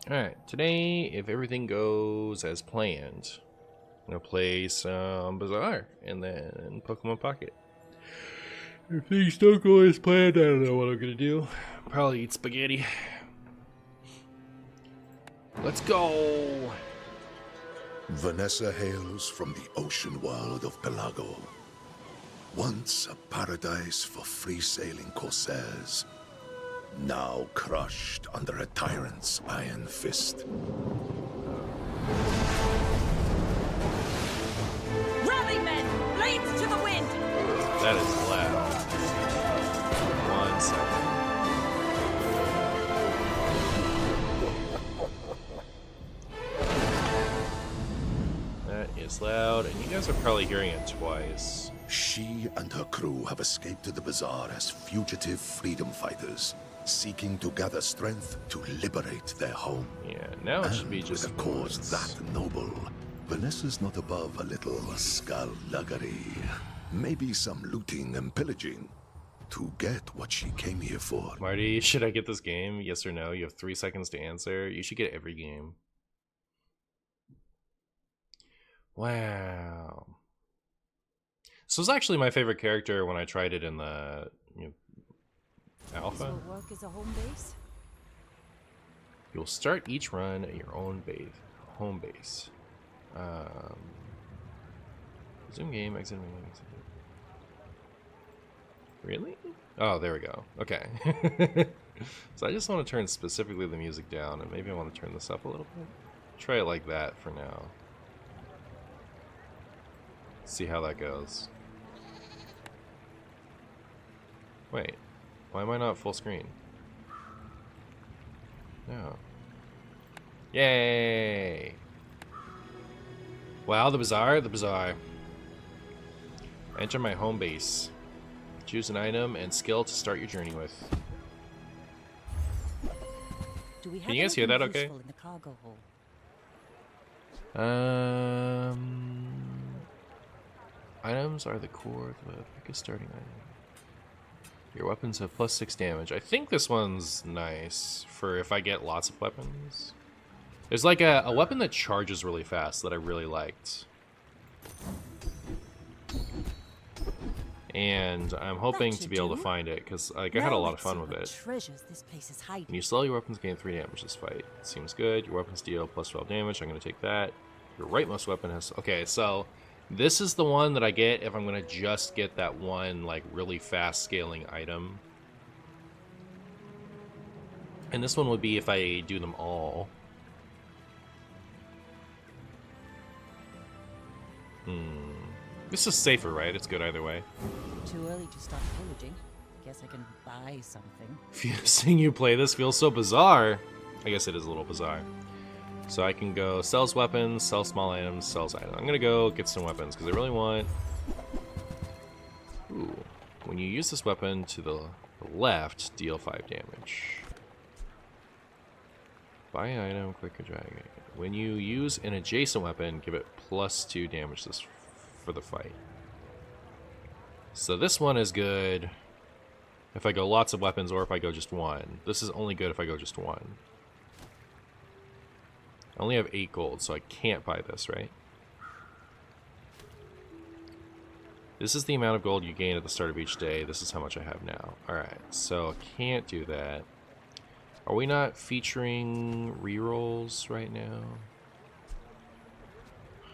Alright, today, if everything goes as planned, I'm gonna play some Bazaar and then Pokemon Pocket. If things don't go as planned, I don't know what I'm gonna do. Probably eat spaghetti. Let's go! Vanessa hails from the ocean world of Pelago. Once a paradise for free-sailing corsairs, now crushed under a tyrant's iron fist. Rally, men! Blades to the wind! That is loud. 1 second. That is loud, and you guys are probably hearing it twice. She and her crew have escaped to the Bazaar as fugitive freedom fighters, seeking to gather strength to liberate their home. Yeah, now it should be And just with a cause that noble, Vanessa's not above a little skullduggery. Maybe some looting and pillaging to get what she came here for. Marty, should I get this game? Yes or no? You have 3 seconds to answer. You should get every game. Wow. This was actually my favorite character when I tried it in the alpha. This will work as a home base? You'll start each run at your own home base. Resume game, exit menu, exit. Really? Oh, there we go. Okay. So I just want to turn specifically the music down, and maybe I want to turn this up a little bit. Try it like that for now. See how that goes. Wait, why am I not full screen? No. Yay! Wow, the Bazaar, the Bazaar. Enter my home base. Choose an item and skill to start your journey with. Do we have Can you guys hear that okay? in the cargo hold? Items are the core of the pick a starting item. Your weapons have +6 damage. I think this one's nice for if I get lots of weapons. There's like a weapon that charges really fast that I really liked. And I'm hoping to be able to find it because like, I had a lot of fun with it. Treasures this place is hiding. When you sell your weapons, gain 3 damage this fight. Seems good. Your weapons deal +12 damage. I'm going to take that. Your rightmost weapon has... Okay, so this is the one that I get if I'm going to just get that one like really fast scaling item. And this one would be if I do them all. This is safer, right? It's good either way. Too early to start pillaging. Guess I can buy something. Seeing you play this feels so bizarre. I guess it is a little bizarre. So I can go sells weapons, sell small items, sells items. I'm gonna go get some weapons because I really want... Ooh. When you use this weapon to the left, deal 5 damage. Buy an item, click or drag it. When you use an adjacent weapon, give it +2 damage this for the fight. So this one is good if I go lots of weapons or if I go just one. This is only good if I go just one. I only have 8 gold, so I can't buy this, right? This is the amount of gold you gain at the start of each day. This is how much I have now. Alright, so I can't do that. Are we not featuring rerolls right now?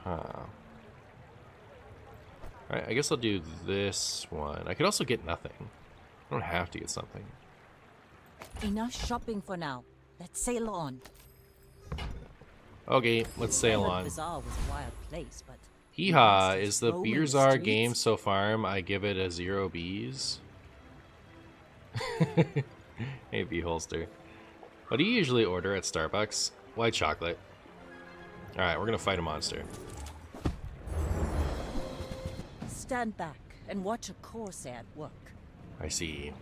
Huh. Alright, I guess I'll do this one. I could also get nothing. I don't have to get something. Enough shopping for now. Let's sail on. Okay, let's sail on. Bazaar was a wild place, but Hee-haw, is the roaming Bazaar streets. game so farm? I give it a 0 Bs. Hey, B-holster. What do you usually order at Starbucks? White chocolate. Alright, we're gonna fight a monster. Stand back and watch a corsair at work. I see.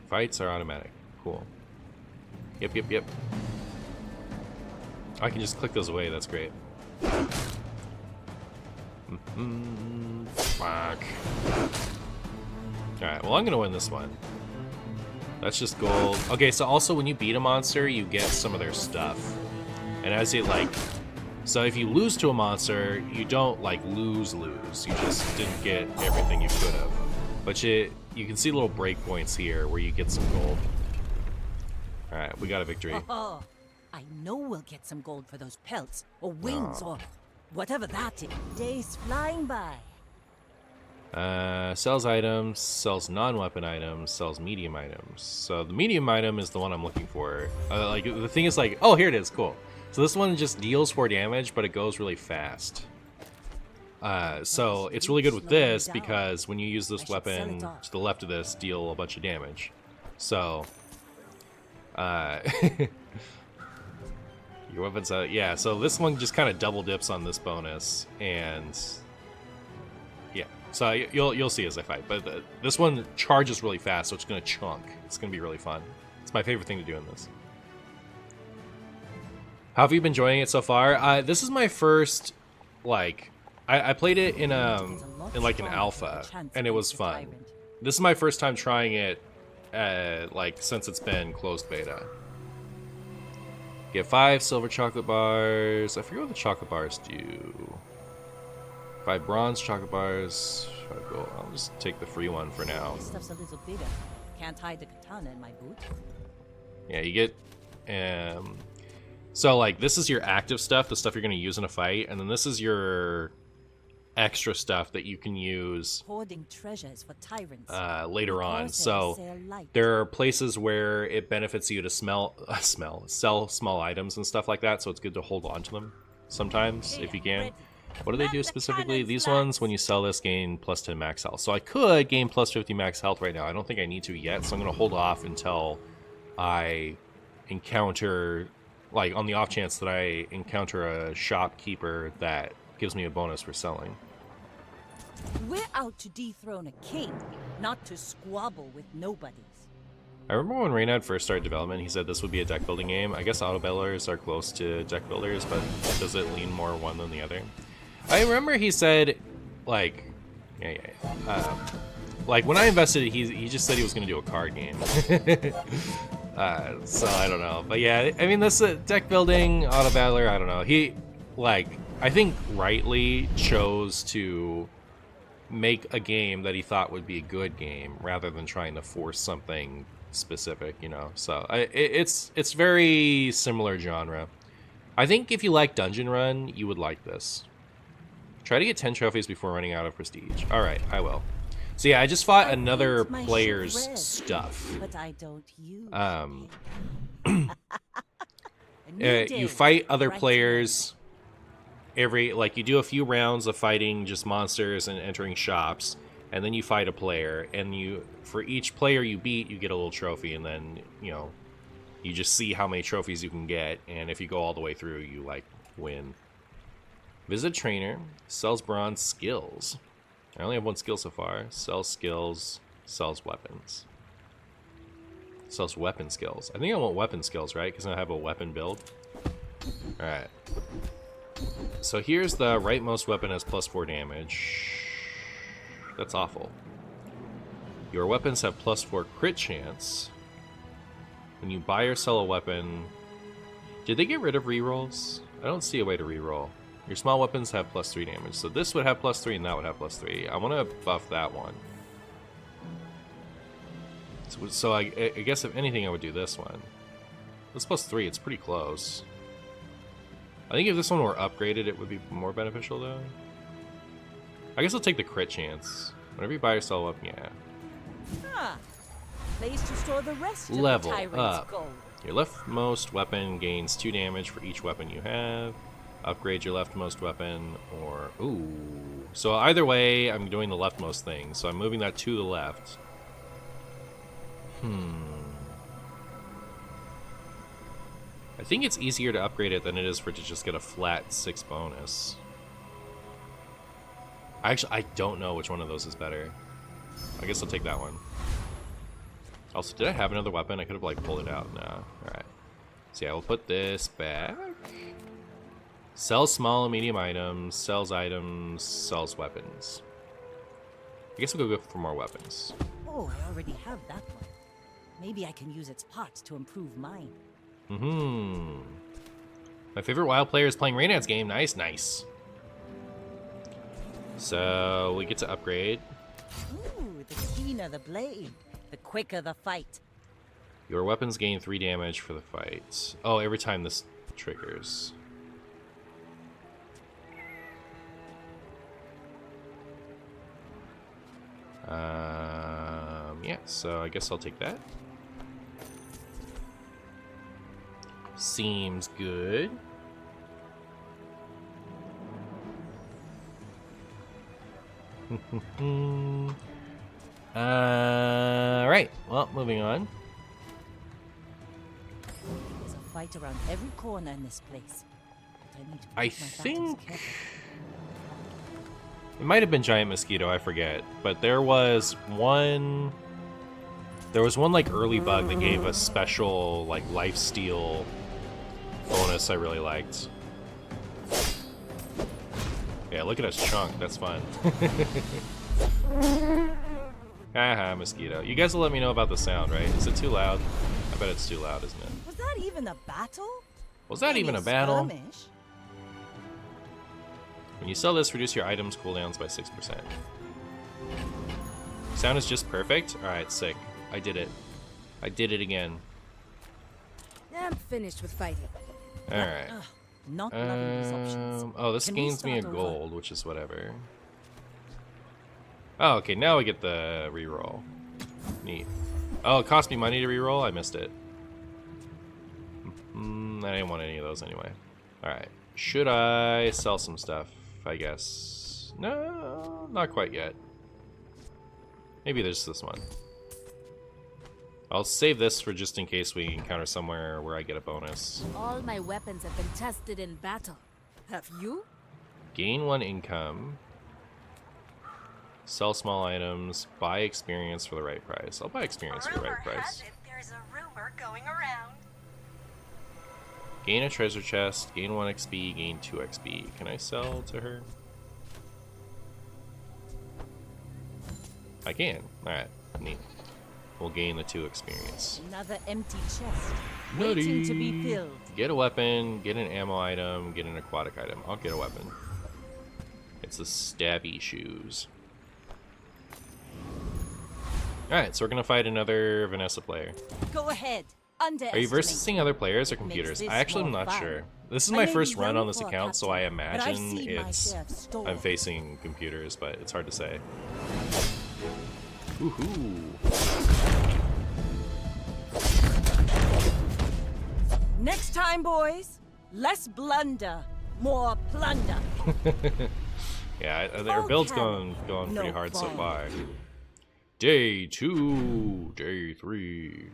Fights are automatic. Cool. Yep, yep, yep. I can just click those away, that's great. Fuck. Alright, well I'm gonna win this one. That's just gold. Okay, so also when you beat a monster, you get some of their stuff. And as it like... So if you lose to a monster, you don't like lose. You just didn't get everything you could have. But you can see little breakpoints here where you get some gold. Alright, we got a victory. Oh, I know we'll get some gold for those pelts, or wings, or whatever that is. Days flying by. Sells items, sells non-weapon items, sells medium items. So the medium item is the one I'm looking for. Like the thing is like, oh, here it is, cool. So this one just deals 4 damage, but it goes really fast. So it's really good with this because when you use this weapon to the left of this, deal a bunch of damage. So, your weapons, yeah. So this one just kind of double dips on this bonus, and yeah. So you'll see as I fight, but this one charges really fast, so it's gonna chunk. It's gonna be really fun. It's my favorite thing to do in this. How have you been enjoying it so far? This is my first, like, I played it in like an alpha, and it was fun. This is my first time trying it, like, since it's been closed beta. Get 5 silver chocolate bars. I forget what the chocolate bars do. 5 bronze chocolate bars. 5 gold. I'll just take the free one for now. This stuff's a little bigger. Can't hide the katana in my boot. Yeah, you get, so like this is your active stuff, the stuff you're going to use in a fight, and then this is your extra stuff that you can use Hoarding treasures for tyrants. later on. So there are places where it benefits you to sell small items and stuff like that, so it's good to hold on to them sometimes if you can. What do they do specifically? These ones, when you sell this, gain plus 10 max health. So I could gain plus 50 max health right now. I don't think I need to yet, so I'm going to hold off until I encounter, like on the off chance that I encounter a shopkeeper that gives me a bonus for selling. We're out to dethrone a king, not to squabble with nobodies. I remember when Reynad first started development, he said this would be a deck building game. I guess auto builders are close to deck builders, but does it lean more one than the other? I remember he said, like, like when I invested, he just said he was going to do a card game. So I don't know, but yeah, I mean, this deck building auto battler, I don't know. He, like, I think rightly chose to make a game that he thought would be a good game rather than trying to force something specific, you know. So it's very similar genre. I think if you like Dungeon Run, you would like this. Try to get 10 trophies before running out of prestige. All right, I will. So yeah, I just fought another player's stuff. But I don't use you fight other players like you do a few rounds of fighting just monsters and entering shops, and then you fight a player, and for each player you beat, you get a little trophy, and then, you know, you just see how many trophies you can get, and if you go all the way through, you like win. Visit trainer, sells bronze skills. I only have 1 skill so far. Sells skills, sells weapons. Sells weapon skills. I think I want weapon skills, right? Because I have a weapon build. Alright. So here's the rightmost weapon has plus 4 damage. That's awful. Your weapons have plus 4 crit chance. When you buy or sell a weapon... Did they get rid of rerolls? I don't see a way to reroll. Your small weapons have plus 3 damage. So this would have plus 3 and that would have plus 3. I want to buff that one. So I guess if anything I would do this one. This plus 3, it's pretty close. I think if this one were upgraded, it would be more beneficial, though. I guess I'll take the crit chance. Whenever you buy or sell a weapon, yeah. Ah, place to store the rest Level of the tyrant's up. gold. Your leftmost weapon gains 2 damage for each weapon you have. Upgrade your leftmost weapon, or... Ooh. So either way, I'm doing the leftmost thing. So I'm moving that to the left. I think it's easier to upgrade it than it is for it to just get a flat 6 bonus. Actually, I don't know which one of those is better. I guess I'll take that one. Also, did I have another weapon? I could have, like, pulled it out. No. Alright. So yeah, we'll put this back. Sells small and medium items. Sells items. Sells weapons. I guess we'll go for more weapons. Oh, I already have that one. Maybe I can use its parts to improve mine. Mm-hmm. My favorite WoW player is playing Reynad's game. Nice, nice. So we get to upgrade. Ooh, the keener the blade, the quicker the fight. Your weapons gain 3 damage for the fight. Oh, every time this triggers. Yeah, so I guess I'll take that. Seems good. Right. Well, moving on. There's a fight around every corner in this place. But I need to pick I my battles think carefully. it might have been giant mosquito. I forget, but there was one. There was one like early bug that gave a special like lifesteal bonus I really liked. Yeah, look at us chunk. That's fun. Haha, mosquito. You guys will let me know about the sound, right? Is it too loud? I bet it's too loud, isn't it? Was that even a battle? Was that Maybe even a battle? skirmish? When you sell this, reduce your items cooldowns by 6%. Sound is just perfect? Alright, sick. I did it. I did it again. I'm finished with fighting. Alright. Ugh, not loving these options. Oh, this Can we gains me a start over? gold, which is whatever. Oh, okay, now we get the reroll. Neat. Oh, it cost me money to reroll? I missed it. I didn't want any of those anyway. Alright. Should I sell some stuff? I guess. No, not quite yet. Maybe there's this one. I'll save this for just in case we encounter somewhere where I get a bonus. All my weapons have been tested in battle. Have you? Gain 1 income. Sell small items. Buy experience for the right price. I'll buy experience for the right price. There's a rumor going around. Gain a treasure chest. Gain 1 XP. Gain 2 XP. Can I sell to her? I can. Alright. Neat. We'll gain the 2 experience. Another empty chest, Nutty. waiting to be filled. Get a weapon, get an ammo item, get an aquatic item. I'll get a weapon. It's the stabby shoes. Alright, so we're gonna fight another Vanessa player. Go ahead. Are you versing other players or computers? this I actually am more not fun. sure. This is I my may first be run young on this for a account, so I captain, but I've imagine seen my it's share of stores. I'm facing computers, but it's hard to say. Woohoo! Next time, boys, less blunder, more plunder. Yeah, their build's going pretty No hard so bomb. far. Day 2, day 3.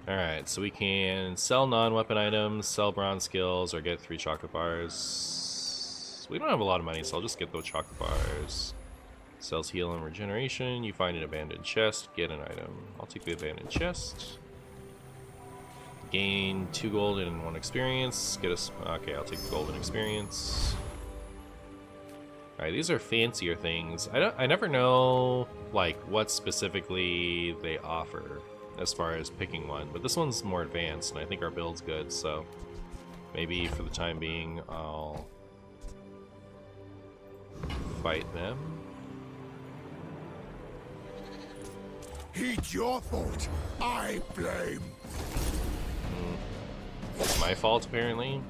Alright, so we can sell non-weapon items, sell bronze skills, or get 3 chocolate bars. We don't have a lot of money, so I'll just get those chocolate bars. Sells heal and regeneration. You find an abandoned chest, get an item. I'll take the abandoned chest. Gain 2 gold and 1 experience. Get us. Okay, I'll take the gold and experience. Alright, these are fancier things. I never know like what specifically they offer as far as picking one, but this one's more advanced and I think our build's good, so maybe for the time being I'll fight them. Heed your thought. I blame. It's my fault apparently.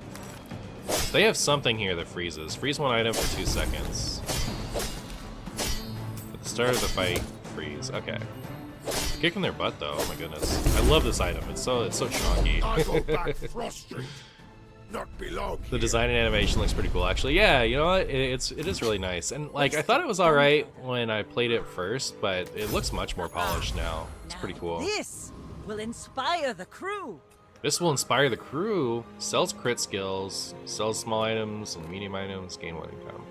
They have something here that freezes. Freeze 1 item for 2 seconds. At the start of the fight, freeze. Okay. Kicking their butt though. Oh my goodness. I love this item. It's so chunky. I go back frustrated. Not belong. The design and animation looks pretty cool, actually. Yeah, you know what? It is really nice. And like, I thought it was all right when I played it first, but it looks much more polished now. It's pretty cool. This will inspire the crew. This will inspire the crew. Sells crit skills, sells small items and medium items, gain 1 income.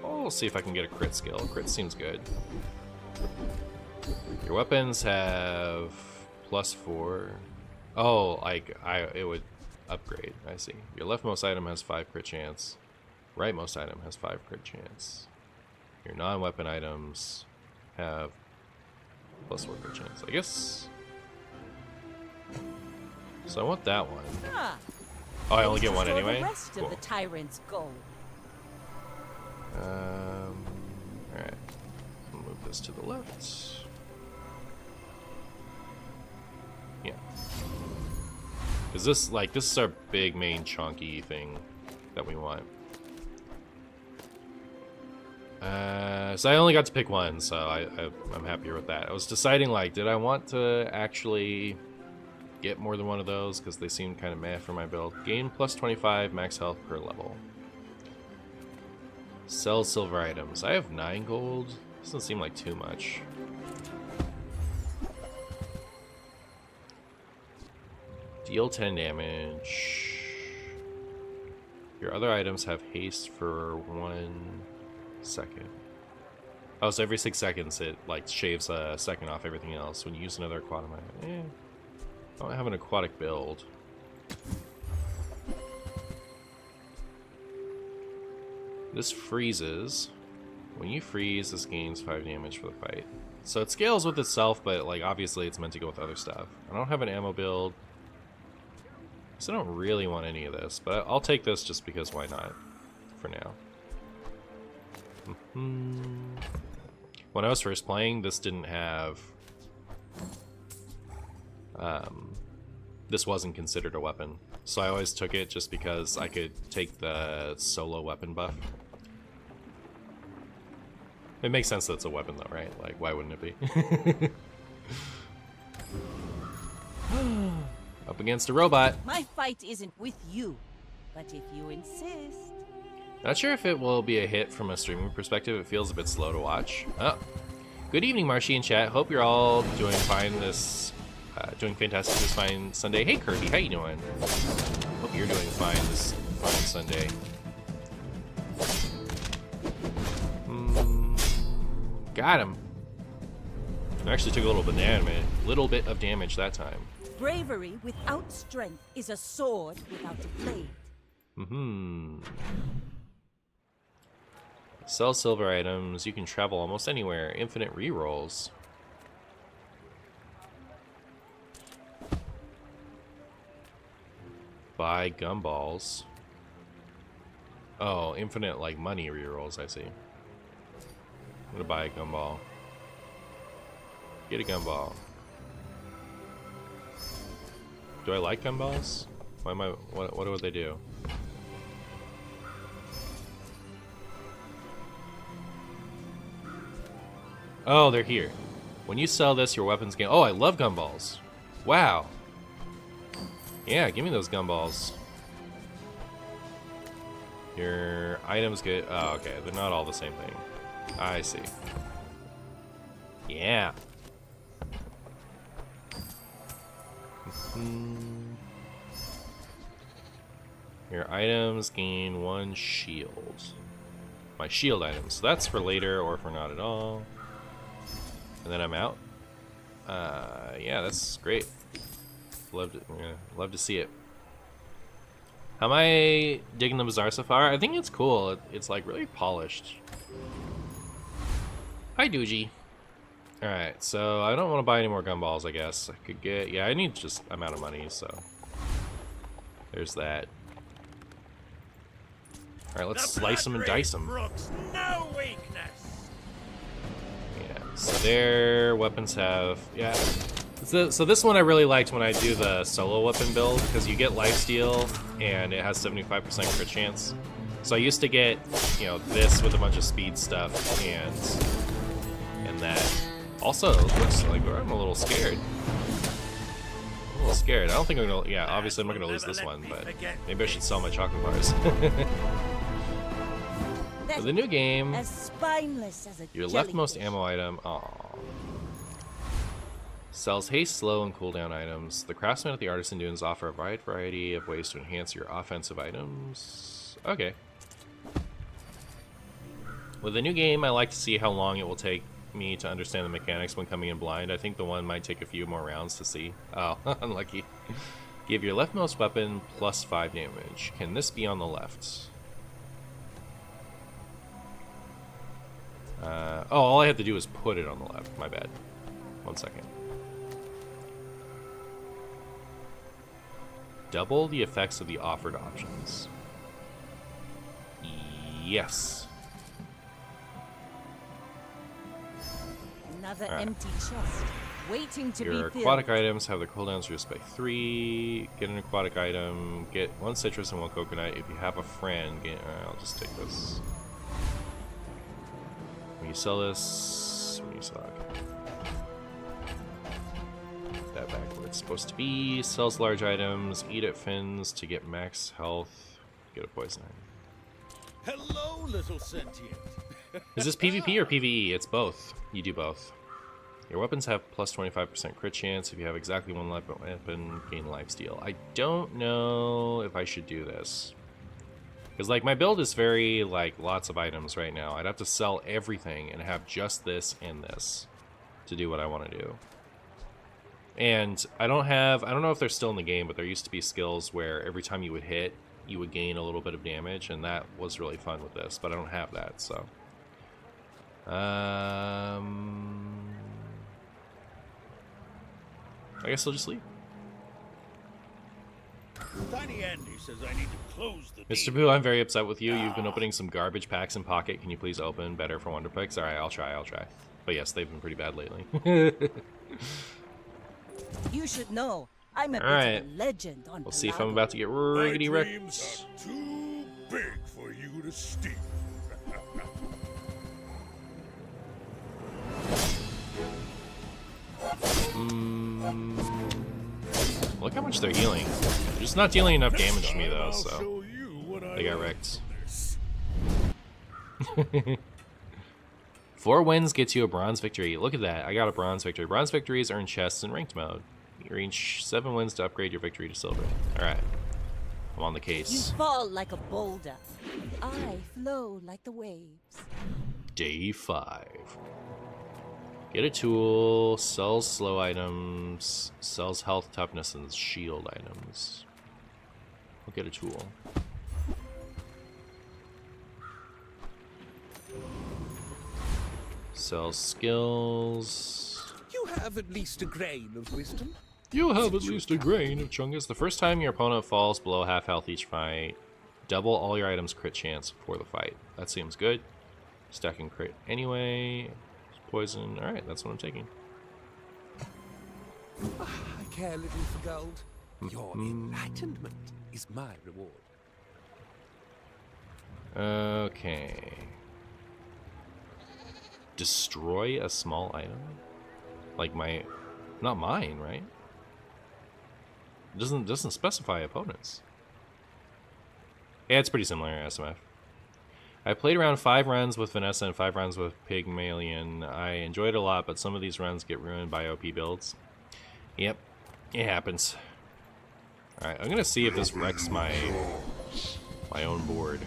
I'll see if I can get a crit skill. Crit seems good. Your weapons have +4. Oh, like it would upgrade. I see. Your leftmost item has 5 crit chance. Rightmost item has 5 crit chance. Your non-weapon items have Plus worker chance, I guess. So I want that one. Ah, Oh, I only get let's one restore anyway? The rest Cool. of the tyrant's gold. Alright. I'll move this to the left. Yeah. Because this, like, this is our big main chunky thing that we want. So I only got to pick one, so I'm happier with that. I was deciding, like, did I want to actually get more than one of those? Because they seem kind of meh for my build. Gain plus 25 max health per level. Sell silver items. I have 9 gold. Doesn't seem like too much. Deal 10 damage. Your other items have haste for 1 second. Oh, so every 6 seconds it like shaves a second off everything else when you use another aquatic item. I don't have an aquatic build. This freezes. When you freeze, this gains 5 damage for the fight. So it scales with itself, but like obviously it's meant to go with other stuff. I don't have an ammo build. So I don't really want any of this, but I'll take this just because why not for now. When I was first playing, this didn't have... this wasn't considered a weapon. So I always took it just because I could take the solo weapon buff. It makes sense that it's a weapon though, right? Like, why wouldn't it be? Up against a robot. My fight isn't with you, but if you insist... Not sure if it will be a hit from a streaming perspective. It feels a bit slow to watch. Oh. Good evening, Marshy and chat. Hope you're all doing fine this... doing fantastic this fine Sunday. Hey, Kirby, how you doing? Hope you're doing fine this fine Sunday. Got him. I actually took a little bit of damage that time. Bravery without strength is a sword without a blade. Sell silver items. You can travel almost anywhere. Infinite rerolls. Buy gumballs. Oh, infinite like money rerolls, I see. I'm gonna buy a gumball. Get a gumball. Do I like gumballs? Why am I, what would they do? Oh, they're here. When you sell this, your weapons gain... Oh, I love gumballs. Wow. Yeah, give me those gumballs. Your items get... Oh, okay. They're not all the same thing. I see. Yeah. Your items gain 1 shield. My shield items. So that's for later or for not at all. And then I'm out. Yeah, that's great. Love to see it. How am I digging the Bazaar so far? I think it's cool. It's like really polished. Hi, Doogie. Alright, so I don't want to buy any more gumballs, I guess. I could get... Yeah, I need just... I'm out of money, so... There's that. Alright, let's slice them and dice them. No weakness. Yeah, so their weapons have... Yeah. So this one I really liked when I do the solo weapon build, because you get lifesteal, and it has 75% crit chance. So I used to get, you know, this with a bunch of speed stuff, and that. Also, it looks like I'm a little scared. A little scared. I don't think I'm gonna... Yeah, obviously I'm not gonna lose this one, but maybe I should sell my chocolate bars. For the new game, As spineless as a your jellyfish. leftmost ammo item... Aww. Sells haste, slow, and cooldown items. The craftsmen at the Artisan Dunes offer a wide variety of ways to enhance your offensive items. Okay. With the new game, I like to see how long it will take me to understand the mechanics when coming in blind. I think the one might take a few more rounds to see. Oh, unlucky. Give your leftmost weapon plus 5 damage. Can this be on the left? Oh, all I have to do is put it on the left. My bad. 1 second. Double the effects of the offered options. Yes. Another Alright. empty chest, waiting to Your be filled. aquatic items have their cooldowns reduced by 3. Get an aquatic item. Get 1 citrus and 1 coconut. If you have a friend, get. I'll just take this. When you sell this, when you sell it. Put that back where it's supposed to be. Sells large items. Eat at fins to get max health. Get a poison item. Hello, little sentient. Is this PvP or PvE? It's both. You do both. Your weapons have plus 25% crit chance. If you have exactly 1 weapon, gain lifesteal. I don't know if I should do this. Because, like, my build is very, like, lots of items right now. I'd have to sell everything and have just this and this to do what I want to do. And I don't know if they're still in the game, but there used to be skills where every time you would hit, you would gain a little bit of damage, and that was really fun with this, but I don't have that, so. I guess I'll just leave. Tiny Andy says I need to close the Mr. deal. Boo, I'm very upset with you. You've been opening some garbage packs in Pocket. Can you please open better for Wonder Picks? Alright, I'll try. But yes, they've been pretty bad lately. You should know, I'm a Alright. bit of a legend on We'll see if I'm Pelago. about to get My riggedy wrecked. dreams are too big for you to steal. Look how much they're healing. They're just not dealing enough damage to me, though, I'll so show you what I they got learned wrecked. from this. 4 wins gets you a bronze victory. Look at that. I got a bronze victory. Bronze victories earn chests in ranked mode. You reach 7 wins to upgrade your victory to silver. Alright. I'm on the You case. fall like a boulder. I flow like the waves. Day 5. Get a tool. Sells slow items. Sells health, toughness, and shield items. We'll get a tool. Sells skills. You have at least a grain of wisdom. You have at least a grain of chungus. The first time your opponent falls below half health each fight, double all your items' crit chance before the fight. That seems good. Stacking crit anyway. Poison. Alright, that's what I'm taking. I care little for gold. Your enlightenment is my reward. Okay. Destroy a small item? Like my... Not mine, right? It doesn't specify opponents. Yeah, it's pretty similar to SMF. I played around 5 runs with Vanessa and 5 runs with Pygmalion. I enjoyed it a lot, but some of these runs get ruined by OP builds. Yep, it happens. Alright, I'm gonna see if this wrecks my own board.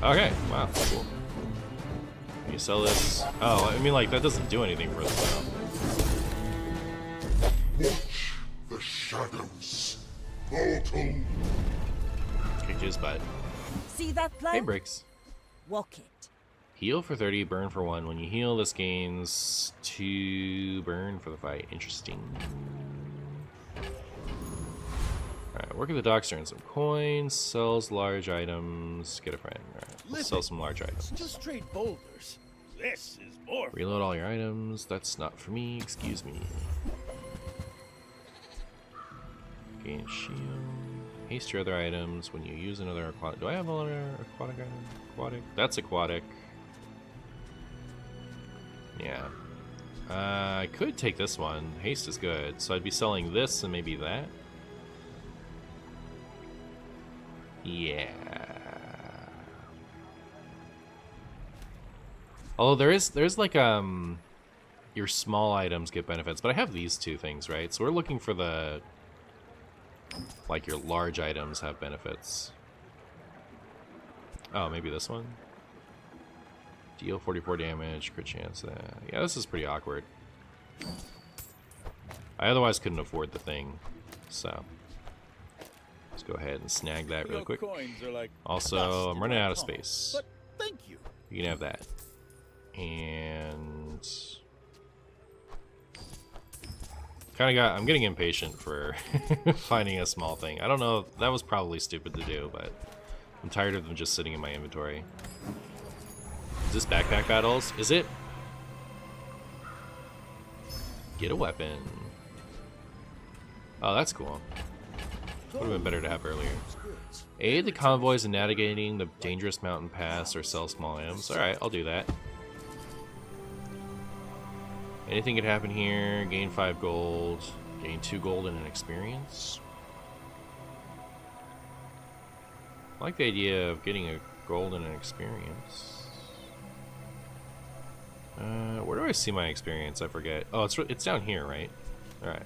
Okay, wow, cool. You sell this. Oh, I mean, like, that doesn't do anything for us now. Watch the shadows. Mortal. Kicked his butt. See that Hey, plant? Bricks. Walk it. Heal for 30, burn for 1. When you heal, this gains 2 burn for the fight. Interesting. Alright, work at the docks, earn some coins, sells large items, get a friend. Alright, let's sell some large items. Just straight boulders. This is more. Reload all your items. That's not for me, excuse me. Gain shield. Haste your other items when you use another aquatic. Do I have another aquatic item? Aquatic? That's aquatic. Yeah. I could take this one. Haste is good. So I'd be selling this and maybe that. Yeah. Although there's like your small items get benefits, but I have these 2 things, right? So we're looking for the like your large items have benefits. Oh, maybe this one? Deal 44 damage, crit chance. Yeah, this is pretty awkward. I otherwise couldn't afford the thing, so let's go ahead and snag that really quick. Coins are like Also, I'm running out of space. but thank you. You can have that. And I'm getting impatient for finding a small thing. I don't know, that was probably stupid to do, but I'm tired of them just sitting in my inventory. Is this backpack battles? Is it? Get a weapon. Oh, that's cool. Would have been better to have earlier. Aid the convoys in navigating the dangerous mountain pass or sell small items. Alright, I'll do that. Anything could happen here. Gain 5 gold. Gain 2 gold and an experience. I like the idea of getting a gold and an experience. Where do I see my experience? I forget. Oh, it's down here, right? Alright.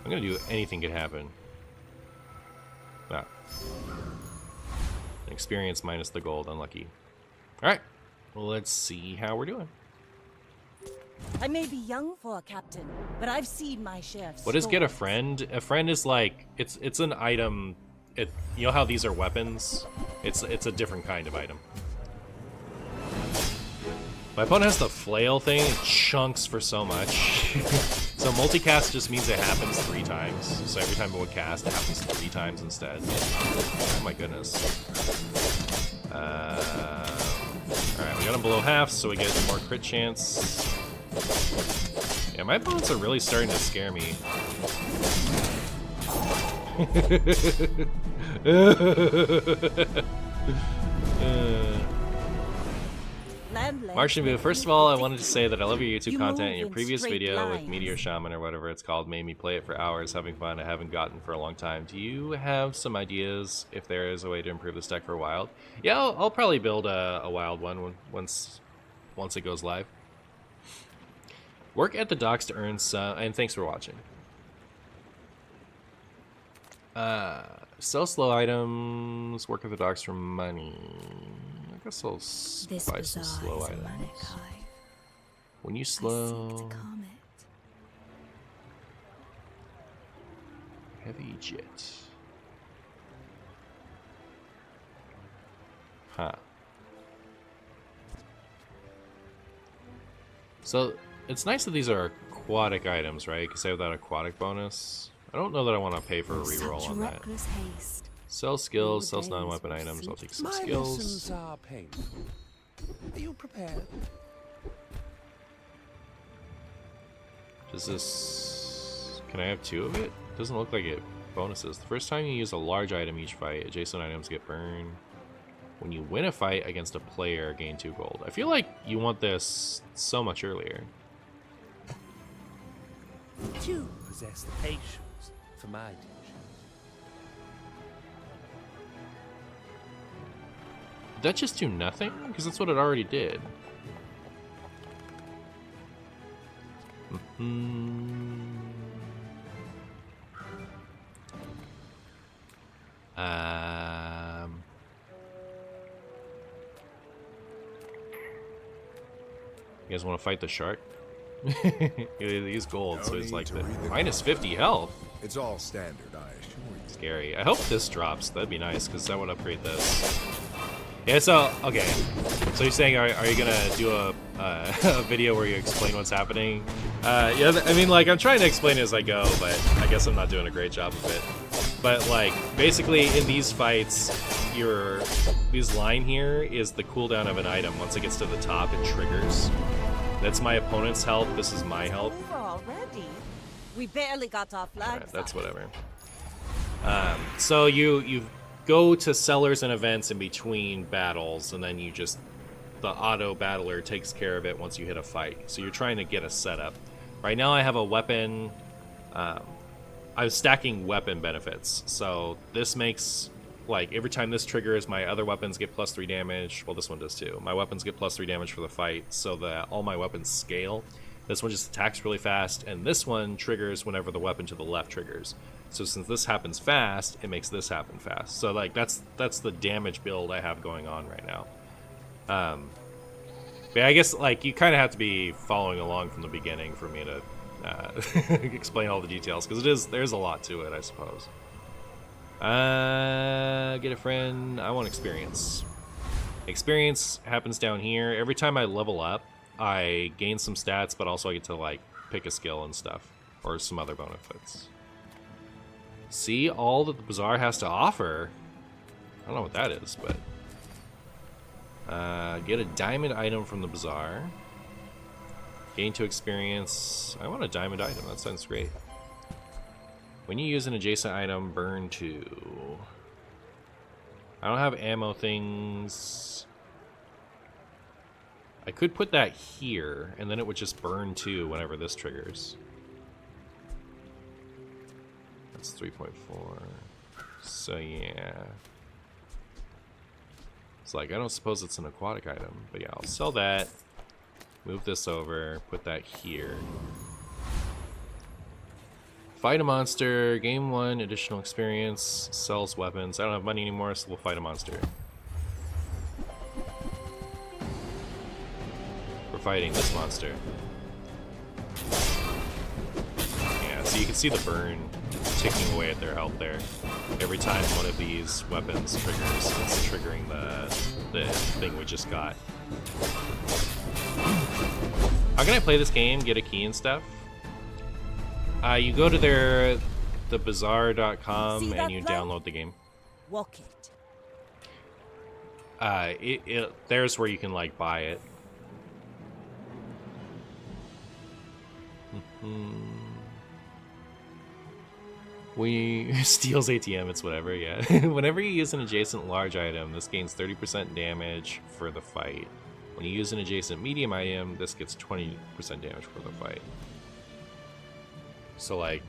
I'm gonna do anything could happen. Ah. Experience minus the gold, unlucky. Alright. Well, let's see how we're doing. I may be young for a captain, but I've seen my share of What is get a storms. friend? A friend is like it's an item. You know how these are weapons? It's a different kind of item. My opponent has the flail thing. It chunks for so much. So multicast just means it happens 3 times. So every time it would cast, it happens 3 times instead. Oh my goodness. Alright, we got him below half, so we get more crit chance. Yeah, my opponents are really starting to scare me. MartianBuu, first of all, I wanted to say that I love your YouTube content, and your previous video with Meteor Shaman or whatever it's called made me play it for hours, having fun I haven't gotten for a long time. Do you have some ideas if there is a way to improve this deck for wild? Yeah, I'll probably build a wild one once it goes live. Work at the docks to earn some, and thanks for watching. Sell slow items, work at the docks for money. I guess I'll buy some slow items. When you slow, heavy jet. Huh. So it's nice that these are aquatic items, right? Because they have that aquatic bonus. I don't know that I want to pay for a reroll on that. Sell skills, sell non-weapon items. I'll take some My skills. lessons are painful. Are you prepared? Does this... Can I have 2 of it? Doesn't look like it. Bonuses. The first time you use a large item each fight, adjacent items get burned. When you win a fight against a player, gain 2 gold. I feel like you want this so much earlier. You possess the patience for my attention. Did that just do nothing? Because that's what it already did. You guys want to fight the shark? He's gold, so he's like the minus 50 health. It's all standard, I assure you. Scary. I hope this drops. That'd be nice, because that would upgrade this. Yeah, so, okay. So you're saying, are you going to do a video where you explain what's happening? Yeah, I mean, like, I'm trying to explain it as I go, but I guess I'm not doing a great job of it. But, like, basically, in these fights, this line here is the cooldown of an item. Once it gets to the top, it triggers. That's my opponent's health. This is my health. Over already? We barely got our flags. Alright, that's whatever. So you go to sellers and events in between battles, and then the auto battler takes care of it once you hit a fight. So you're trying to get a setup. Right now I have a weapon. I'm stacking weapon benefits. So this makes, like, every time this triggers, my other weapons get +3 damage. Well, this one does too. My weapons get +3 damage for the fight, so that all my weapons scale. This one just attacks really fast, and this one triggers whenever the weapon to the left triggers. So since this happens fast, it makes this happen fast. So, like, that's the damage build I have going on right now. But I guess, like, you kind of have to be following along from the beginning for me to explain all the details, because there's a lot to it, I suppose. Get a friend. I want experience. Experience happens down here. Every time I level up, I gain some stats, but also I get to like pick a skill and stuff, or some other benefits. See all that the Bazaar has to offer. I don't know what that is, but get a diamond item from the Bazaar. Gain 2 experience. I want a diamond item. That sounds great. When you use an adjacent item, burn 2. I don't have ammo things. I could put that here, and then it would just burn 2 whenever this triggers. That's 3.4. So yeah. It's like, I don't suppose it's an aquatic item, but yeah, I'll sell that. Move this over, put that here. Fight a monster, gain 1 additional experience, sells weapons. I don't have money anymore, so we'll fight a monster. We're fighting this monster. Yeah, so you can see the burn ticking away at their health there. Every time one of these weapons triggers, it's triggering the thing we just got. How can I play this game, get a key and stuff? You go to the bazaar.com and you download the game. Walk it. There's where you can like buy it. We steals ATM, it's whatever, yeah. Whenever you use an adjacent large item, this gains 30% damage for the fight. When you use an adjacent medium item, this gets 20% damage for the fight. So like,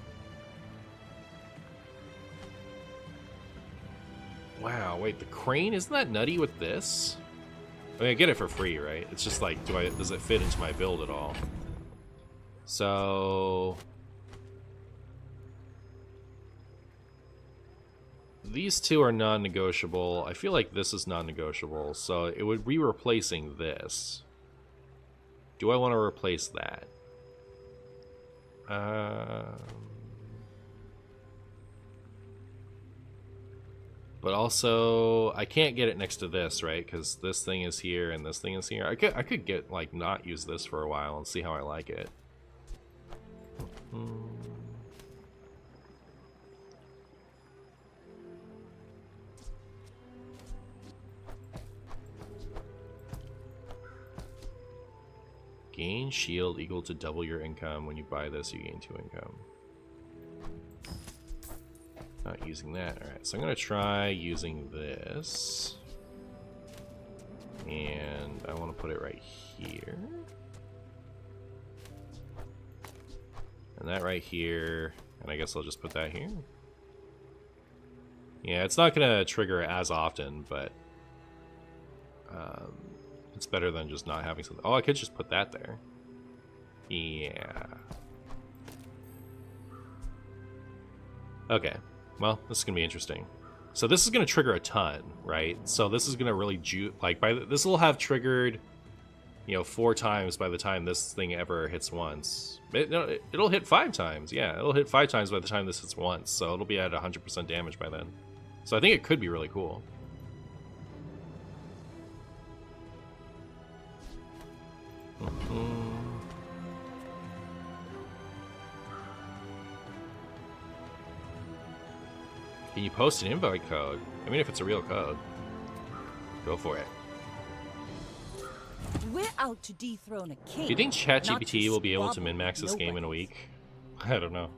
wow, wait, the crane, isn't that nutty with this? I mean, I get it for free, right? It's just like, does it fit into my build at all? So these two are non-negotiable. I feel like this is non-negotiable, so it would be replacing this. Do I want to replace that? But also, I can't get it next to this, right? Because this thing is here and this thing is here. I could get, like, not use this for a while and see how I like it. Gain shield equal to double your income. When you buy this, you gain 2 income. Not using that. Alright, so I'm going to try using this. And I want to put it right here. And that right here. And I guess I'll just put that here. Yeah, it's not going to trigger as often, but it's better than just not having something. Oh, I could just put that there. Yeah. Okay. Well, this is going to be interesting. So this is going to trigger a ton, right? So this is going to really this will have triggered, you know, 4 times by the time this thing ever hits once. It'll hit 5 times. Yeah, it'll hit 5 times by the time this hits once. So it'll be at 100% damage by then. So I think it could be really cool. Can you post an invite code? I mean, if it's a real code, go for it. We're out to dethrone a king. Do you think ChatGPT will be able to min-max this game in a week? I don't know.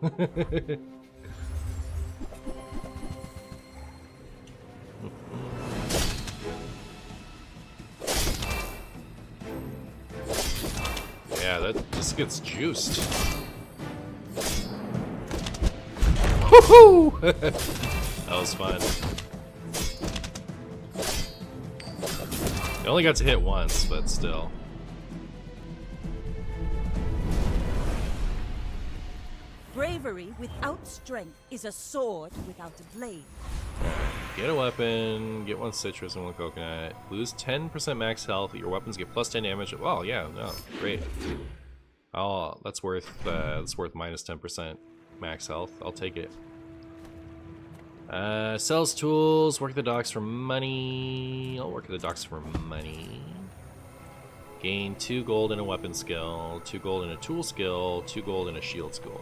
Yeah, this gets juiced. Woohoo! That was fun. I only got to hit once, but still. Bravery without strength is a sword without a blade. Get a weapon, get 1 citrus and 1 coconut. Lose 10% max health. Your weapons get plus 10 damage. Well, yeah, no, great. Oh, that's worth minus 10% max health. I'll take it. Sells tools, work at the docks for money. I'll work at the docks for money. Gain 2 gold in a weapon skill, 2 gold in a tool skill, 2 gold in a shield skill.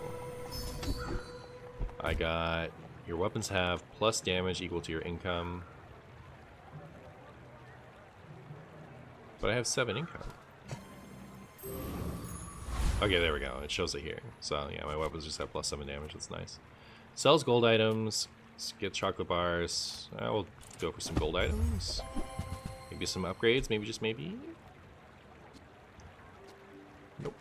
I got, your weapons have plus damage equal to your income. But I have 7 income. Okay, there we go. It shows it here. So yeah, my weapons just have plus 7 damage. That's nice. Sells gold items. Get chocolate bars. I will go for some gold items. Maybe some upgrades. Maybe, just maybe. Nope.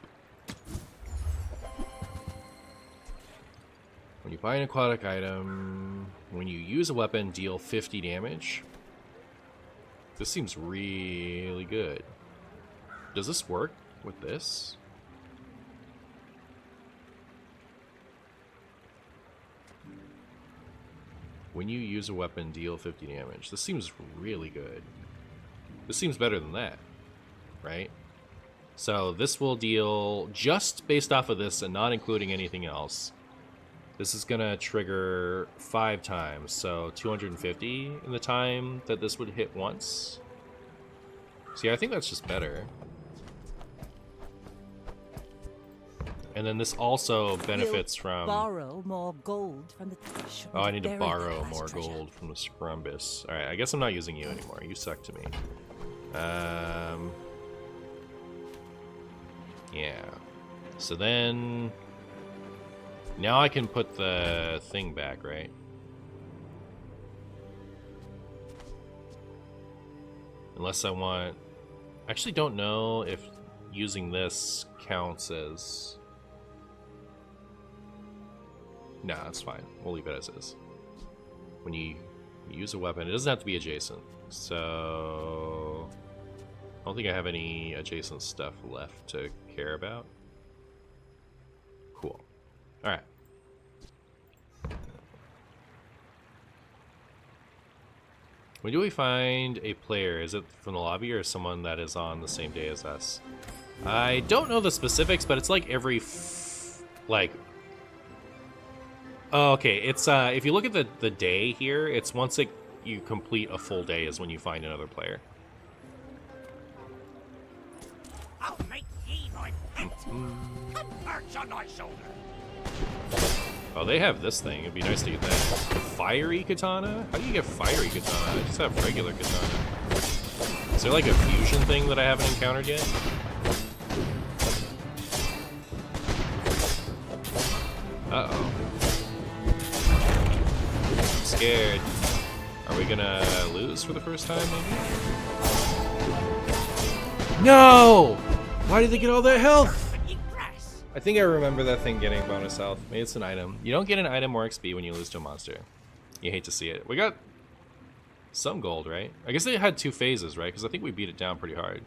When you buy an aquatic item, when you use a weapon, deal 50 damage. This seems really good. Does this work with this? When you use a weapon, deal 50 damage. This seems really good. This seems better than that, right? So this will deal, just based off of this and not including anything else, this is gonna trigger 5 times, so 250 in the time that this would hit once. See, I think that's just better. And then this also benefits from... Borrow more gold from the... Oh, I need to Bury borrow that more lost treasure. gold from the Scrumbus. Alright, I guess I'm not using you anymore. You suck to me. Yeah. So then... Now I can put the thing back, right? Unless I want... I actually don't know if using this counts as... No, that's fine. We'll leave it as is. When you use a weapon, it doesn't have to be adjacent. So... I don't think I have any adjacent stuff left to care about. Cool. Alright. When do we find a player? Is it from the lobby or someone that is on the same day as us? I don't know the specifics, but it's like every... Oh, okay, it's if you look at the day here, it's once you complete a full day is when you find another player. I'll make ye my pet. A perch on my shoulder. Oh, they have this thing. It'd be nice to get that. Fiery katana? How do you get fiery katana? I just have regular katana. Is there like a fusion thing that I haven't encountered yet? Uh-oh. I'm scared. Are we gonna lose for the first time, maybe? No! Why did they get all that health? I think I remember that thing getting bonus health. Maybe it's an item. You don't get an item or XP when you lose to a monster. You hate to see it. We got some gold, right? I guess they had 2 phases, right? Because I think we beat it down pretty hard.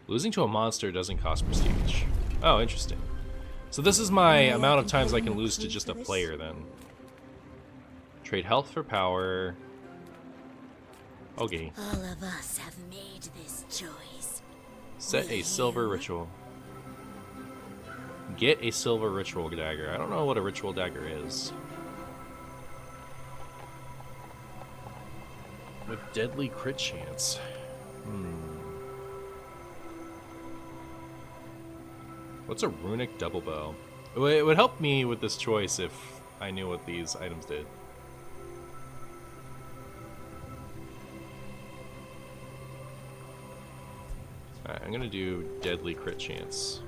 Losing to a monster doesn't cost prestige. Oh, interesting. So this is my amount of times I can lose to just a player, then. Trade health for power. Okay. All of us have made this choice. Set a silver ritual. Get a silver ritual dagger. I don't know what a ritual dagger is. With deadly crit chance. What's a runic double bow? It would help me with this choice if I knew what these items did. Alright, I'm gonna do deadly crit chance.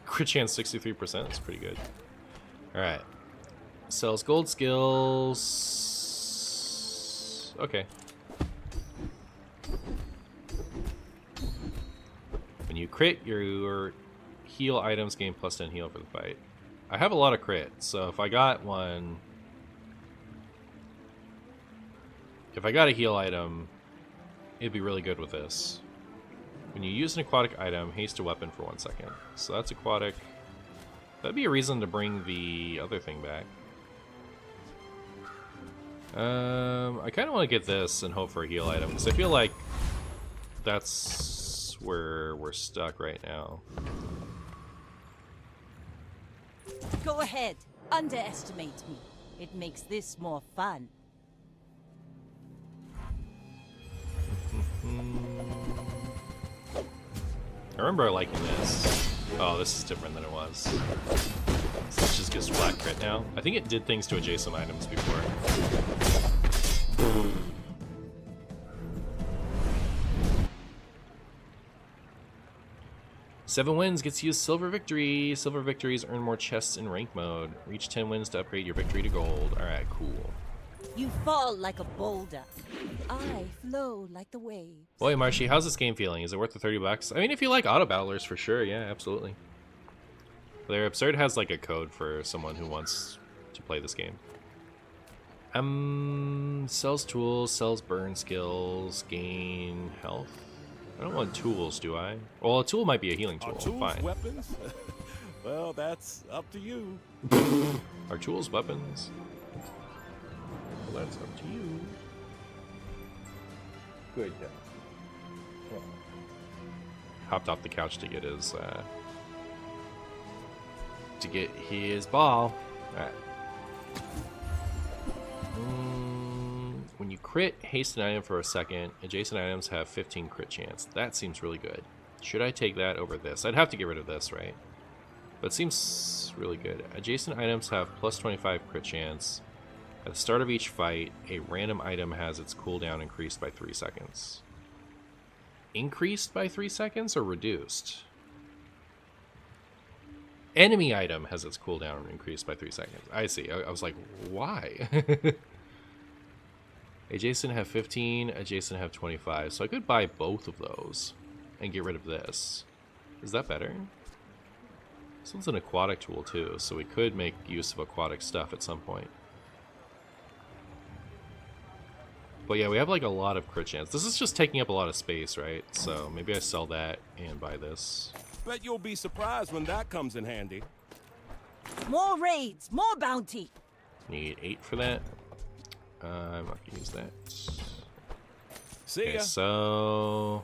Crit chance 63%, that's pretty good. Alright. Sells gold skills. Okay. When you crit, your heal items gain plus 10 heal for the fight. I have a lot of crit, so if I got one... If I got a heal item, it'd be really good with this. When you use an aquatic item, haste a weapon for 1 second. So that's aquatic. That'd be a reason to bring the other thing back. I kind of want to get this and hope for a heal item, because I feel like that's That's where we're stuck right now. Go ahead. Underestimate me. It makes this more fun. I remember liking this. Oh, this is different than it was. So it just gives flat crit now. I think it did things to adjacent items before. 7 wins gets you silver victory. Silver victories earn more chests in rank mode. Reach 10 wins to upgrade your victory to gold. Alright, cool. You fall like a boulder. I flow like the waves. Boy, Marshy, how's this game feeling? Is it worth the $30? I mean, if you like auto battlers, for sure, yeah, absolutely. Player Absurd has like a code for someone who wants to play this game. Sells tools, sells burn skills, gain health. I don't want tools, do I? Well, a tool might be a healing tool. Are tools Fine. weapons? Well, that's up to you. Are tools weapons? Well, that's up to you. Good. Well, hopped off the couch to get his ball. All right. When you crit, haste an item for a second. Adjacent items have 15 crit chance. That seems really good. Should I take that over this? I'd have to get rid of this, right? But it seems really good. Adjacent items have plus 25 crit chance. At the start of each fight, a random item has its cooldown increased by 3 seconds. Increased by 3 seconds or reduced? Enemy item has its cooldown increased by 3 seconds. I see. I was like, why? Adjacent have 15, adjacent have 25. So I could buy both of those and get rid of this. Is that better? This one's an aquatic tool too, so we could make use of aquatic stuff at some point. But yeah, we have like a lot of crit chance. This is just taking up a lot of space, right? So maybe I sell that and buy this. Bet you'll be surprised when that comes in handy. More raids, more bounty. Need 8 for that. I'm not gonna use that. See ya. So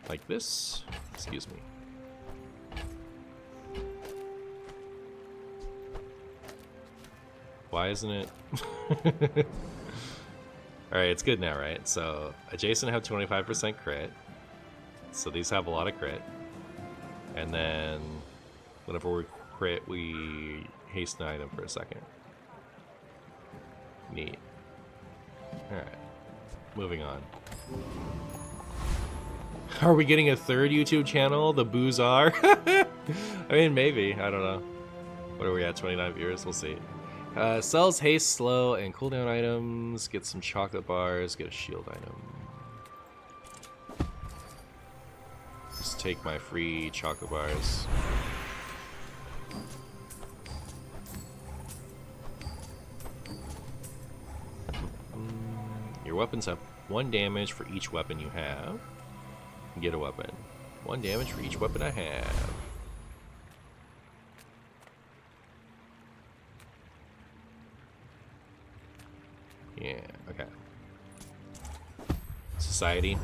like this. Excuse me. Why isn't it? Alright, it's good now, right? So adjacent have 25% crit. So these have a lot of crit. And then whenever we crit, we hasten an item for a second. Neat. Alright. Moving on. Are we getting a third YouTube channel? The Bazaar? I mean, maybe. I don't know. What are we at? 29 viewers? We'll see. Sells haste, slow, and cooldown items. Get some chocolate bars. Get a shield item. Just take my free chocolate bars. Your weapons have 1 damage for each weapon you have. Get a weapon. 1 damage for each weapon I have. Yeah, okay. Society.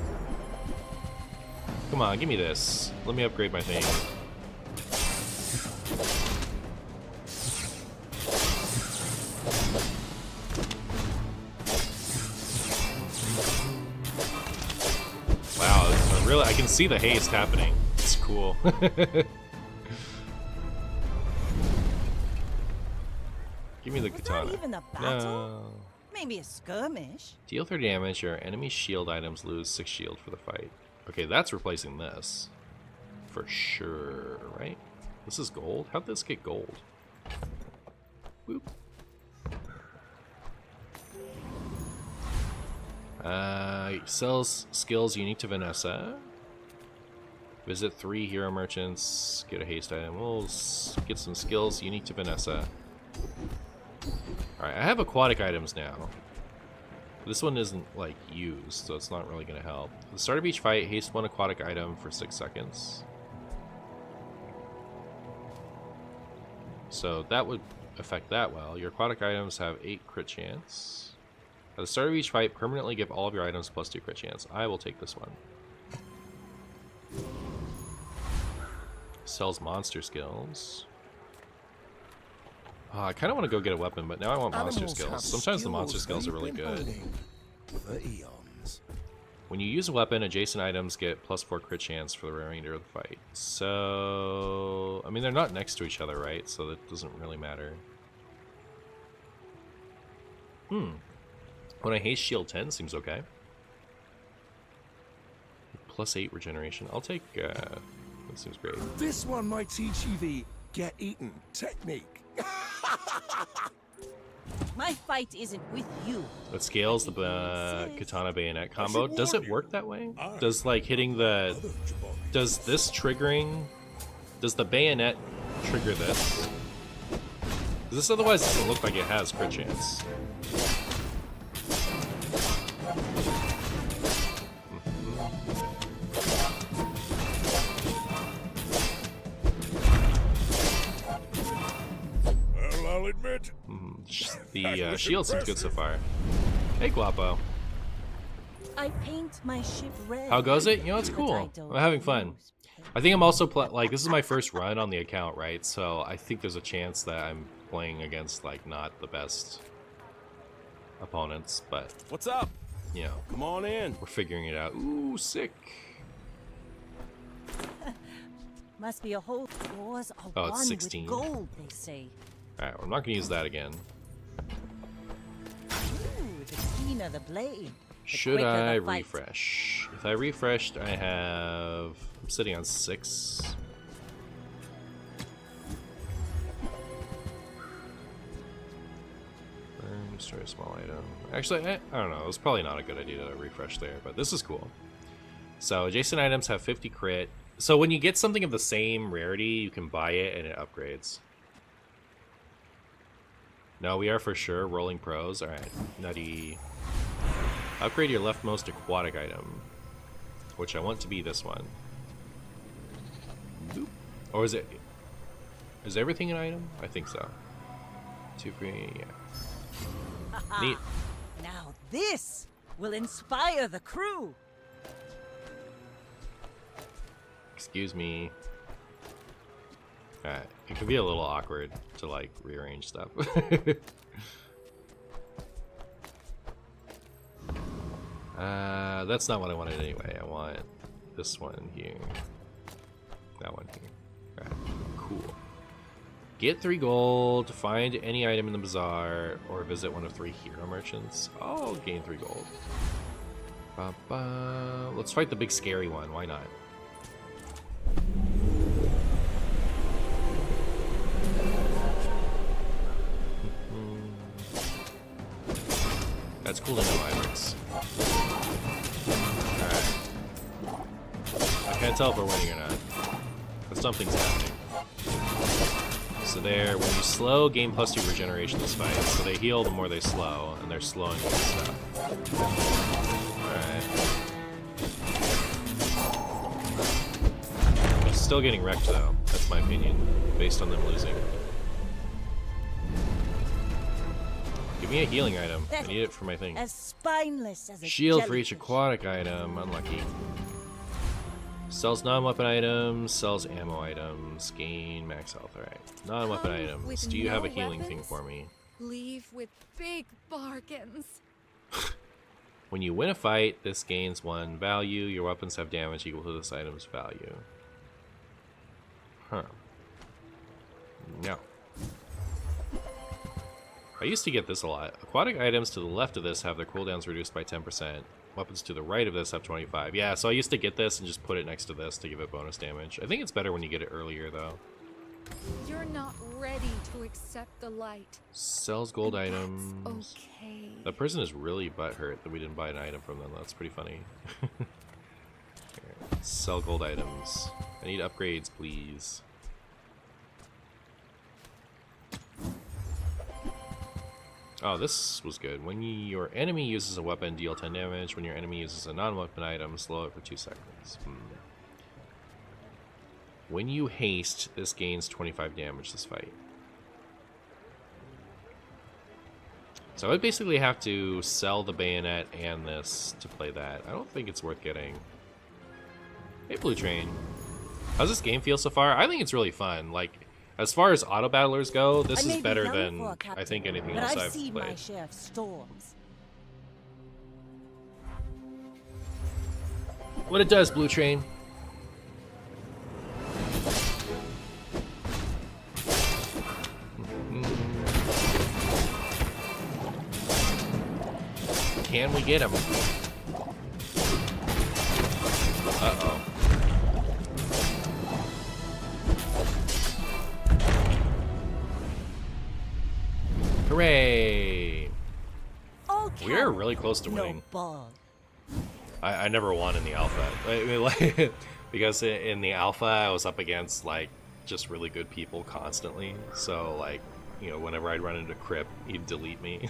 Come on, give me this. Let me upgrade my thing. Wow, really, I can see the haste happening. It's cool. Give me the katana. Not even a battle? No. Maybe a skirmish. Deal 30 damage, your enemy shield items lose 6 shield for the fight. Okay, that's replacing this. For sure, right? This is gold? How'd this get gold? Boop. Sells skills unique to Vanessa. Visit 3 hero merchants. Get a haste item. We'll get some skills unique to Vanessa. Alright, I have aquatic items now. This one isn't, like, used, so it's not really going to help. At the start of each fight, haste 1 aquatic item for 6 seconds. So that would affect that well. Your aquatic items have 8 crit chance. At the start of each fight, permanently give all of your items plus 2 crit chance. I will take this one. Sells monster skills. I kind of want to go get a weapon, but now I want monster Animals have skills. Sometimes the monster skills are they've really been good. owning for eons. When you use a weapon, adjacent items get +4 crit chance for the remainder of the fight. So, I mean, they're not next to each other, right? So that doesn't really matter. When I haste shield 10 seems okay. +8 regeneration. I'll take, that seems great. This one might teach you the get eaten technique. My fight isn't with you. It scales the katana bayonet combo. Does it work that way? Does like hitting the... Does this triggering... Does the bayonet trigger this? 'Cause this otherwise doesn't look like it has crit chance. Well, I'll admit. The shield seems good so far. Hey, Guapo. I paint my ship red. How goes it? You know, it's but cool. I don't I'm having fun. use paint. I think I'm also like, this is my first run on the account, right? So I think there's a chance that I'm playing against like not the best opponents, but What's up? you know, Come on in. we're figuring it out. Ooh, sick. Must be a whole doors are Oh, it's won 16. with gold, they say. All right, I'm not gonna use that again. Ooh, the keener the blade. the Should quicker I the fight. refresh? If I refreshed, I have... I'm sitting on 6. Burn, destroy a small item. Actually, I don't know. It was probably not a good idea to refresh there, but this is cool. So, adjacent items have 50 crit. So, when you get something of the same rarity, you can buy it and it upgrades. No, we are for sure rolling pros. Alright, nutty. Upgrade your leftmost aquatic item, which I want to be this one. Boop. Or is it... Is everything an item? I think so. 2 free, yeah. Neat. Now this will inspire the crew. Excuse me. Alright, it can be a little awkward to like rearrange stuff. That's not what I wanted anyway. I want this one here. That one here. Alright, cool. Get 3 gold, find any item in the bazaar, or visit one of 3 hero merchants. I'll gain 3 gold. Ba-ba. Let's fight the big scary one, why not? That's cool to know, Ibex. Alright. I can't tell if we're winning or not, but something's happening. So there, when you slow, gain +2 regeneration this fight. So they heal the more they slow, and they're slowing this stuff. Alright. Still getting wrecked though, that's my opinion, based on them losing. Give me a healing item. I need it for my thing. As spineless as a Shield for each jellyfish. aquatic item. Unlucky. Sells non-weapon items. Sells ammo items. Gain max health. Alright. Non-weapon Come items. with Do you have a no healing thing weapons? for me? Leave with big bargains. When you win a fight, this gains 1 value. Your weapons have damage equal to this item's value. Huh. No. I used to get this a lot. Aquatic items to the left of this have their cooldowns reduced by 10%. Weapons to the right of this have 25. Yeah, so I used to get this and just put it next to this to give it bonus damage. I think it's better when you get it earlier, though. You're not ready to accept the light. Sells gold and items. That's okay. That person is really butthurt that we didn't buy an item from them. That's pretty funny. Here, sell gold items. I need upgrades, please. Oh, this was good. When your enemy uses a weapon, deal 10 damage. When your enemy uses a non-weapon item, slow it for 2 seconds. When you haste, this gains 25 damage this fight. So I would basically have to sell the bayonet and this to play that. I don't think it's worth getting. Hey, Blue Train. How's this game feel so far? I think it's really fun. Like, as far as auto battlers go, this I may is be better young than for a I captain, think anything but else I've I've seen my played. share of storms. What it does, Blue Train. Can we get him? Uh-oh. Hooray! Okay. We are really close to winning. No ball. I never won in the alpha. I mean, like, because in the alpha I was up against like just really good people constantly. So like, you know, whenever I'd run into Crip, he'd delete me.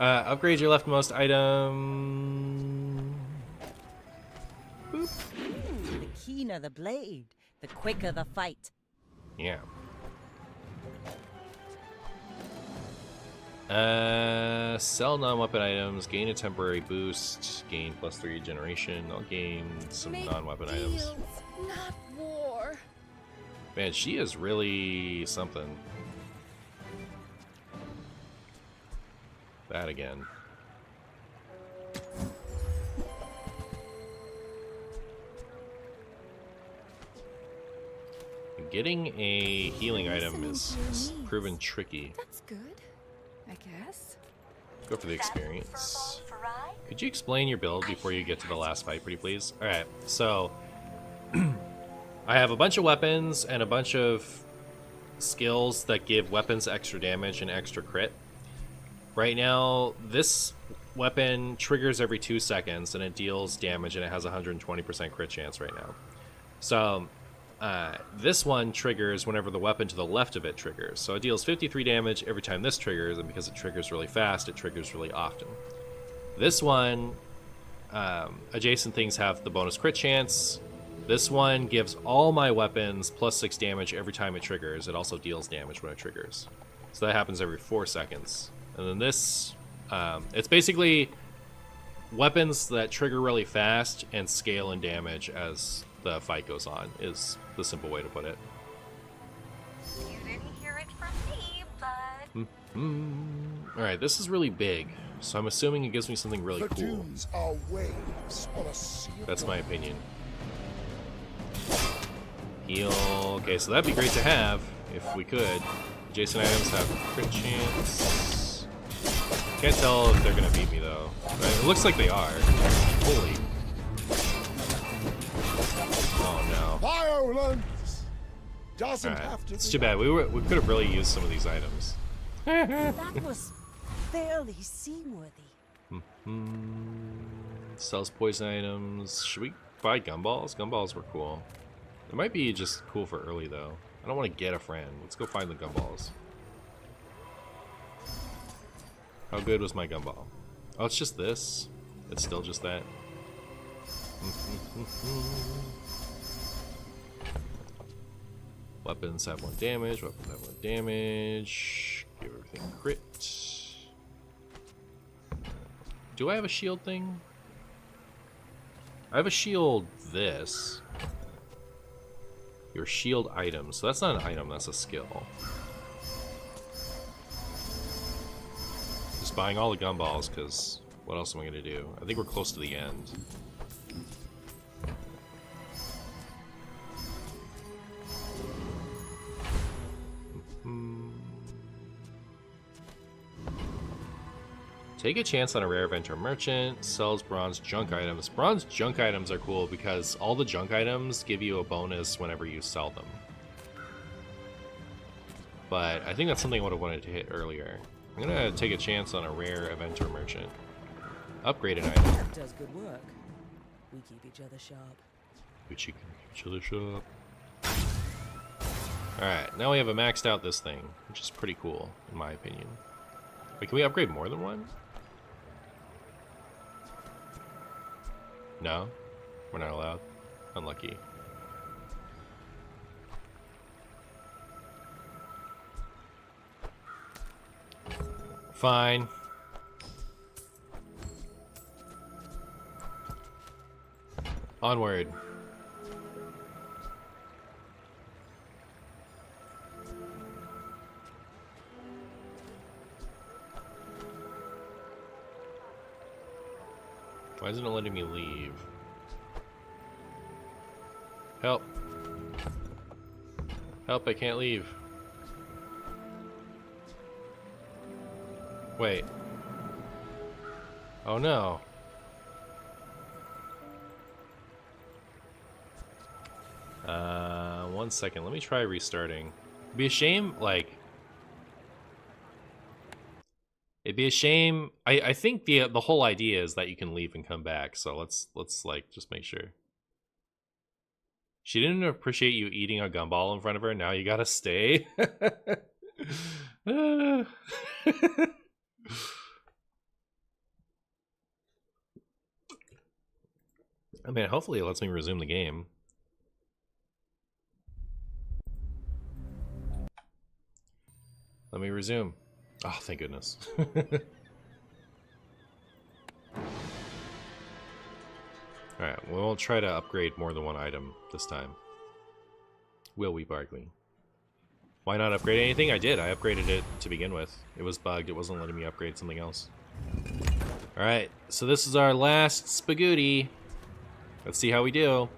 Upgrade your leftmost item. Boop. The keener the blade, the quicker the fight. Yeah. Sell non-weapon items, gain a temporary boost, gain +3 generation. I'll gain some Make non-weapon items. deals, not war. Man, she is really something. That again. Getting a healing item is proven tricky. That's good, I guess. Go for the experience. Could you explain your build before you get to the last fight, pretty please? Alright, so I have a bunch of weapons and a bunch of skills that give weapons extra damage and extra crit. Right now, this weapon triggers every 2 seconds and it deals damage and it has a 120% crit chance right now. So this one triggers whenever the weapon to the left of it triggers. So it deals 53 damage every time this triggers, and because it triggers really fast, it triggers really often. This one, adjacent things have the bonus crit chance. This one gives all my weapons +6 damage every time it triggers. It also deals damage when it triggers. So that happens every 4 seconds. And then this, it's basically weapons that trigger really fast and scale in damage as the fight goes on, is the simple way to put it. You didn't hear it from me, bud. Alright, this is really big, so I'm assuming it gives me something really The cool. dunes are waves on a sea of That's my opinion. Heal. Okay, so that'd be great to have if we could. Adjacent items have crit chance. Can't tell if they're gonna beat me though. It looks like they are. Holy. Oh no. violence. Doesn't Alright, have to it's be too bad. We could have really used some of these items. That was fairly seaworthy. Sells poison items. Should we buy gumballs? Gumballs were cool. It might be just cool for early though. I don't want to get a friend. Let's go find the gumballs. How good was my gumball? Oh, it's just this. It's still just that. Weapons have 1 damage. Weapons have 1 damage. Give everything crit. Do I have a shield thing? I have a shield this. Your shield item. So that's not an item, that's a skill. Just buying all the gumballs, because what else am I going to do? I think we're close to the end. Take a chance on a rare event or merchant. Sells bronze junk items. Bronze junk items are cool because all the junk items give you a bonus whenever you sell them. But I think that's something I would have wanted to hit earlier. I'm gonna take a chance on a rare event or merchant. Upgrade an item. That does good work. We keep each other sharp. We keep each other sharp. Alright, now we have a maxed out this thing, which is pretty cool, in my opinion. Wait, can we upgrade more than one? No? We're not allowed? Unlucky. Fine. Onward. Why isn't it letting me leave? Help. Help, I can't leave. Wait. Oh no. One second. Let me try restarting. It'd be a shame, like... It'd be a shame. I think the whole idea is that you can leave and come back. So let's like just make sure. She didn't appreciate you eating a gumball in front of her. Now you gotta stay. I mean, hopefully it lets me resume the game. Let me resume. Oh, thank goodness. Alright, we'll try to upgrade more than one item this time. Will we, Barkley? Why not upgrade anything? I did. I upgraded it to begin with. It was bugged. It wasn't letting me upgrade something else. Alright, so this is our last spaghetti. Let's see how we do.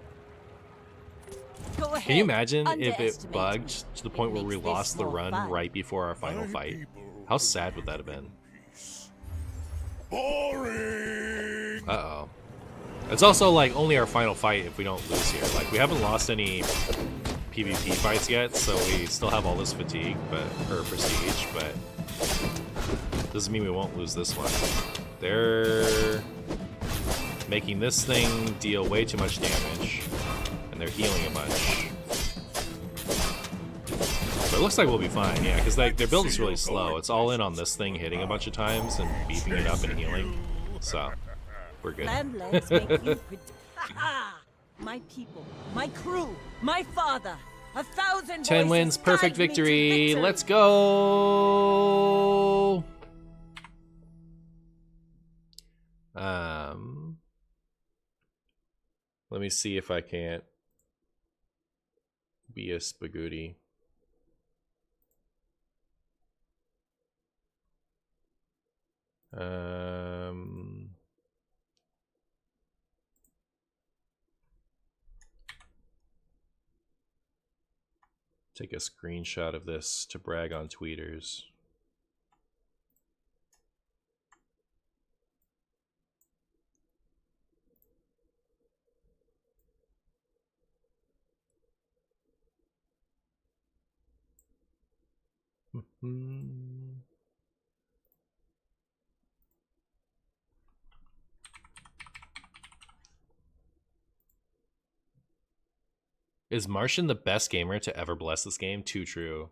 Go ahead. Can you imagine if it Underestimate bugged me. to the point where we makes this lost the more run fun. right before our final fight? How sad would that have been? Boring! Uh-oh. It's also, like, only our final fight if we don't lose here. Like, we haven't lost any PvP fights yet, so we still have all this fatigue, or prestige, but doesn't mean we won't lose this one. They're making this thing deal way too much damage, and they're healing a bunch. But it looks like we'll be fine, yeah, because like, their build is really slow. It's all in on this thing hitting a bunch of times and beefing it up and healing, so we're good. Landlords make you my people, my crew, my father. 1,000 10 voices wins, perfect guide me to victory. Let's go. Let me see if I can't be a spaghetti. Take a screenshot of this to brag on tweeters. Is Martian the best gamer to ever bless this game? Too true.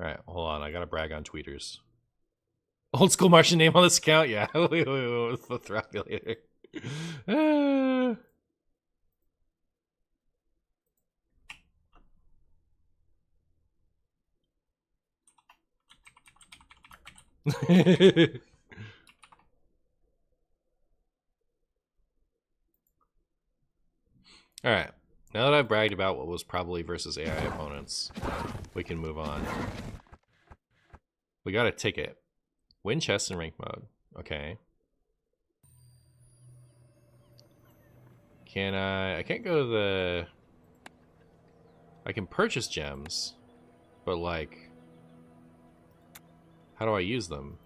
Alright, hold on. I gotta brag on tweeters. Old school Martian name on this account? Yeah. Wait, what's the Thrapulator? Alright, now that I've bragged about what was probably versus AI opponents, we can move on. We got a ticket. Win chest in rank mode. Okay. Can I can't go to the... I can purchase gems, but like... How do I use them?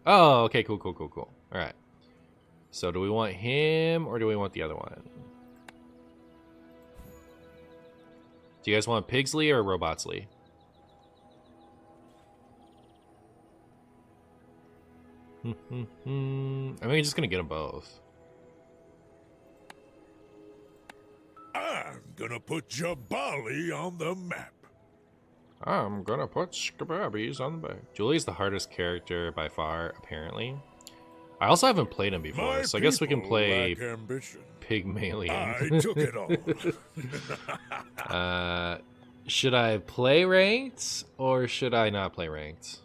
Oh, okay, cool. Alright. So do we want him, or do we want the other one? Do you guys want Pigsley or Robotsley? I mean, we're just gonna get them both. I'm gonna put Jabali on the map. I'm gonna put Skababbies on the back. Julie's the hardest character by far, apparently. I also haven't played him before, so I guess we can play Pygmalion. I took it all. Should I play ranked, or should I not play ranked?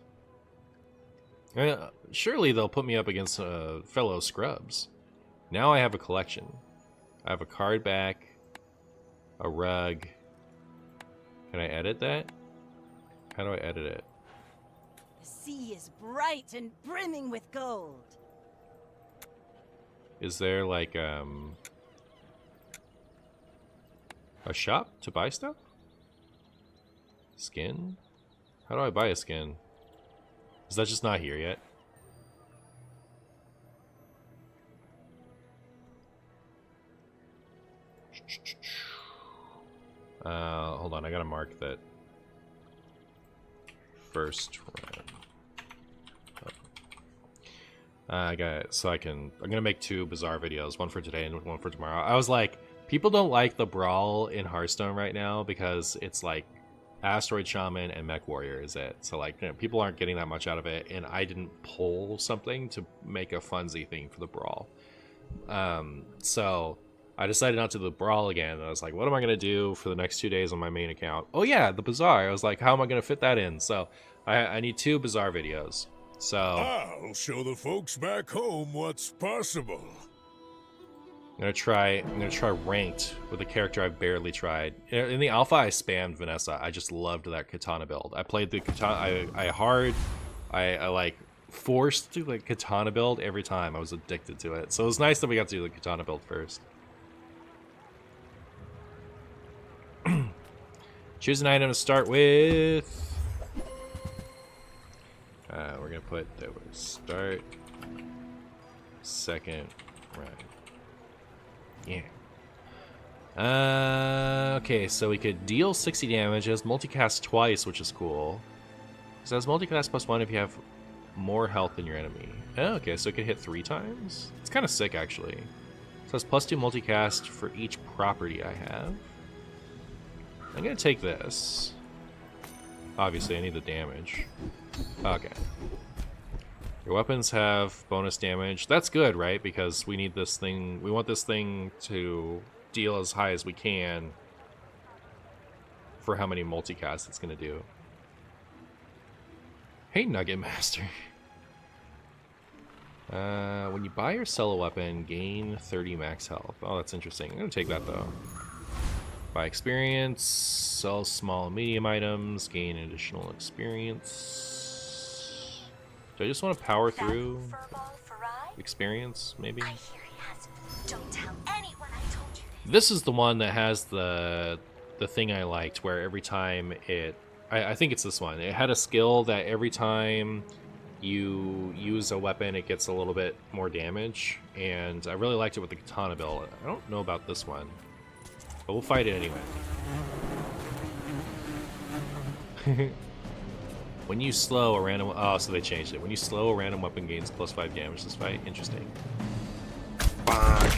I mean, surely they'll put me up against fellow scrubs. Now I have a collection. I have a card back, a rug. Can I edit that? How do I edit it? The sea is bright and brimming with gold. Is there like a shop to buy stuff? Skin? How do I buy a skin? Is that just not here yet? Hold on, I gotta mark that first run. I got it, so I'm gonna make 2 Bazaar videos, one for today and one for tomorrow. I was like, people don't like the brawl in Hearthstone right now because it's like Asteroid Shaman and Mech Warrior is it. So like, people aren't getting that much out of it, and I didn't pull something to make a funsy thing for the brawl. So I decided not to do the brawl again. And I was like, what am I gonna do for the next 2 days on my main account? Oh yeah, the Bazaar. I was like, how am I gonna fit that in? So I need 2 Bazaar videos. So I'll show the folks back home what's possible. I'm gonna try ranked with a character I've barely tried. In the alpha, I spammed Vanessa. I just loved that katana build. I played the katana. I like forced to like katana build every time. I was addicted to it. So it was nice that we got to do the katana build first. Choose an item to start with. We're gonna put that was start second round. Yeah. Okay, so we could deal 60 damage. It has multicast twice, which is cool. It has multicast +1 if you have more health than your enemy. Oh, okay, so it can hit 3 times. It's kind of sick, actually. So it has +2 multicast for each property I have. I'm gonna take this. Obviously, I need the damage. Okay. Your weapons have bonus damage. That's good, right? Because we need this thing. We want this thing to deal as high as we can for how many multicasts it's going to do. Hey, Nugget Master. When you buy or sell a weapon, gain 30 max health. Oh, that's interesting. I'm going to take that, though. Buy experience, sell small and medium items, gain additional experience. Do I just want to power through experience, maybe? I hear he has. Don't tell anyone I told you this. This is the one that has the thing I liked, where every time I think it's this one. It had a skill that every time you use a weapon, it gets a little bit more damage, and I really liked it with the katana build. I don't know about this one, but we'll fight it anyway. When you slow a random... Oh, so they changed it. When you slow a random weapon gains +5 damage this fight. Interesting. Fuck.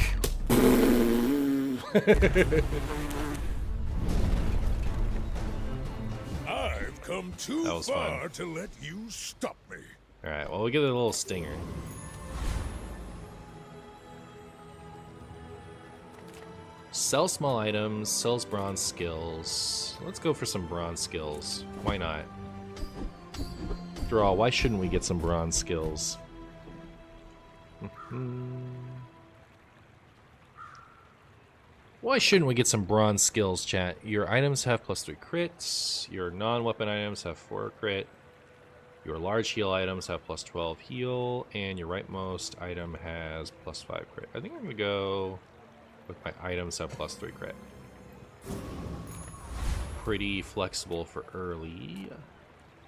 I've come too That was far fun. to let you stop me. Alright, well, we get a little stinger. Sell small items, sells bronze skills. Let's go for some bronze skills. Why not? After all, why shouldn't we get some bronze skills? Why shouldn't we get some bronze skills, chat? Your items have +3 crits. Your non-weapon items have 4 crit. Your large heal items have +12 heal. And your rightmost item has +5 crit. I think I'm going to go with my items have +3 crit. Pretty flexible for early.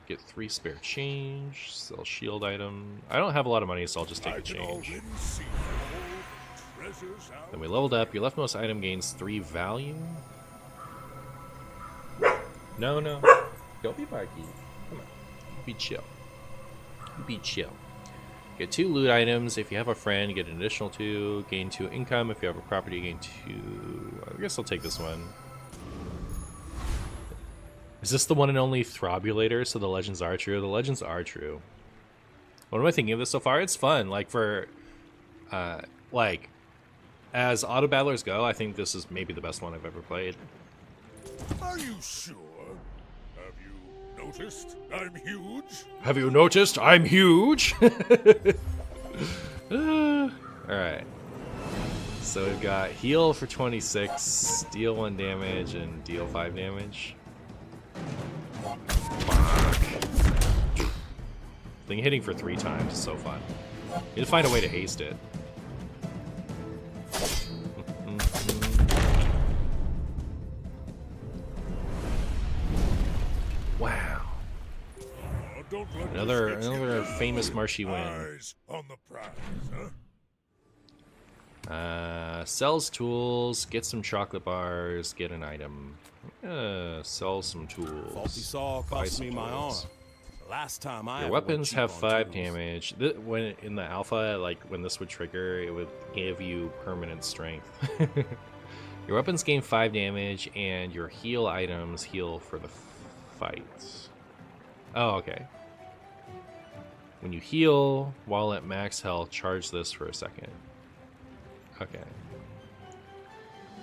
Get 3 spare change. Sell shield item. I don't have a lot of money, so I'll just take a change. Then we leveled up. Your leftmost item gains 3 value. No. Don't be barky. Come on. Be chill. Be chill. Get 2 loot items. If you have a friend, get an additional 2. Gain 2 income. If you have a property, gain 2. I guess I'll take this one. Is this the one and only Throbulator? So the legends are true? The legends are true. What am I thinking of this so far? It's fun. Like, for... like... As auto battlers go, I think this is maybe the best one I've ever played. Are you sure? Have you noticed I'm huge? Have you noticed I'm huge? Alright. So we've got heal for 26, deal 1 damage, and deal 5 damage. Fuck. Thing hitting for 3 times is so fun. You need to find a way to haste it. Wow. Another famous marshy win. Eyes on the prize, huh? Sells tools, get some chocolate bars, get an item. Sell some tools. Faulty saw buy cost some me my arm. tools. Last time I Your ever weapons went have cheap on 5 tools. damage. When in the alpha, like when this would trigger, it would give you permanent strength. Your weapons gain 5 damage, and your heal items heal for the fight. Oh, okay. When you heal while at max health, charge this for a second. Okay.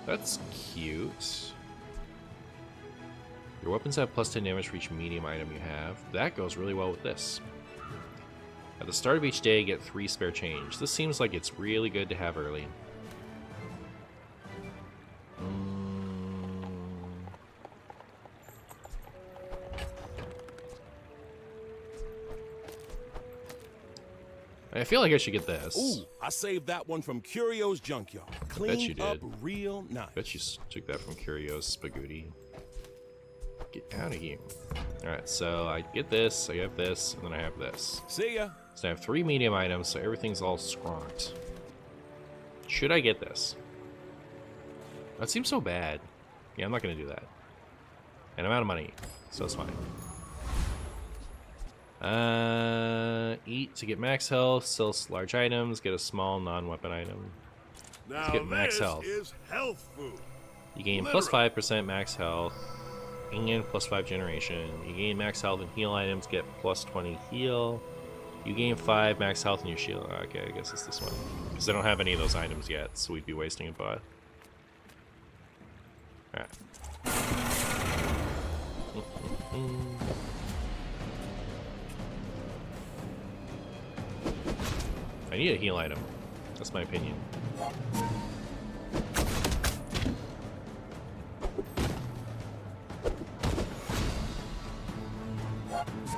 That's cute. Your weapons have plus 10 damage for each medium item you have. That goes really well with this. At the start of each day, get 3 spare change. This seems like it's really good to have early. I feel like I should get this. Ooh, I saved that one from Curio's junkyard. Cleaned you up did. real nice. Bet you took that from Curio's Spaghetti. Get out of here. Alright, so I get this, I have this, and then I have this. See ya. So I have 3 medium items, so everything's all scronked. Should I get this? That seems so bad. Yeah, I'm not going to do that. And I'm out of money, so it's fine. Eat to get max health, sell large items, get a small non-weapon item. Now get max this health. is health food. You gain plus 5% max health, and plus 5 generation. You gain max health and heal items, get plus 20 heal. You gain 5 max health in your shield. Okay, I guess it's this one. Because I don't have any of those items yet, so we'd be wasting a butt. Alright. I need a heal item. That's my opinion.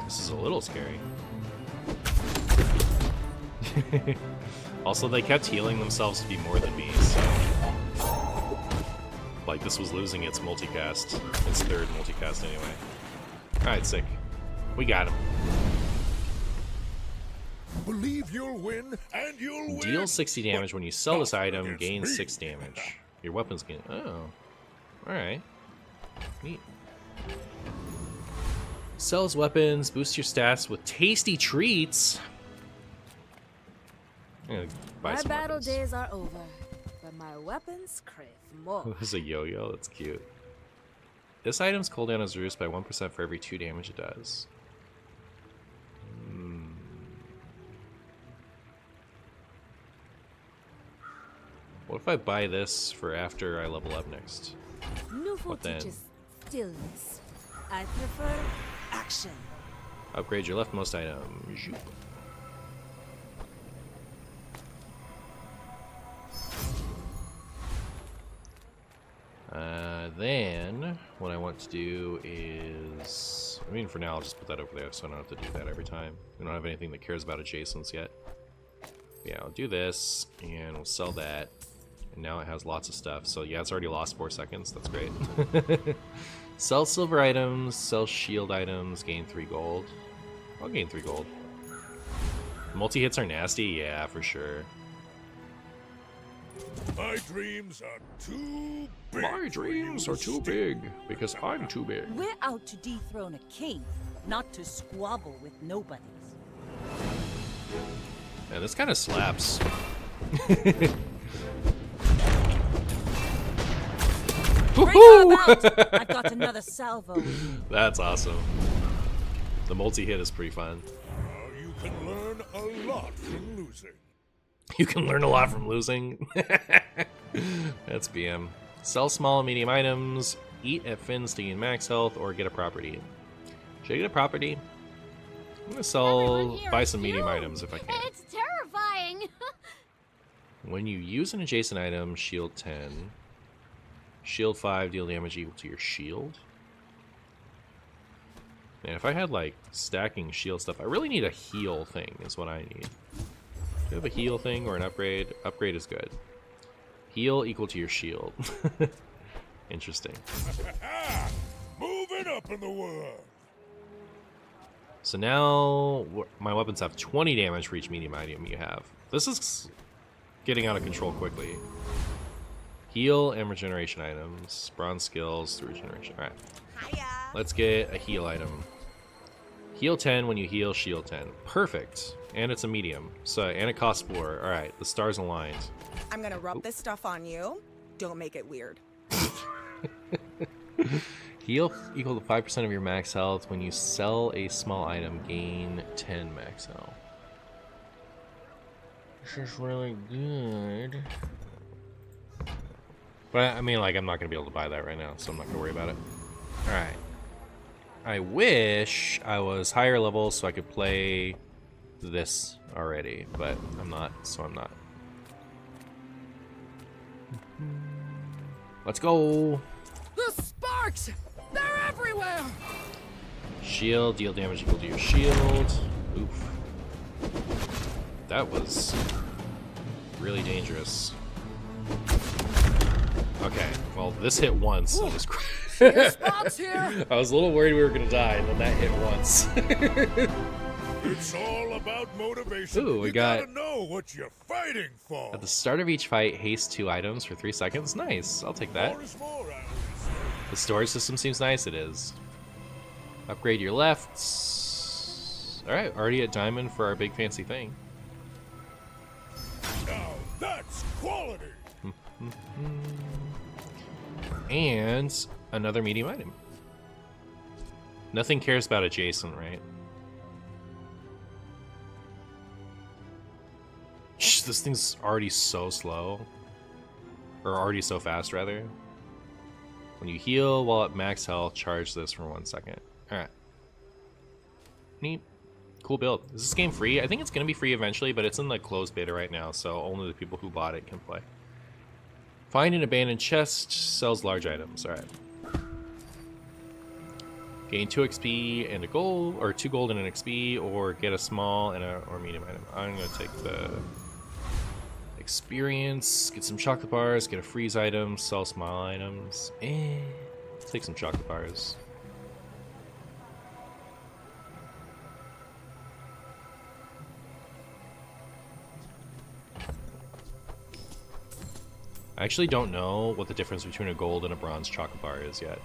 This is a little scary. Also, they kept healing themselves to be more than me, so... Like, this was losing its multicast. Its 3rd multicast, anyway. Alright, sick. We got him. Believe you'll win, and you'll win. Deal 60 damage when you sell this item, against gain me. 6 damage. Your weapons gain... Oh. Alright. Neat. Sells weapons, boosts your stats with tasty treats. I'm gonna buy My some battle weapons. days are over, but my weapons crave more. Oh, there's a yo-yo. That's cute. This item's cooldown is reduced by 1% for every 2 damage it does. What if I buy this for after I level up next? Newful What then? teaches stillness. I prefer action. Upgrade your leftmost item. Zoop. Then, what I want to do is... I mean, for now, I'll just put that over there so I don't have to do that every time. We don't have anything that cares about adjacents yet. Yeah, I'll do this, and we'll sell that. And now it has lots of stuff. So yeah, it's already lost 4 seconds. That's great. Sell silver items, sell shield items, gain 3 gold. I'll gain 3 gold. Multi-hits are nasty? Yeah, for sure. My dreams are too big. My dreams are too big, because I'm too big. We're out to dethrone a king, not to squabble with nobodies. Yeah, this kind of slaps. Bring her about! I've got another salvo. That's awesome. The multi-hit is pretty fun. You can learn a lot from losing. You can learn a lot from losing. That's BM. Sell small and medium items. Eat at Finn's to gain max health, or get a property. Should I get a property? I'm gonna sell, buy some medium items if I can. It's terrifying. When you use an adjacent item, shield 10. Shield 5, deal damage equal to your shield. Man, if I had like stacking shield stuff, I really need a heal thing is what I need. Do you have a heal thing or an upgrade? Upgrade is good. Heal equal to your shield. Interesting. Moving up in the world. So now my weapons have 20 damage for each medium item you have. This is getting out of control quickly. Heal and regeneration items. Bronze skills through regeneration. Alright. Let's get a heal item. Heal 10 when you heal, shield 10. Perfect. And it's a medium. So, and it costs 4. Alright, the stars aligned. I'm gonna rub this stuff on you. Don't make it weird. Heal equal to 5% of your max health. When you sell a small item, gain 10 max health. This is really good. But, I mean, like, I'm not going to be able to buy that right now, so I'm not going to worry about it. Alright. I wish I was higher level so I could play this already, but I'm not, so I'm not. Let's go! The sparks! They're everywhere! Shield, deal damage equal to your shield. Oof. That was really dangerous. Okay, well, this hit once. I was, Spots here! I was a little worried we were gonna die, and then that hit once. It's all about motivation. Ooh, we you got- gotta know what you're fighting for. At the start of each fight, haste 2 items for 3 seconds. Nice, I'll take that. More is more, I always The storage system seems nice, it is. Upgrade your lefts. Alright, already at diamond for our big fancy thing. say. Now that's quality. And another medium item. Nothing cares about adjacent, right? Shh, this thing's already so slow. Or already so fast, rather. When you heal while at max health, charge this for 1 second. Alright. Neat. Cool build. Is this game free? I think it's going to be free eventually, but it's in the closed beta right now, so only the people who bought it can play. Find an abandoned chest, sells large items. Alright. Gain 2 XP and a gold, or 2 gold and an XP, or get a small and or medium item. I'm going to take the experience, get some chocolate bars, get a freeze item, sell small items. Take some chocolate bars. I actually don't know what the difference between a gold and a bronze chocolate bar is yet.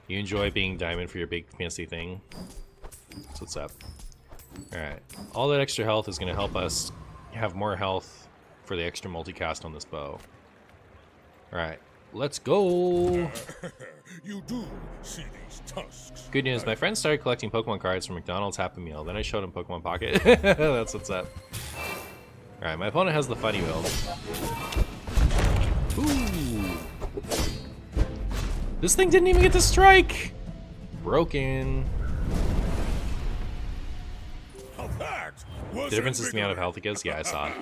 You enjoy being diamond for your big fancy thing? That's what's up. Alright. All that extra health is going to help us have more health for the extra multicast on this bow. Alright. Let's go! You do see these tusks. Good news, my friend started collecting Pokemon cards from McDonald's Happy Meal. Then I showed him Pokemon Pocket. That's what's up. Alright, my opponent has the funny wheel. Ooh! This thing didn't even get to strike! Broken. Now that was The difference is the amount of health it gives? Yeah, I saw it.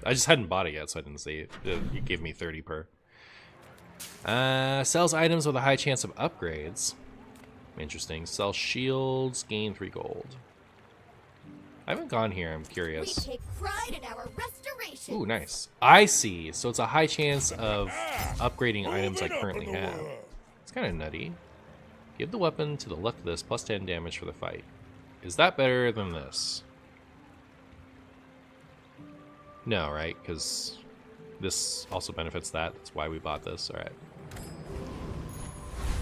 I just hadn't bought it yet, so I didn't see it. You gave me 30 per. Sells items with a high chance of upgrades. Interesting. Sell shields, gain 3 gold. I haven't gone here, I'm curious. We take pride in our restoration. Ooh, nice. I see. So it's a high chance of upgrading items I currently have. It's kind of nutty. Give the weapon to the left of this, plus 10 damage for the fight. Is that better than this? No, right? Because this also benefits that. That's why we bought this. Alright.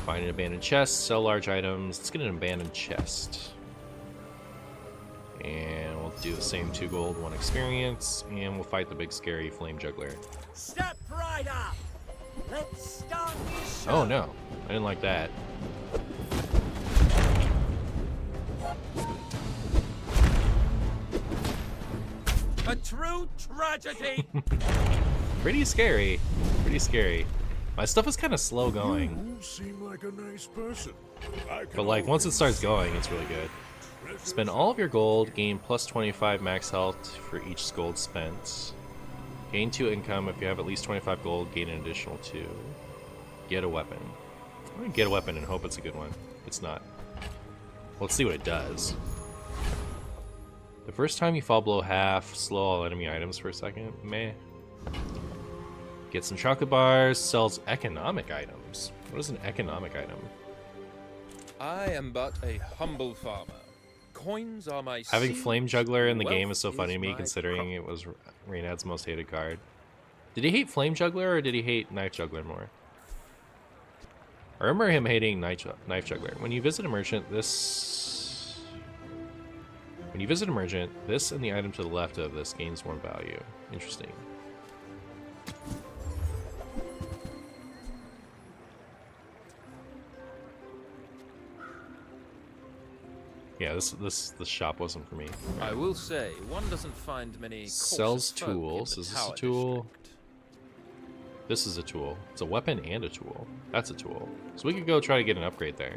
Find an abandoned chest, sell large items. Let's get an abandoned chest. And we'll do the same 2 gold, 1 experience, and we'll fight the big scary flame juggler. Step right up! Let's start the show! Oh no, I didn't like that. A true tragedy! Pretty scary, pretty scary. My stuff is kind of slow going, You seem like a nice person. but like once it starts going, it's really good. Spend all of your gold, gain plus 25 max health for each gold spent. Gain 2 income. If you have at least 25 gold, gain an additional 2. Get a weapon. I'm gonna get a weapon and hope it's a good one. It's not. Let's see what it does. The first time you fall below half, slow all enemy items for a second. Meh. Get some chocolate bars. Sells economic items. What is an economic item? I am but a humble farmer. Coins are my Having seed, Flame Juggler in the game wealth is so funny to me, my considering crop. it was Reynad's most hated card. Did he hate Flame Juggler or did he hate Knife Juggler more? I remember him hating Knife Juggler. When you visit a merchant, this and the item to the left of this gains 1 value. Interesting. Yeah, this shop wasn't for me. I will say, one doesn't find many Sells cautious folk in tools. the Is this a tower tool? district. This is a tool. It's a weapon and a tool. That's a tool. So we could go try to get an upgrade there.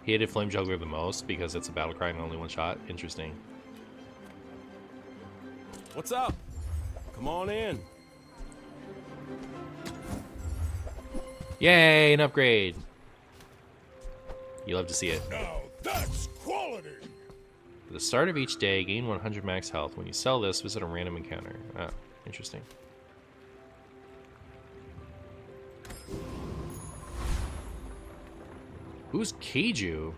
He hated Flame Juggler the most because it's a battle cry and only 1 shot. Interesting. What's up? Come on in. Yay, an upgrade! You love to see it. Now that's quality! At the start of each day, gain 100 max health. When you sell this, visit a random encounter. Ah, interesting. Who's Keiju?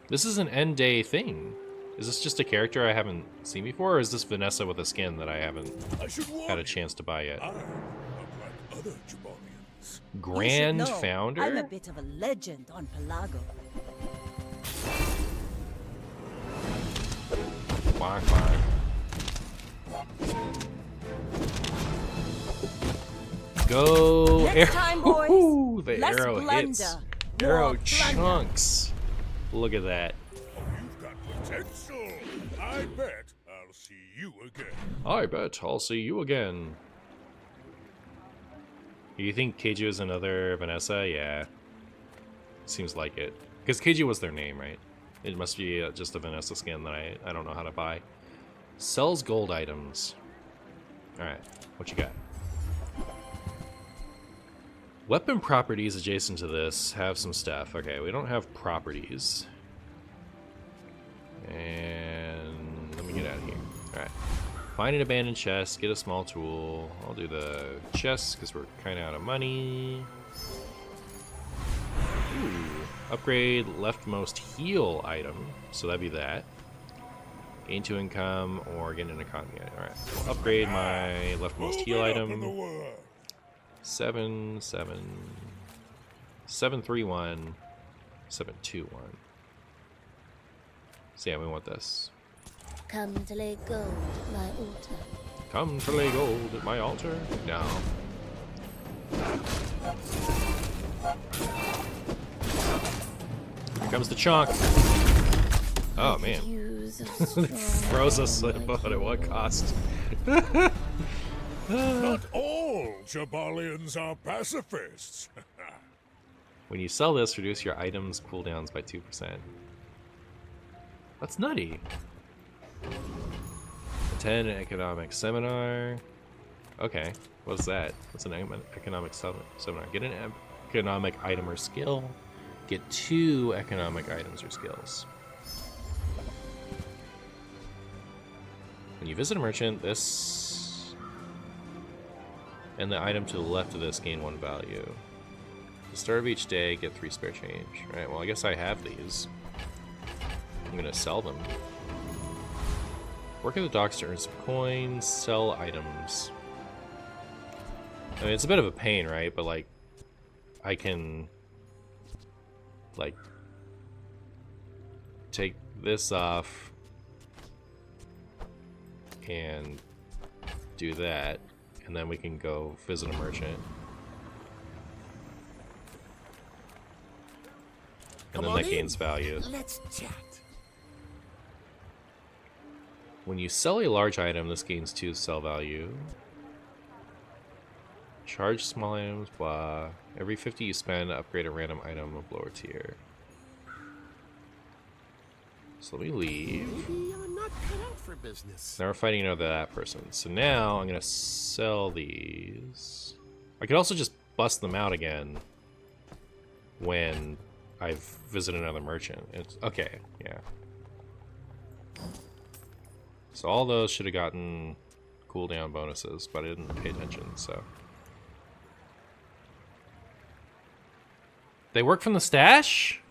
This is an end day thing. Is this just a character I haven't seen before, or is this Vanessa with a skin that I haven't had a chance to buy yet? I'm not like other Jabalians. Grand You should know, Founder? I'm a bit of a legend on Pelago. Bonk, bonk. Go! Next time, boys. Ooh, the Less arrow hits. blunder, Arrow more plunder. chunks. Look at that. You've got potential. I bet I'll see you again. I bet I'll see you again. You think Keiju is another Vanessa? Yeah. Seems like it. Because Keiju was their name, right? It must be just a Vanessa skin that I don't know how to buy. Sells gold items. Alright, what you got? Weapon properties adjacent to this have some stuff. Okay, we don't have properties. And let me get out of here. Alright. Find an abandoned chest, get a small tool. I'll do the chest because we're kind of out of money. Ooh. Upgrade leftmost heal item. So that'd be that. Gain 2 income or get an economy item. Alright. We'll upgrade my leftmost heal item. 7, 7, 7, 3, 1, 7, 2, 1. So yeah, we want this. Come to lay gold at my altar. Come to lay gold at my altar now. Here comes the chunk. Oh man. Use a strong Froze us, but at what cost? Not all Jabalians are pacifists. When you sell this, reduce your items cooldowns by 2%. That's nutty. Attend an economic seminar. Okay, what's that? What's an economic seminar? Get an economic item or skill. Get 2 economic items or skills. When you visit a merchant, this and the item to the left of this gain 1 value. At the start of each day, get 3 spare change. Alright, well I guess I have these. I'm gonna sell them. Work at the docks to earn some coins, sell items. I mean, it's a bit of a pain, right? But like, I can like take this off and do that, and then we can go visit a merchant. And then that gains value. Let's chat. When you sell a large item, this gains 2 sell value. Charge small items, blah. Every 50 you spend, upgrade a random item of lower tier. So let me leave. Maybe you're not out for business. Now we're fighting another that person. So now I'm gonna sell these. I could also just bust them out again when I've visited another merchant. It's okay, yeah. So all those should have gotten cooldown bonuses, but I didn't pay attention, so. They work from the stash?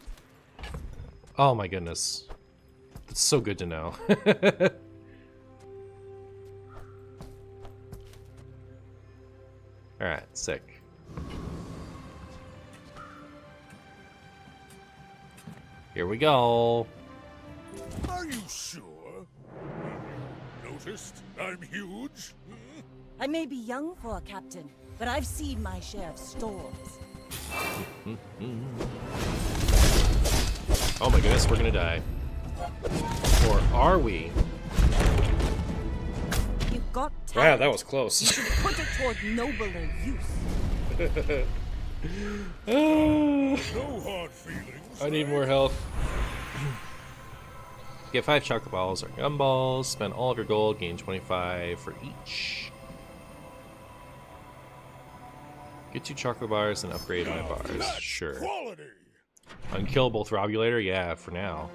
Oh my goodness. That's so good to know. Alright, sick. Here we go. Are you sure? Noticed I'm huge? I may be young for a captain, but I've seen my share of storms. Oh my goodness, we're gonna die. Or are we? You've got Wow, talent. that was close. Put it toward nobler use. No hard feelings. I need more health. Get 5 chocolate balls or gumballs. Spend all of your gold. Gain 25 for each. Get 2 chocolate bars and upgrade my bars. Sure. Quality. Unkillable Throbulator? Yeah, for now.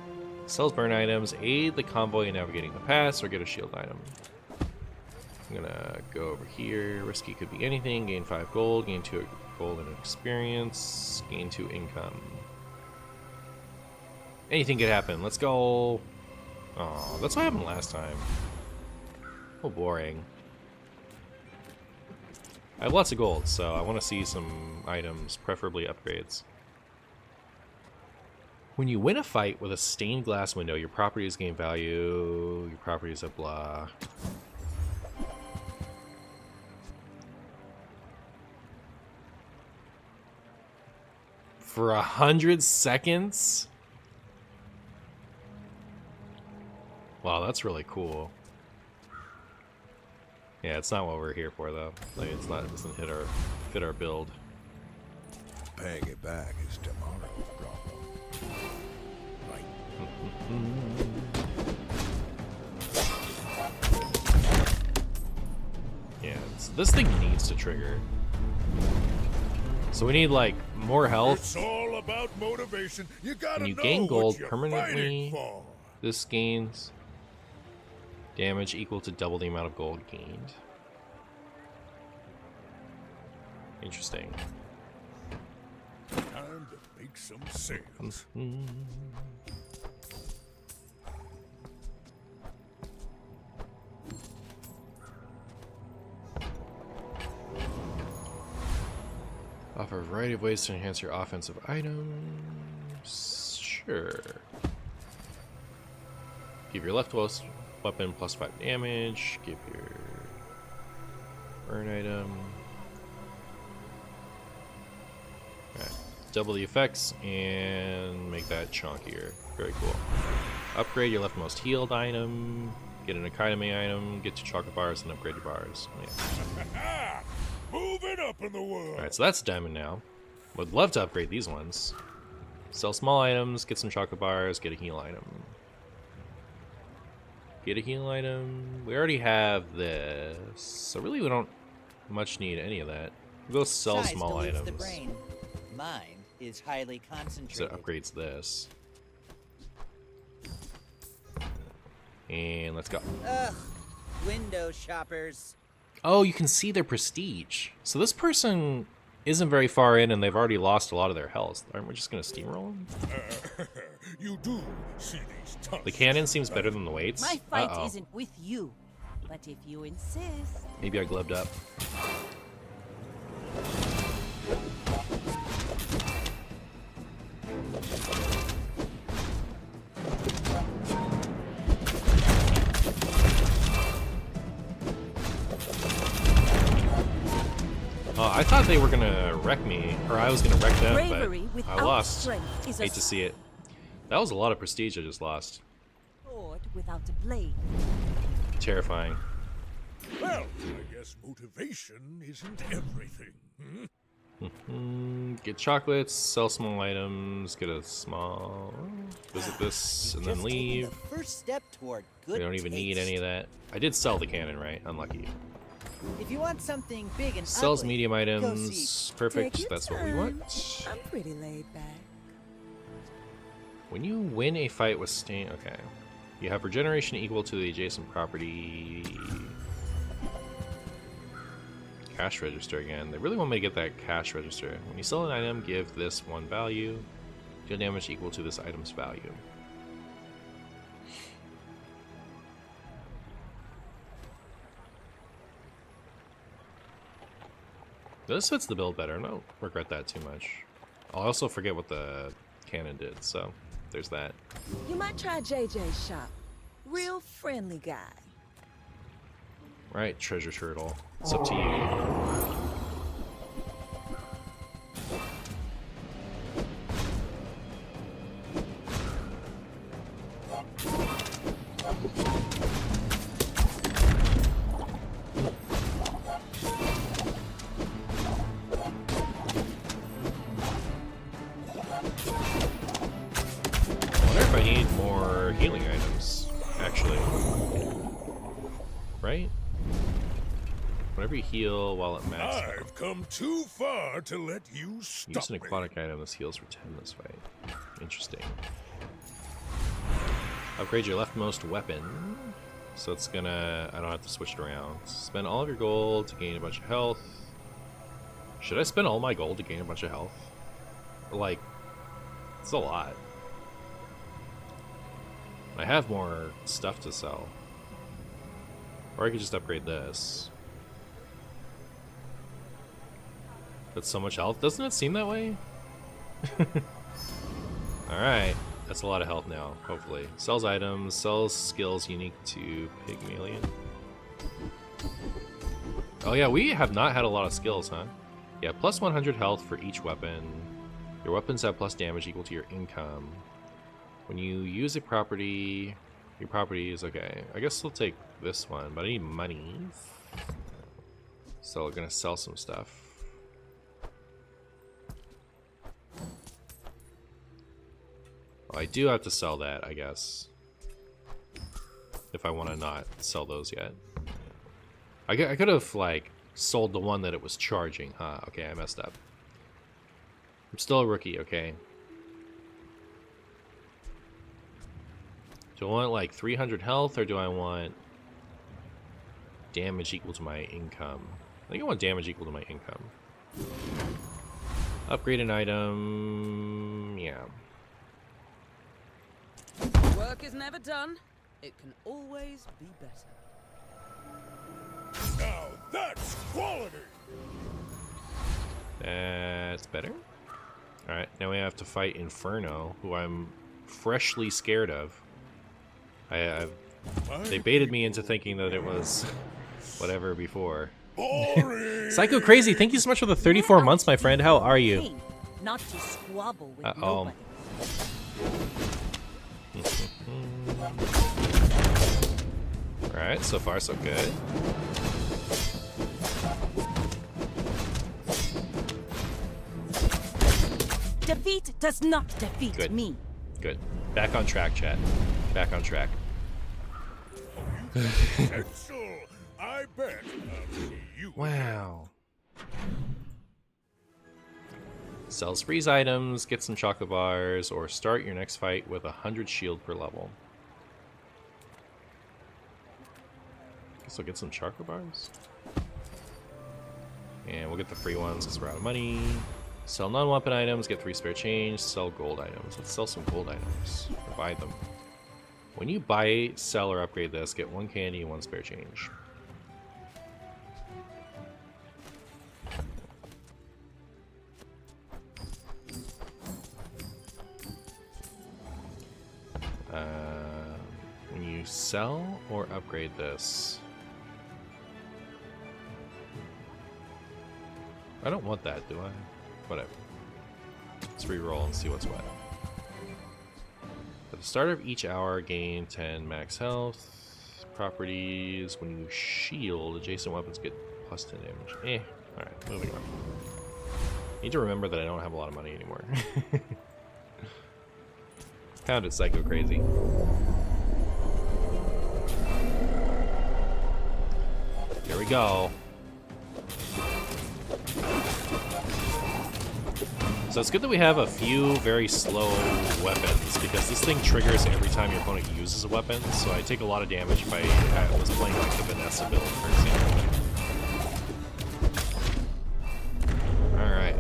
Sells burn items. Aid the convoy in navigating the pass or get a shield item. I'm gonna go over here. Risky could be anything. Gain 5 gold. Gain 2 gold and experience. Gain 2 income. Anything could happen. Let's go. Oh, that's what happened last time. Oh, boring. I have lots of gold, so I want to see some items, preferably upgrades. When you win a fight with a stained glass window, your properties gain value, your properties are blah. For 100 seconds? Wow, that's really cool. Yeah, it's not what we're here for though. Like, it's not. It doesn't fit our build. Paying it back is tomorrow's problem. Right. Yeah, this thing needs to trigger. So we need like more health. It's all about motivation. You gotta When you know gain what gold you're permanently, fighting for. this gains damage equal to double the amount of gold gained. Interesting. Time to make some sales. Offer a variety of ways to enhance your offensive items. Sure. Give your left weapon plus 5 damage. Give your burn item. Alright. Double the effects and make that chunkier. Very cool. Upgrade your leftmost healed item. Get an Academy item. Get 2 chocolate bars and upgrade your bars. Yeah. Moving up in the world. Alright, so that's diamond now. Would love to upgrade these ones. Sell small items, get some chocolate bars, get a heal item. Get a heal item. We already have this, so really we don't much need any of that. We'll go sell Size small dilutes items. the brain. Mine is highly So concentrated. it upgrades this. And let's go. Ugh, window shoppers. Oh, you can see their prestige. So this person isn't very far in and they've already lost a lot of their health. Aren't we just going to steamroll them? You do see these tusks. The cannon seems better than the weights. My fight Uh-oh. isn't with you, but if you insist. Maybe I glubbed up. Oh, I thought they were gonna wreck me, or I was gonna wreck them, Bravery but without I lost. strength is a Hate to see it. That was a lot of prestige I just lost. sword without a blade. Terrifying. Well, I guess motivation isn't everything. Get chocolates, sell small items, get a small... Visit this, and then Just taking leave. the first step toward good We don't even need taste. any of that. I did sell the cannon, right? Unlucky. If you want something big and Sells ugly, medium go items. see. Perfect, Take your that's what we time. want. I'm pretty laid back. When you win a fight with Stain... Okay. You have regeneration equal to the adjacent property... Cash register again. They really want me to get that cash register. When you sell an item, give this one value. Deal damage equal to this item's value. This fits the build better. I don't regret that too much. I'll also forget what the cannon did, so there's that. You might try JJ's shop. Real friendly guy. Right, treasure turtle. It's up to you. I wonder if I need more healing items, actually. Right? Whenever you heal while it maxes out. I've come too far to let you stop Use an me. aquatic item, this heals for 10 this fight. Interesting. Upgrade your leftmost weapon. So it's gonna... I don't have to switch it around. Spend all of your gold to gain a bunch of health. Should I spend all my gold to gain a bunch of health? Like, it's a lot. I have more stuff to sell. Or I could just upgrade this. That's so much health. Doesn't it seem that way? Alright. That's a lot of health now, hopefully. Sells items, sells skills unique to Pygmalion. Oh yeah, we have not had a lot of skills, huh? Yeah, plus 100 health for each weapon. Your weapons have plus damage equal to your income. When you use a property, your property is okay. I guess I'll take this one, but I need money. So we're gonna sell some stuff. Well, I do have to sell that, I guess. If I want to not sell those yet. I could have, like, sold the one that it was charging, huh? Okay, I messed up. I'm still a rookie, okay? Do I want, like, 300 health, or do I want damage equal to my income? I think I want damage equal to my income. Upgrade an item... yeah. Work is never done. It can always be better. Now that's quality. That's better. Alright, now we have to fight Inferno, who I'm freshly scared of. They baited me into thinking that it was whatever before. Boring. Psycho Crazy, thank you so much for the 34 months, my friend. How are you? Not to squabble with Uh-oh. nobody. Alright, so far so good. Defeat does not defeat Good. me. Good. Back on track, chat. Back on track. Potential. I bet. You. Wow. Sells freeze items, get some chocolate bars, or start your next fight with 100 shield per level. Guess I'll get some chocolate bars. And we'll get the free ones because we're out of money. Sell non-weapon items, get 3 spare change, sell gold items. Let's sell some gold items, or buy them. When you buy, sell, or upgrade this, get 1 candy and 1 spare change. When you sell or upgrade this... I don't want that, do I? Whatever. Let's re-roll and see what's what. At the start of each hour, gain 10 max health. Properties, when you shield, adjacent weapons get plus 10 damage. Alright, moving on. Need to remember that I don't have a lot of money anymore. Pounded psycho crazy. Here we go. So it's good that we have a few very slow weapons, because this thing triggers every time your opponent uses a weapon, so I take a lot of damage if I was playing like the Vanessa build, for example. Alright.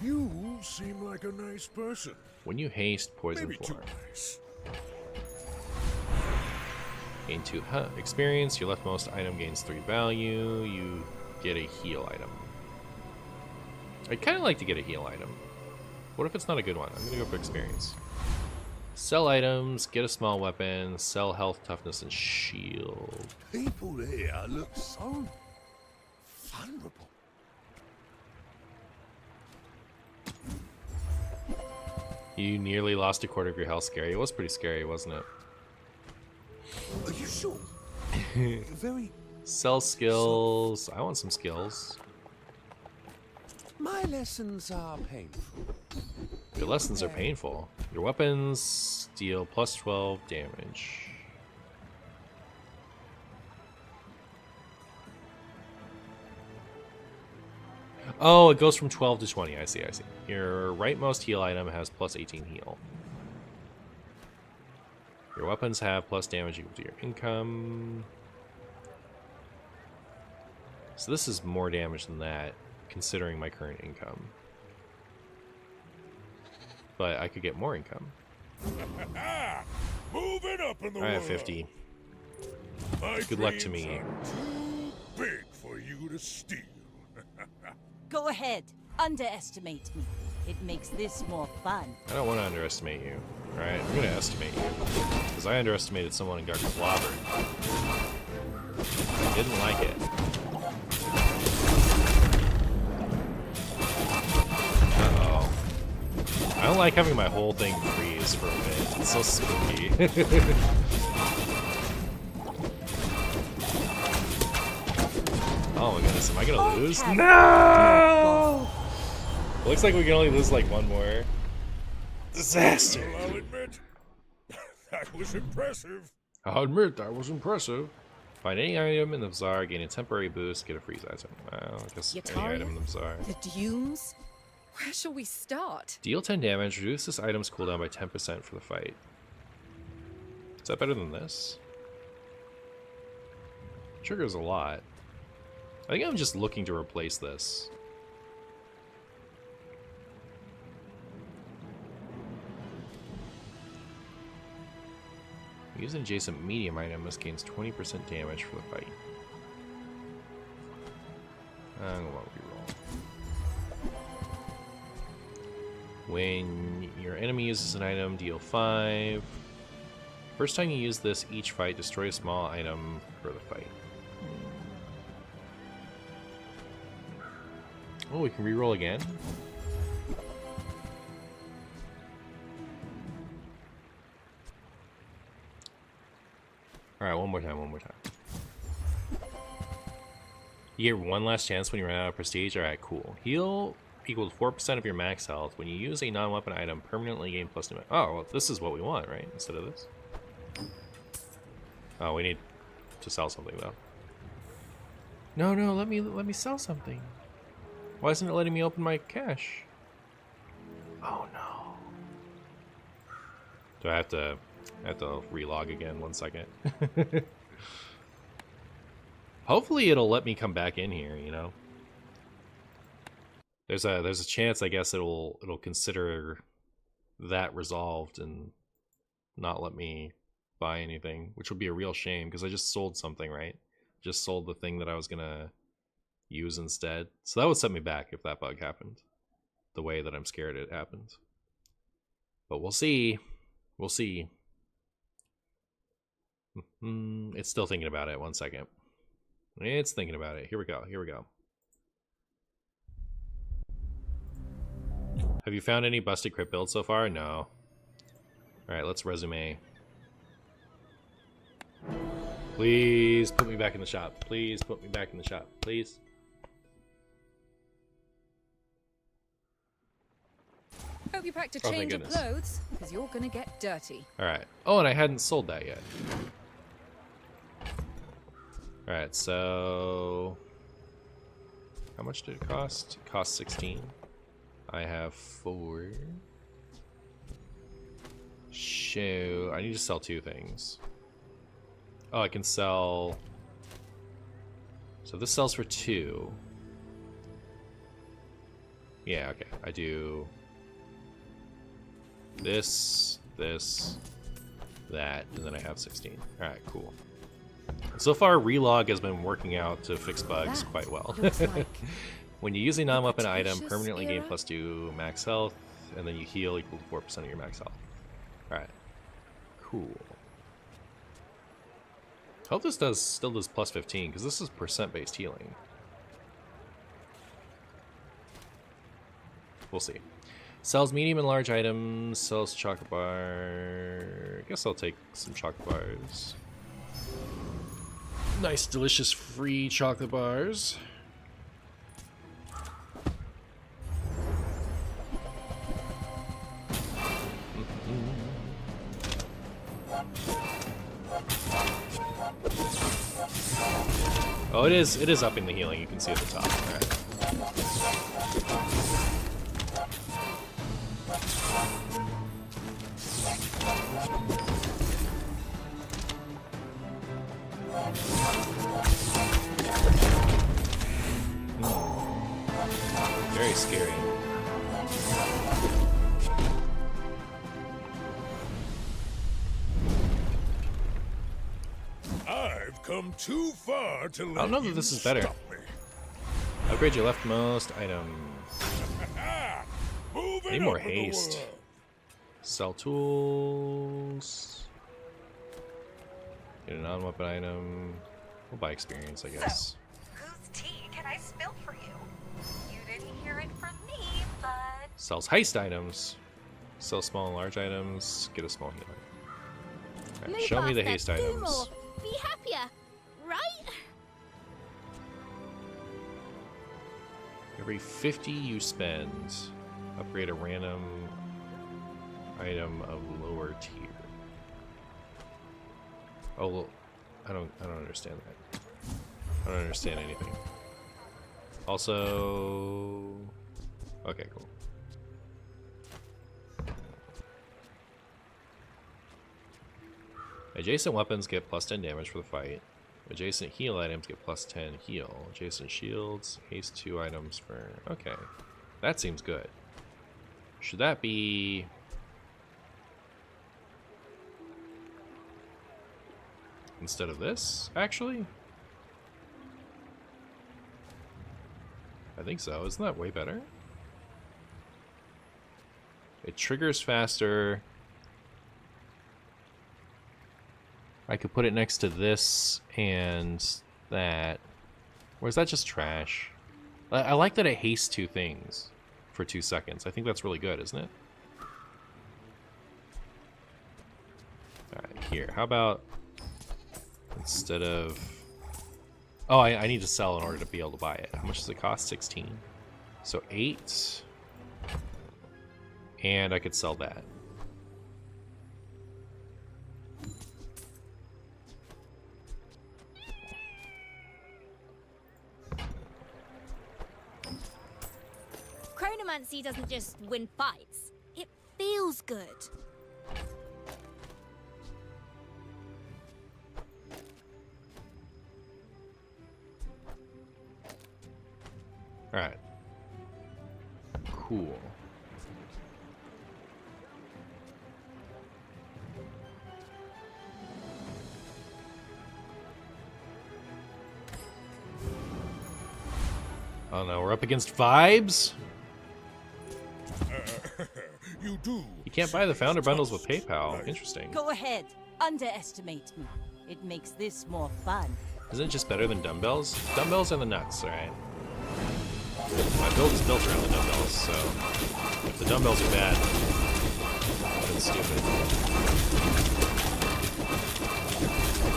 You seem like a nice person. When you haste, poison Maybe too form. nice. Gain 2 experience, your leftmost item gains 3 value, you get a heal item. I'd kind of like to get a heal item. What if it's not a good one? I'm gonna go for experience. Sell items, get a small weapon, sell health, toughness, and shield. People here look so vulnerable. You nearly lost a quarter of your health. Scary. It was pretty scary, wasn't it? Are you sure? Very. Sell skills. I want some skills. My lessons are painful. Your lessons are painful. Your weapons deal plus 12 damage. Oh, it goes from 12 to 20. I see, I see. Your rightmost heal item has plus 18 heal. Your weapons have plus damage equal to your income. So this is more damage than that, considering my current income. But I could get more income. Moving up in the I have world. 50. My Good luck to dreams me. are too big for you to steal. Go ahead. Underestimate me. It makes this more fun. I don't want to underestimate you. Alright, I'm gonna estimate you. Because I underestimated someone and got clobbered. I didn't like it. Uh-oh. I don't like having my whole thing freeze for a bit. It's so spooky. Oh my goodness, am I gonna lose? No! Looks like we can only lose like one more. Disaster! I'll admit, that was impressive. I'll admit that was impressive. Find any item in the Bazaar, gain a temporary boost, get a freeze item. Well, I guess any item in the Bazaar. The dunes? Where shall we start? Deal 10 damage, reduce this item's cooldown by 10% for the fight. Is that better than this? Triggers a lot. I think I'm just looking to replace this. Use an adjacent medium item, this gains 20% damage for the fight. I'm gonna reroll. When your enemy uses an item, deal 5. First time you use this, each fight, destroy a small item for the fight. Oh, we can reroll again? Alright, one more time, one more time. You get one last chance when you run out of prestige. Alright, cool. Heal equals 4% of your max health. When you use a non-weapon item, permanently gain plus 2. Oh, well, this is what we want, right? Instead of this. Oh, we need to sell something though. No, no, let me sell something. Why isn't it letting me open my cache? Oh no. Do I have to relog again? 1 second. Hopefully it'll let me come back in here, you know. There's a chance, I guess, it'll consider that resolved and not let me buy anything, which would be a real shame because I just sold something, right? Just sold the thing that I was gonna use instead. So that would set me back if that bug happened, the way that I'm scared it happened. But we'll see. We'll see. It's still thinking about it. 1 second. It's thinking about it. Here we go. Here we go. Have you found any busted crit builds so far? No. Alright, let's resume. Please put me back in the shop. Please put me back in the shop. Please. Hope you packed a Oh, thank change of goodness. clothes, because you're gonna get dirty. Alright. Oh, and I hadn't sold that yet. Alright, so... How much did it cost? It cost 16. I have 4. Show. I need to sell 2 things. Oh, I can sell... So this sells for 2. Yeah, okay. I do... This, that, and then I have 16. Alright, cool. So far, Relog has been working out to fix bugs quite well. When you use a non-weapon item, permanently gain +2 max health, and then you heal equal to 4% of your max health. Alright. Cool. Hope this still does +15, because this is percent-based healing. We'll see. Sells medium and large items, sells chocolate bar. I guess I'll take some chocolate bars. Nice, delicious, free chocolate bars. Oh, it is upping the healing, you can see at the top. All right. Very scary. I've come too far to let I don't know that this is better. Upgrade your leftmost item. Need more haste. Sell tools. Get a non-weapon item. We'll buy experience, I guess. So, whose tea can I spill for you? You didn't hear it from me, but... Sells heist items. Sell small and large items. Get a small healing. Right, show me the haste items. Be happier, right? Every 50 you spend, upgrade a random item of lower tier. Oh, well, I don't understand that. I don't understand anything. Also, okay, cool. Adjacent weapons get +10 damage for the fight. Adjacent heal items get +10 heal. Adjacent shields, haste 2 items for... Okay. That seems good. Should that be... instead of this, actually? I think so. Isn't that way better? It triggers faster. I could put it next to this and that. Or is that just trash? I like that it hastes 2 things for 2 seconds. I think that's really good, isn't it? Alright, here. How about instead of... Oh, I need to sell in order to be able to buy it. How much does it cost? 16. So 8. And I could sell that. Chronomancy doesn't just win fights. It feels good. Alright. Cool. Oh no, we're up against vibes? You can't buy the founder bundles with PayPal. Interesting. Go ahead. Underestimate me. It makes this more fun. Isn't it just better than dumbbells? Dumbbells are the nuts, alright? My build is built around the dumbbells, so if the dumbbells are bad, then it's stupid.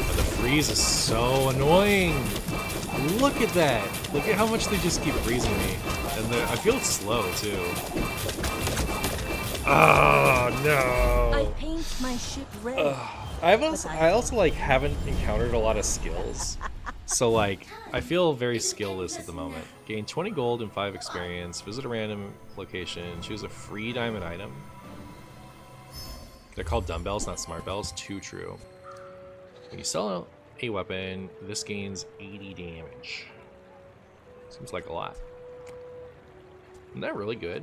But the freeze is so annoying. Look at that. Look at how much they just keep freezing me. And I feel it's slow, too. Oh, no. I paint my ship red. I also like haven't encountered a lot of skills. So like I feel very skillless at the moment. Gain 20 gold and 5 experience, visit a random location, choose a free diamond item. They're called dumbbells, not smart bells. Too true. When you sell a weapon, this gains 80 damage. Seems like a lot. Isn't that really good?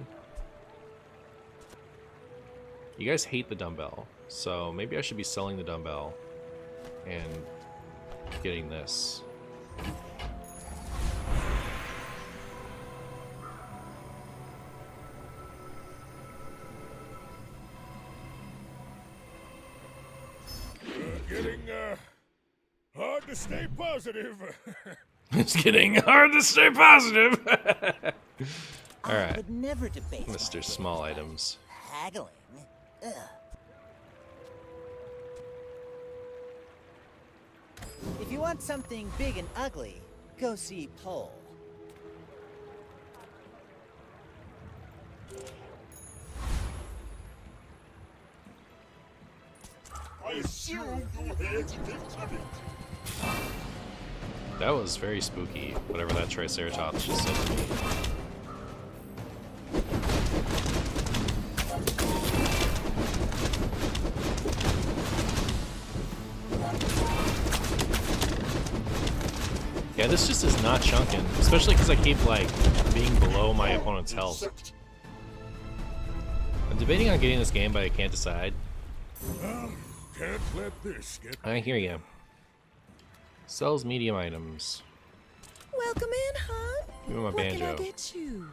You guys hate the dumbbell, so maybe I should be selling the dumbbell and getting this. Getting hard to stay positive. It's getting hard to stay positive. All I right, would never debate Mr. Small Items. haggling. Ugh. If you want something big and ugly, go see Pole. I assume you had to get to it. That was very spooky, whatever that Triceratops just said to me. Yeah, this just is not chunking, especially because I keep, like, being below my opponent's health. I'm debating on getting this game, but I can't decide. Can't let this get. I hear you. Sells medium items. Welcome in, hon. Give me my What banjo. can I get you?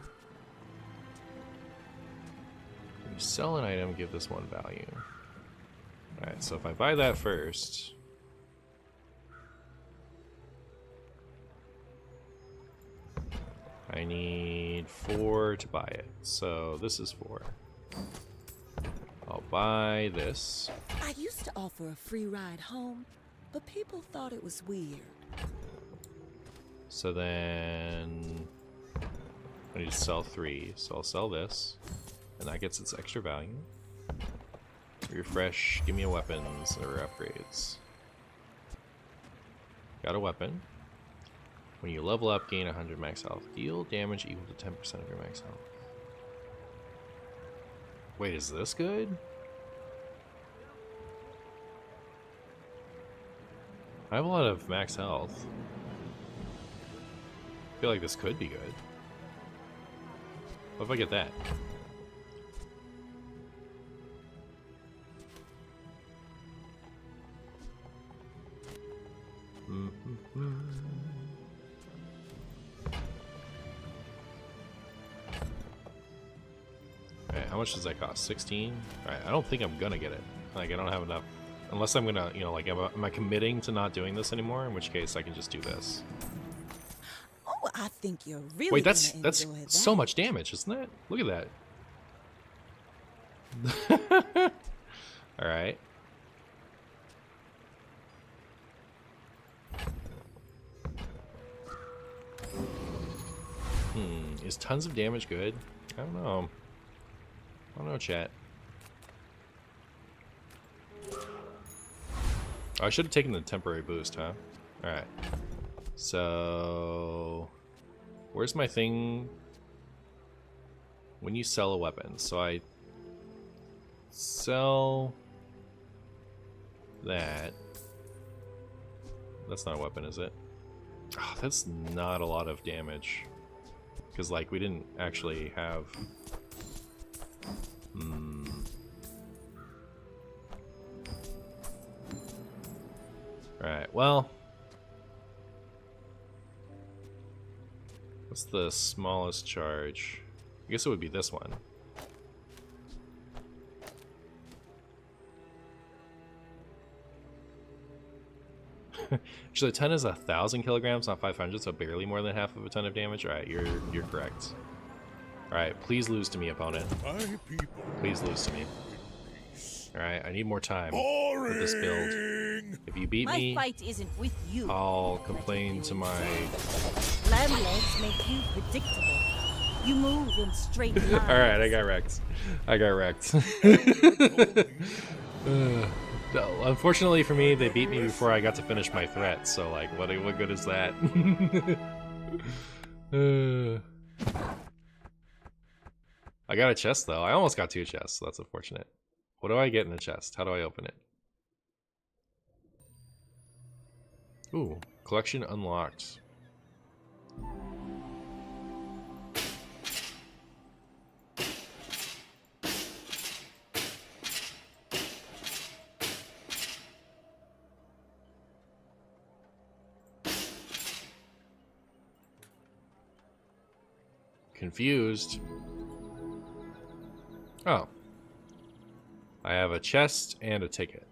When you sell an item, give this one value. Alright, so if I buy that first... I need 4 to buy it, so this is 4. I'll buy this. I used to offer a free ride home, but people thought it was weird. So then I need to sell 3, so I'll sell this, and that gets its extra value. Refresh, give me a weapons or upgrades. Got a weapon. When you level up, gain 100 max health. Deal damage equal to 10% of your max health. Wait, is this good? I have a lot of max health. I feel like this could be good. What if I get that? Alright, how much does that cost? 16? Alright, I don't think I'm gonna get it. Like, I don't have enough. Unless I'm gonna, you know, like, am I committing to not doing this anymore? In which case, I can just do this. Oh, I think you're really Wait, that's gonna enjoy that. so much damage, isn't it? Look at that. Alright. Is tons of damage good? I don't know. I don't know, chat. Oh, I should have taken the temporary boost, huh? Alright. So... where's my thing? When you sell a weapon. So I... sell... that. That's not a weapon, is it? Oh, that's not a lot of damage. Because, like, we didn't actually have... Alright, well... what's the smallest charge? I guess it would be this one. Actually, a ton is 1,000 kilograms, not 500, so barely more than half of a ton of damage. Alright, you're correct. Alright, please lose to me, opponent. Please lose to me. Alright, I need more time with this build. If you beat My me, fight isn't with you. I'll complain to my... Lamb legs make you predictable. You move in straight lines. Alright, I got wrecked. I got wrecked. Unfortunately for me, they beat me before I got to finish my threat, so like, what good is that? I got a chest though. I almost got 2 chests, so that's unfortunate. What do I get in the chest? How do I open it? Ooh, collection unlocked. Confused. Oh. I have a chest and a ticket.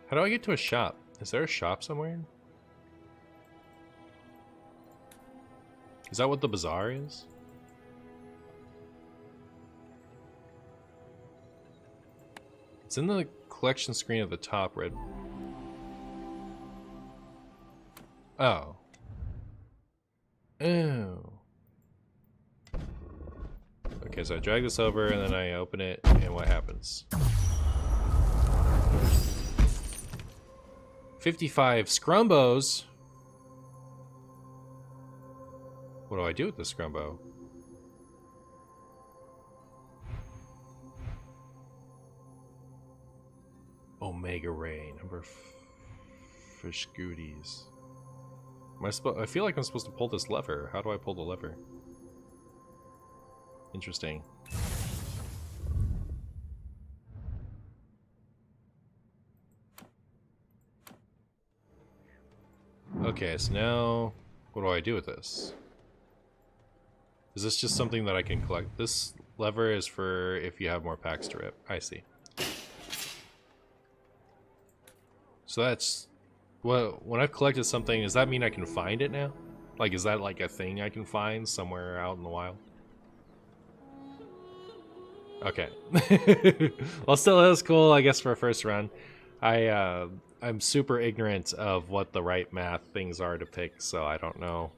How do I get to a shop? Is there a shop somewhere? Is that what the bazaar is? It's in the collection screen at the top, red. Oh. Oh. Okay, so I drag this over and then I open it, and what happens? 55 scrumbos. What do I do with the scrumbo? Omega Ray, number fish goodies. I feel like I'm supposed to pull this lever. How do I pull the lever? Interesting. Okay, so now what do I do with this? Is this just something that I can collect? This lever is for if you have more packs to rip. I see. So that's... Well, when I've collected something, does that mean I can find it now? Like, is that like a thing I can find somewhere out in the wild? Okay. Well, still, that was cool, I guess, for a first run. I'm super ignorant of what the right math things are to pick, so I don't know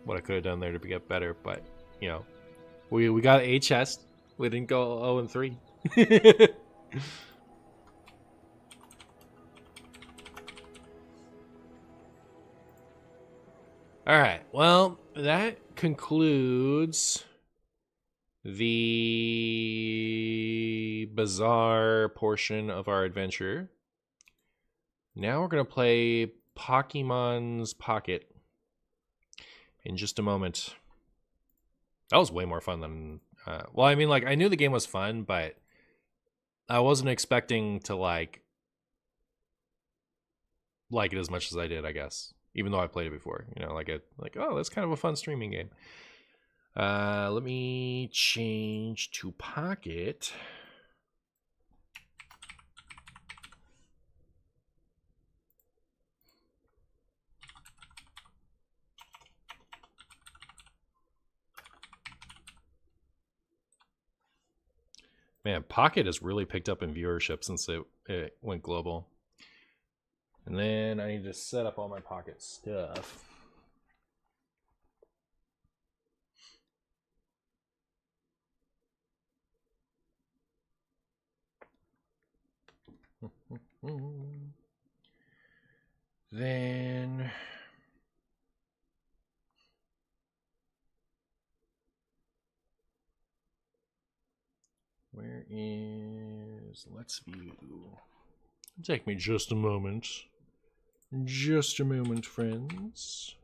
what I could have done there to get better, but, you know, we got a chest. We didn't go 0-3. Alright, well, that concludes the Bazaar portion of our adventure. Now we're going to play Pokemon's Pocket in just a moment. That was way more fun than... well, I mean, like, I knew the game was fun, but I wasn't expecting to, like it as much as I did, I guess. Even though I played it before, you know, like, oh, that's kind of a fun streaming game. Let me change to Pocket. Man, Pocket has really picked up in viewership since it went global. And then I need to set up all my Pocket stuff. Then where is Let's View? Take me just a moment. Just a moment, friends.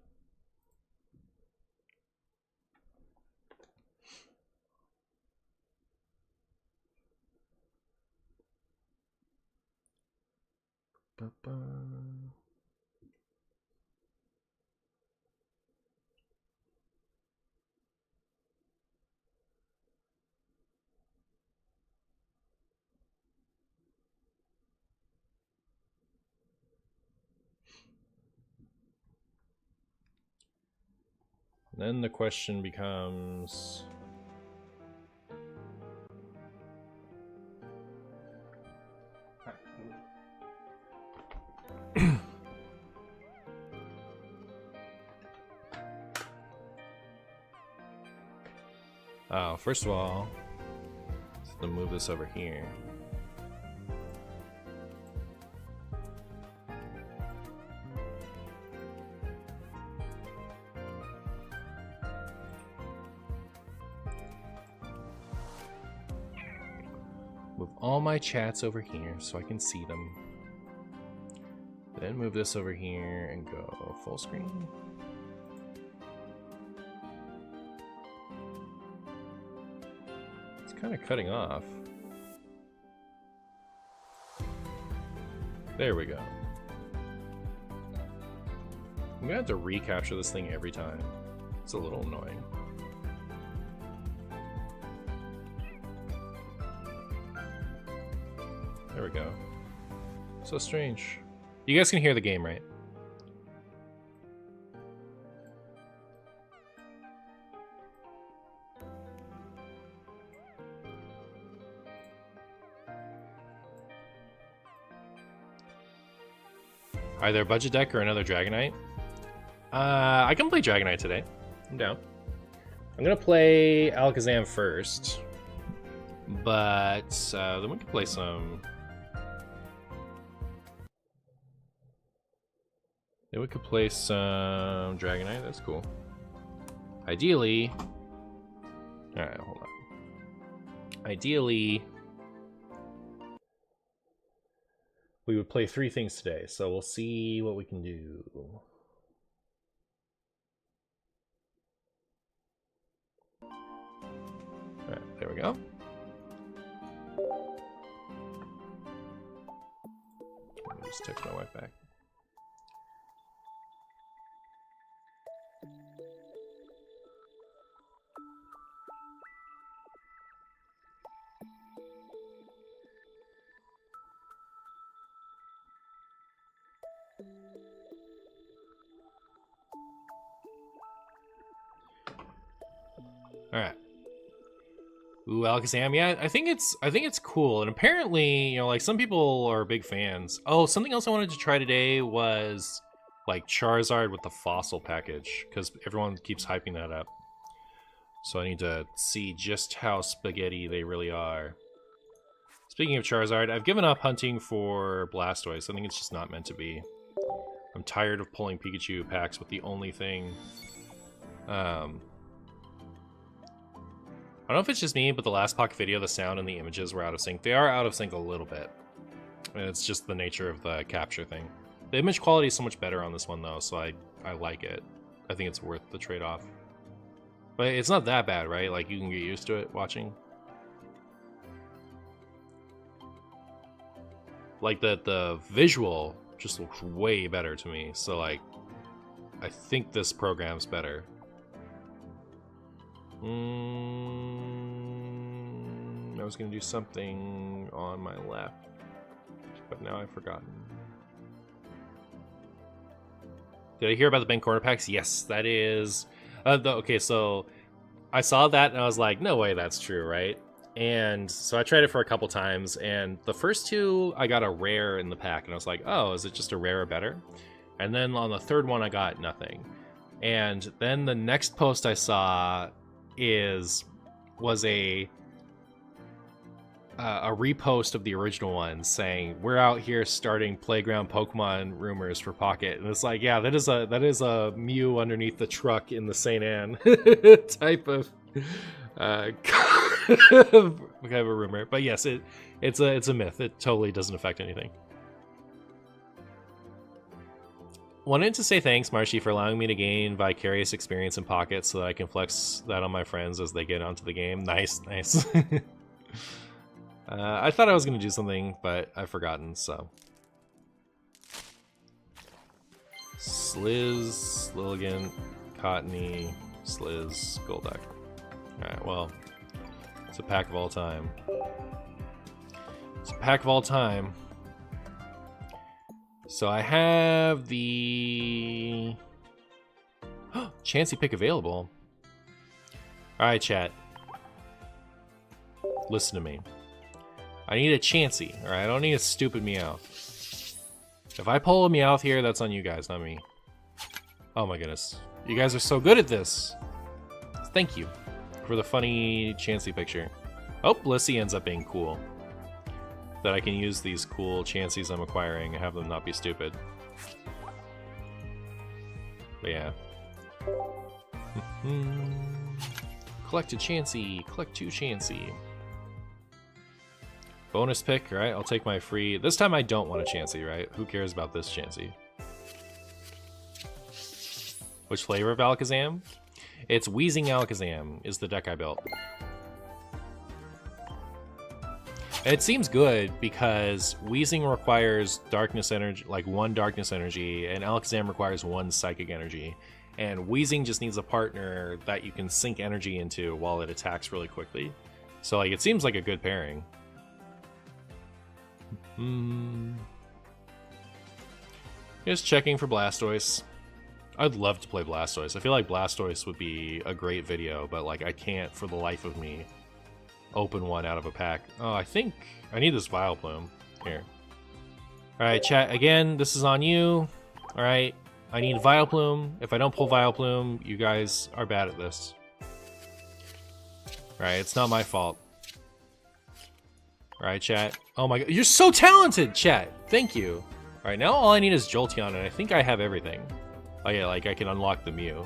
Ba-ba. Then the question becomes... Oh, first of all, let's move this over here. Move all my chats over here so I can see them. Then move this over here and go full screen. Kind of cutting off. There we go. I'm gonna have to recapture this thing every time. It's a little annoying. There we go. So strange. You guys can hear the game, right? Either a budget deck or another Dragonite. I can play Dragonite today. I'm down. I'm gonna play Alakazam first, but then we can play some. Then we could play some Dragonite. That's cool. Ideally, all right, hold on. Ideally, we would play 3 things today, so we'll see what we can do. Alright, there we go. Let me just text my wife back. All right. Ooh, Alakazam. Yeah, I think it's cool. And apparently, you know, like some people are big fans. Oh, something else I wanted to try today was like Charizard with the fossil package, because everyone keeps hyping that up. So I need to see just how spaghetti they really are. Speaking of Charizard, I've given up hunting for Blastoise. I think it's just not meant to be. I'm tired of pulling Pikachu packs with the only thing. I don't know if it's just me, but the last Pocket video, the sound and the images were out of sync. They are out of sync a little bit. And it's just the nature of the capture thing. The image quality is so much better on this one, though, so I like it. I think it's worth the trade-off. But it's not that bad, right? Like, you can get used to it watching. Like, the visual just looks way better to me. So, like, I think this program's better. I was gonna do something on my left, but now I've forgotten. Did I hear about the bank corner packs? Yes, that is. Okay, so I saw that and I was like, no way that's true, right? And so I tried it for a couple times, and the first 2 I got a rare in the pack, and I was like, oh, is it just a rare or better? And then on the third one I got nothing. And then the next post I saw was a repost of the original one saying, we're out here starting playground Pokemon rumors for Pocket. And it's like, yeah, that is a Mew underneath the truck in the St. Anne type of kind of a rumor. But yes, it's a myth. It totally doesn't affect anything. Wanted to say thanks, Marshy, for allowing me to gain vicarious experience in Pocket so that I can flex that on my friends as they get onto the game. Nice, nice. I thought I was going to do something, but I've forgotten, so. Sliz, Lilligant, Cottony, Sliz, Golduck. Alright, well, it's a pack of all time. It's a pack of all time. So I have the Chansey pick available. Alright, chat. Listen to me. I need a Chansey, alright? I don't need a stupid Meowth. If I pull a Meowth here, that's on you guys, not me. Oh my goodness. You guys are so good at this. Thank you for the funny Chansey picture. Oh, Blissey ends up being cool. That I can use these cool Chanseys I'm acquiring and have them not be stupid. But yeah. Collect a Chansey. Collect 2 Chansey. Bonus pick, right? I'll take my free... This time I don't want a Chansey, right? Who cares about this Chansey? Which flavor of Alakazam? It's Wheezing Alakazam is the deck I built. And it seems good because Wheezing requires darkness energy, like 1 darkness energy, and Alakazam requires 1 psychic energy. And Wheezing just needs a partner that you can sink energy into while it attacks really quickly. So like it seems like a good pairing. Just checking for Blastoise. I'd love to play Blastoise. I feel like Blastoise would be a great video, but like I can't for the life of me open one out of a pack. Oh, I think I need this Vileplume. Here. Alright, chat, again, this is on you. Alright, I need Vileplume. If I don't pull Vileplume, you guys are bad at this. Alright, it's not my fault. Alright, chat. Oh my god, you're so talented, chat! Thank you. Alright, now all I need is Jolteon, and I think I have everything. Oh yeah, like I can unlock the Mew.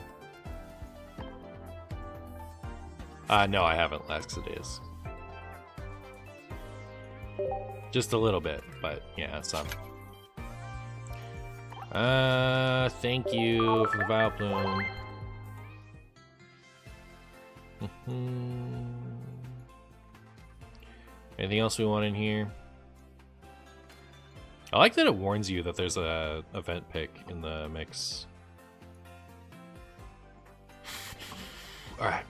No, I haven't, Laxadays. Just a little bit, but yeah, some. Thank you for the Vileplume. Anything else we want in here? I like that it warns you that there's a event pick in the mix. Alright.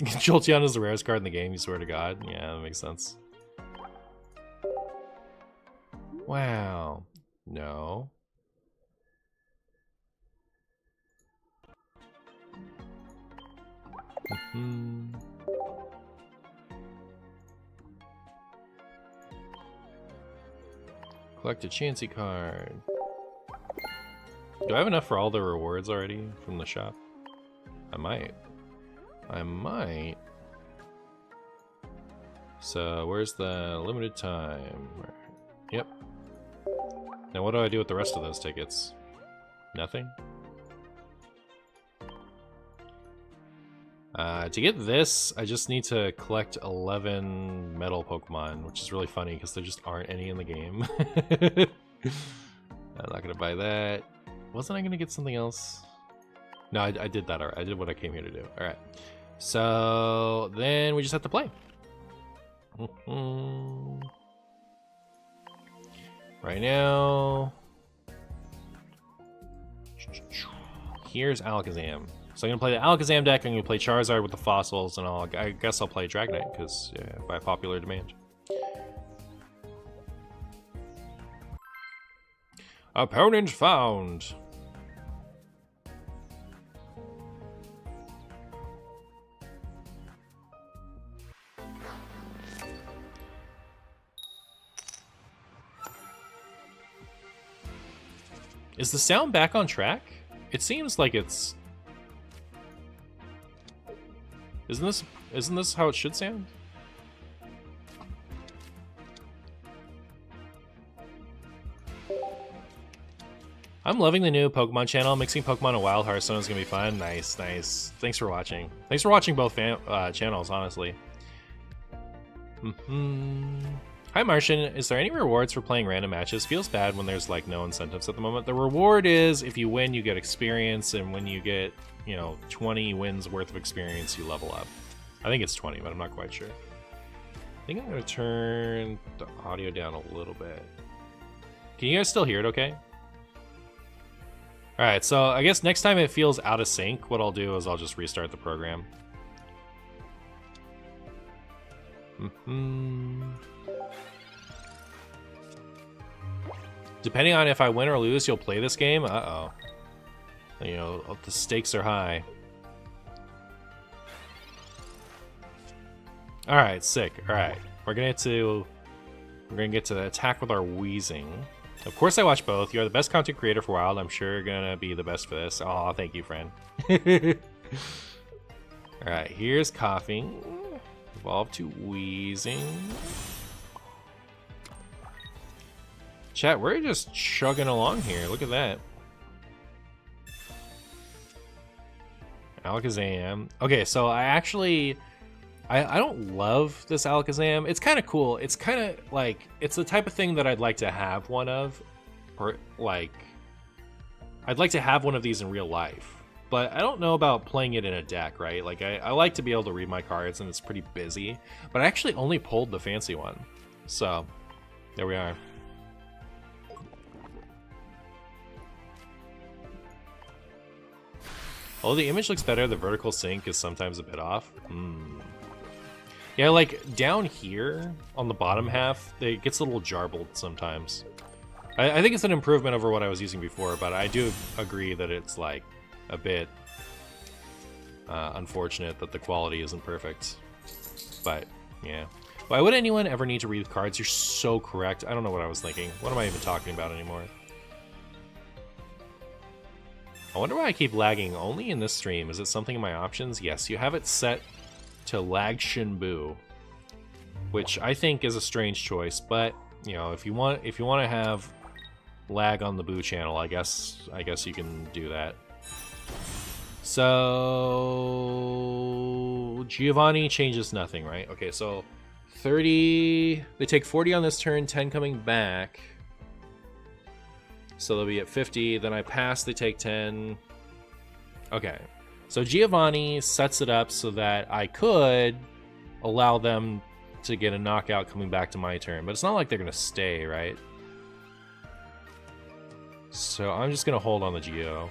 Jolteon is the rarest card in the game, you swear to God? Yeah, that makes sense. Wow. No. Collect a Chansey card. Do I have enough for all the rewards already from the shop? I might. I might. So, where's the limited time? Yep. Now what do I do with the rest of those tickets? Nothing? To get this, I just need to collect 11 metal Pokemon, which is really funny because there just aren't any in the game. I'm not gonna buy that. Wasn't I gonna get something else? No, I did that already. I did what I came here to do. Alright. So, then we just have to play. Right now... Here's Alakazam. So I'm gonna play the Alakazam deck, I'm gonna play Charizard with the fossils, and I guess I'll play Dragonite, because by popular demand. Opponent found! Is the sound back on track? It seems like it's... Isn't this how it should sound? I'm loving the new Pokemon channel. Mixing Pokemon and Wild Hearthstone is gonna be fun. Nice, nice. Thanks for watching. Thanks for watching both channels, honestly. Hi Martian, is there any rewards for playing random matches? Feels bad when there's like no incentives at the moment. The reward is if you win, you get experience, and when you get, you know, 20 wins worth of experience, you level up. I think it's 20, but I'm not quite sure. I think I'm gonna turn the audio down a little bit. Can you guys still hear it okay? Alright, so I guess next time it feels out of sync, what I'll do is I'll just restart the program. depending on if I win or lose, you'll play this game. Uh-oh. You know, the stakes are high. Alright, sick. Alright. We're gonna get to the attack with our wheezing. Of course I watch both. You are the best content creator for Wild. I'm sure you're gonna be the best for this. Aw, thank you, friend. Alright, here's coughing. Evolve to wheezing. Chat, we're just chugging along here. Look at that. Alakazam. Okay, so I don't love this Alakazam. It's kind of cool. It's kind of like, it's the type of thing that I'd like to have one of. Or, like, I'd like to have one of these in real life. But I don't know about playing it in a deck, right? Like, I like to be able to read my cards, and it's pretty busy. But I actually only pulled the fancy one. So, there we are. Although the image looks better, the vertical sync is sometimes a bit off. Yeah, like, down here, on the bottom half, it gets a little jarbled sometimes. I think it's an improvement over what I was using before, but I do agree that it's, like, a bit unfortunate that the quality isn't perfect. But, yeah. Why would anyone ever need to read cards? You're so correct. I don't know what I was thinking. What am I even talking about anymore? I wonder why I keep lagging only in this stream. Is it something in my options? Yes, you have it set to MartianBuu, which I think is a strange choice, but you know, if you want to have lag on the Boo channel, I guess you can do that. So Giovanni changes nothing, right? Okay, so 30, they take 40 on this turn, 10 coming back. So they'll be at 50, then I pass, they take 10. Okay, so Giovanni sets it up so that I could allow them to get a knockout coming back to my turn, but it's not like they're gonna stay, right? So I'm just gonna hold on the Geo.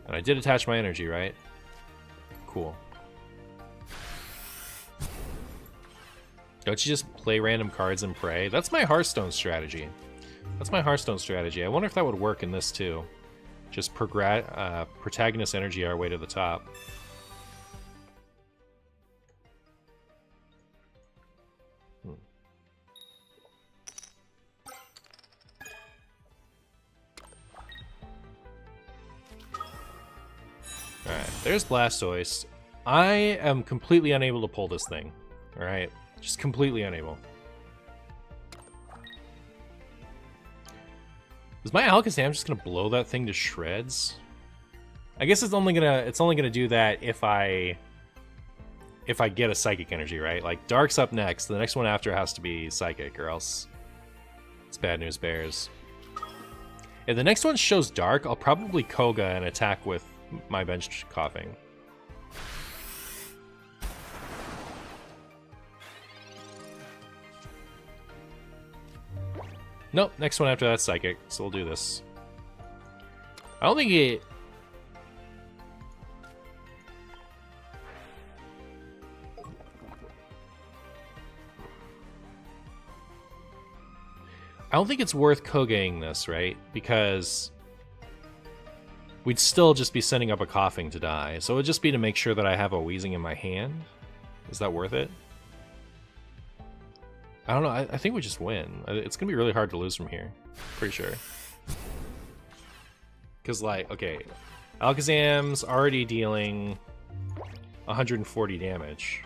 And I did attach my energy, right? Cool. Don't you just play random cards and pray? That's my Hearthstone strategy. That's my Hearthstone strategy. I wonder if that would work in this too. Just protagonist energy our way to the top. Alright, there's Blastoise. I am completely unable to pull this thing. Alright, just completely unable. Is my Alakazam just gonna blow that thing to shreds? I guess it's only gonna do that if I get a Psychic Energy, right? Like Dark's up next. The next one after has to be Psychic, or else it's bad news bears. If the next one shows Dark, I'll probably Koga and attack with my bench coughing. Nope, next one after that's Psychic, so we'll do this. I don't think it... I don't think it's worth Kogaing this, right? Because we'd still just be sending up a coughing to die. So it would just be to make sure that I have a wheezing in my hand. Is that worth it? I don't know. I think we just win. It's going to be really hard to lose from here. Pretty sure. Because, like, okay. Alakazam's already dealing 140 damage.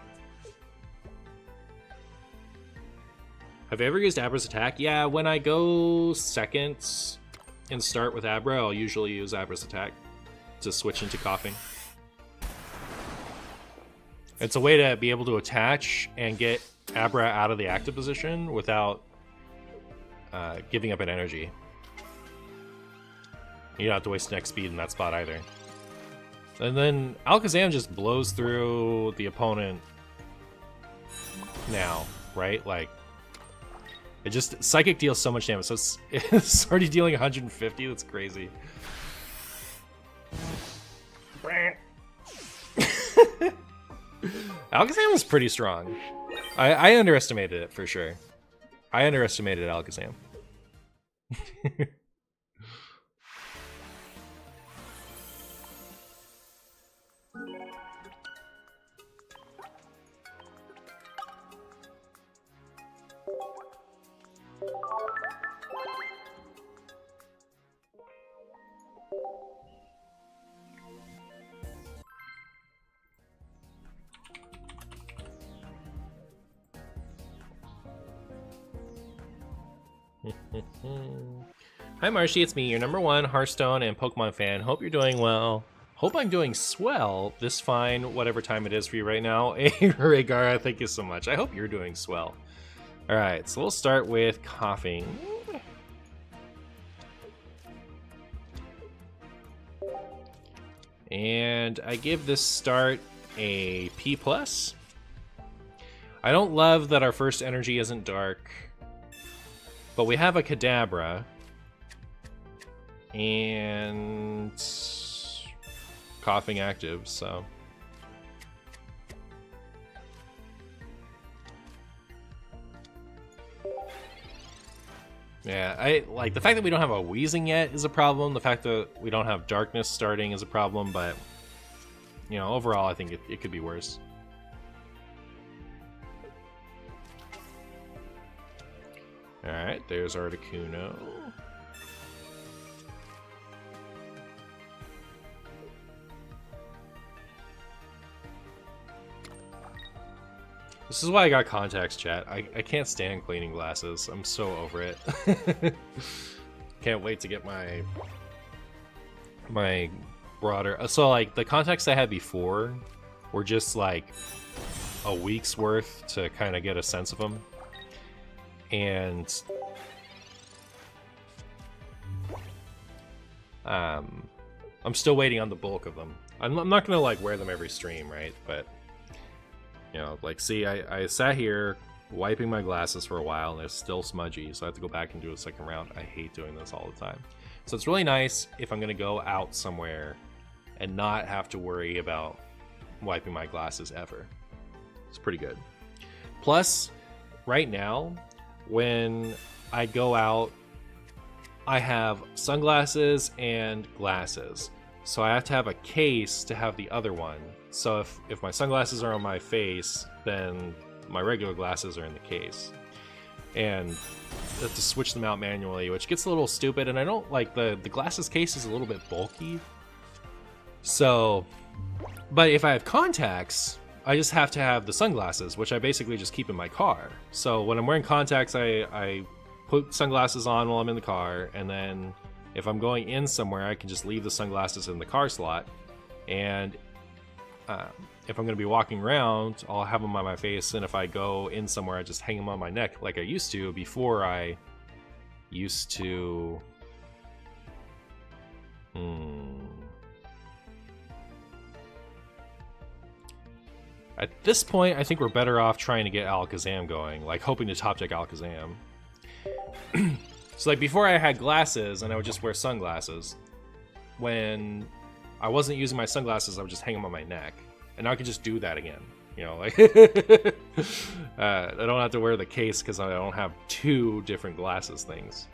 Have you ever used Abra's attack? Yeah, when I go second and start with Abra, I'll usually use Abra's attack to switch into coughing. It's a way to be able to attach and get Abra out of the active position without giving up an energy. You don't have to waste next speed in that spot either. And then Alakazam just blows through the opponent now, right? Like, it just... Psychic deals so much damage, so it's already dealing 150, that's crazy. Alakazam was pretty strong. I underestimated it, for sure. I underestimated Alakazam. Hi Marshy, it's me, your #1 Hearthstone and Pokemon fan. Hope you're doing well. Hope I'm doing swell. This fine, whatever time it is for you right now. Hey Rhaegar, thank you so much. I hope you're doing swell. Alright, so we'll start with coughing. And I give this start a P+. I don't love that our first energy isn't dark. But we have a Kadabra. And coughing active, so yeah, I like the fact that we don't have a wheezing yet is a problem. The fact that we don't have darkness starting is a problem, but you know, overall I think it could be worse. Alright, there's Articuno. This is why I got contacts, chat. I can't stand cleaning glasses. I'm so over it. Can't wait to get my broader... So, like, the contacts I had before were just, like, a week's worth to kind of get a sense of them. And... I'm still waiting on the bulk of them. I'm not gonna, like, wear them every stream, right? But... You know, like, see, I sat here wiping my glasses for a while, and they're still smudgy, so I have to go back and do a second round. I hate doing this all the time. So it's really nice if I'm going to go out somewhere and not have to worry about wiping my glasses ever. It's pretty good. Plus, right now, when I go out, I have sunglasses and glasses. So I have to have a case to have the other one. So if my sunglasses are on my face, then my regular glasses are in the case. And I have to switch them out manually, which gets a little stupid, and I don't like the glasses case is a little bit bulky. So, but if I have contacts, I just have to have the sunglasses, which I basically just keep in my car. So when I'm wearing contacts, I put sunglasses on while I'm in the car, and then if I'm going in somewhere, I can just leave the sunglasses in the car slot. And if I'm going to be walking around, I'll have them on my face, and if I go in somewhere, I just hang them on my neck like I used to before I used to... At this point, I think we're better off trying to get Alakazam going, like hoping to top deck Alakazam. So like before I had glasses and I would just wear sunglasses. When I wasn't using my sunglasses, I would just hang them on my neck. And now I can just do that again. You know, like I don't have to wear the case because I don't have two different glasses things.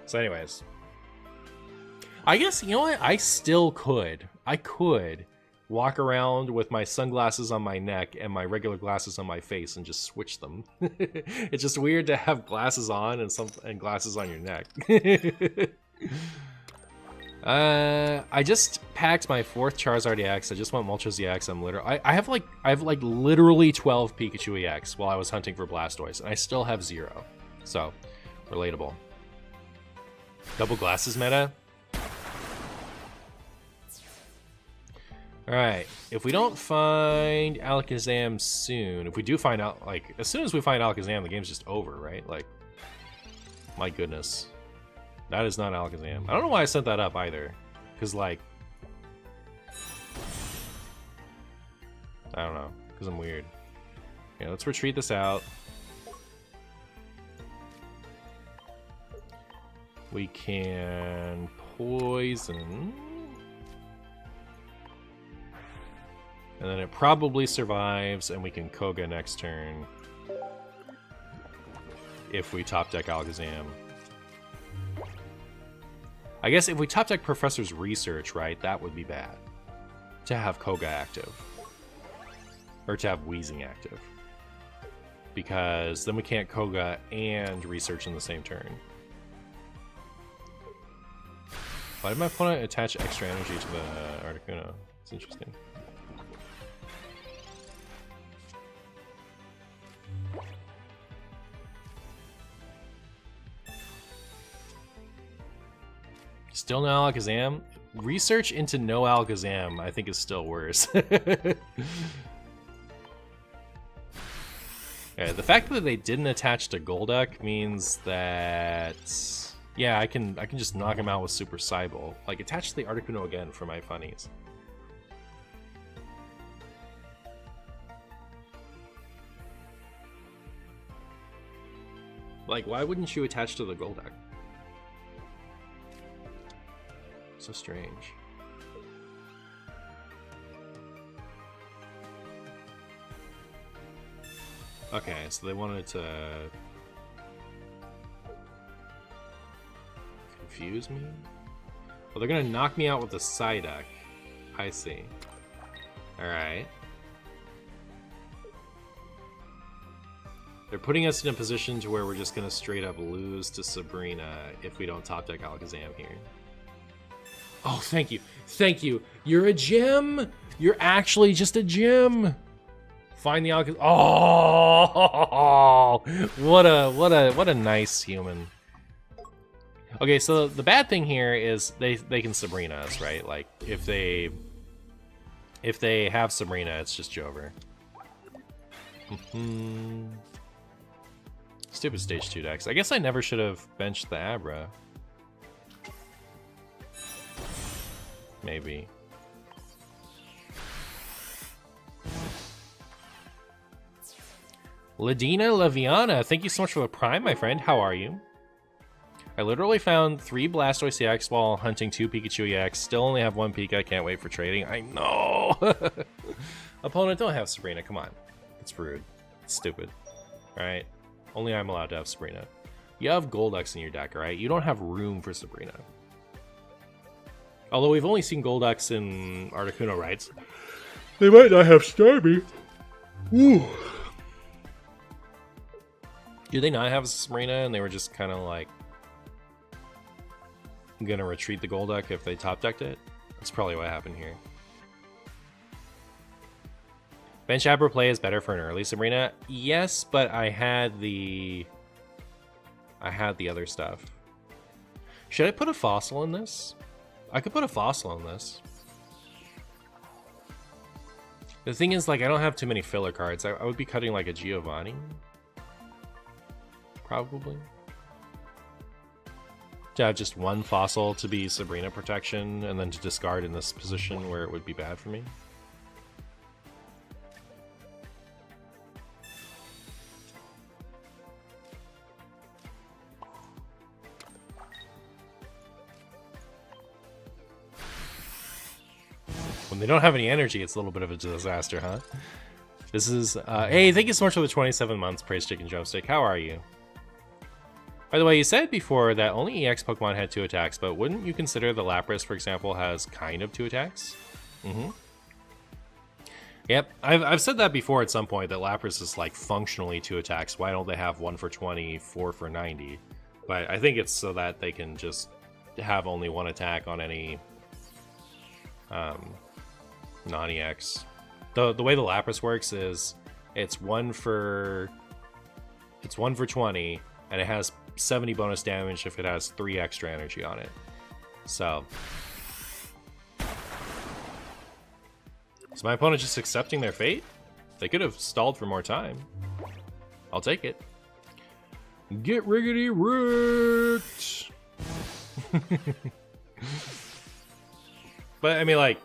So anyways, I guess, you know what? I still could. I could walk around with my sunglasses on my neck and my regular glasses on my face and just switch them. It's just weird to have glasses on and glasses on your neck. I just packed my 4th Charizard EX. I just went Moltres EX. I have like literally 12 Pikachu EX while I was hunting for Blastoise, and I still have 0. So, relatable. Double glasses meta. Alright, if we don't find Alakazam soon, if we do find out, like, as soon as we find Alakazam, the game's just over, right? Like, my goodness. That is not Alakazam. I don't know why I set that up either. Because, like... I don't know. Because I'm weird. Okay, let's retreat this out. We can... poison... And then it probably survives, and we can Koga next turn. If we top deck Alakazam. I guess if we top deck Professor's Research, right, that would be bad. To have Koga active. Or to have Wheezing active. Because then we can't Koga and Research in the same turn. Why did my opponent attach extra energy to the Articuno? It's interesting. Still no Alakazam? Research into no Alakazam, I think, is still worse. Yeah, the fact that they didn't attach to Golduck means that, yeah, I can just knock him out with Super Cybo. Like, attach to the Articuno again for my funnies. Like, why wouldn't you attach to the Golduck? So strange. Okay, so they wanted to confuse me? Well, they're gonna knock me out with the Psyduck. I see. Alright. They're putting us in a position to where we're just gonna straight up lose to Sabrina if we don't top deck Alakazam here. Oh, thank you. Thank you. You're a gem. You're actually just a gem. Find the Alakazam. Oh, what a nice human. Okay, so the bad thing here is they can Sabrina us, right? Like if they have Sabrina, it's just Jover. Stupid stage 2 decks. I guess I never should have benched the Abra. Maybe. Ladina Laviana, thank you so much for the Prime, my friend. How are you? I literally found 3 Blastoise EX while hunting 2 Pikachu EX. Still only have 1 Pika. Can't wait for trading. I know. Opponent, don't have Sabrina. Come on. It's rude. It's stupid. Alright? Only I'm allowed to have Sabrina. You have Golducks in your deck, alright? You don't have room for Sabrina. Although we've only seen Golducks in Articuno, right? They might not have Starmie. Woo. Do they not have Sabrina and they were just kind of like gonna retreat the Golduck if they top decked it? That's probably what happened here. Bench Abra play is better for an early Sabrina. Yes, but I had the other stuff. Should I put a Fossil in this? I could put a Fossil in this. The thing is, like, I don't have too many filler cards. I would be cutting like a Giovanni. Probably. To have just one Fossil to be Sabrina protection, and then to discard in this position where it would be bad for me. When they don't have any energy, it's a little bit of a disaster, huh? This is, hey, thank you so much for the 27 months, Praise Chicken Drumstick. How are you? By the way, you said before that only EX Pokemon had 2 attacks, but wouldn't you consider the Lapras, for example, has kind of 2 attacks? Yep, I've said that before at some point, that Lapras is like functionally 2 attacks. Why don't they have 1 for 20, 4 for 90? But I think it's so that they can just have only 1 attack on any non-EX. The way the Lapras works is it's 1 for 20, and it has 70 bonus damage if it has 3 extra energy on it. So is my opponent just accepting their fate? They could have stalled for more time. I'll take it. Get riggedy rigged. But I mean, like,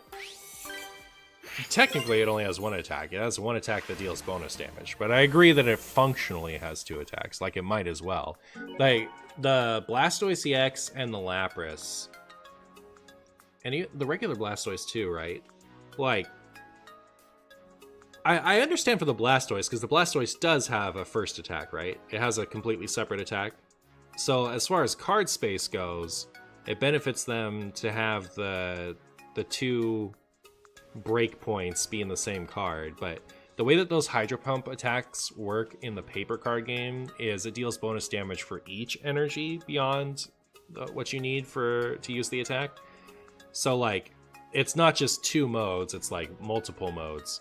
technically it only has 1 attack. It has 1 attack that deals bonus damage, but I agree that it functionally has 2 attacks, like it might as well. Like the Blastoise EX and the Lapras, and the regular Blastoise too, right? Like, I understand for the Blastoise, because the Blastoise does have a first attack, right? It has a completely separate attack. So as far as card space goes, it benefits them to have the two break points be in the same card. But the way that those Hydro Pump attacks work in the paper card game is it deals bonus damage for each energy beyond what you need to use the attack. So like, it's not just 2 modes, it's like multiple modes.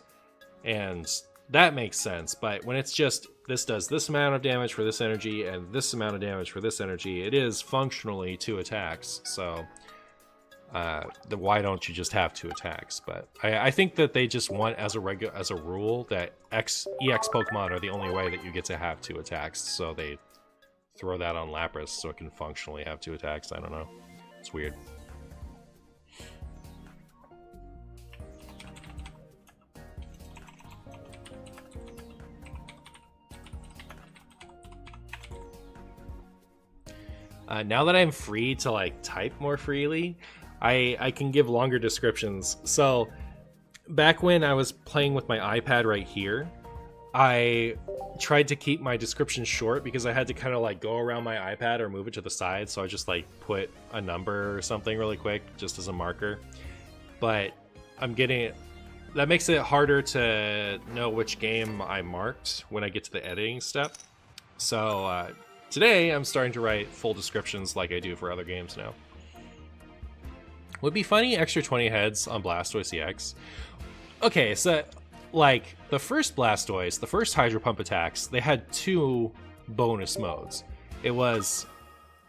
And that makes sense, but when it's just this does this amount of damage for this energy and this amount of damage for this energy, it is functionally 2 attacks. So why don't you just have 2 attacks? But I think that they just want as a rule that EX Pokemon are the only way that you get to have 2 attacks. So they throw that on Lapras so it can functionally have 2 attacks. I don't know. It's weird. Now that I'm free to like type more freely, I can give longer descriptions. So back when I was playing with my iPad right here, I tried to keep my description short because I had to kind of like go around my iPad or move it to the side. So I just like put a number or something really quick just as a marker. But that makes it harder to know which game I marked when I get to the editing step. So today, I'm starting to write full descriptions like I do for other games now. Would be funny, extra 20 heads on Blastoise EX. Okay, so, like, the first Blastoise, the first Hydro Pump attacks, they had 2 bonus modes. It was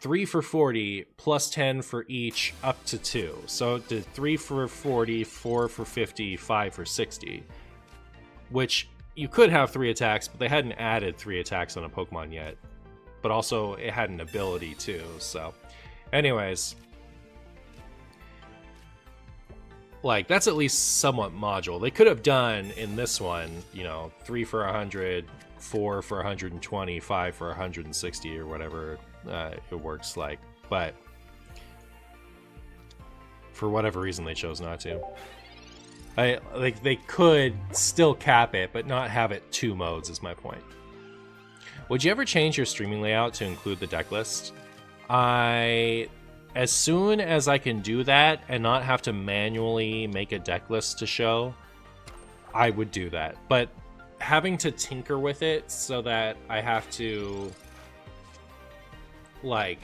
3 for 40, plus 10 for each, up to 2. So it did 3 for 40, 4 for 50, 5 for 60. Which, you could have 3 attacks, but they hadn't added 3 attacks on a Pokemon yet. But also it had an ability too. So anyways, like that's at least somewhat modular. They could have done in this one, 3 for 100, 4 for 120, 5 for 160 or whatever it works like. But for whatever reason they chose not to. They could still cap it but not have it 2 modes is my point. Would you ever change your streaming layout to include the deck list? As soon as I can do that and not have to manually make a deck list to show, I would do that. But having to tinker with it so that I have to like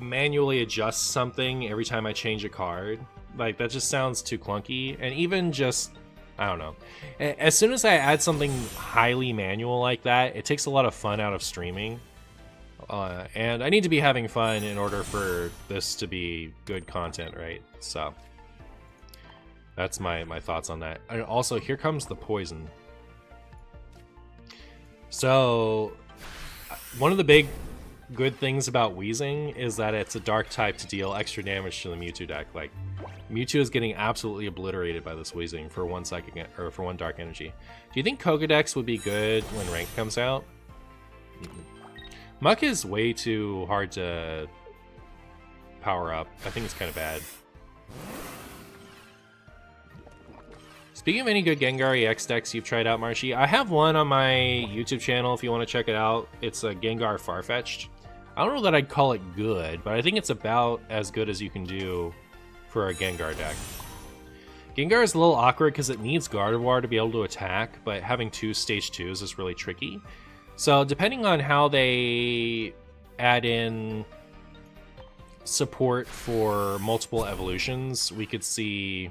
manually adjust something every time I change a card, like that just sounds too clunky. And even just, I don't know. As soon as I add something highly manual like that, it takes a lot of fun out of streaming. And I need to be having fun in order for this to be good content, right? So that's my thoughts on that. And also, here comes the poison. So one of the big good things about Weezing is that it's a dark type to deal extra damage to the Mewtwo deck. Like, Mewtwo is getting absolutely obliterated by this Weezing for 1 psychic or for 1 dark energy. Do you think Kogadex would be good when rank comes out? Muck is way too hard to power up. I think it's kind of bad. Speaking of any good Gengar EX decks you've tried out, Marshy, I have one on my YouTube channel if you want to check it out. It's a Gengar Farfetch'd. I don't know that I'd call it good, but I think it's about as good as you can do for a Gengar deck. Gengar is a little awkward because it needs Gardevoir to be able to attack, but having 2 stage 2s is really tricky. So depending on how they add in support for multiple evolutions, we could see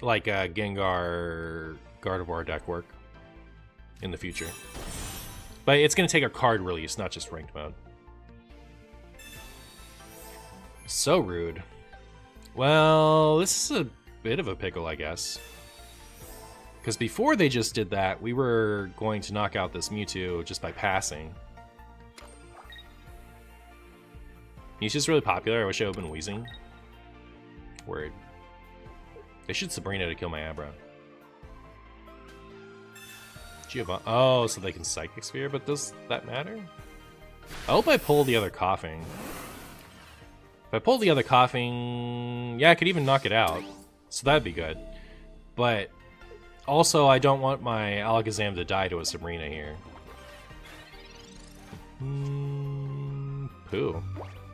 like a Gengar Gardevoir deck work in the future. But it's going to take a card release, not just ranked mode. So rude. Well, this is a bit of a pickle, I guess. Because before they just did that, we were going to knock out this Mewtwo just by passing. Mewtwo's really popular. I wish I opened Weezing. Word. They should Sabrina to kill my Abra. Giovanni. Oh, so they can Psychic Sphere, but does that matter? I hope I pull the other Coughing. If I pull the other Coughing, yeah, I could even knock it out. So that'd be good. But also, I don't want my Alakazam to die to a Sabrina here. Pooh.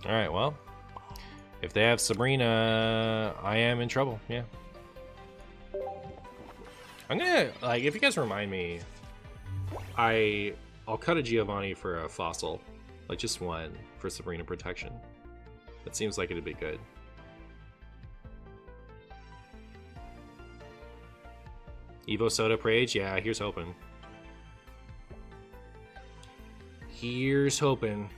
Alright, well. If they have Sabrina, I am in trouble, yeah. I'm gonna, like, if you guys remind me, I'll cut a Giovanni for a fossil. Like, just one for Sabrina protection. That seems like it'd be good. Evo Soda Parade? Yeah, here's hoping. Here's hoping.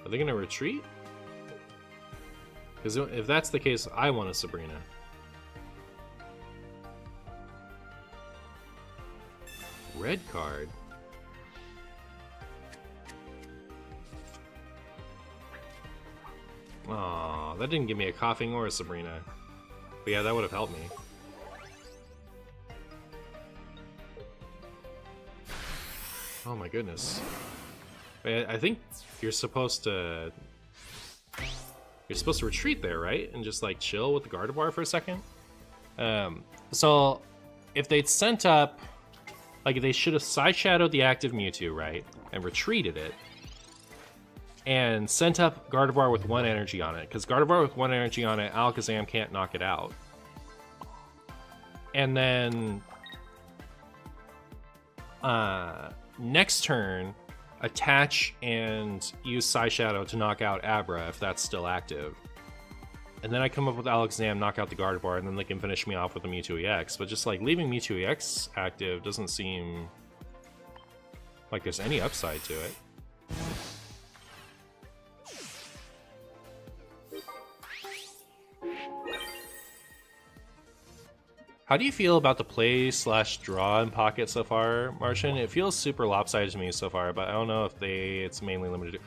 Are they gonna retreat? Because if that's the case, I want a Sabrina. Red card. Aw, that didn't give me a coughing or a Sabrina. But yeah, that would have helped me. Oh my goodness. I think you're supposed to retreat there, right? And just like chill with the Gardevoir for a second. So if they'd sent up, like they should have side shadowed the active Mewtwo, right? And retreated it. And sent up Gardevoir with 1 energy on it. Because Gardevoir with 1 energy on it, Alakazam can't knock it out. And then next turn, attach and use Psy Shadow to knock out Abra if that's still active. And then I come up with Alakazam, knock out the Gardevoir, and then they can finish me off with a Mewtwo EX. But just like leaving Mewtwo EX active doesn't seem like there's any upside to it. How do you feel about the play/draw in Pocket so far, Martian? It feels super lopsided to me so far, but I don't know if it's mainly limited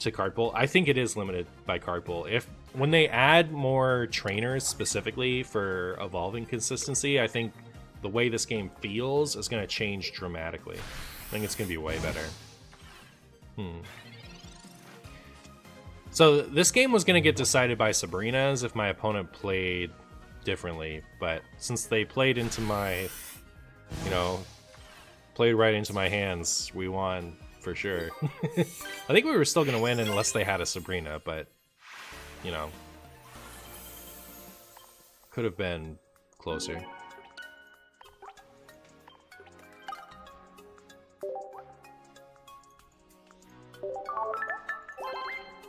to card pull. I think it is limited by card pull. When they add more trainers specifically for evolving consistency, I think the way this game feels is going to change dramatically. I think it's going to be way better. So this game was going to get decided by Sabrina's if my opponent played differently, but since they played into my, played right into my hands, we won for sure. I think we were still gonna win unless they had a Sabrina, but could have been closer.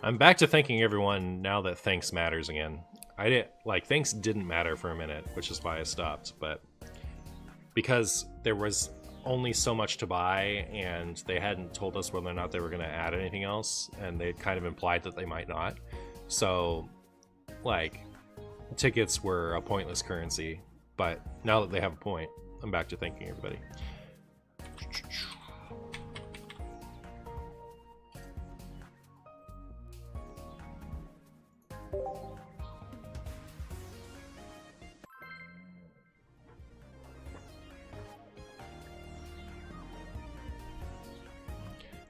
I'm back to thanking everyone now that thanks matters again. Thanks didn't matter for a minute, which is why I stopped, but because there was only so much to buy and they hadn't told us whether or not they were going to add anything else, and they kind of implied that they might not. So, tickets were a pointless currency, but now that they have a point, I'm back to thanking everybody.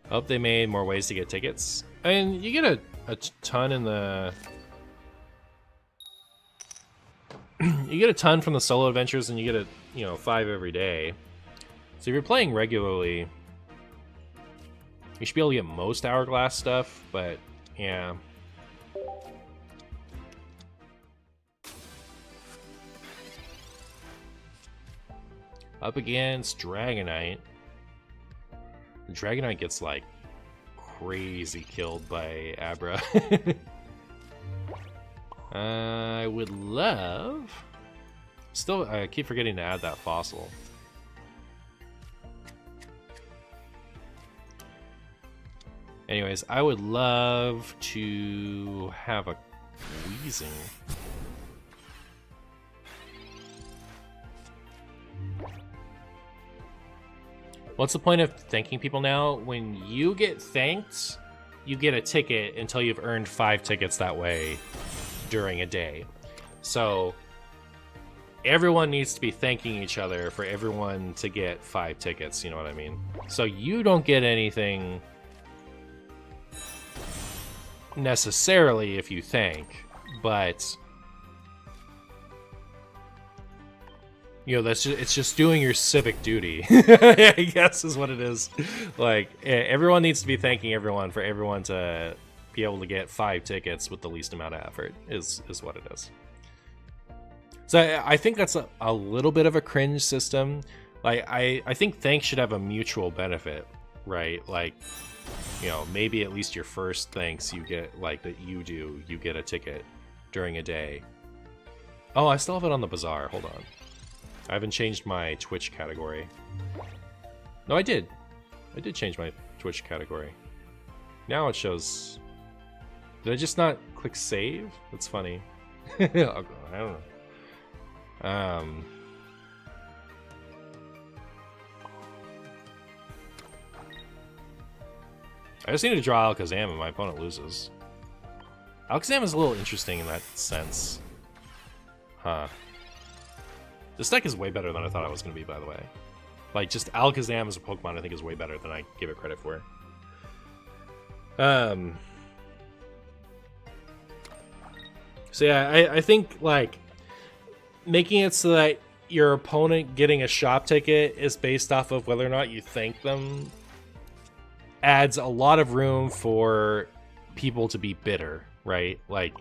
I hope they made more ways to get tickets. And you get a ton in the... you get a ton from the solo adventures, and you get 5 every day. So if you're playing regularly, you should be able to get most Hourglass stuff, but yeah. Up against Dragonite. Dragonite gets like crazy killed by Abra. I would love... Still, I keep forgetting to add that fossil. Anyways, I would love to have a Weezing. What's the point of thanking people now? When you get thanked, you get a ticket until you've earned 5 tickets that way during a day. So everyone needs to be thanking each other for everyone to get 5 tickets, you know what I mean? So you don't get anything necessarily if you thank, but you know, it's just doing your civic duty. I guess is what it is. Like, everyone needs to be thanking everyone for everyone to be able to get 5 tickets with the least amount of effort is what it is. So I think that's a little bit of a cringe system. Like, I think thanks should have a mutual benefit, right? Like, you know, maybe at least your first thanks you get, like, that you get a ticket during a day. Oh, I still have it on the Bazaar. Hold on. I haven't changed my Twitch category. No, I did. I did change my Twitch category. Now it shows... Did I just not click save? That's funny. I don't know. I just need to draw Alakazam and my opponent loses. Alakazam is a little interesting in that sense. Huh. This deck is way better than I thought it was going to be, by the way. Like, just Alakazam as a Pokemon I think is way better than I give it credit for. So yeah, I think, like, making it so that your opponent getting a shop ticket is based off of whether or not you thank them adds a lot of room for people to be bitter, right? Like,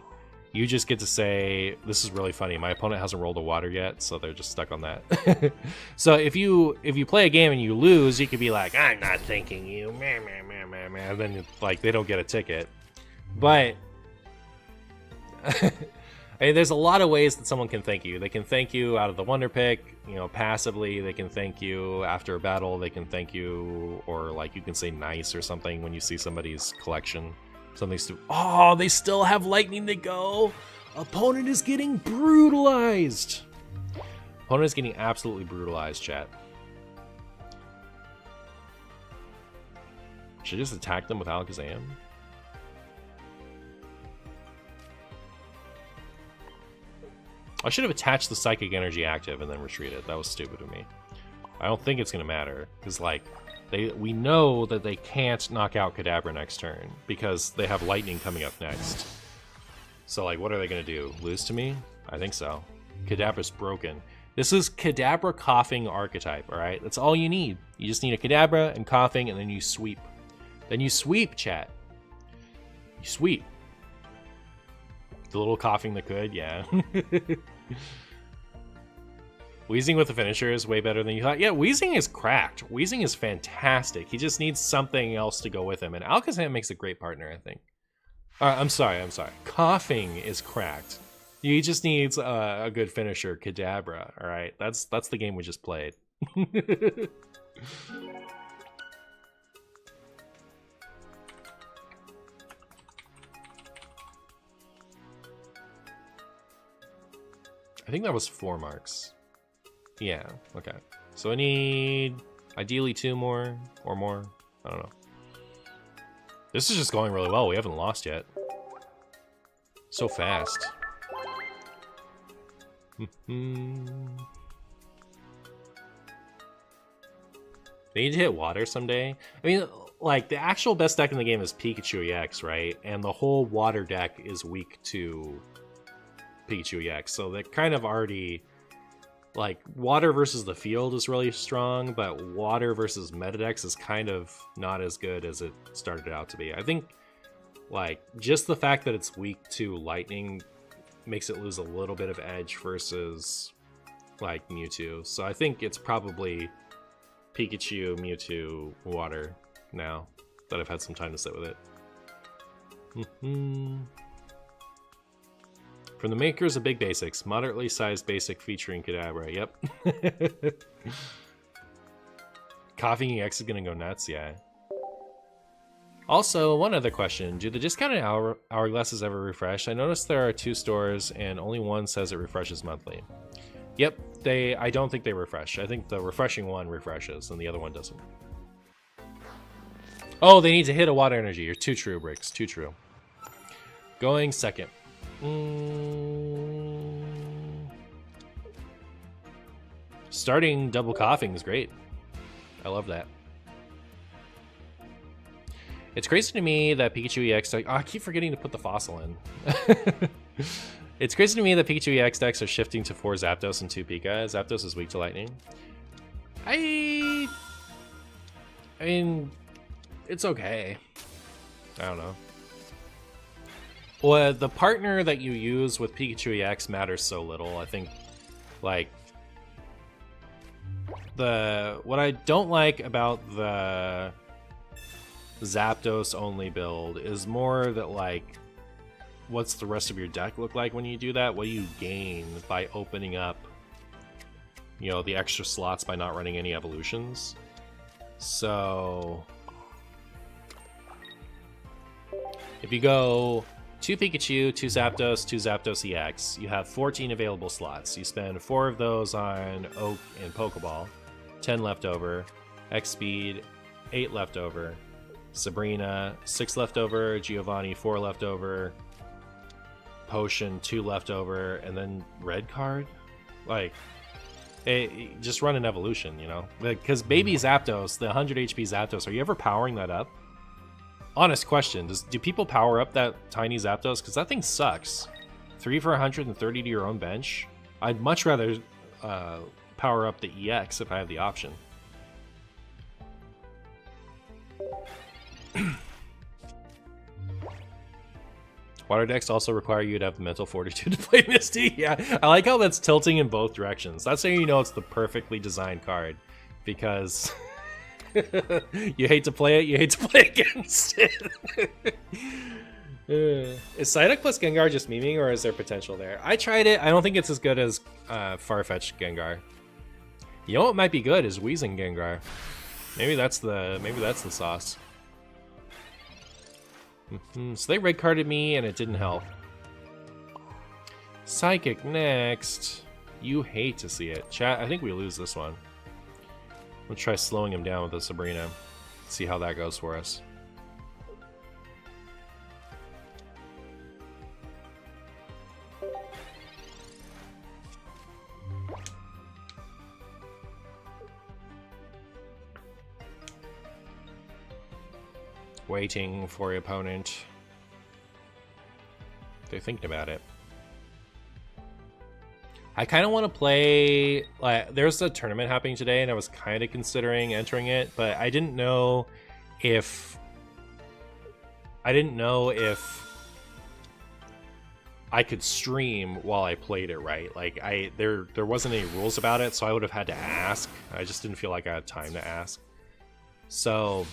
you just get to say, this is really funny, my opponent hasn't rolled a water yet, so they're just stuck on that. So if you play a game and you lose, you could be like, I'm not thanking you, meh, meh, meh, meh, meh, and then, like, they don't get a ticket. But I mean, there's a lot of ways that someone can thank you. They can thank you out of the Wonder Pick, you know, passively. They can thank you after a battle. They can thank you, or, like, you can say nice or something when you see somebody's collection. Something stupid. Oh, they still have lightning to go. Opponent is getting brutalized. Opponent is getting absolutely brutalized, chat. Should I just attack them with Alakazam? I should have attached the Psychic Energy active and then retreated. That was stupid of me. I don't think it's going to matter, because, like, we know that they can't knock out Kadabra next turn, because they have Lightning coming up next. So, like, what are they going to do? Lose to me? I think so. Kadabra's broken. This is Kadabra Coughing archetype, alright? That's all you need. You just need a Kadabra and Coughing, and then you sweep. Then you sweep, chat. You sweep. The little Coughing that could, yeah. Weezing with the finisher is way better than you thought. Yeah, Weezing is cracked. Weezing is fantastic. He just needs something else to go with him. And Alakazam makes a great partner, I think. I'm sorry. Coughing is cracked. He just needs a good finisher, Kadabra. All right, that's the game we just played. I think that was 4 marks. Yeah, okay. So I need ideally 2 more or more. I don't know. This is just going really well. We haven't lost yet. So fast. They need to hit water someday. I mean, like, the actual best deck in the game is Pikachu EX, right? And the whole water deck is weak to Pikachu EX. So they're kind of already... Like, water versus the field is really strong, but water versus Metadex is kind of not as good as it started out to be. I think, like, just the fact that it's weak to Lightning makes it lose a little bit of edge versus, like, Mewtwo. So I think it's probably Pikachu, Mewtwo, Water now that I've had some time to sit with it. From the makers of Big Basics, moderately sized basic featuring Kadabra. Yep. Coughing EX is gonna go nuts, yeah. Also, one other question. Do the discounted hourglasses ever refresh? I noticed there are 2 stores and only one says it refreshes monthly. Yep, I don't think they refresh. I think the refreshing one refreshes and the other one doesn't. Oh, they need to hit a water energy. You're too true, Bricks. Too true. Going second. Starting double coughing is great. I love that. It's crazy to me that Pikachu EX deck... Oh, I keep forgetting to put the fossil in. It's crazy to me that Pikachu EX decks are shifting to 4 Zapdos and 2 Pika. Zapdos is weak to lightning. I mean, it's okay. I don't know. Well, the partner that you use with Pikachu EX matters so little. I think, like, what I don't like about the Zapdos only build is more that, like, what's the rest of your deck look like when you do that? What do you gain by opening up, you know, the extra slots by not running any evolutions? So if you go 2 Pikachu, 2 Zapdos, 2 Zapdos EX, you have 14 available slots. You spend 4 of those on Oak and Pokeball, 10 left over, X Speed, 8 left over, Sabrina, 6 left over, Giovanni, 4 left over, Potion, 2 left over, and then red card? Like, just run an evolution, you know? Because baby Zapdos, the 100 HP Zapdos, are you ever powering that up? Honest question, do people power up that tiny Zapdos? Because that thing sucks. 3 for 130 to your own bench? I'd much rather power up the EX if I have the option. Water decks also require you to have the mental fortitude to play Misty. Yeah, I like how that's tilting in both directions. That's how you know it's the perfectly designed card. Because you hate to play it, you hate to play against it. Is Psyduck plus Gengar just memeing, or is there potential there? I tried it. I don't think it's as good as Farfetch'd Gengar. You know what might be good is Wheezing Gengar. Maybe that's the sauce. So they red carded me and it didn't help. Psychic next. You hate to see it. Chat, I think we lose this one. We'll try slowing him down with a Sabrina. See how that goes for us. Waiting for your opponent. They're thinking about it. I kind of want to play, like, there's a tournament happening today and I was kind of considering entering it, but I didn't know if I could stream while I played it right. Like, there wasn't any rules about it, so I would have had to ask. I just didn't feel like I had time to ask. So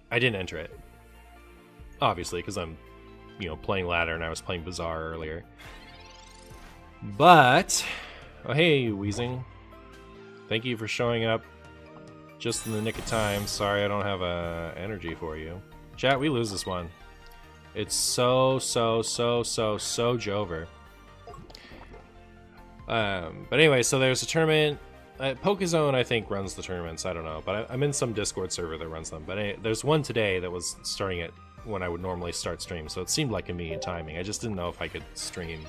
I didn't enter it, obviously, because I'm, you know, playing ladder and I was playing Bazaar earlier. But, oh hey, Wheezing. Thank you for showing up just in the nick of time. Sorry I don't have energy for you. Chat, we lose this one. It's so Jover. But anyway, so there's a tournament. Pokezone, I think, runs the tournaments. I don't know, but I'm in some Discord server that runs them. But there's one today that was starting it when I would normally start stream, so it seemed like convenient timing. I just didn't know if I could stream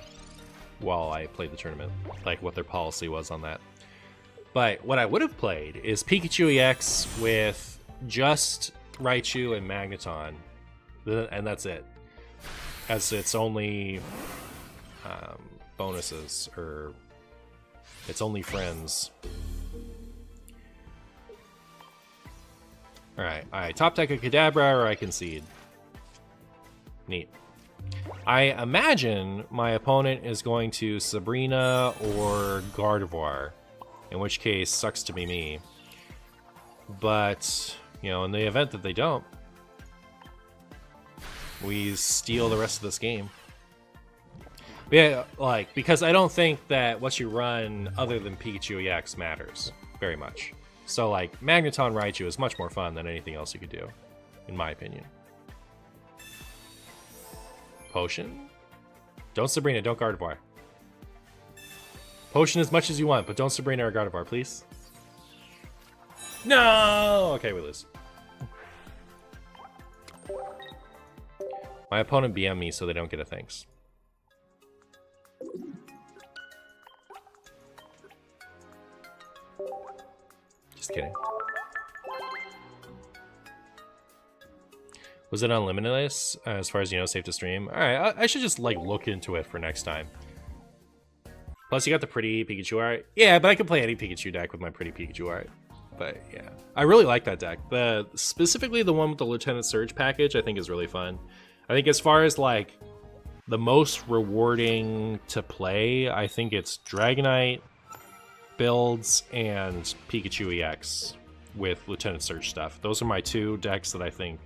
while I played the tournament, like what their policy was on that. But what I would have played is Pikachu EX with just Raichu and Magneton, and that's it. As its only bonuses, or its only friends. Alright, top deck a Kadabra, or I concede. Neat. I imagine my opponent is going to Sabrina or Gardevoir, in which case, sucks to be me. But, you know, in the event that they don't, we steal the rest of this game. But yeah, like, because I don't think that what you run other than Pikachu EX matters very much. So, like, Magneton Raichu is much more fun than anything else you could do, in my opinion. Potion? Don't Sabrina, don't Gardevoir. Potion as much as you want, but don't Sabrina or Gardevoir, please. No! Okay, we lose. My opponent BM me so they don't get a thanks. kidding. Was it on Limitless, as far as you know, safe to stream? Alright, I should just, like, look into it for next time. Plus, you got the pretty Pikachu art. Yeah, but I can play any Pikachu deck with my pretty Pikachu art. But, yeah. I really like that deck. Specifically the one with the Lieutenant Surge package, I think is really fun. I think as far as, like, the most rewarding to play, I think it's Dragonite builds and Pikachu EX with Lieutenant Surge stuff. Those are my two decks that I think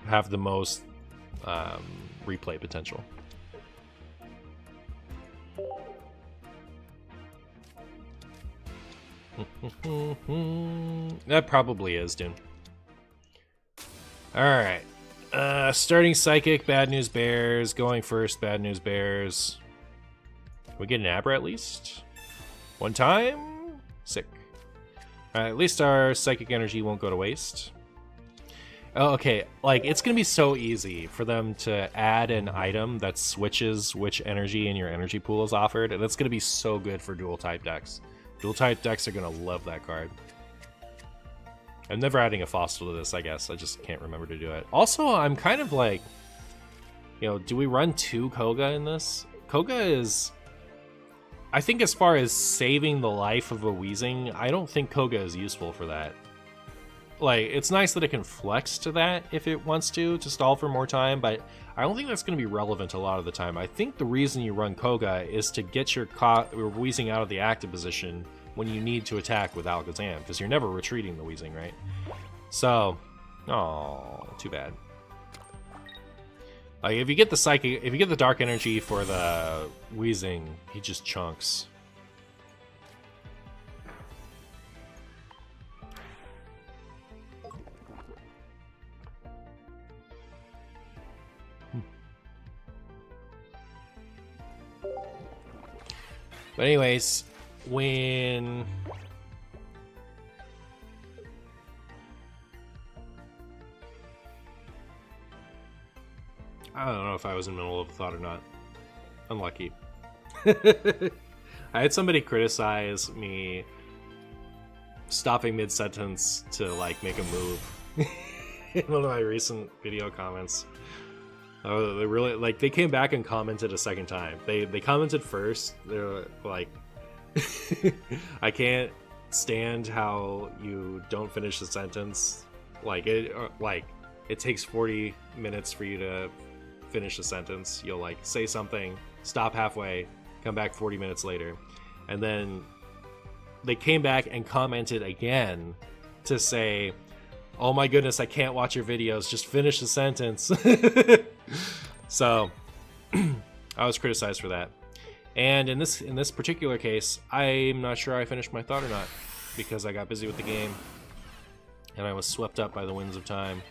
have the most replay potential. That probably is, dude. Alright. Starting Psychic, Bad News Bears. Going first, Bad News Bears. Can we get an Abra at least? One time? Sick. At least our Psychic energy won't go to waste. Oh, okay, like, it's gonna be so easy for them to add an item that switches which energy in your energy pool is offered, and that's gonna be so good for dual-type decks. Dual-type decks are gonna love that card. I'm never adding a fossil to this, I guess. I just can't remember to do it. Also, I'm kind of like, you know, do we run 2 Koga in this? Koga is... I think as far as saving the life of a Weezing, I don't think Koga is useful for that. Like, it's nice that it can flex to that if it wants to stall for more time, but I don't think that's going to be relevant a lot of the time. I think the reason you run Koga is to get your Weezing out of the active position when you need to attack with Alakazam, because you're never retreating the Weezing, right? So, oh, too bad. Like, if you get the Psychic, if you get the Dark Energy for the Weezing, he just chunks. But anyways, when... I don't know if I was in the middle of a thought or not. Unlucky. I had somebody criticize me stopping mid-sentence to, like, make a move in one of my recent video comments. Oh, they really, like, they came back and commented a second time. They commented first. They're like, I can't stand how you don't finish the sentence. Like, it takes 40 minutes for you to finish a sentence. You'll, like, say something, stop halfway, come back 40 minutes later. And then they came back and commented again to say, oh my goodness, I can't watch your videos, just finish the sentence. So I was criticized for that. And in this particular case, I'm not sure I finished my thought or not, because I got busy with the game and I was swept up by the winds of time.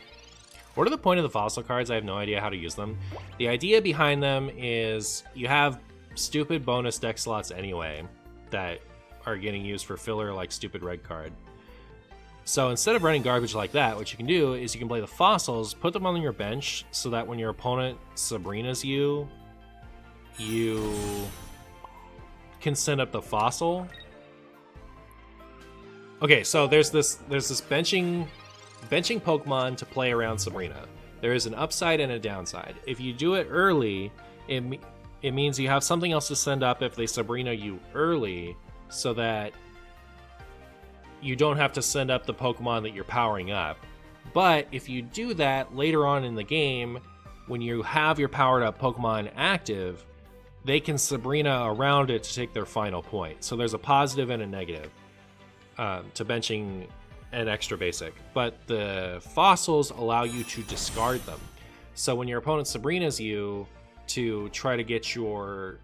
What are the point of the fossil cards? I have no idea how to use them. The idea behind them is you have stupid bonus deck slots anyway that are getting used for filler, like stupid red card. So instead of running garbage like that, what you can do is you can play the fossils, put them on your bench, so that when your opponent Sabrina's you can send up the fossil. Okay, so there's this benching Pokemon to play around Sabrina. There is an upside and a downside. If you do it early, it means you have something else to send up if they Sabrina you early, so that you don't have to send up the Pokemon that you're powering up. But if you do that later on in the game, when you have your powered up Pokemon active, they can Sabrina around it to take their final point. So there's a positive and a negative to benching an extra basic. But the fossils allow you to discard them. So when your opponent Sabrina's you to try to get your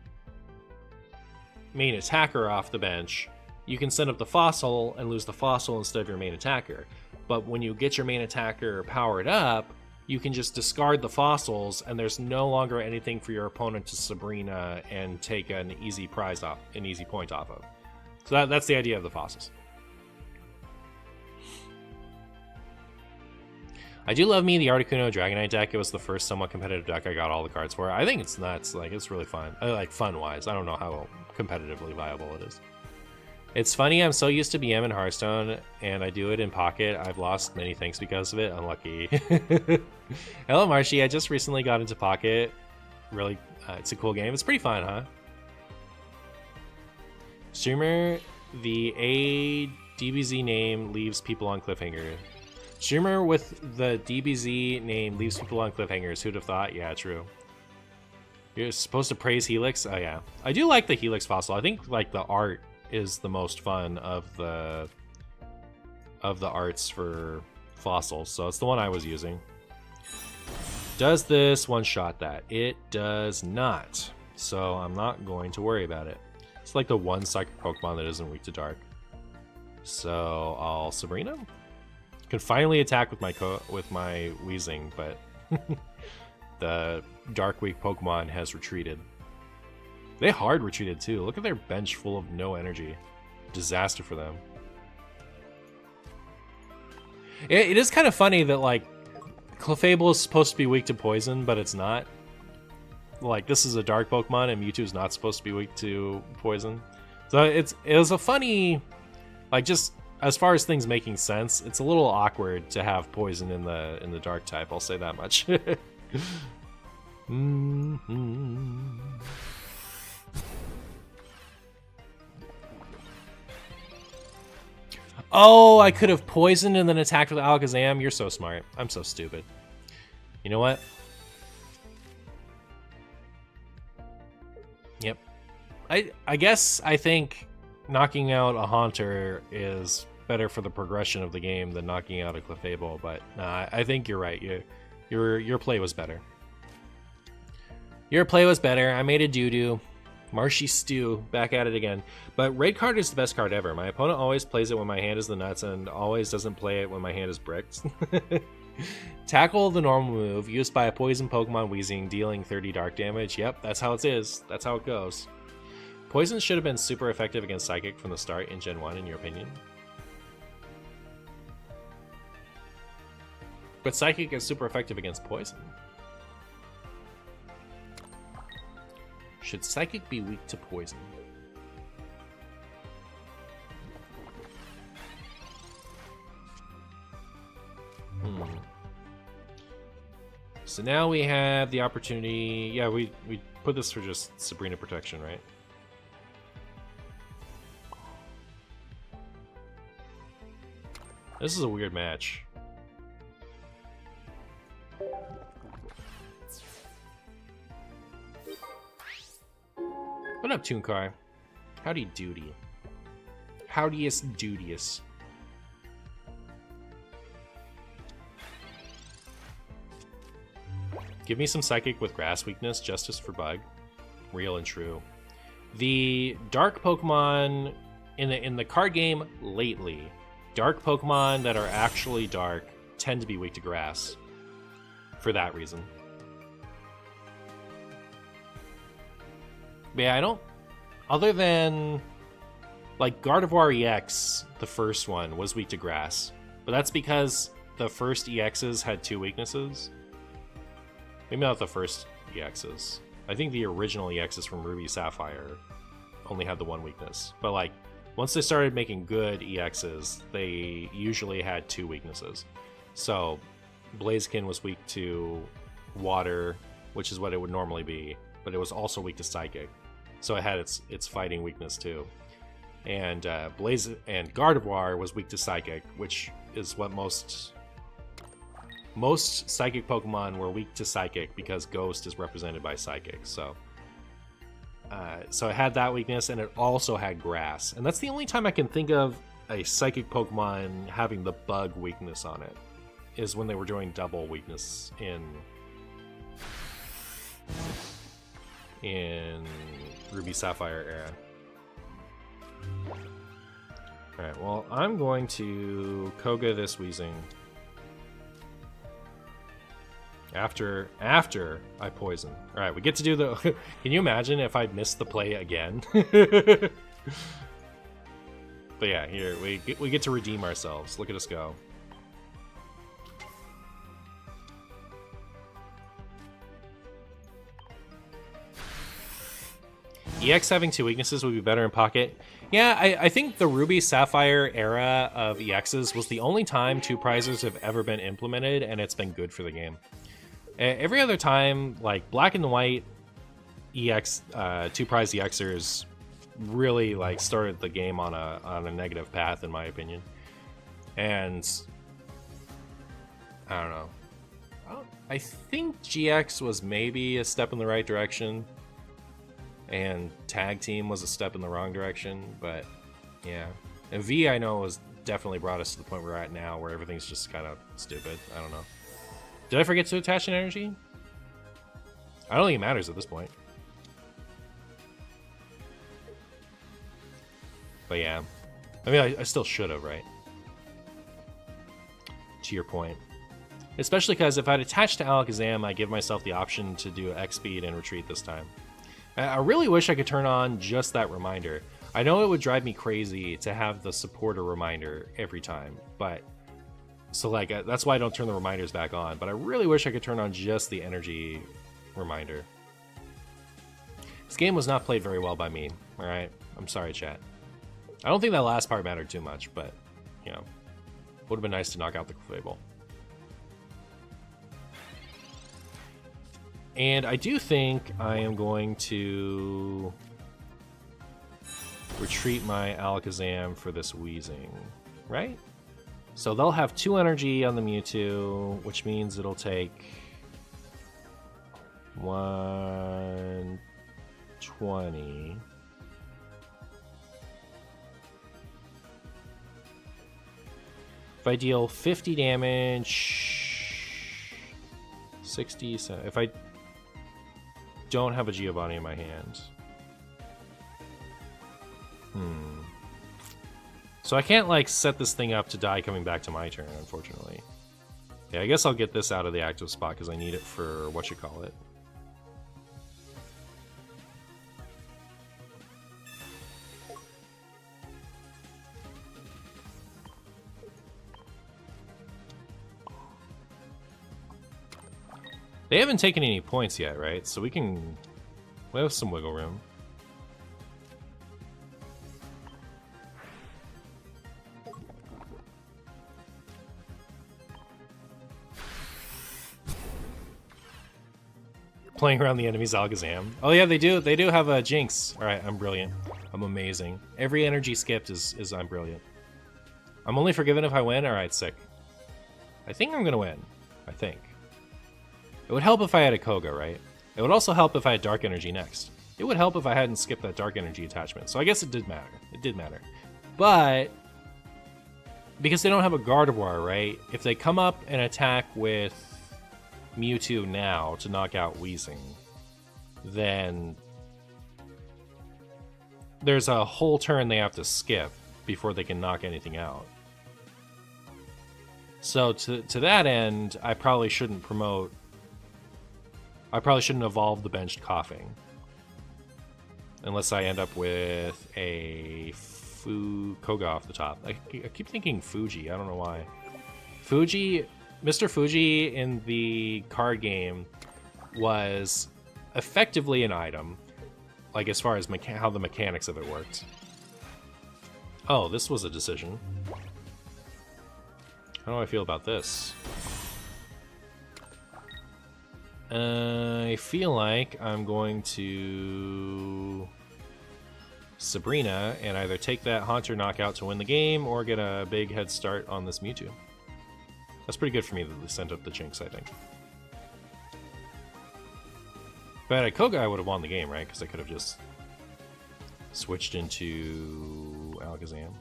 main attacker off the bench, you can send up the fossil and lose the fossil instead of your main attacker. But when you get your main attacker powered up, you can just discard the fossils, and there's no longer anything for your opponent to Sabrina and take an easy prize off, an easy point off of. So that's the idea of the fossils. I do love me the Articuno Dragonite deck. It was the first somewhat competitive deck I got all the cards for. I think it's nuts. Like, it's really fun. Like, fun-wise. I don't know how competitively viable it is. It's funny, I'm so used to BM in Hearthstone, and I do it in Pocket. I've lost many things because of it. Unlucky. Hello, Marshy. I just recently got into Pocket. Really, it's a cool game. It's pretty fun, huh? Streamer, the ADBZ name leaves people on cliffhanger. Streamer with the DBZ name leaves people on cliffhangers. Who'd have thought? Yeah, true. You're supposed to praise Helix? Oh, yeah. I do like the Helix fossil. I think, like, the art is the most fun of the arts for fossils, so it's the one I was using. Does this one-shot that? It does not, so I'm not going to worry about it. It's like the one psychic Pokemon that isn't weak to dark. So I'll Sabrina. Can finally attack with my Weezing, but the dark weak Pokemon has retreated. They hard retreated too. Look at their bench full of no energy. Disaster for them. It is kind of funny that, like, Clefable is supposed to be weak to poison, but it's not. Like, this is a dark Pokemon and Mewtwo is not supposed to be weak to poison. So it was a funny, like, just as far as things making sense, it's a little awkward to have poison in the dark type, I'll say that much. Oh, I could have poisoned and then attacked with Alakazam. You're so smart. I'm so stupid. You know what? Yep. I guess I think knocking out a Haunter is better for the progression of the game than knocking out a Clefable, but nah, I think you're right. Your play was better. Your play was better. I made a doo-doo. Marshy Stew, back at it again. But Raid card is the best card ever. My opponent always plays it when my hand is the nuts and always doesn't play it when my hand is bricked. Tackle, the normal move, used by a poison Pokemon Weezing, dealing 30 dark damage. Yep, that's how it is. That's how it goes. Poison should have been super effective against Psychic from the start in Gen 1, in your opinion. But Psychic is super effective against Poison. Should Psychic be weak to Poison? So now we have the opportunity. Yeah, we put this for just Sabrina protection, right? This is a weird match. What up, Tooncar? Howdy doody. Howdiest dudious. Give me some Psychic with Grass weakness, Justice for Bug. Real and true. The dark Pokemon in the card game lately, dark Pokemon that are actually dark tend to be weak to Grass. For that reason. But yeah, I don't... Other than... Like, Gardevoir EX, the first one, was weak to Grass. But that's because the first EXs had 2 weaknesses. Maybe not the first EXs. I think the original EXs from Ruby Sapphire only had the 1 weakness. But, like, once they started making good EXs, they usually had 2 weaknesses. So, Blaziken was weak to Water, which is what it would normally be. But it was also weak to Psychic. So it had its fighting weakness too. And Gardevoir was weak to Psychic, which is what most Psychic Pokemon were weak to Psychic because Ghost is represented by Psychic. So it had that weakness, and it also had Grass. And that's the only time I can think of a Psychic Pokemon having the Bug weakness on it, is when they were doing double weakness in Ruby Sapphire era. Alright, well, I'm going to Koga this Weezing. After I poison. Alright, we get to do the... Can you imagine if I missed the play again? But yeah, here, we get to redeem ourselves. Look at us go. EX having 2 weaknesses would be better in Pocket. Yeah, I think the Ruby Sapphire era of EXs was the only time 2 prizes have ever been implemented, and it's been good for the game. Every other time, like Black and White EX, 2 prize EXers really like started the game on a negative path, in my opinion. And I don't know. I think GX was maybe a step in the right direction, and Tag Team was a step in the wrong direction, but yeah. And V, I know, has definitely brought us to the point we're at now, where everything's just kind of stupid. I don't know. Did I forget to attach an energy? I don't think it matters at this point. But yeah. I mean, I still should have, right? To your point. Especially because if I'd attached to Alakazam, I give myself the option to do X speed and retreat this time. I really wish I could turn on just that reminder. I know it would drive me crazy to have the supporter reminder every time, but so like that's why I don't turn the reminders back on. But I really wish I could turn on just the energy reminder. This game was not played very well by me. All right, I'm sorry, chat. I don't think that last part mattered too much, but you know, would have been nice to knock out the Clefable. And I do think I am going to retreat my Alakazam for this Weezing, right? So they'll have 2 energy on the Mewtwo, which means it'll take 120. If I deal 50 damage, 60, if I don't have a Giovanni in my hand. So I can't like set this thing up to die coming back to my turn, unfortunately. Yeah, I guess I'll get this out of the active spot because I need it for whatchamacallit. They haven't taken any points yet, right? So we have some wiggle room. Playing around the enemy's Alakazam. Oh yeah, they do have a Jinx. Alright, I'm brilliant. I'm amazing. Every energy skipped is I'm brilliant. I'm only forgiven if I win? Alright, sick. I think I'm gonna win. I think. It would help if I had a Koga, right? It would also help if I had Dark Energy next. It would help if I hadn't skipped that Dark Energy attachment. So I guess it did matter. It did matter. But because they don't have a Gardevoir, right? If they come up and attack with Mewtwo now to knock out Weezing, then there's a whole turn they have to skip before they can knock anything out. So to that end, I probably shouldn't evolve the benched Coughing. Unless I end up with a Koga off the top. I keep thinking Fuji, I don't know why. Mr. Fuji in the card game was effectively an item. Like as far as how the mechanics of it worked. Oh, this was a decision. How do I feel about this? I feel like I'm going to Sabrina and either take that Haunter knockout to win the game or get a big head start on this Mewtwo. That's pretty good for me that they sent up the Jinx, I think. If I had a Koga, I would have won the game, right? Because I could have just switched into Alakazam.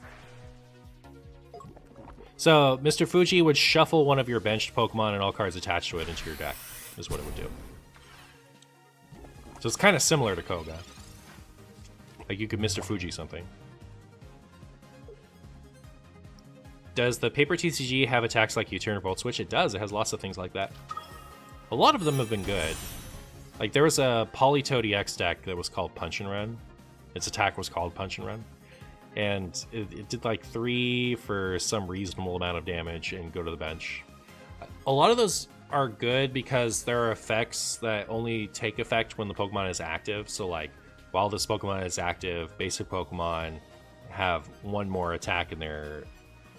So, Mr. Fuji would shuffle one of your benched Pokemon and all cards attached to it into your deck, is what it would do. So it's kind of similar to Koga. Like you could Mr. Fuji something. Does the Paper TCG have attacks like U-Turn or Volt Switch? It does. It has lots of things like that. A lot of them have been good. Like there was a Politoed EX deck that was called Punch and Run. Its attack was called Punch and Run. And it did like 3 for some reasonable amount of damage and go to the bench. A lot of those are good because there are effects that only take effect when the Pokemon is active. So like while this Pokemon is active, basic Pokemon have one more attack in their,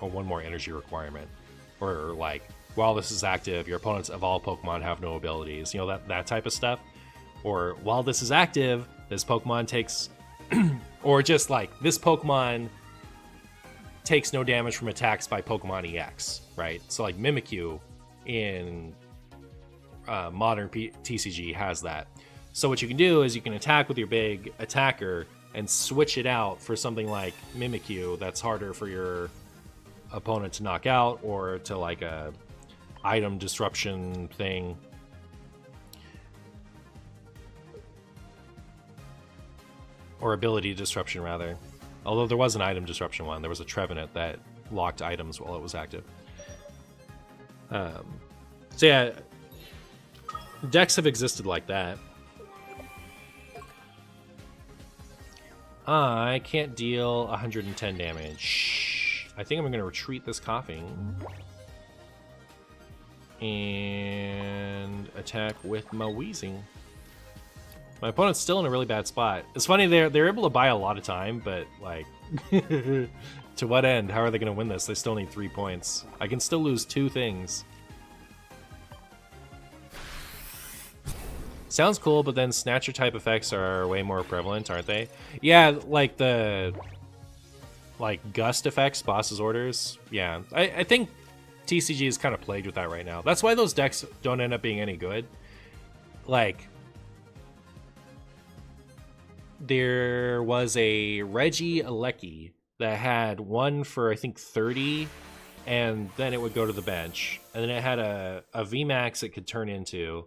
or one more energy requirement. Or like, while this is active, your opponent's evolved Pokemon have no abilities. You know, that type of stuff. Or while this is active, this Pokemon takes, or just like, this Pokemon takes no damage from attacks by Pokemon EX, right? So like Mimikyu in modern TCG has that. So what you can do is you can attack with your big attacker and switch it out for something like Mimikyu that's harder for your opponent to knock out, or to like a item disruption thing. Or ability disruption, rather. Although there was an item disruption one. There was a Trevenant that locked items while it was active. So yeah, decks have existed like that. I can't deal 110 damage. I think I'm going to retreat this coughing. And attack with my wheezing. My opponent's still in a really bad spot. It's funny, they're able to buy a lot of time, but like, to what end? How are they going to win this? They still need 3 points. I can still lose 2 things. Sounds cool, but then Snatcher type effects are way more prevalent, aren't they? Yeah, like the Gust effects, Boss's Orders. Yeah, I think TCG is kind of plagued with that right now. That's why those decks don't end up being any good. Like, there was a Reggie Alecki that had one for, I think, 30, and then it would go to the bench. And then it had a VMAX it could turn into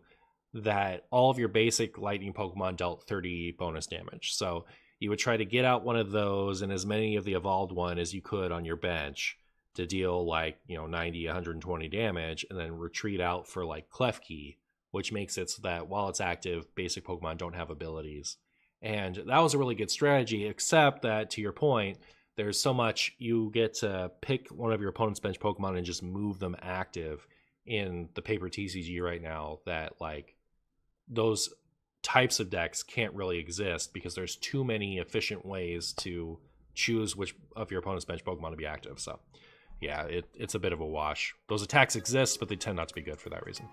that all of your basic lightning Pokemon dealt 30 bonus damage. So you would try to get out one of those and as many of the evolved one as you could on your bench to deal like, 90, 120 damage, and then retreat out for like Klefki, which makes it so that while it's active, basic Pokemon don't have abilities. And that was a really good strategy, except that, to your point, there's so much you get to pick one of your opponent's bench Pokemon and just move them active in the paper TCG right now that, like, those types of decks can't really exist because there's too many efficient ways to choose which of your opponent's bench Pokemon to be active. So, yeah, it's a bit of a wash. Those attacks exist, but they tend not to be good for that reason.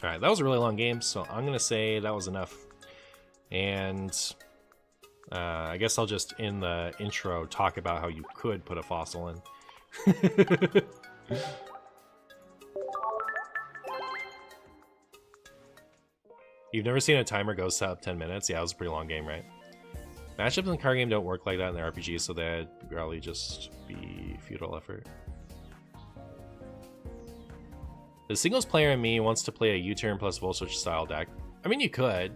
Alright, that was a really long game, so I'm going to say that was enough. And I guess I'll just, in the intro, talk about how you could put a fossil in. You've never seen a timer go sub 10 minutes? Yeah, it was a pretty long game, right? Matchups in the card game don't work like that in the RPG, so that'd probably just be futile effort. The singles player in me wants to play a U-turn plus Volt Switch style deck. I mean, you could.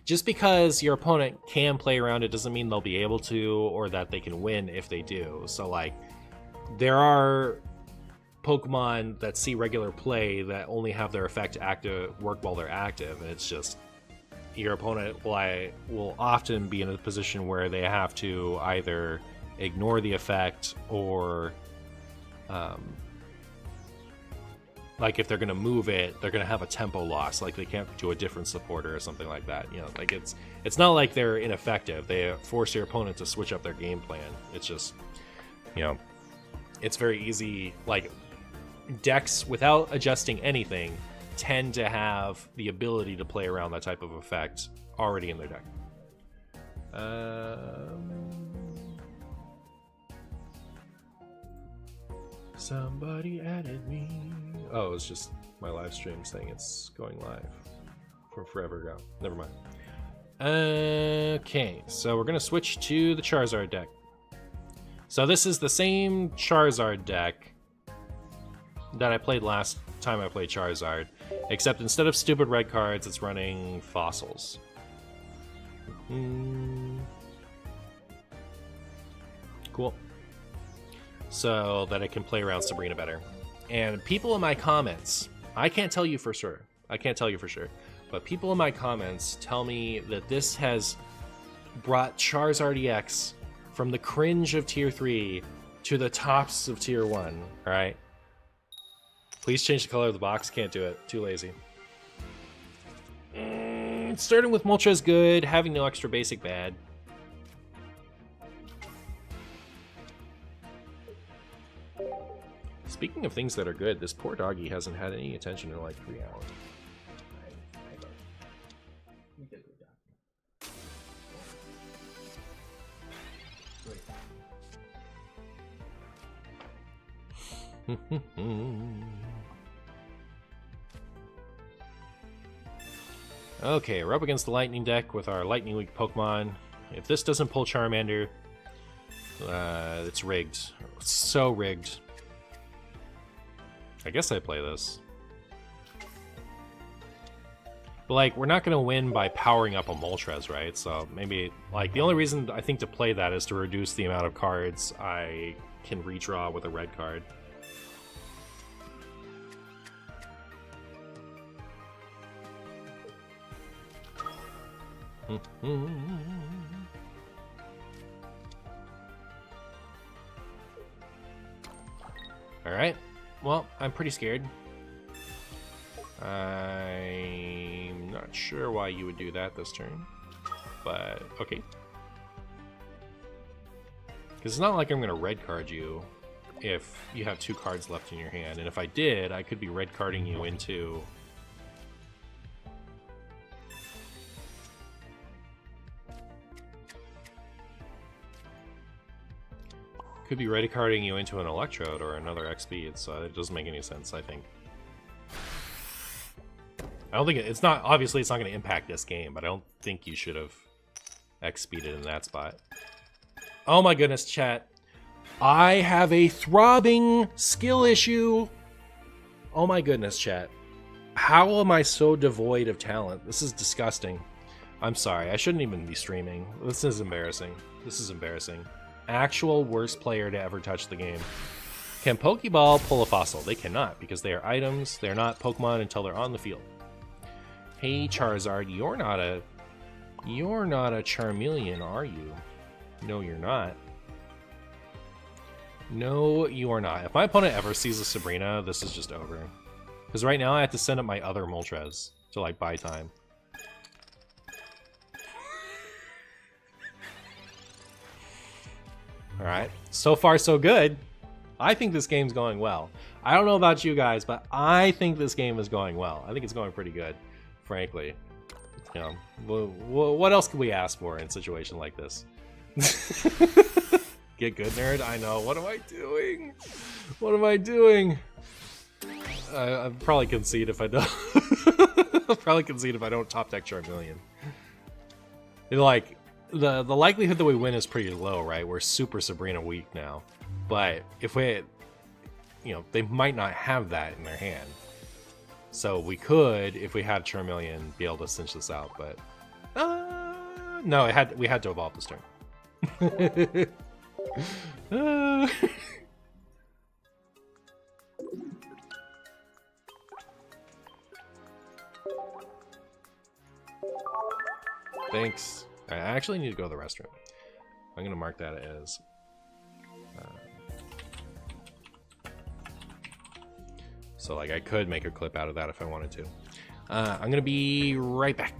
Just because your opponent can play around it doesn't mean they'll be able to, or that they can win if they do. So, like, there are Pokemon that see regular play that only have their effect work while they're active, and it's just your opponent will often be in a position where they have to either ignore the effect or like if they're going to move it, they're going to have a tempo loss, like they can't do a different supporter or something like that. Like it's not like they're ineffective. They force your opponent to switch up their game plan. It's just, it's very easy. Like, decks without adjusting anything tend to have the ability to play around that type of effect already in their deck. Somebody added me. Oh, it's just my live stream saying it's going live from forever ago. Never mind. Okay, so we're gonna switch to the Charizard deck. So this is the same Charizard deck that I played last time I played Charizard, except instead of stupid red cards, it's running fossils. Cool. So that I can play around Sabrina better. And people in my comments, I can't tell you for sure, but people in my comments tell me that this has brought Charizard EX from the cringe of Tier 3 to the tops of Tier 1, right? Please change the color of the box. Can't do it. Too lazy. Starting with Moltres is good. Having no extra basic bad. Speaking of things that are good, this poor doggy hasn't had any attention in like 3 hours. Okay, we're up against the Lightning deck with our Lightning Weak Pokemon. If this doesn't pull Charmander, it's rigged. It's so rigged. I guess I play this. But, like, we're not going to win by powering up a Moltres, right? So maybe, like, the only reason I think to play that is to reduce the amount of cards I can redraw with a red card. Alright. Well, I'm pretty scared. I'm not sure why you would do that this turn. But, okay. Because it's not like I'm going to red card you if you have 2 cards left in your hand. And if I did, I could be red carding you into... Could be red carding you into an Electrode or another XP. So it doesn't make any sense, I think. I don't think it's not, obviously it's not going to impact this game, but I don't think you should have XP'd in that spot. Oh my goodness, chat. I have a throbbing skill issue. Oh my goodness, chat. How am I so devoid of talent? This is disgusting. I'm sorry, I shouldn't even be streaming. This is embarrassing. This is embarrassing. Actual worst player to ever touch the game. Can Pokeball pull a fossil? They cannot, because they are items. They're not Pokemon until they're on the field. Hey Charizard, you're not a Charmeleon, are you? No, you're not. No, you are not. If my opponent ever sees a Sabrina, this is just over. Because right now I have to send up my other Moltres to like buy time. Alright, so far so good. I think this game's going well. I don't know about you guys, but I think this game is going well. I think it's going pretty good, frankly. You know, what else could we ask for in a situation like this? Get good, nerd? I know. What am I doing? What am I doing? I'll probably concede if I don't. I'll probably concede if I don't top deck Charmeleon. Like, the likelihood that we win is pretty low, right? We're super Sabrina weak now. But if we, you know, they might not have that in their hand. So we could, if we had Charmeleon, be able to cinch this out. But no, we had to evolve this turn. Thanks. I actually need to go to the restroom. I'm gonna mark that as so like I could make a clip out of that if I wanted to. I'm gonna be right back.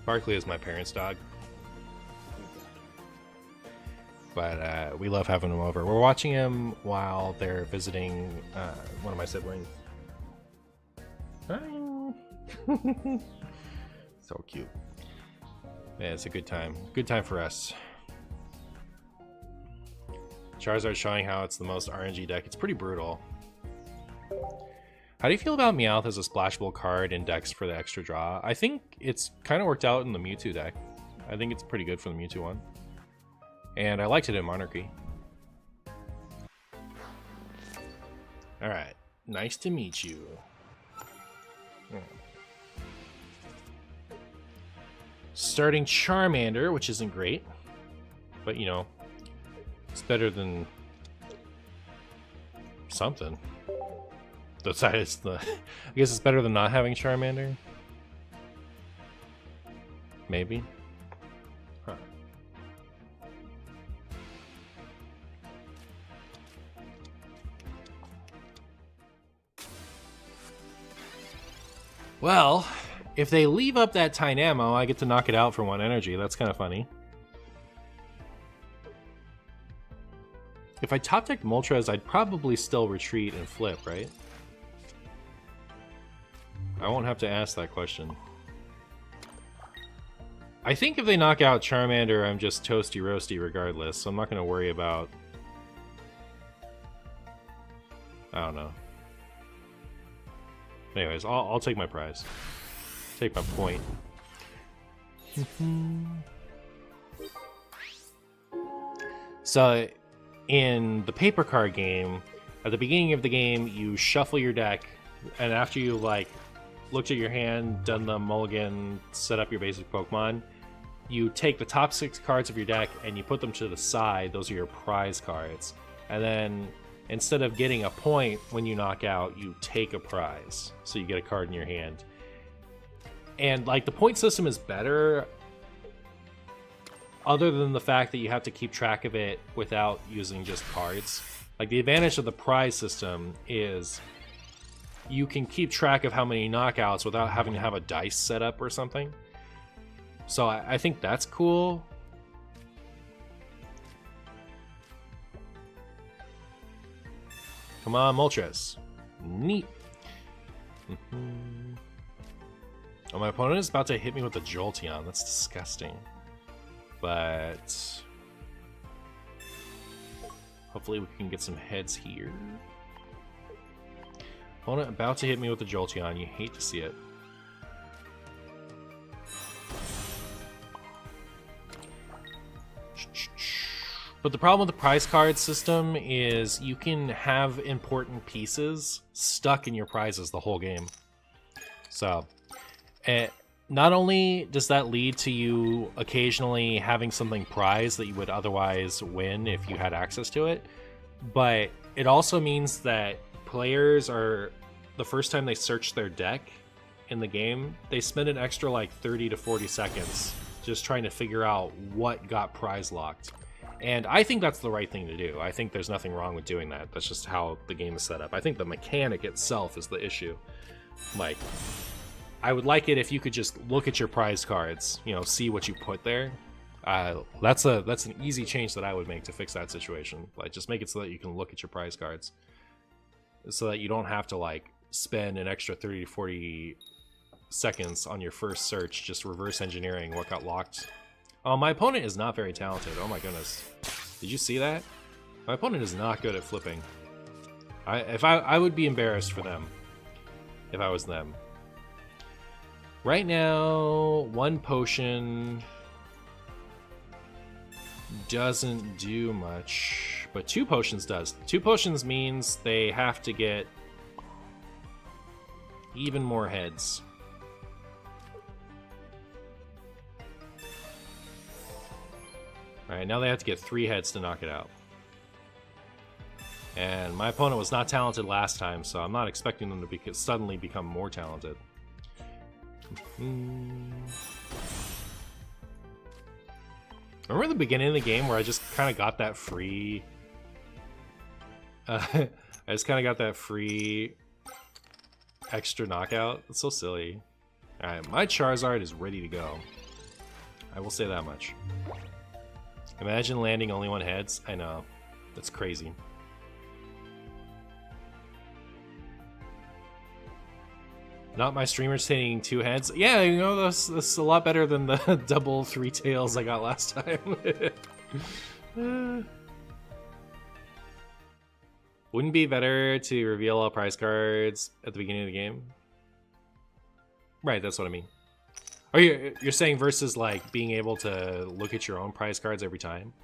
Barkley is my parents' dog. But we love having him over. We're watching him while they're visiting one of my siblings. So cute. Yeah, it's a good time. Good time for us. Charizard showing how it's the most RNG deck. It's pretty brutal. How do you feel about Meowth as a splashable card in decks for the extra draw? I think it's kind of worked out in the Mewtwo deck. I think it's pretty good for the Mewtwo one. And I liked it in Monarchy. Alright. Nice to meet you. Starting Charmander, which isn't great. But, you know, it's better than something. Besides the... I guess it's better than not having Charmander. Maybe. Huh. Well, if they leave up that Tynamo, I get to knock it out for 1 energy. That's kind of funny. If I top decked Moltres, I'd probably still retreat and flip, right? I won't have to ask that question. I think if they knock out Charmander, I'm just toasty roasty regardless, so I'm not going to worry about... I don't know. Anyways, I'll take my prize. Take my point. So, in the paper card game, at the beginning of the game, you shuffle your deck, and after you, like, looked at your hand, done the mulligan, set up your basic Pokemon, you take the top 6 cards of your deck and you put them to the side. Those are your prize cards. And then, instead of getting a point when you knock out, you take a prize. So you get a card in your hand. And, like, the point system is better, other than the fact that you have to keep track of it without using just cards. Like, the advantage of the prize system is you can keep track of how many knockouts without having to have a dice set up or something. So I think that's cool. Come on, Moltres. Neat. Oh, my opponent is about to hit me with a Jolteon. That's disgusting. But hopefully we can get some heads here. Opponent about to hit me with a Jolteon. You hate to see it. But the problem with the prize card system is you can have important pieces stuck in your prizes the whole game. So, not only does that lead to you occasionally having something prized that you would otherwise win if you had access to it, but it also means that players are, the first time they search their deck in the game, they spend an extra like 30 to 40 seconds just trying to figure out what got prize locked. And I think that's the right thing to do. I think there's nothing wrong with doing that. That's just how the game is set up. I think the mechanic itself is the issue. Like, I would like it if you could just look at your prize cards, you know, see what you put there. That's an easy change that I would make to fix that situation. Like, just make it so that you can look at your prize cards, so that you don't have to like spend an extra 30 to 40 seconds on your first search just reverse engineering what got locked. Oh, my opponent is not very talented. Oh my goodness. Did you see that? My opponent is not good at flipping. I would be embarrassed for them if I was them. Right now, 1 potion doesn't do much, but 2 potions does. 2 potions means they have to get even more heads. Alright, now they have to get 3 heads to knock it out. And my opponent was not talented last time, so I'm not expecting them to suddenly become more talented. Remember the beginning of the game where I just kind of got that free... I just kind of got that free extra knockout? It's so silly. Alright, my Charizard is ready to go. I will say that much. Imagine landing only one heads. I know. That's crazy. Not my streamers taking 2 heads. Yeah, you know, that's a lot better than the double 3 tails I got last time. Wouldn't it be better to reveal all prize cards at the beginning of the game? Right, that's what I mean. Oh, you're saying versus like being able to look at your own prize cards every time?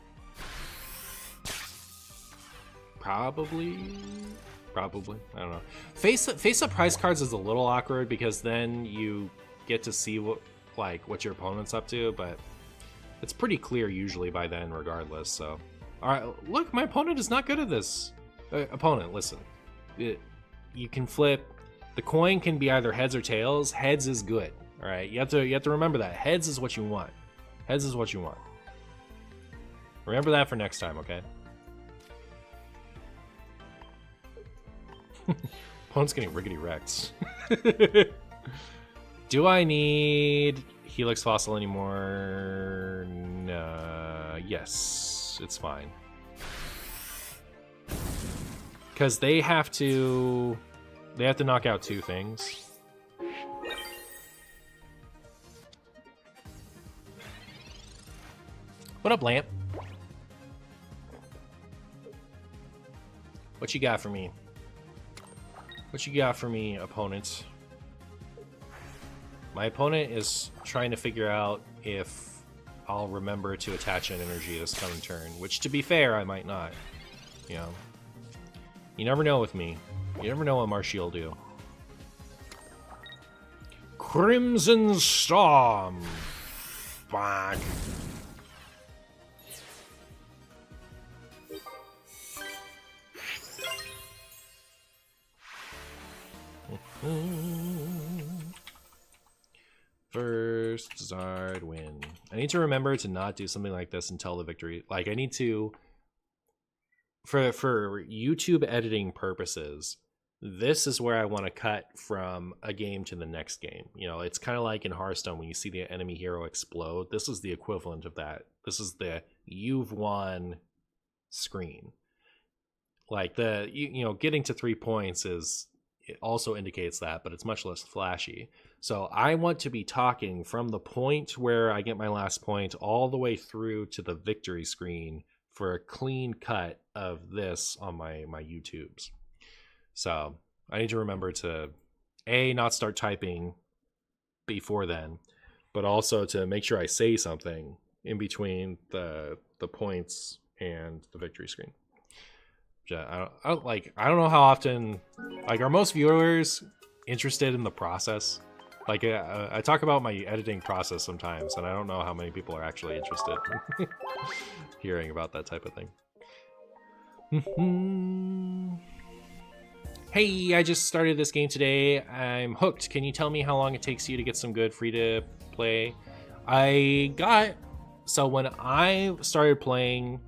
Probably. I don't know. Face-up prize cards is a little awkward because then you get to see what your opponent's up to, but it's pretty clear usually by then, regardless. So, all right, look, my opponent is not good at this. Opponent, listen. You can flip. The coin can be either heads or tails. Heads is good. All right, you have to remember that. Heads is what you want. Heads is what you want. Remember that for next time, okay? Opponent's getting rickety wrecked. Do I need Helix Fossil anymore? No. Yes, it's fine. Because they have to knock out 2 things. What up, Lamp? What you got for me? What you got for me, opponent? My opponent is trying to figure out if I'll remember to attach an energy this coming turn, which, to be fair, I might not. You know, you never know with me. You never know what Marshy will do. Crimson Storm. Fuck. First Zard win. I need to remember to not do something like this until the victory. Like, I need to, for YouTube editing purposes, this is where I want to cut from a game to the next game. You know, it's kind of like in Hearthstone when you see the enemy hero explode. This is the equivalent of that. This is the you've won screen. Like you know, getting to 3 points it also indicates that, but it's much less flashy. So I want to be talking from the point where I get my last point all the way through to the victory screen for a clean cut of this on my YouTubes. So I need to remember to not start typing before then, but also to make sure I say something in between the points and the victory screen. I don't know how often, like, are most viewers interested in the process? Like, I talk about my editing process sometimes, and I don't know how many people are actually interested in hearing about that type of thing. Hey, I just started this game today. I'm hooked. Can you tell me how long it takes you to get some good free-to-play? So when I started playing,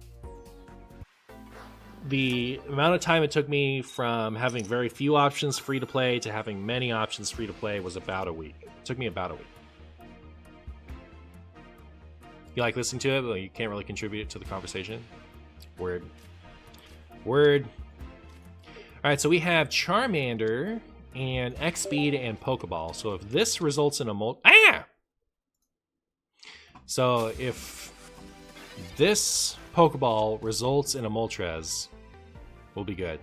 the amount of time it took me from having very few options free to play to having many options free to play was about a week. It took me about a week. You like listening to it, but you can't really contribute to the conversation? Word. All right, so we have Charmander and X-Speed and Pokeball. So if this results in a So if this Pokeball results in a Moltres, we'll be good.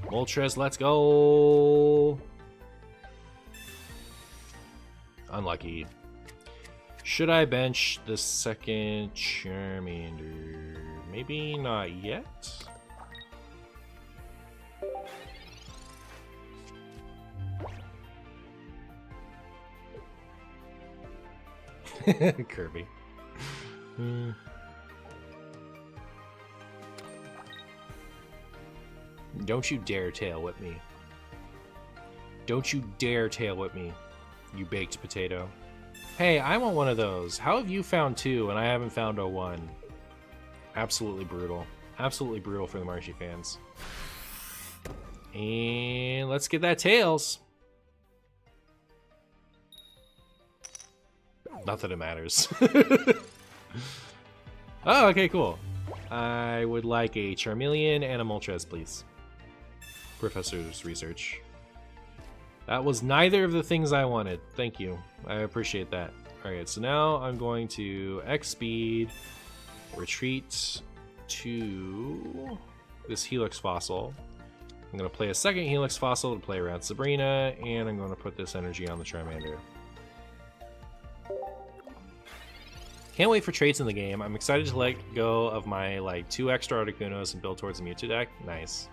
Moltres, let's go. Unlucky. Should I bench the second Charmander? Maybe not yet. Kirby. Don't you dare tail whip me. Don't you dare tail whip me, you baked potato. Hey, I want one of those. How have you found 2 and I haven't found a 1? Absolutely brutal. Absolutely brutal for the Marshy fans. And let's get that Tails. Not that it matters. Oh, okay, cool. I would like a Charmeleon and a Moltres, please. Professor's research. That was neither of the things I wanted. Thank you. I appreciate that. Alright, so now I'm going to X-Speed, retreat to this Helix Fossil. I'm going to play a second Helix Fossil to play around Sabrina, and I'm going to put this energy on the Charmander. Can't wait for traits in the game. I'm excited to let go of my, like, 2 extra Articunos and build towards a Mewtwo deck. Nice.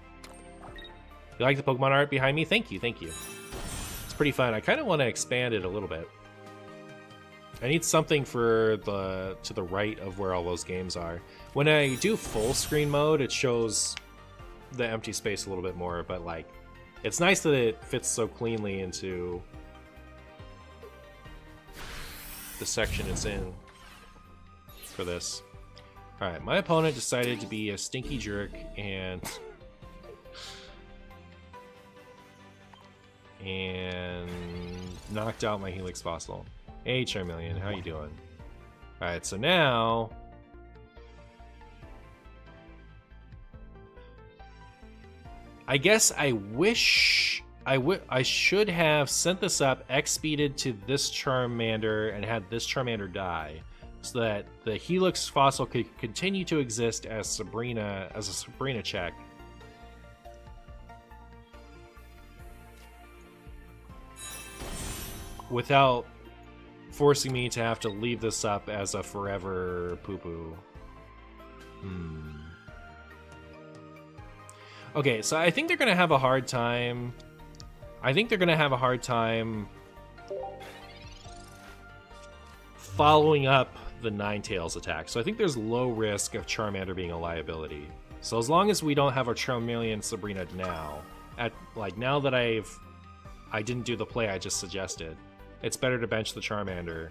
You like the Pokemon art behind me? Thank you, thank you. It's pretty fun. I kind of want to expand it a little bit. I need something for the to the right of where all those games are. When I do full screen mode, it shows the empty space a little bit more, but, like, it's nice that it fits so cleanly into the section it's in. For this. Alright, my opponent decided to be a stinky jerk and knocked out my Helix Fossil. Hey Charmeleon, how you doing? Alright, so now I guess I wish I should have sent this up, X-speeded to this Charmander and had this Charmander die, so that the Helix Fossil could continue to exist as a Sabrina check. Without forcing me to have to leave this up as a forever poo-poo. Okay, so I think they're gonna have a hard time. Following up the Ninetales attack. So I think there's low risk of Charmander being a liability. So as long as we don't have our Charmeleon Sabrina now, now that I didn't do the play I just suggested, it's better to bench the Charmander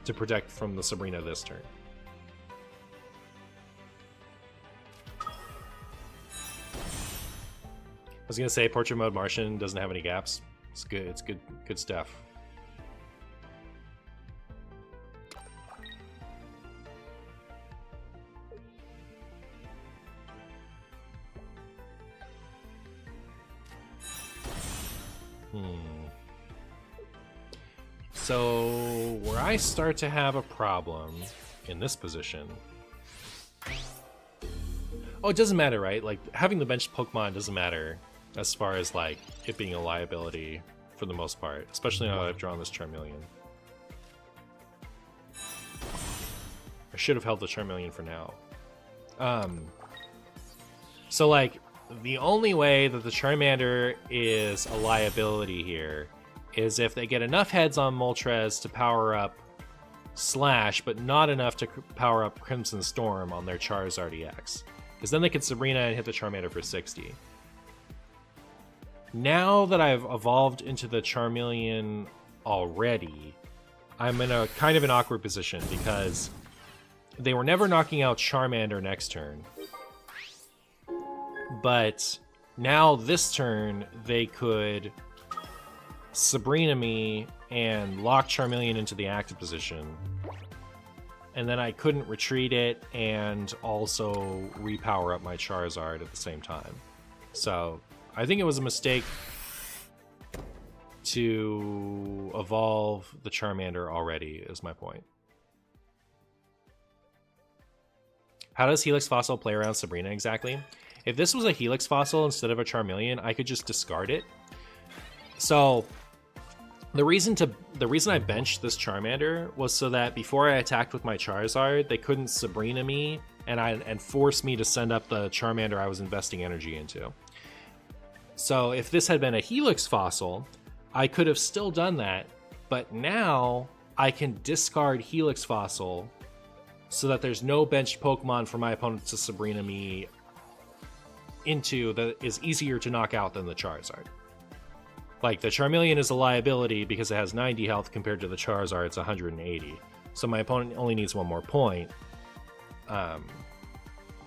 to protect from the Sabrina this turn. I was gonna say Portrait Mode Martian doesn't have any gaps. It's good. It's good stuff. So, where I start to have a problem in this position... Oh, it doesn't matter, right? Like, having the benched Pokemon doesn't matter as far as, like, it being a liability for the most part. Especially now that I've drawn this Charmeleon. I should have held the Charmeleon for now. So, like, the only way that the Charmander is a liability here is if they get enough heads on Moltres to power up Slash, but not enough to power up Crimson Storm on their Charizard EX. Because then they could Sabrina and hit the Charmander for 60. Now that I've evolved into the Charmeleon already, I'm in a kind of an awkward position because they were never knocking out Charmander next turn. But now this turn, they could Sabrina me and lock Charmeleon into the active position. And then I couldn't retreat it and also repower up my Charizard at the same time. So I think it was a mistake to evolve the Charmander already, is my point. How does Helix Fossil play around Sabrina exactly? If this was a Helix Fossil instead of a Charmeleon, I could just discard it. So the reason I benched this Charmander was so that before I attacked with my Charizard, they couldn't Sabrina me and force me to send up the Charmander I was investing energy into. So if this had been a Helix Fossil, I could have still done that, but now I can discard Helix Fossil so that there's no benched Pokemon for my opponent to Sabrina me into that is easier to knock out than the Charizard. Like, the Charmeleon is a liability because it has 90 health compared to the Charizard, it's 180. So my opponent only needs one more point.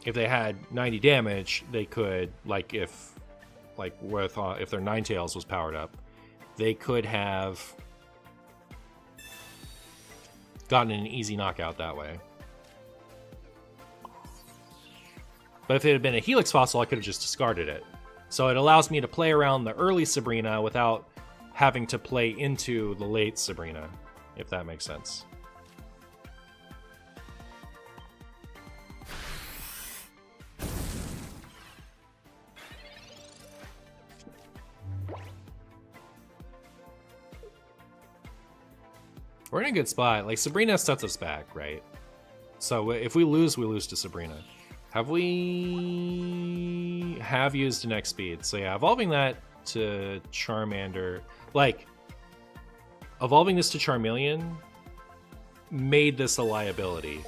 If they had 90 damage, they could, if like with if their Ninetales was powered up, they could have gotten an easy knockout that way. But if it had been a Helix Fossil, I could have just discarded it. So it allows me to play around the early Sabrina without having to play into the late Sabrina, if that makes sense. We're in a good spot. Like, Sabrina sets us back, right? So if we lose to Sabrina. We have used an X speed. So yeah, evolving that to Charmander. Like, evolving this to Charmeleon made this a liability.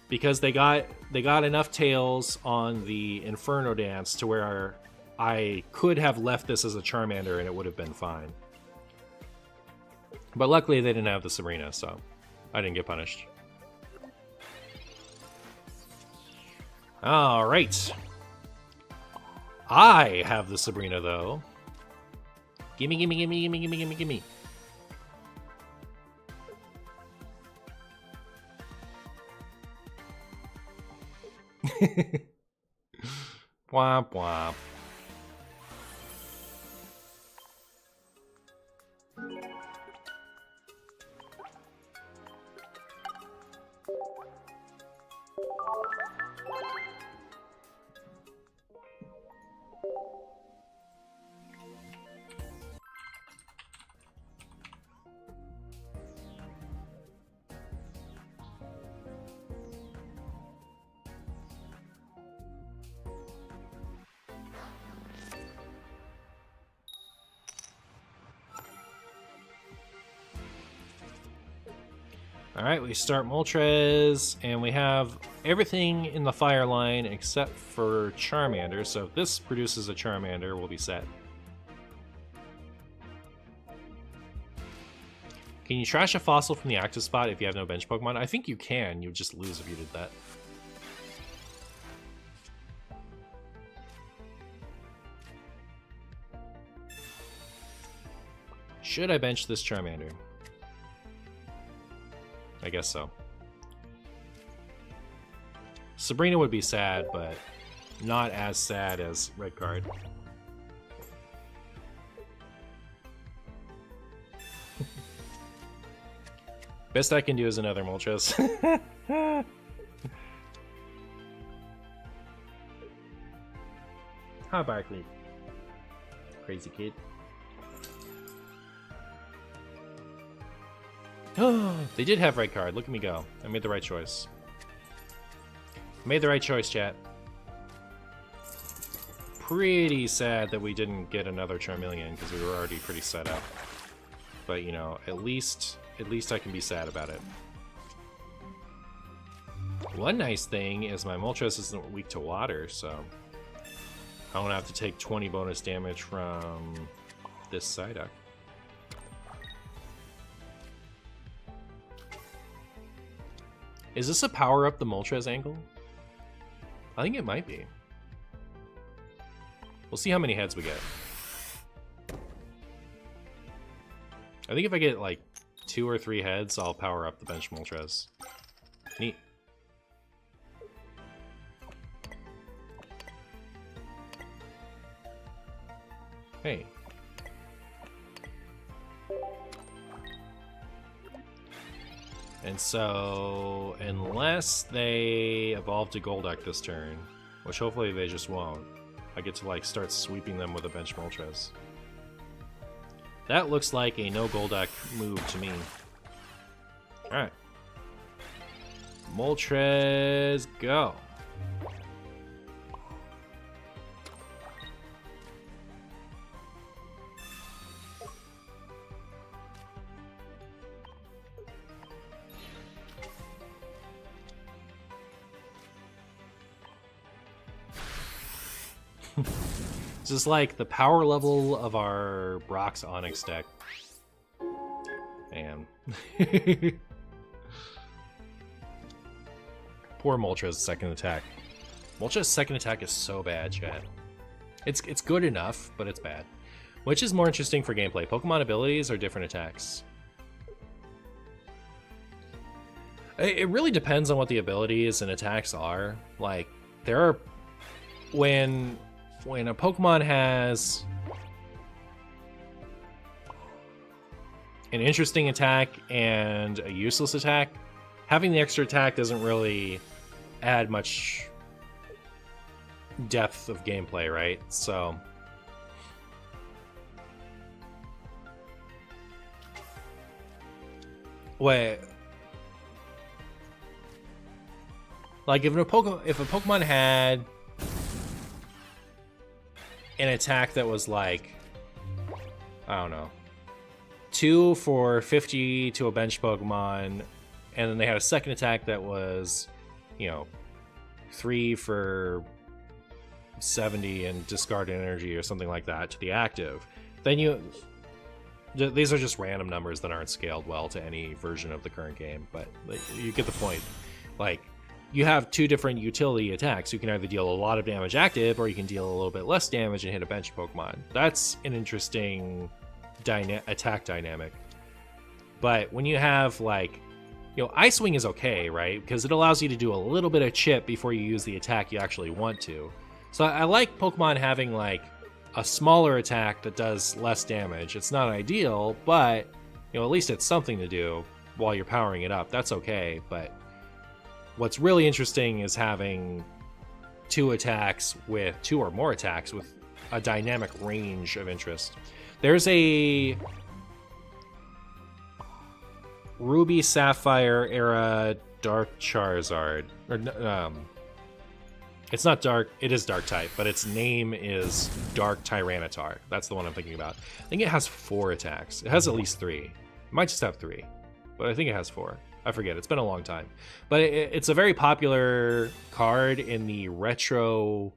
Because they got enough tails on the Inferno Dance to where I could have left this as a Charmander and it would have been fine. But luckily they didn't have the Sabrina, so I didn't get punished. Alright. I have the Sabrina, though. Gimme, gimme, gimme, gimme, gimme, gimme, gimme. Womp womp. Alright, we start Moltres, and we have everything in the fire line except for Charmander, so if this produces a Charmander, we'll be set. Can you trash a fossil from the active spot if you have no bench Pokemon? I think you can, you would just lose if you did that. Should I bench this Charmander? I guess so. Sabrina would be sad, but not as sad as red card. Best I can do is another Moltres. Hi, Barkley. Crazy kid. Oh, they did have red card. Look at me go. I made the right choice. Made the right choice, chat. Pretty sad that we didn't get another Charmeleon because we were already pretty set up. But you know, at least I can be sad about it. One nice thing is my Moltres isn't weak to water, so I don't have to take 20 bonus damage from this Psyduck. Is this a power up the Moltres angle? I think it might be. We'll see how many heads we get. I think if I get like 2 or 3 heads, I'll power up the bench Moltres. Neat. Hey. And so, unless they evolve to Golduck this turn, which hopefully they just won't, I get to like start sweeping them with a bench Moltres. That looks like a no Golduck move to me. Alright. Moltres, go. This is like the power level of our Brock's Onyx deck. Man. Poor Moltres' second attack. Moltres' second attack is so bad, chat. It's good enough, but it's bad. Which is more interesting for gameplay, Pokemon abilities or different attacks? It really depends on what the abilities and attacks are. Like, there are... When a Pokemon has an interesting attack and a useless attack, having the extra attack doesn't really add much depth of gameplay, right? So... Wait... Like, if a Pokemon had an attack that was like, I don't know, 2 for 50 to a bench Pokemon, and then they had a second attack that was, you know, 3 for 70 and discard energy or something like that to the active, then these are just random numbers that aren't scaled well to any version of the current game, but you get the point. Like, you have 2 different utility attacks. You can either deal a lot of damage active, or you can deal a little bit less damage and hit a bench Pokemon. That's an interesting attack dynamic. But when you have, like, you know, Ice Wing is okay, right? Because it allows you to do a little bit of chip before you use the attack you actually want to. So I like Pokemon having, like, a smaller attack that does less damage. It's not ideal, but, you know, at least it's something to do while you're powering it up. That's okay, but... What's really interesting is having 2 attacks with 2 or more attacks with a dynamic range of interest. There's a Ruby Sapphire era Dark Charizard. Or, it's not Dark, it is Dark type, but its name is Dark Tyranitar. That's the one I'm thinking about. I think it has 4 attacks. It has at least 3. It might just have 3, but I think it has 4. I forget, it's been a long time. But it's a very popular card in the retro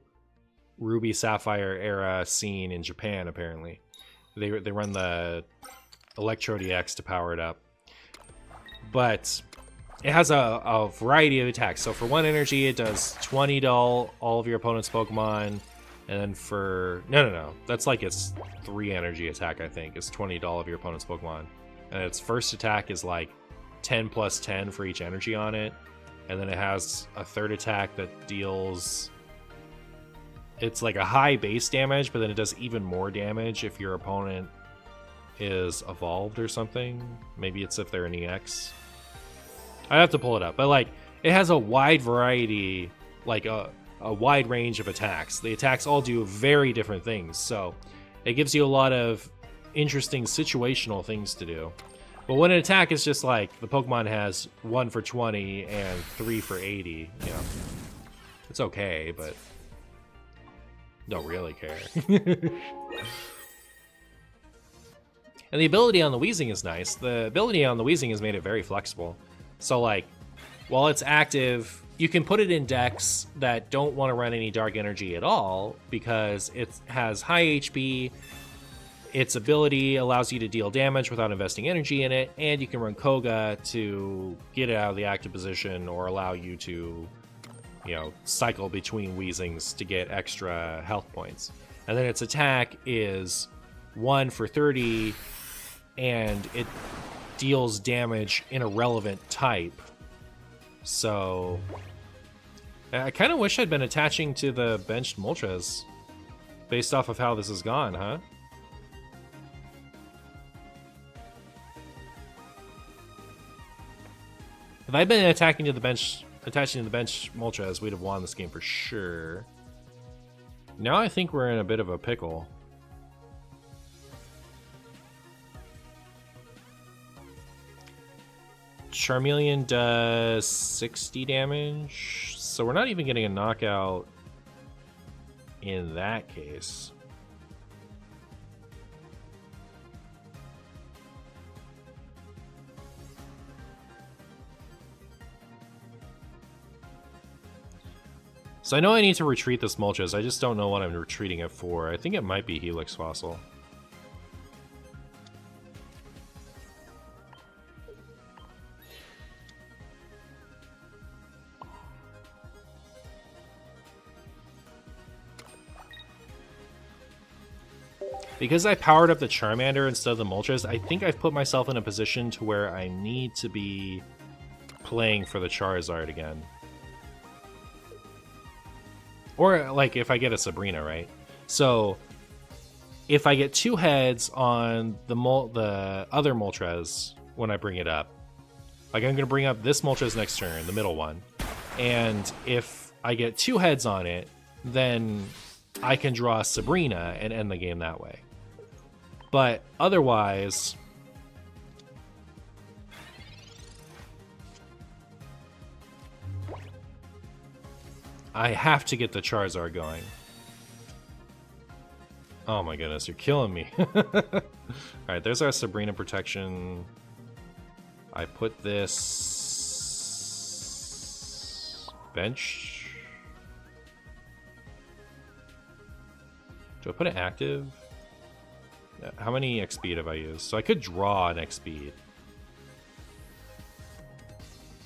Ruby Sapphire era scene in Japan, apparently. They run the Electrode EX to power it up. But it has a variety of attacks. So for 1 energy, it does 20 to all of your opponent's Pokemon. And then for... No. That's like its 3 energy attack, I think. It's 20 to all of your opponent's Pokemon. And its first attack is like 10 plus 10 for each energy on it, and then it has a third attack that deals, it's like a high base damage, but then it does even more damage if your opponent is evolved or something. Maybe it's if they're an EX. I have to pull it up, but like it has a wide variety, like a wide range of attacks. The attacks all do very different things, so it gives you a lot of interesting situational things to do. But when an attack is just like, the Pokemon has 1 for 20 and 3 for 80, you know, it's okay, but don't really care. And the ability on the Weezing is nice. The ability on the Weezing has made it very flexible. So, like, while it's active, you can put it in decks that don't want to run any dark energy at all, because it has high HP. Its ability allows you to deal damage without investing energy in it, and you can run Koga to get it out of the active position or allow you to, you know, cycle between Weezings to get extra health points. And then its attack is 1 for 30, and it deals damage in a relevant type. So I kind of wish I'd been attaching to the benched Moltres based off of how this has gone, huh? If I'd been attaching to the bench Moltres, we'd have won this game for sure. Now I think we're in a bit of a pickle. Charmeleon does 60 damage, so we're not even getting a knockout in that case. So I know I need to retreat this Moltres, I just don't know what I'm retreating it for. I think it might be Helix Fossil. Because I powered up the Charmander instead of the Moltres, I think I've put myself in a position to where I need to be playing for the Charizard again. Or, like, if I get a Sabrina, right? So, if I get 2 heads on the other Moltres when I bring it up, like, I'm going to bring up this Moltres next turn, the middle one, and if I get 2 heads on it, then I can draw Sabrina and end the game that way. But otherwise, I have to get the Charizard going. Oh my goodness, you're killing me. Alright, there's our Sabrina protection. I put this bench. Do I put it active? How many X speed have I used? So I could draw an X speed.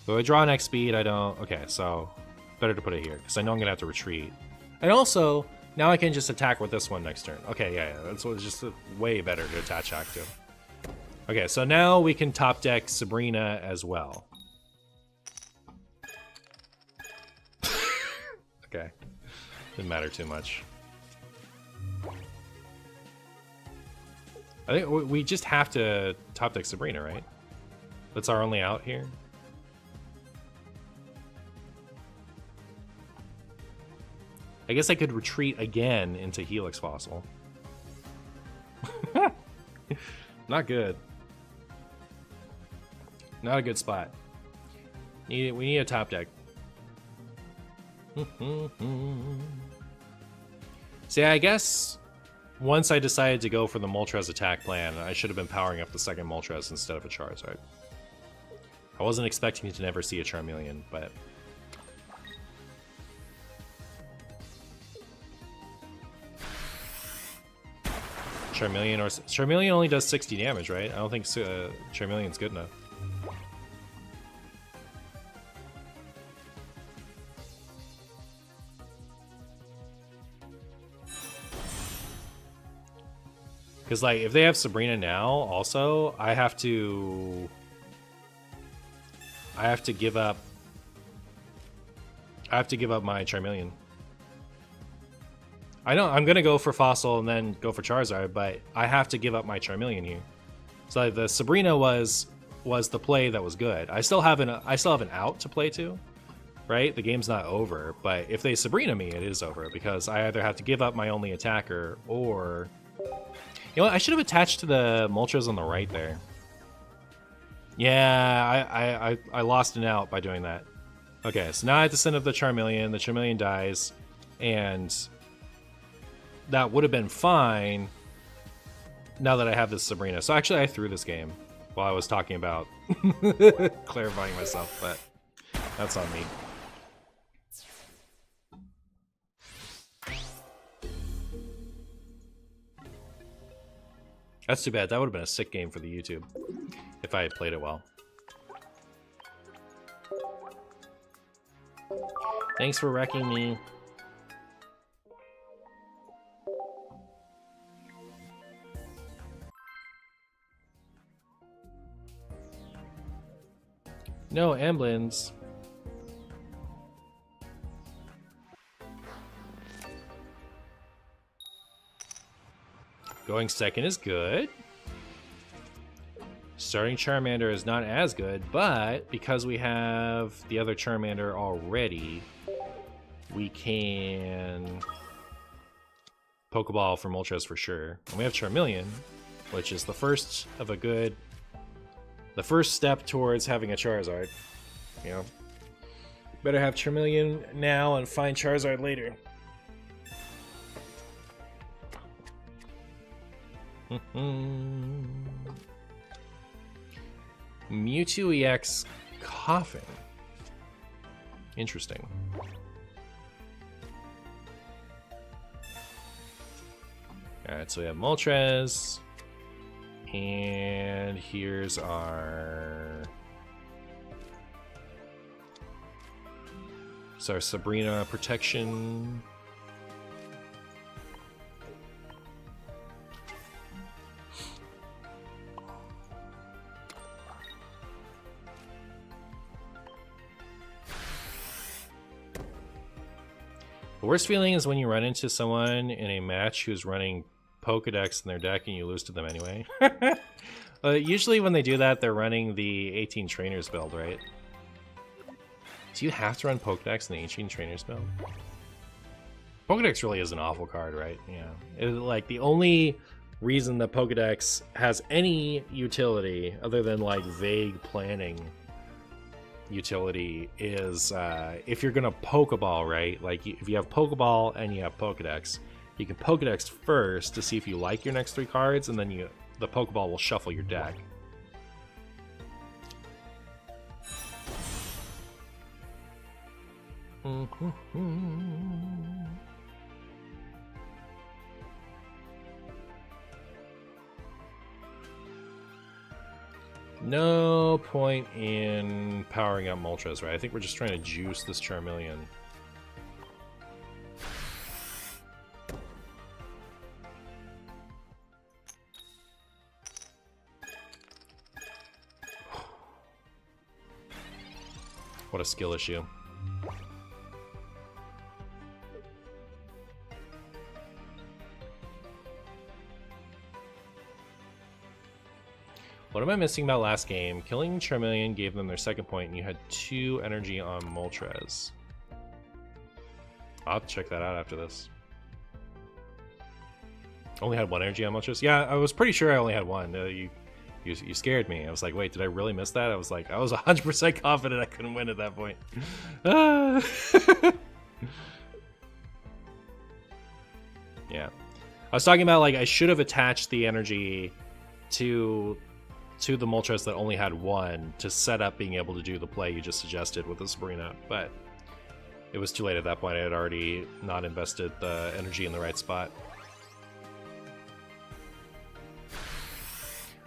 So I draw an X speed, I don't... Okay, so better to put it here, because I know I'm going to have to retreat. And also, now I can just attack with this one next turn. Okay, yeah, that's just way better to attach hack to. Okay, so now we can top deck Sabrina as well. Okay, didn't matter too much. I think we just have to top deck Sabrina, right? That's our only out here. I guess I could retreat again into Helix Fossil. Not good. Not a good spot. We need a top deck. See, I guess once I decided to go for the Moltres attack plan, I should have been powering up the second Moltres instead of a Charizard. I wasn't expecting to never see a Charmeleon, but... Charmeleon only does 60 damage, right? I don't think Charmeleon's good enough. Because, like, if they have Sabrina now, also, I have to give up my Charmeleon. I know I'm gonna go for Fossil and then go for Charizard, but I have to give up my Charmeleon here. So like, the Sabrina was the play that was good. I still have an out to play to, right? The game's not over, but if they Sabrina me, it is over because I either have to give up my only attacker or, you know what? I should have attached to the Moltres on the right there. Yeah, I lost an out by doing that. Okay, so now I have to send up the Charmeleon. The Charmeleon dies, and that would have been fine now that I have this Sabrina. So actually I threw this game while I was talking about clarifying myself, but that's on me. That's too bad. That would have been a sick game for the YouTube if I had played it well. Thanks for wrecking me. No, Amblins. Going second is good. Starting Charmander is not as good, but because we have the other Charmander already, we can Pokeball for Moltres for sure. And we have Charmeleon, which is the first step towards having a Charizard. You know, better have Charmeleon now and find Charizard later. Mewtwo EX Coffin. Interesting. Alright, so we have Moltres. And here's our Sabrina protection. The worst feeling is when you run into someone in a match who's running Pokedex in their deck and you lose to them anyway. Usually when they do that, they're running the 18 Trainers build, right? Do you have to run Pokedex in the 18 Trainers build? Pokedex really is an awful card, right? Yeah. Like, the only reason that Pokedex has any utility other than, like, vague planning utility is if you're gonna Pokeball, right? Like, if you have Pokeball and you have Pokedex, you can Pokedex first to see if you like your next 3 cards, and then the Pokeball will shuffle your deck. No point in powering up Moltres, right? I think we're just trying to juice this Charmeleon. What a skill issue. What am I missing about last game? Killing Charmeleon gave them their second point, and you had 2 energy on Moltres. I'll have to check that out after this. Only had 1 energy on Moltres? Yeah, I was pretty sure I only had 1. You scared me. I was like, wait, did I really miss that? I was like, I was 100% confident I couldn't win at that point. Yeah. I was talking about, like, I should have attached the energy to the Moltres that only had 1 to set up being able to do the play you just suggested with the Sabrina, but it was too late at that point. I had already not invested the energy in the right spot.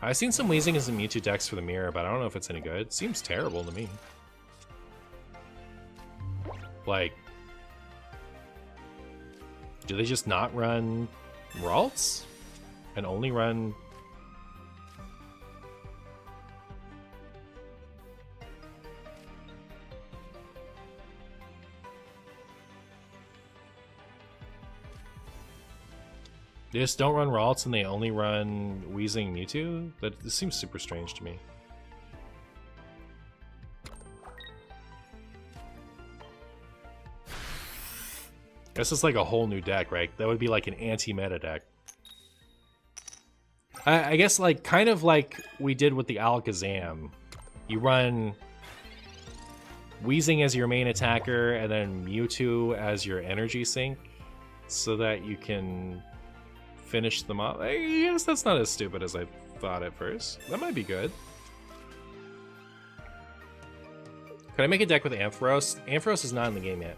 I've seen some Weezing and some Mewtwo decks for the mirror, but I don't know if it's any good. It seems terrible to me. Like, do they just not run Ralts? And only run... They just don't run Ralts and they only run Weezing Mewtwo? This seems super strange to me. This is like a whole new deck, right? That would be like an anti-meta deck. I guess like kind of like we did with the Alakazam. You run Weezing as your main attacker and then Mewtwo as your energy sink so that you can finish them off. I guess that's not as stupid as I thought at first. That might be good. Could I make a deck with Ampharos? Ampharos is not in the game yet.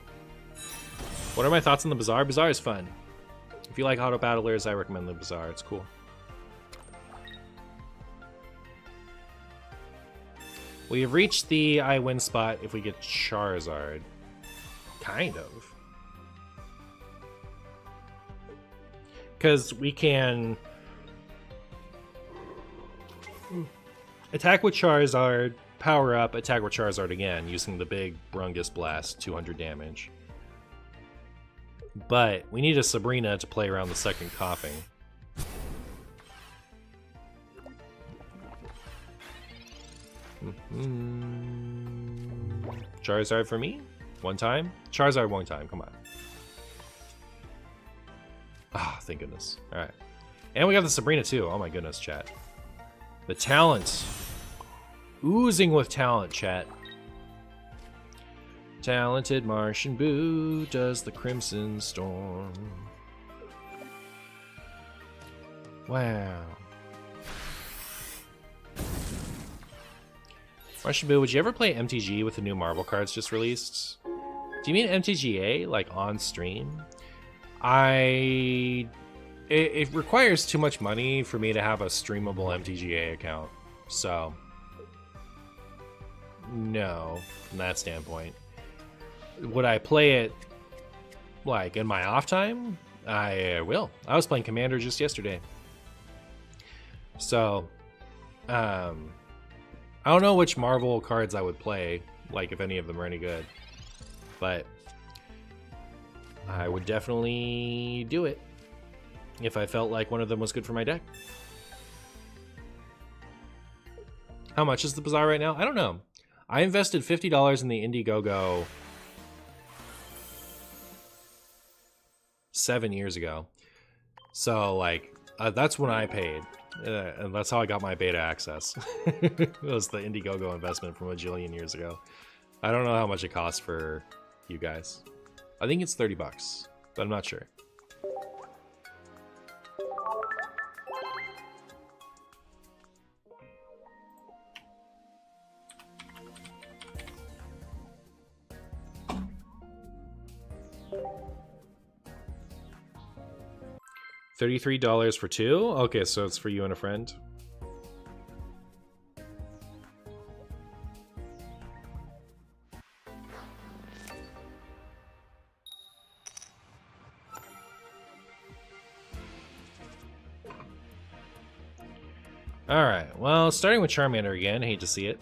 What are my thoughts on the Bazaar? Bazaar is fun. If you like auto battlers, I recommend the Bazaar. It's cool. We have reached the I win spot if we get Charizard. Kind of. Because we can attack with Charizard, power up, attack with Charizard again, using the big Brungus Blast, 200 damage. But we need a Sabrina to play around the second coughing. Charizard for me? One time? Charizard one time, come on. Ah, thank goodness. Alright. And we got the Sabrina too. Oh my goodness, chat. The talent. Oozing with talent, chat. Talented MartianBuu does the Crimson Storm. Wow. MartianBuu, would you ever play MTG with the new Marvel cards just released? Do you mean MTGA, like on stream? It requires too much money for me to have a streamable MTGA account. So, no, from that standpoint. Would I play it, like, in my off time? I will. I was playing Commander just yesterday. So, I don't know which Marvel cards I would play, like, if any of them are any good. But I would definitely do it if I felt like one of them was good for my deck. How much is the Bazaar right now? I don't know. I invested $50 in the Indiegogo 7 years ago. So, like, that's when I paid. And that's how I got my beta access. It was the Indiegogo investment from a jillion years ago. I don't know how much it costs for you guys. I think it's $30, but I'm not sure. $33 for two? Okay, so it's for you and a friend. Alright, well, starting with Charmander again, hate to see it.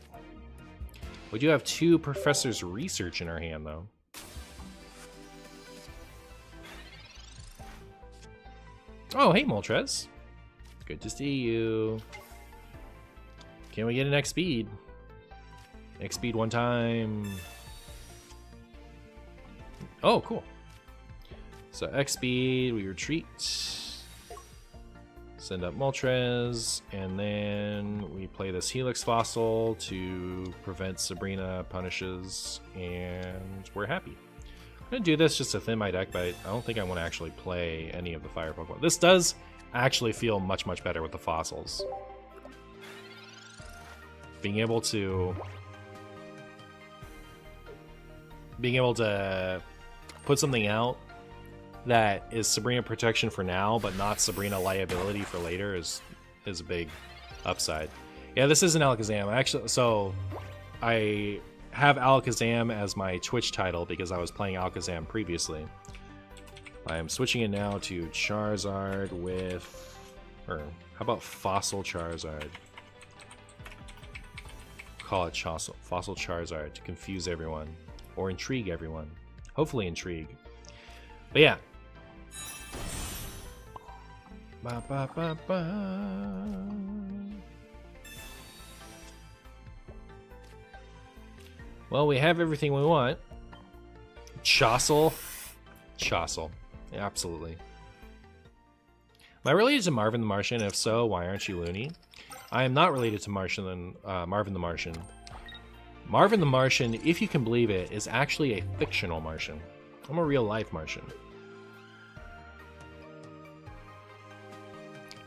We do have 2 Professor's Research in our hand, though. Oh, hey, Moltres. Good to see you. Can we get an X-Speed? X-Speed one time. Oh, cool. So X-Speed, we retreat. Send up Moltres, and then we play this Helix Fossil to prevent Sabrina punishes, and we're happy. I'm going to do this just to thin my deck, but I don't think I want to actually play any of the fire Pokemon. This does actually feel much, much better with the fossils. Being able to put something out that is Sabrina protection for now, but not Sabrina liability for later is a big upside. Yeah, this isn't Alakazam. Actually, so I have Alakazam as my Twitch title because I was playing Alakazam previously. I am switching it now to Charizard with, or how about Fossil Charizard? Call it Fossil Charizard to confuse everyone or intrigue everyone. Hopefully intrigue. But yeah. Ba, ba, ba, ba. Well, we have everything we want. Chossel. Chossel. Yeah, absolutely. Am I related to Marvin the Martian? If so, why aren't you loony? I am not related to Marvin the Martian. Marvin the Martian, if you can believe it, is actually a fictional Martian. I'm a real-life Martian.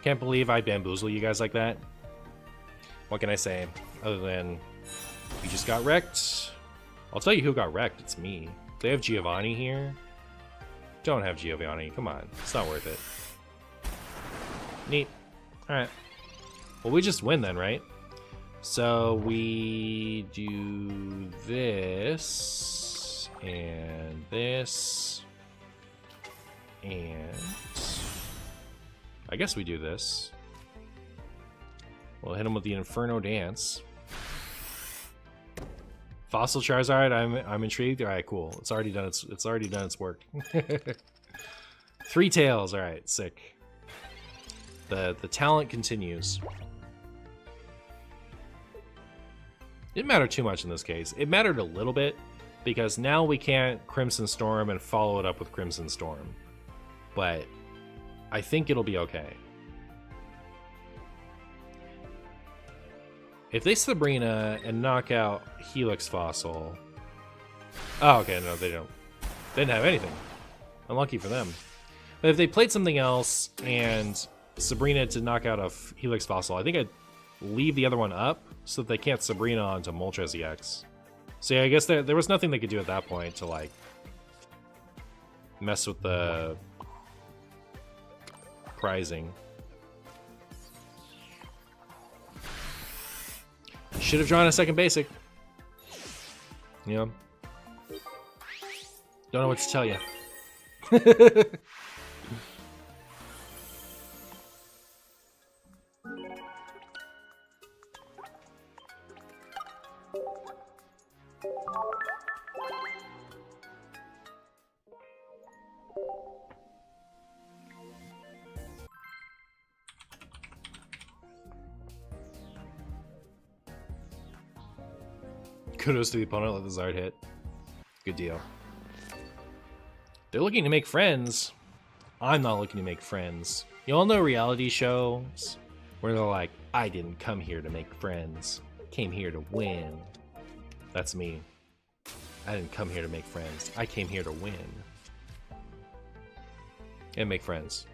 Can't believe I bamboozle you guys like that. What can I say? Other than, you just got wrecked. I'll tell you who got wrecked. It's me. They have Giovanni here. Don't have Giovanni. Come on. It's not worth it. Neat. Alright. Well, we just win then, right? So we do this and this and I guess we do this. We'll hit him with the Inferno Dance. Fossil Charizard, I'm intrigued. All right, cool. It's already done its work. 3 tails. All right, sick. The talent continues. Didn't matter too much in this case. It mattered a little bit because now we can't Crimson Storm and follow it up with Crimson Storm. But I think it'll be okay. If they Sabrina and knock out Helix Fossil... Oh, okay, no, they don't. They didn't have anything. Unlucky for them. But if they played something else and Sabrina to knock out a Helix Fossil, I think I'd leave the other one up so that they can't Sabrina onto Moltres EX. So yeah, I guess there was nothing they could do at that point to, like, mess with the prizing. Should have drawn a second basic. You know? Don't know what to tell you. Kudos to the opponent, let the Zard hit. Good deal. They're looking to make friends. I'm not looking to make friends. You all know reality shows where they're like, I didn't come here to make friends. Came here to win. That's me. I didn't come here to make friends. I came here to win. And make friends.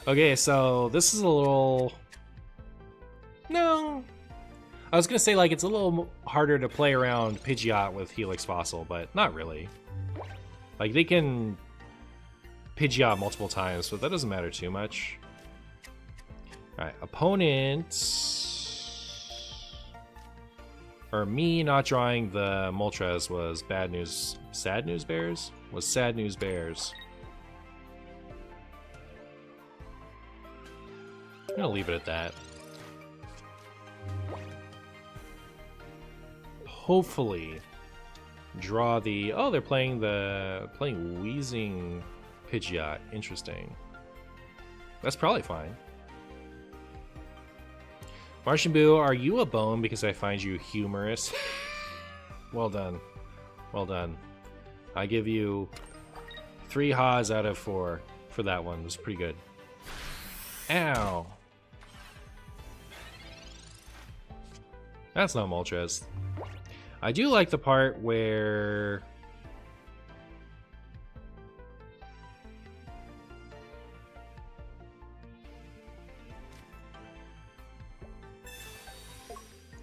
Okay, so this is a little... No. I was gonna say, like, it's a little harder to play around Pidgeot with Helix Fossil, but not really. Like, they can Pidgeot multiple times, but that doesn't matter too much. Alright, opponent... Or me not drawing the Moltres was bad news. Sad news bears? Was sad news bears. I'm gonna leave it at that. Hopefully draw the... Oh, they're playing Wheezing Pidgeot. Interesting. That's probably fine. MartianBuu, are you a bone because I find you humorous? Well done. Well done. I give you 3 haws out of 4 for that one. It was pretty good. Ow. That's not Moltres. I do like the part where...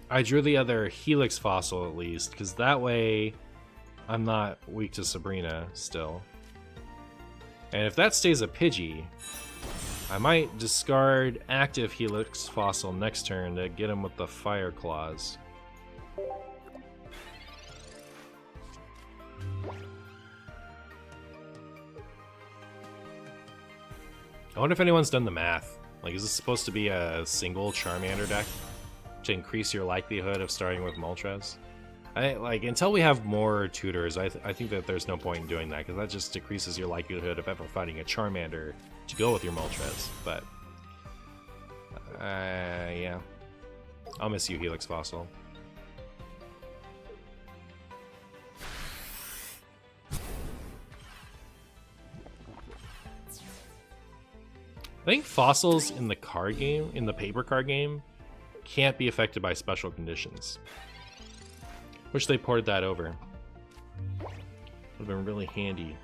I drew the other Helix Fossil at least, because that way I'm not weak to Sabrina still. And if that stays a Pidgey, I might discard active Helix Fossil next turn to get him with the Fire Claws. I wonder if anyone's done the math. Like, is this supposed to be a single Charmander deck to increase your likelihood of starting with Moltres? Like, until we have more tutors, I think that there's no point in doing that, because that just decreases your likelihood of ever finding a Charmander to go with your Moltres. But yeah, I'll miss you, Helix Fossil. I think fossils in the card game, in the paper card game, can't be affected by special conditions. Wish they ported that over. Would have been really handy.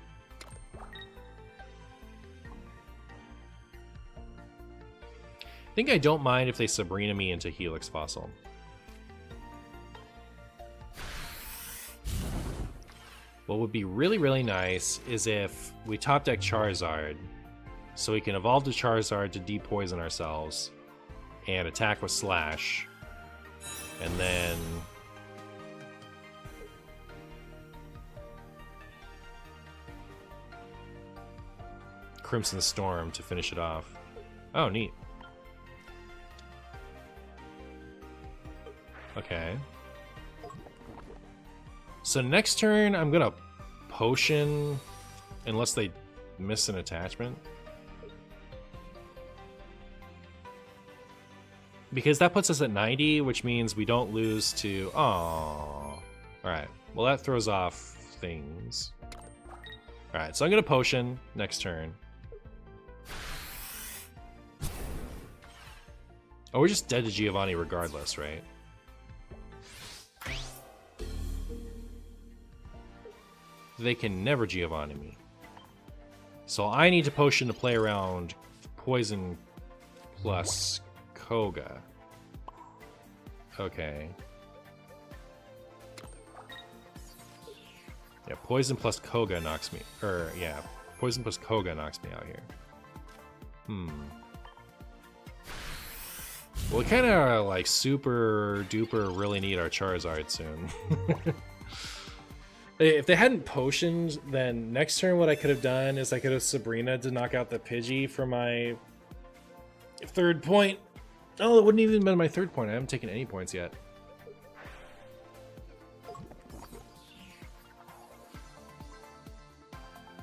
I think I don't mind if they Sabrina me into Helix Fossil. What would be really, really nice is if we top deck Charizard, so we can evolve the Charizard to depoison ourselves and attack with Slash, and then Crimson Storm to finish it off. Oh, neat. Okay. So next turn, I'm gonna Potion, unless they miss an attachment. Because that puts us at 90, which means we don't lose to... Aww. Alright, well that throws off things. Alright, so I'm gonna Potion next turn. Oh, we're just dead to Giovanni regardless, right? They can never Giovanni me. So I need to Potion to play around Poison plus Koga. Okay. Yeah, Poison plus Koga knocks me... yeah. Poison plus Koga knocks me out here. Well, we kind of, like, super duper really need our Charizard soon. If they hadn't Potioned, then next turn what I could have done is I could have Sabrina to knock out the Pidgey for my 3rd point. Oh, it wouldn't even been my 3rd point. I haven't taken any points yet.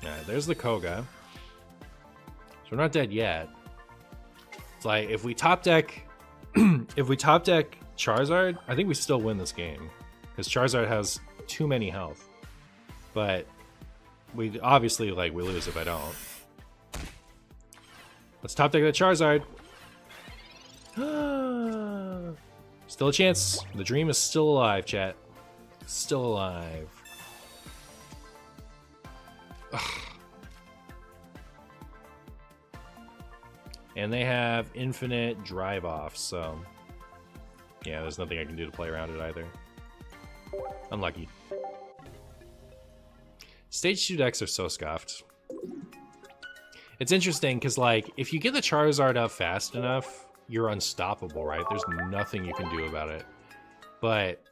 Alright, there's the Koga. So we're not dead yet. It's like if we top deck if we top deck Charizard, I think we still win this game. Because Charizard has too many health. But we obviously we lose if I don't. Let's top deck that Charizard. Still a chance. The dream is still alive, chat. Still alive. Ugh. And they have infinite drive off, so yeah, there's nothing I can do to play around it either. Unlucky. Stage 2 decks are so scuffed. It's interesting because, like, if you get the Charizard up fast enough, you're unstoppable, right? There's nothing you can do about it. But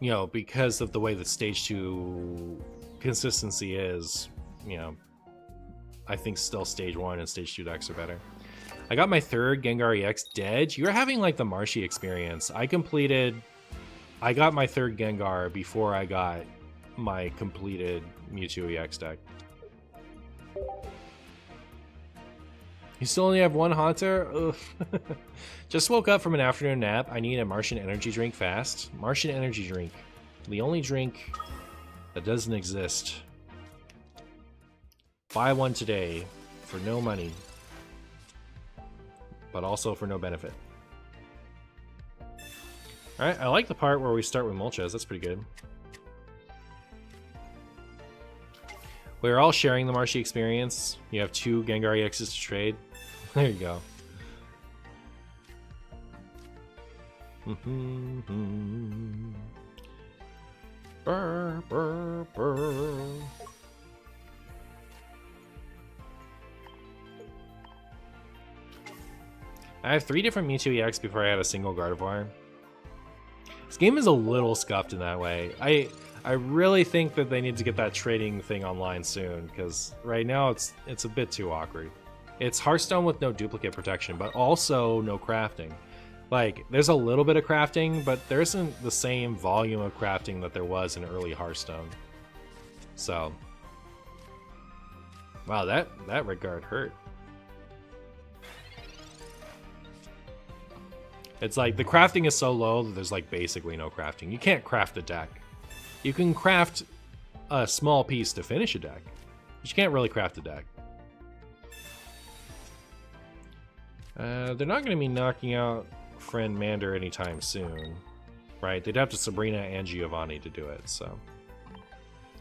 you know, because of the way that Stage 2 consistency is, you know, I think still Stage 1 and Stage 2 decks are better. I got my third Gengar EX dead. You're having, like, the Marshy experience. I got my third Gengar before I got my completed Mewtwo EX deck. You still only have one Haunter? Ugh. Just woke up from an afternoon nap. I need a Martian energy drink fast. Martian energy drink. The only drink that doesn't exist. Buy one today for no money. But also for no benefit. Alright, I like the part where we start with Moltres. That's pretty good. We're all sharing the Marshy experience. You have 2 Gengar EXs to trade. There you go. Burr, burr, burr. I have 3 different Mewtwo EX before I had a single Gardevoir. This game is a little scuffed in that way. I really think that they need to get that trading thing online soon, because right now it's a bit too awkward. It's Hearthstone with no duplicate protection, but also no crafting. Like, there's a little bit of crafting, but there isn't the same volume of crafting that there was in early Hearthstone. So, wow, that regard hurt. It's like the crafting is so low that there's like basically no crafting. You can't craft a deck. You can craft a small piece to finish a deck, but you can't really craft a deck. They're not going to be knocking out friend Mander anytime soon, right? They'd have to Sabrina and Giovanni to do it, so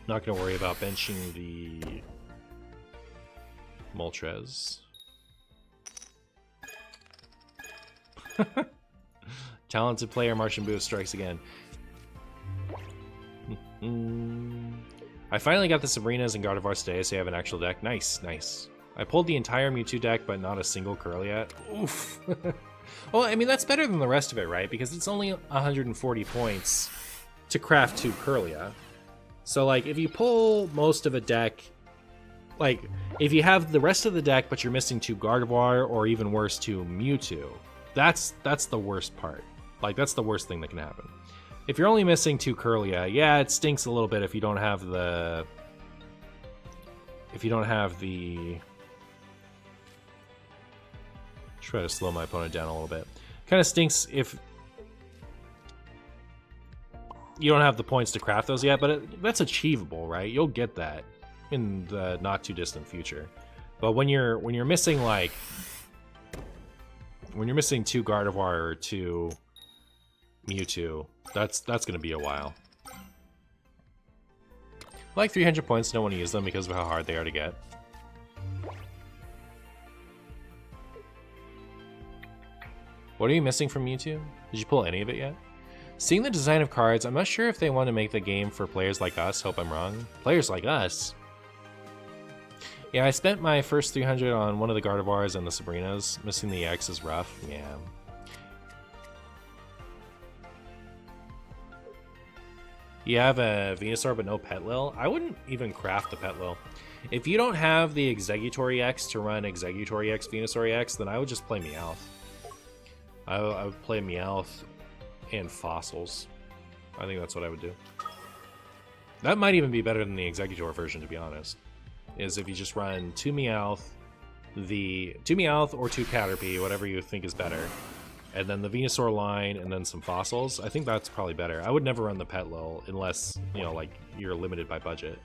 not going to worry about benching the Moltres. Talented player MartianBuu strikes again. I finally got the Sabrinas and Gardevoirs today, so I have an actual deck. Nice, nice. I pulled the entire Mewtwo deck, but not a single Curliat. Oof. Well, I mean, that's better than the rest of it, right? Because it's only 140 points to craft 2 Curliat. So, like, if you pull most of a deck... Like, if you have the rest of the deck, but you're missing 2 Gardevoir, or even worse, 2 Mewtwo, that's the worst part. Like, that's the worst thing that can happen. If you're only missing 2 Curliat, yeah, it stinks a little bit if you don't have the... Try to slow my opponent down a little bit. Kind of stinks if you don't have the points to craft those yet, but that's achievable, right? You'll get that in the not too distant future. But when you're missing like when you're missing 2 Gardevoir or 2 Mewtwo, that's gonna be a while. Like 300 points, don't want to use them because of how hard they are to get. What are you missing from Mewtwo? Did you pull any of it yet? Seeing the design of cards, I'm not sure if they want to make the game for players like us. Hope I'm wrong. Players like us? Yeah, I spent my first 300 on one of the Gardevoirs and the Sabrinas. Missing the EX is rough. Yeah. You have a Venusaur but no Petlil? I wouldn't even craft the Petlil. If you don't have the Exeggutor EX to run Exeggutor EX Venusaur EX, then I would just play Meowth. I would play Meowth and Fossils. I think that's what I would do. That might even be better than the Executor version, to be honest. Is if you just run 2 Meowth, two Meowth or 2 Caterpie, whatever you think is better, and then the Venusaur line, and then some Fossils. I think that's probably better. I would never run the Petlil unless, you know, like, you're limited by budget.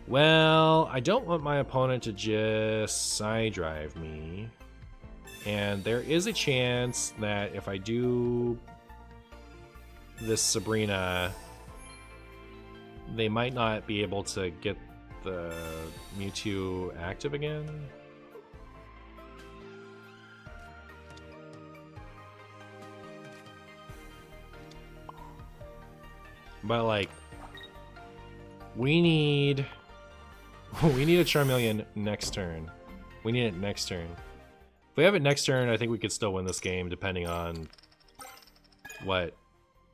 Well, I don't want my opponent to just side drive me. And there is a chance that if I do this Sabrina, they might not be able to get the Mewtwo active again. But like, we need a Charmeleon next turn. We need it next turn. If we have it next turn, I think we could still win this game, depending on what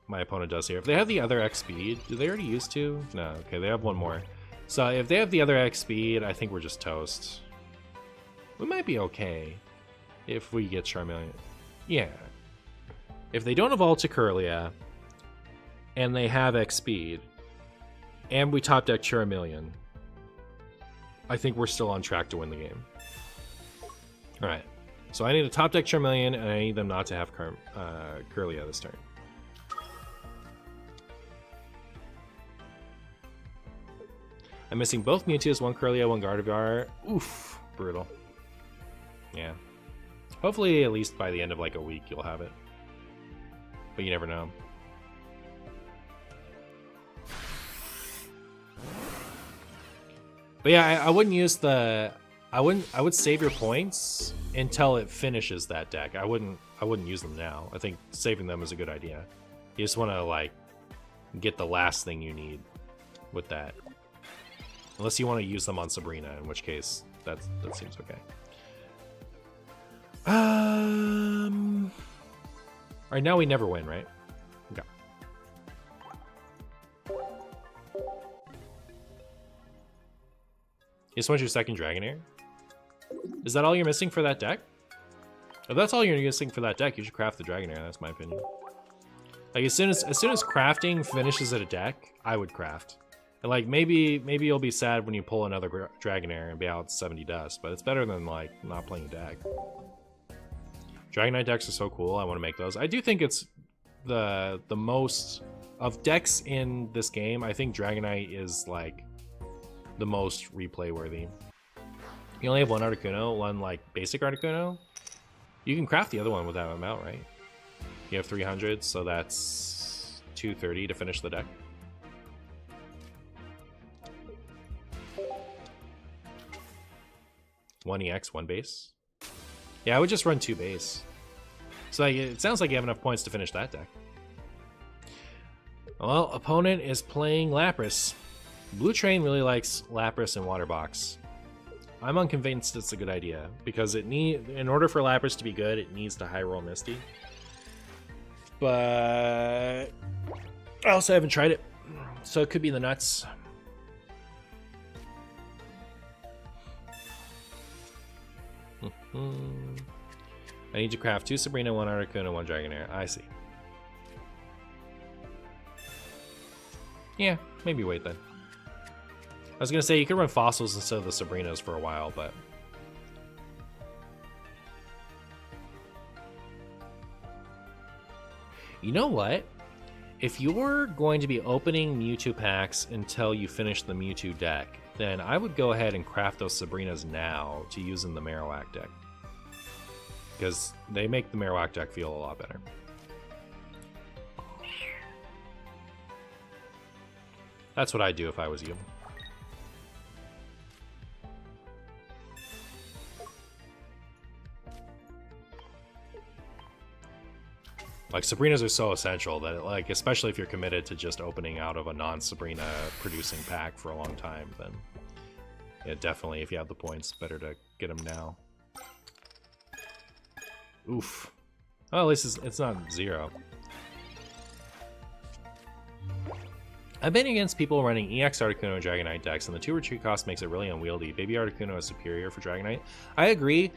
my opponent does here. If they have the other X speed, do they already use 2? No, okay, they have 1 more. So if they have the other X speed, I think we're just toast. We might be okay if we get Charmeleon. Yeah. If they don't evolve to Kirlia, and they have X speed, and we top deck Charmeleon, I think we're still on track to win the game. Alright. So I need a top deck Charmeleon, and I need them not to have Kirlia this turn. I'm missing both Mewtwo's, 1 Kirlia, 1 Gardevoir. Oof, brutal. Yeah. Hopefully at least by the end of like a week you'll have it. But you never know. But yeah, I wouldn't use the... I would save your points until it finishes that deck. I wouldn't use them now. I think saving them is a good idea. You just want to like get the last thing you need with that. Unless you want to use them on Sabrina, in which case that seems okay. Alright, now we never win, right? Okay. You just want your second Dragonair? Is that all you're missing for that deck? If that's all you're missing for that deck, you should craft the Dragonair. That's my opinion. Like as soon as crafting finishes at a deck, I would craft. And like maybe you'll be sad when you pull another Dragonair and be out 70 dust, but it's better than like not playing a deck. Dragonite decks are so cool. I want to make those. I do think it's the most of decks in this game. I think Dragonite is like the most replay worthy. You only have 1 Articuno, 1 like basic Articuno. You can craft the other one without him out, right? You have 300, so that's 230 to finish the deck. One EX, 1 base. Yeah, I would just run 2 base. So like, it sounds like you have enough points to finish that deck. Well, opponent is playing Lapras. Blue Train really likes Lapras and Water Box. I'm unconvinced it's a good idea because in order for Lapras to be good, it needs to high roll Misty. But I also haven't tried it, so it could be the nuts. I need to craft 2 Sabrina, 1 Articuno, 1 Dragonair. I see. Yeah, maybe wait then. I was gonna say you could run Fossils instead of the Sabrinas for a while, but you know what? If you're going to be opening Mewtwo packs until you finish the Mewtwo deck, then I would go ahead and craft those Sabrinas now to use in the Marowak deck. Because they make the Marowak deck feel a lot better. That's what I'd do if I was you. Like, Sabrinas are so essential that, like, especially if you're committed to just opening out of a non-Sabrina producing pack for a long time, then yeah, definitely, if you have the points, better to get them now. Oof. Well, at least it's not 0. I've been against people running EX Articuno and Dragonite decks, and the 2 retreat cost makes it really unwieldy. Baby Articuno is superior for Dragonite. I agree.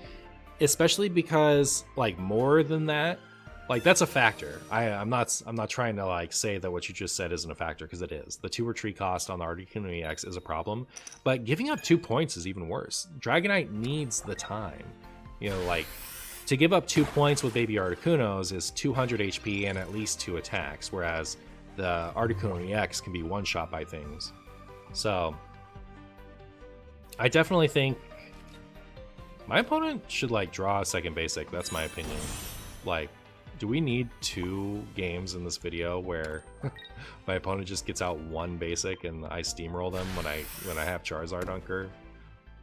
especially because like more than that, like that's a factor. I'm not trying to like say that what you just said isn't a factor, because it is. The 2 retreat cost on the Articuno EX is a problem, but giving up 2 points is even worse. Dragonite needs the time. You know, like to give up 2 points with baby Articunos is 200 HP and at least 2 attacks, whereas the Articuno EX can be one-shot by things. So I definitely think my opponent should like draw a second basic. That's my opinion. Like, do we need 2 games in this video where my opponent just gets out 1 basic and I steamroll them when I have Charizard on curve?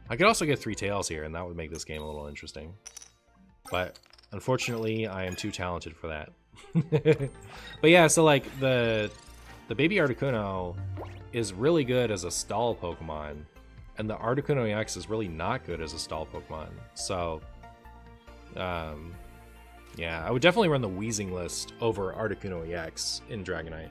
I could also get 3 tails here, and that would make this game a little interesting. But unfortunately, I am too talented for that. But yeah, so like the baby Articuno is really good as a stall Pokemon, and the Articuno EX is really not good as a stall Pokemon. So yeah, I would definitely run the Wheezing list over Articuno EX in Dragonite.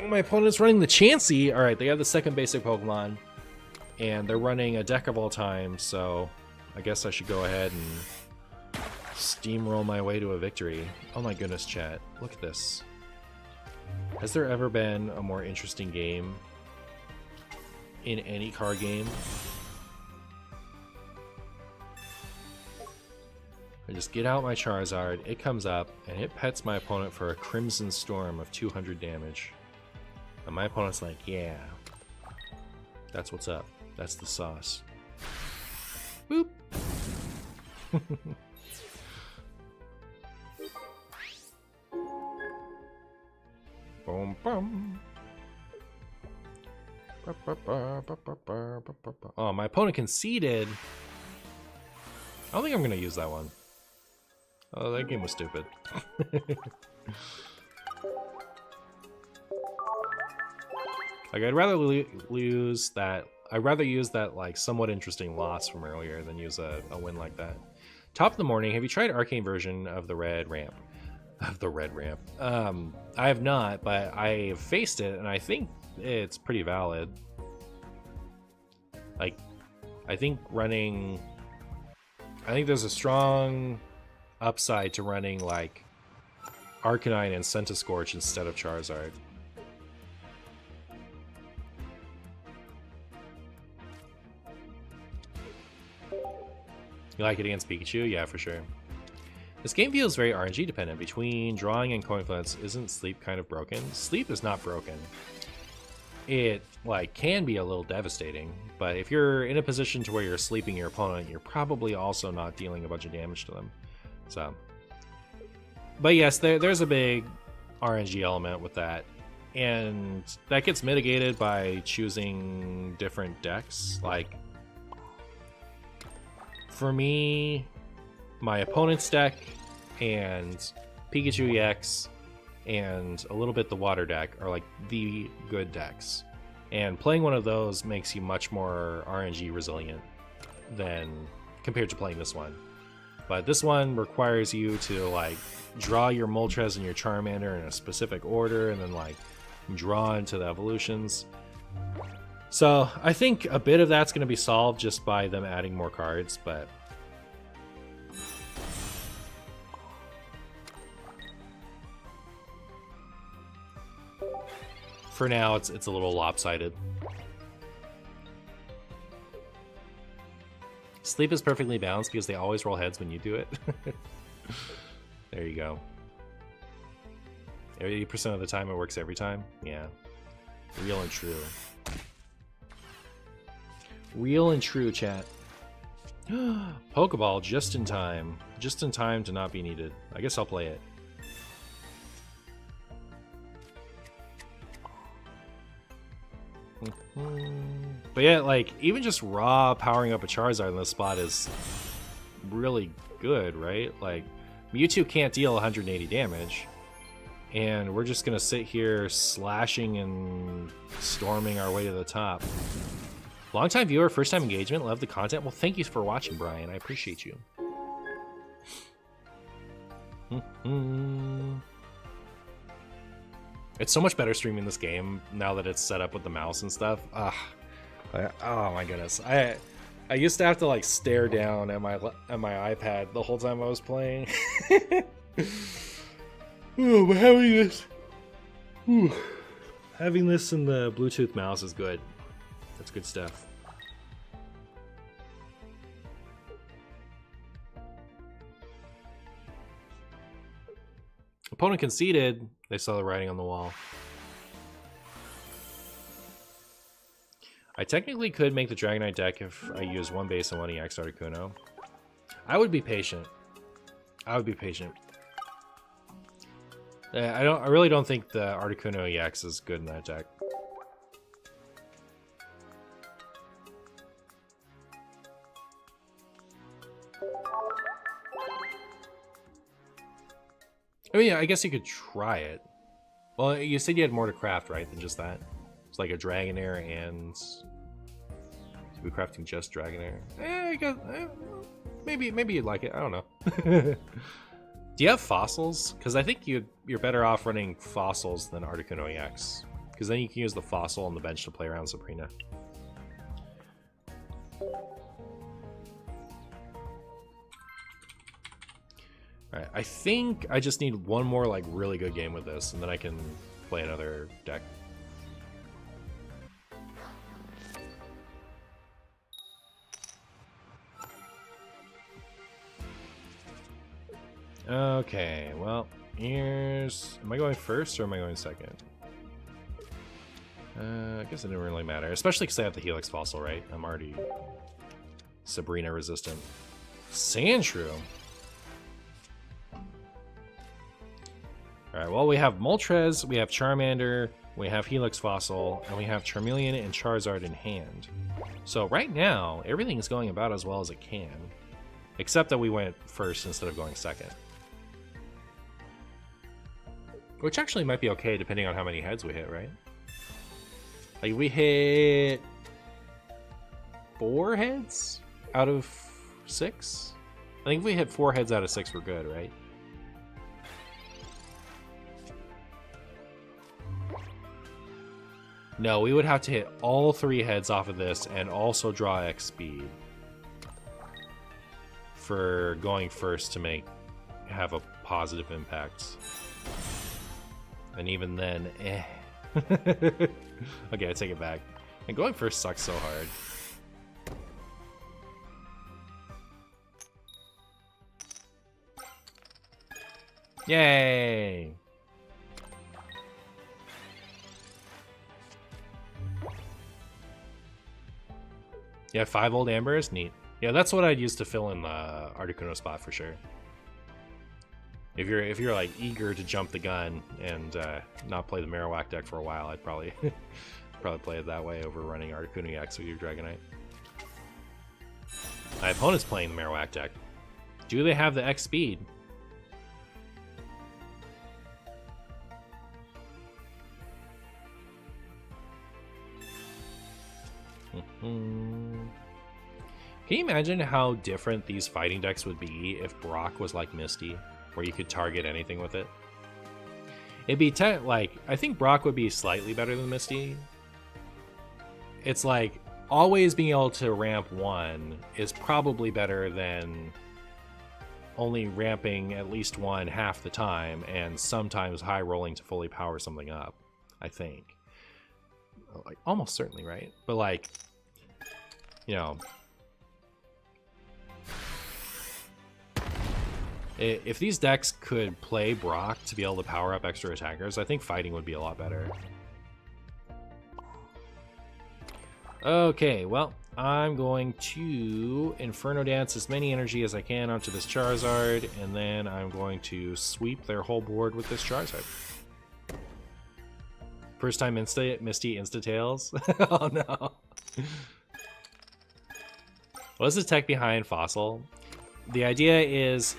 My opponent's running the Chansey. Alright, they have the second basic Pokemon, and they're running a deck of all time, so I guess I should go ahead and steamroll my way to a victory. Oh my goodness, chat. Look at this. Has there ever been a more interesting game in any card game? I just get out my Charizard, it comes up, and it pets my opponent for a Crimson Storm of 200 damage. And my opponent's like, yeah, that's what's up. That's the sauce. Boop. Boom, boom. Oh, my opponent conceded. I don't think I'm going to use that one. Oh, that game was stupid. Like, I'd rather use that like somewhat interesting loss from earlier than use a win like that. Top of the morning. Have you tried arcane version of the red ramp? I have not, but I've faced it, and I think it's pretty valid. Like, I think there's a strong upside to running like Arcanine and Centiskorch instead of Charizard. You like it against Pikachu? Yeah, for sure. This game feels very RNG dependent. Between drawing and coin flips, isn't sleep kind of broken? Sleep is not broken. It like can be a little devastating, but if you're in a position to where you're sleeping your opponent, you're probably also not dealing a bunch of damage to them. So, but yes, there's a big RNG element with that, and that gets mitigated by choosing different decks. Like, for me, my opponent's deck and Pikachu EX and a little bit the water deck are like the good decks. And playing one of those makes you much more RNG resilient than compared to playing this one. But this one requires you to like draw your Moltres and your Charmander in a specific order and then like draw into the evolutions. So I think a bit of that's going to be solved just by them adding more cards, but for now it's a little lopsided. Sleep is perfectly balanced because they always roll heads when you do it. There you go. 80% of the time it works every time? Yeah. Real and true. Real and true, chat. Pokeball just in time. Just in time to not be needed. I guess I'll play it. But yeah, like, even just raw powering up a Charizard in this spot is really good, right? Like, Mewtwo can't deal 180 damage, and we're just gonna sit here slashing and storming our way to the top. Long-time viewer, first-time engagement, love the content. Well, thank you for watching, Brian. I appreciate you. It's so much better streaming this game now that it's set up with the mouse and stuff. I Oh my goodness. I used to have to like stare down at my iPad the whole time I was playing. Oh, but having this, having this in the Bluetooth mouse is good. That's good stuff. Opponent conceded. They saw the writing on the wall. I technically could make the Dragonite deck if I use one base and one EX Articuno. I would be patient. I would be patient. I really don't think the Articuno EX is good in that deck. I mean, I guess you could try it. Well, you said you had more to craft, right, than just that? It's like a Dragonair and... To be crafting just Dragonair. I guess, maybe you'd like it. I don't know. Do you have fossils? Because I think you're better off running fossils than Articuno EX. Because then you can use the fossil on the bench to play around Sabrina. Alright, I think I just need one more like really good game with this, and then I can play another deck. Okay, well, here's... Am I going first or am I going second? I guess it didn't really matter, especially because I have the Helix Fossil, right? I'm already Sabrina resistant. Sandshrew. Alright, well, we have Moltres, we have Charmander, we have Helix Fossil, and we have Charmeleon and Charizard in hand. So right now, everything is going about as well as it can. Except that we went first instead of going second. Which actually might be okay depending on how many heads we hit, right? Like, we hit 4 heads out of 6? I think if we hit 4 heads out of 6, we're good, right? No, we would have to hit all 3 heads off of this and also draw X speed for going first to have a positive impact. And even then, eh. Okay, I take it back. And going first sucks so hard. Yay! Yeah, 5 old ambers, neat. Yeah, that's what I'd use to fill in the Articuno spot for sure. If you're like eager to jump the gun and not play the Marowak deck for a while, I'd probably play it that way over running Articuno EX with your Dragonite. My opponent's playing the Marowak deck. Do they have the X speed? Can you imagine how different these fighting decks would be if Brock was like Misty, where you could target anything with it? It'd be like, I think Brock would be slightly better than Misty. It's like always being able to ramp 1 is probably better than only ramping at least 1 half the time and sometimes high rolling to fully power something up, I think. Like almost certainly, right? But like, you know, if these decks could play Brock to be able to power up extra attackers, I think fighting would be a lot better. Okay, well, I'm going to Inferno Dance as many energy as I can onto this Charizard, and then I'm going to sweep their whole board with this Charizard. First time Misty Insta-Tails? Oh no. What is the tech behind Fossil? The idea is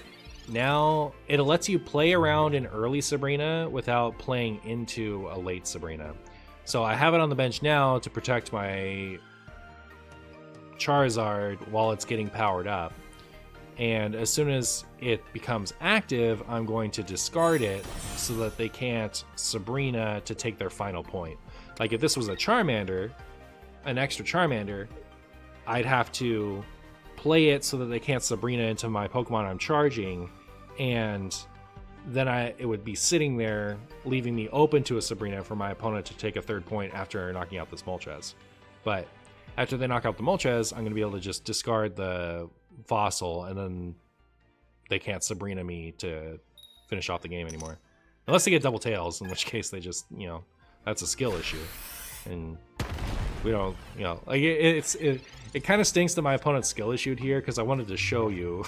now it lets you play around in early Sabrina without playing into a late Sabrina. So I have it on the bench now to protect my Charizard while it's getting powered up. And as soon as it becomes active, I'm going to discard it so that they can't Sabrina to take their final point. Like if this was a Charmander, an extra Charmander, I'd have to play it so that they can't Sabrina into my Pokemon I'm charging, and then it would be sitting there, leaving me open to a Sabrina for my opponent to take a third point after knocking out this Moltres. But after they knock out the Moltres, I'm going to be able to just discard the Fossil, and then they can't Sabrina me to finish off the game anymore. Unless they get double tails, in which case they just, you know, that's a skill issue. And we don't, you know, like it kind of stinks that my opponent's skill issued here because I wanted to show you.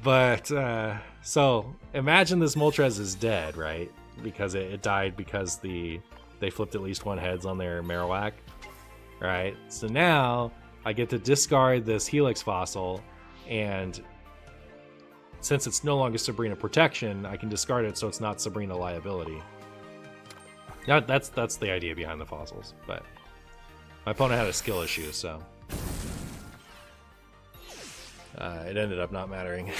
But, so imagine this Moltres is dead, right? Because it died because they flipped at least one heads on their Marowak, right? So now I get to discard this Helix Fossil, and since it's no longer Sabrina protection, I can discard it so it's not Sabrina liability. Now, that's the idea behind the fossils, but my opponent had a skill issue, so it ended up not mattering.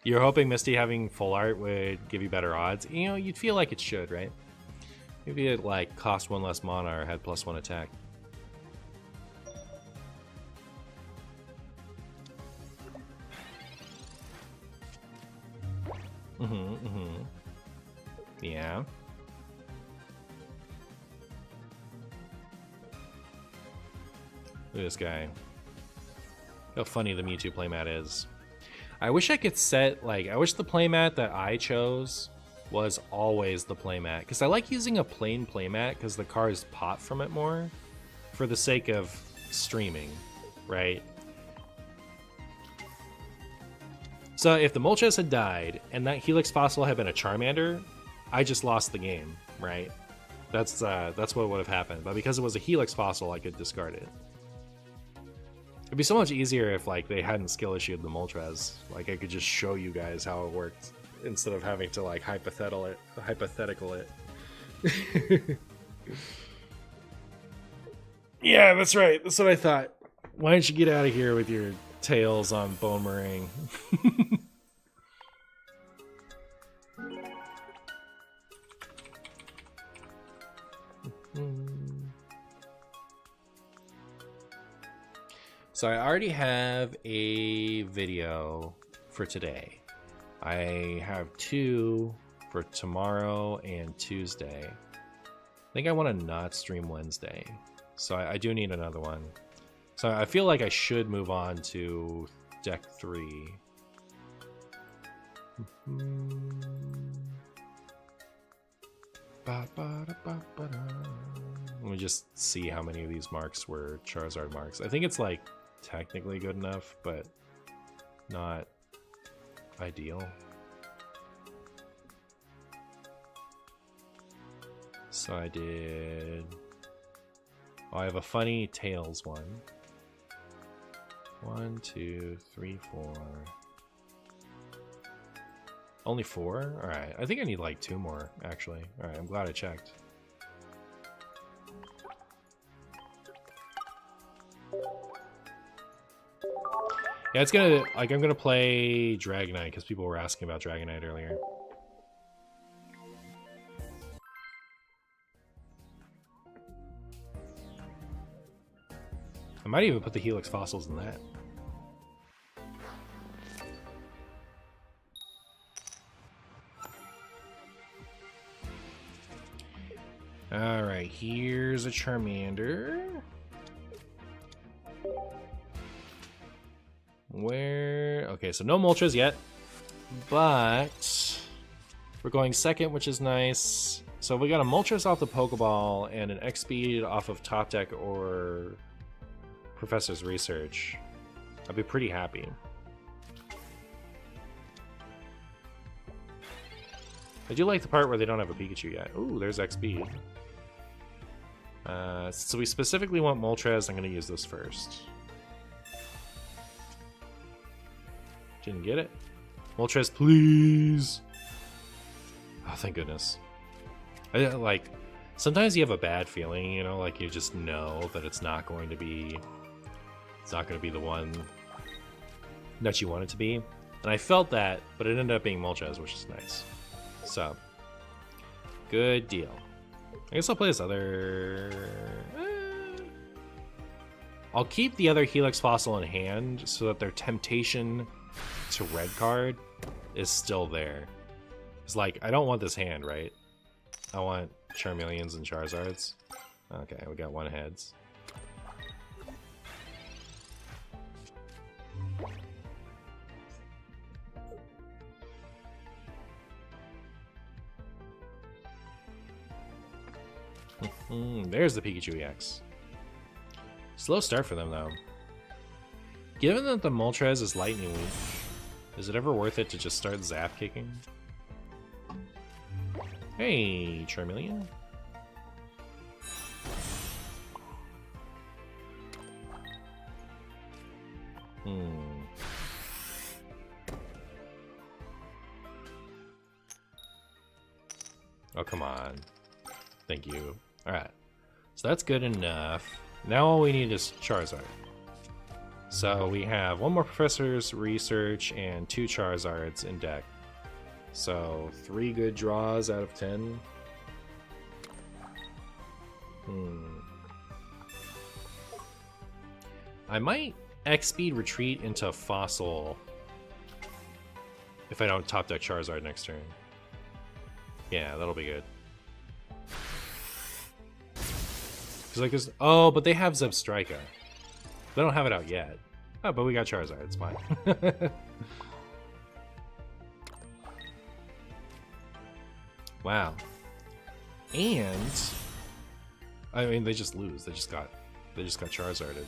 You're hoping Misty having full art would give you better odds? You know, you'd feel like it should, right? Maybe it like cost 1 less mana or had +1 attack. Yeah. Look at this guy. How funny the Mewtwo playmat is. I wish I could set, like, I wish the playmat that I chose was always the playmat. Because I like using a plain playmat because the cards pop from it more for the sake of streaming, right? So if the Moltres had died and that Helix Fossil had been a Charmander, I just lost the game, right? That's what would have happened. But because it was a Helix Fossil, I could discard it. It'd be so much easier if like they hadn't skill issued the Moltres. Like I could just show you guys how it worked instead of having to like hypothetical it. Yeah, that's right. That's what I thought. Why don't you get out of here with your tails on Bone Meringue? So I already have a video for today. I have 2 for tomorrow and Tuesday. I think I want to not stream Wednesday, so I do need another one. So I feel like I should move on to deck 3. Let me just see how many of these marks were Charizard marks. I think it's like technically good enough, but not ideal. So I did... Oh, I have a funny Tails one. 1, 2, 3, 4. Only 4? Alright, I think I need like 2 more, actually. Alright, I'm glad I checked. Yeah, it's gonna, like, I'm gonna play Dragonite, because people were asking about Dragonite earlier. I might even put the Helix Fossils in that. Alright, here's a Charmander. Where... Okay, so no Moltres yet. But... we're going second, which is nice. So we got a Moltres off the Pokeball and an X-Speed off of Top Deck or Professor's Research. I'd be pretty happy. I do like the part where they don't have a Pikachu yet. Ooh, there's XP. So we specifically want Moltres. I'm going to use this first. Didn't get it. Moltres, please. Oh, thank goodness. Like, sometimes you have a bad feeling, you know, like you just know that it's not going to be the one that you want it to be. And I felt that, but it ended up being Moltres, which is nice. So, Good deal. I guess I'll play this other... I'll keep the other Helix Fossil in hand so that their temptation to red card is still there. It's like, I don't want this hand, right? I want Charmeleons and Charizards. Okay, we got one heads. There's the Pikachu EX. Slow start for them, though. Given that the Moltres is lightning weak, is it ever worth it to just start zap kicking? Hey, Charmeleon. Oh, come on. Thank you. Alright. So that's good enough. Now all we need is Charizard. So we have one more Professor's Research and 2 Charizards in deck. So 3 good draws out of 10. I might X-Speed Retreat into Fossil if I don't top deck Charizard next turn. Yeah, that'll be good. Oh, but they have Zebstrika. They don't have it out yet. Oh, but we got Charizard. It's fine. Wow. And I mean, they just lose. They just got Charizarded.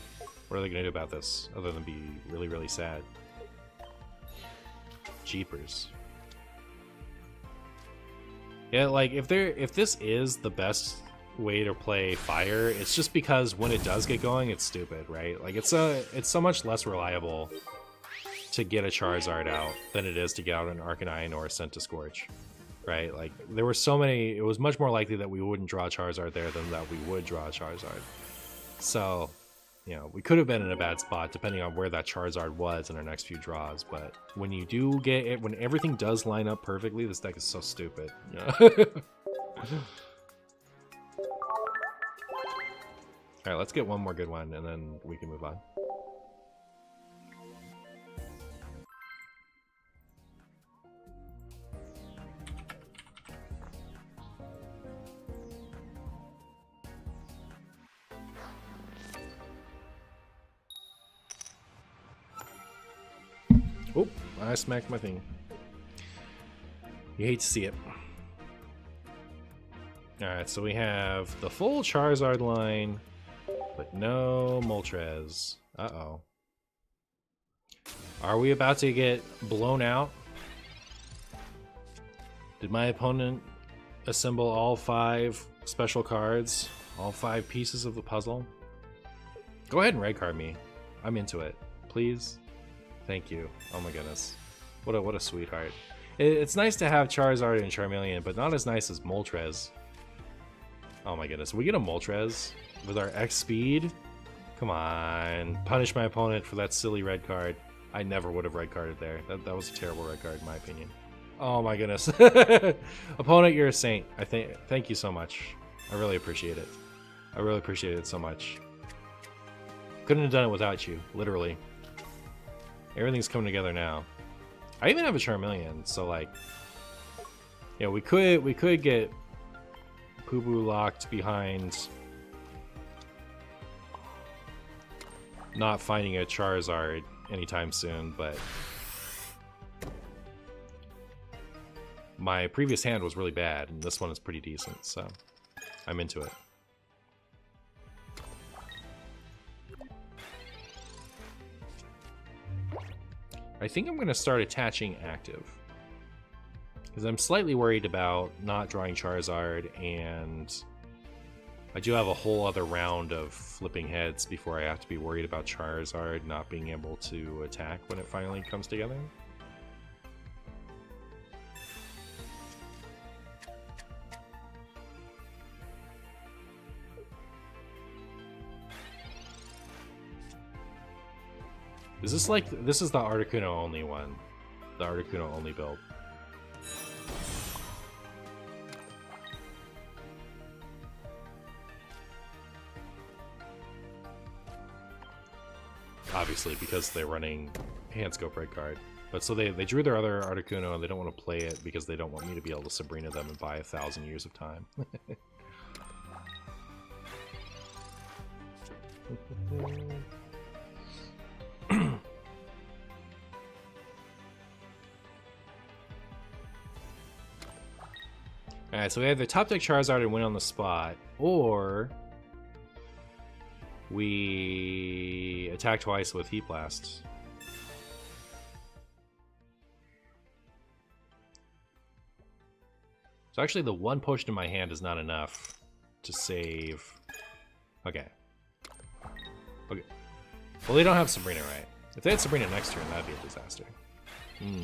What are they gonna do about this other than be really, really sad? Jeepers. Yeah, like if this is the best way to play fire, it's just because when it does get going, it's stupid, right? Like it's so much less reliable to get a Charizard out than it is to get out an Arcanine or a Centiskorch, right? Like there were so many, it was much more likely that we wouldn't draw a Charizard there than that we would draw a Charizard. So, you know, we could have been in a bad spot depending on where that Charizard was in our next few draws, but when you do get it, when everything does line up perfectly, this deck is so stupid. You know? Alright, let's get one more good one, and then we can move on. Oh, I smacked my thing. You hate to see it. Alright, so we have the full Charizard line, but no Moltres. Uh-oh. Are we about to get blown out? Did my opponent assemble all 5 special cards? All 5 pieces of the puzzle? Go ahead and red card me. I'm into it. Please? Thank you. Oh my goodness. What a sweetheart. It's nice to have Charizard and Charmeleon, but not as nice as Moltres. Oh my goodness. We get a Moltres with our X speed? Come on. Punish my opponent for that silly red card. I never would have red carded there. That was a terrible red card in my opinion. Oh my goodness. Opponent, you're a saint. Thank you so much. I really appreciate it. I really appreciate it so much. Couldn't have done it without you, literally. Everything's coming together now. I even have a Charmeleon, so like, yeah, we could get Poo-Boo locked behind not finding a Charizard anytime soon, but my previous hand was really bad, and this one is pretty decent, so I'm into it. I think I'm going to start attaching active, because I'm slightly worried about not drawing Charizard, and I do have a whole other round of flipping heads before I have to be worried about Charizard not being able to attack when it finally comes together. Is this like, this is the Articuno only one, the Articuno only build. obviously, because they're running hand scope right card. But so they drew their other Articuno, and they don't want to play it because they don't want me to be able to Sabrina them and buy 1,000 years of time. Alright, so we have the top deck Charizard and win on the spot, or we attack twice with Heat Blast. So actually the one potion in my hand is not enough to save. Okay. Okay. Well, they don't have Sabrina, right? If they had Sabrina next turn, that'd be a disaster. Ooh.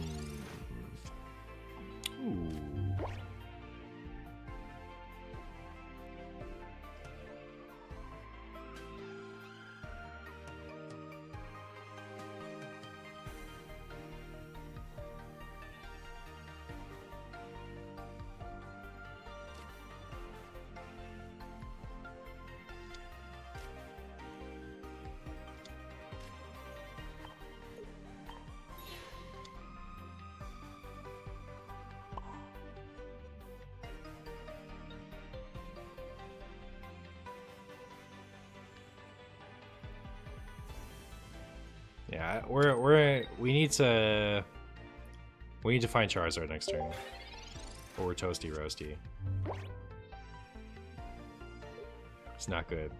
Yeah, we need to find Charizard next turn, or we're toasty roasty. It's not good.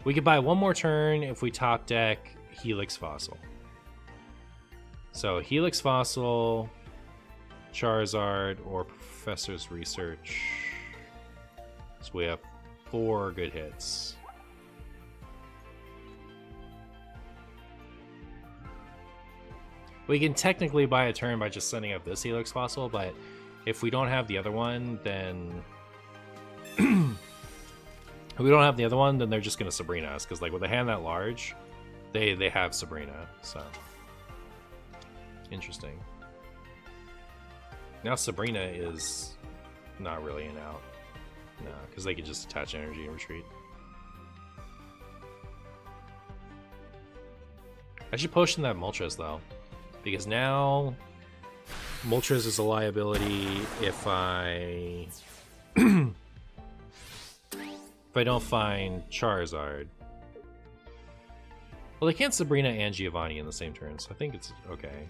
We could buy one more turn if we top deck Helix Fossil. So Helix Fossil, Charizard, or Professor's Research. So we have 4 good hits. We can technically buy a turn by just sending up this Helix Fossil, but if we don't have the other one, then... if we don't have the other one, then they're just going to Sabrina us, because like with a hand that large, they have Sabrina, so... Interesting. Now Sabrina is not really an out. No, because they could just attach energy and retreat. I should potion that Moltres, though. Because now Moltres is a liability if I if I don't find Charizard. Well, they can't Sabrina and Giovanni in the same turn, so I think it's okay.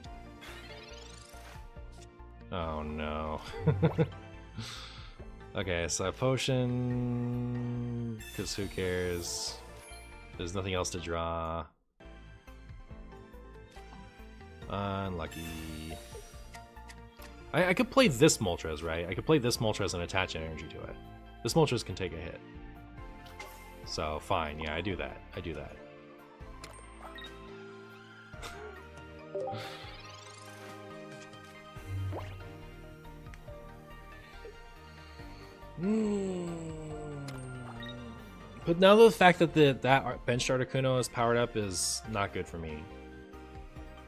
Oh no. Okay, so I potion, because who cares? There's nothing else to draw. Unlucky. I could play this Moltres, right? I could play this Moltres and attach energy to it. This Moltres can take a hit. So, fine. Yeah, I do that. I do that. But now the fact that that bench Articuno is powered up is not good for me.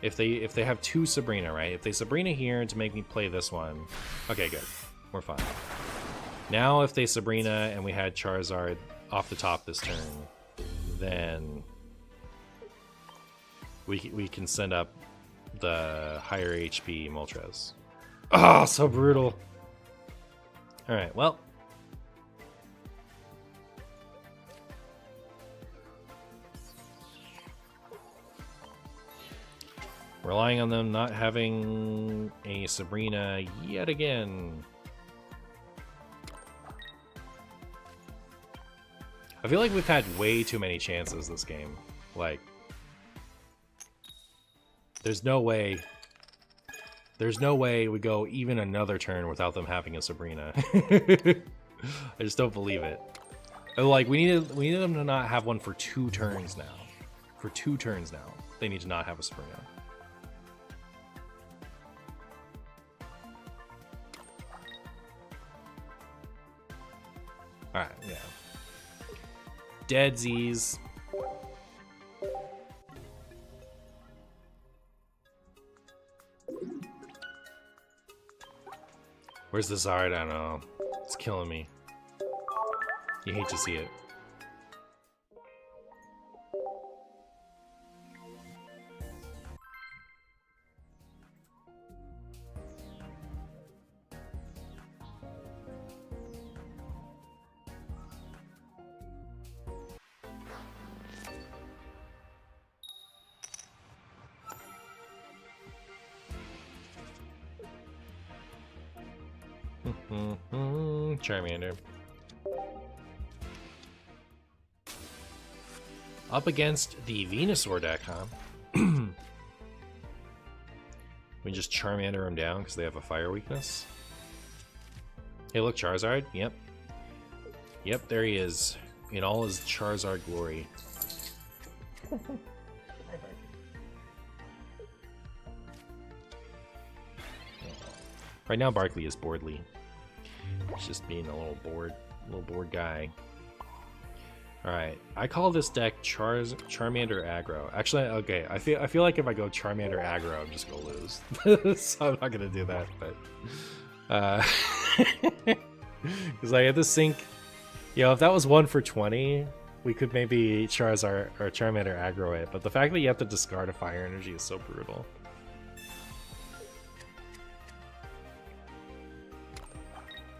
If they have 2 Sabrina, right? If they Sabrina here to make me play this one, okay, good, we're fine. Now if they Sabrina and we had Charizard off the top this turn, then we can send up the higher HP Moltres. Oh, so brutal. All right, well. Relying on them not having a Sabrina yet again. I feel like we've had way too many chances this game. Like, there's no way we go even another turn without them having a Sabrina. I just don't believe it. Like, we need them to not have one for 2 turns now. For 2 turns now, they need to not have a Sabrina. Alright, yeah. Deadsies. Where's the Zard? I don't know. It's killing me. You hate to see it. Charmander. Up against the Venusaur deck, huh? We just Charmander them down because they have a fire weakness. Hey, look, Charizard. Yep. Yep, there he is. In all his Charizard glory. Right now, Barkley is boredly. He's just being a little bored guy. Alright, I call this deck Charmander aggro. Actually, okay, I feel like if I go Charmander aggro, I'm just gonna lose. So I'm not gonna do that, but because I had to sync. You know, if that was 1 for 20, we could maybe Charizard or Charmander aggro it, but the fact that you have to discard a fire energy is so brutal.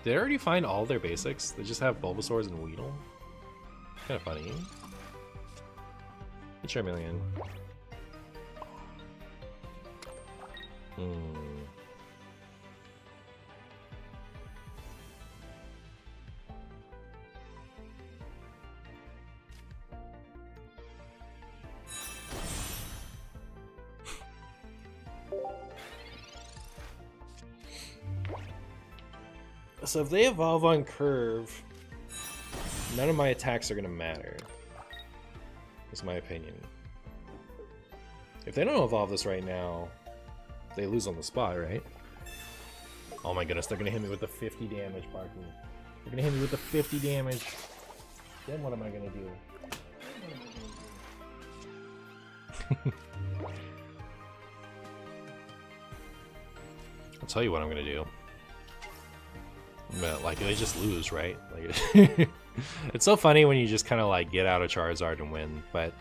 Did I already find all their basics? They just have Bulbasaurs and Weedle? Kind of funny. Hey, Charmeleon. So if they evolve on Curve, none of my attacks are going to matter. Is my opinion. If they don't evolve this right now, they lose on the spot, right? Oh my goodness, they're going to hit me with the 50 damage, Barkley. They're going to hit me with the 50 damage. Then what am I going to do? I'll tell you what I'm going to do. But, like, they just lose, right? Like, it's so funny when you just kind of, like, get out of Charizard and win, but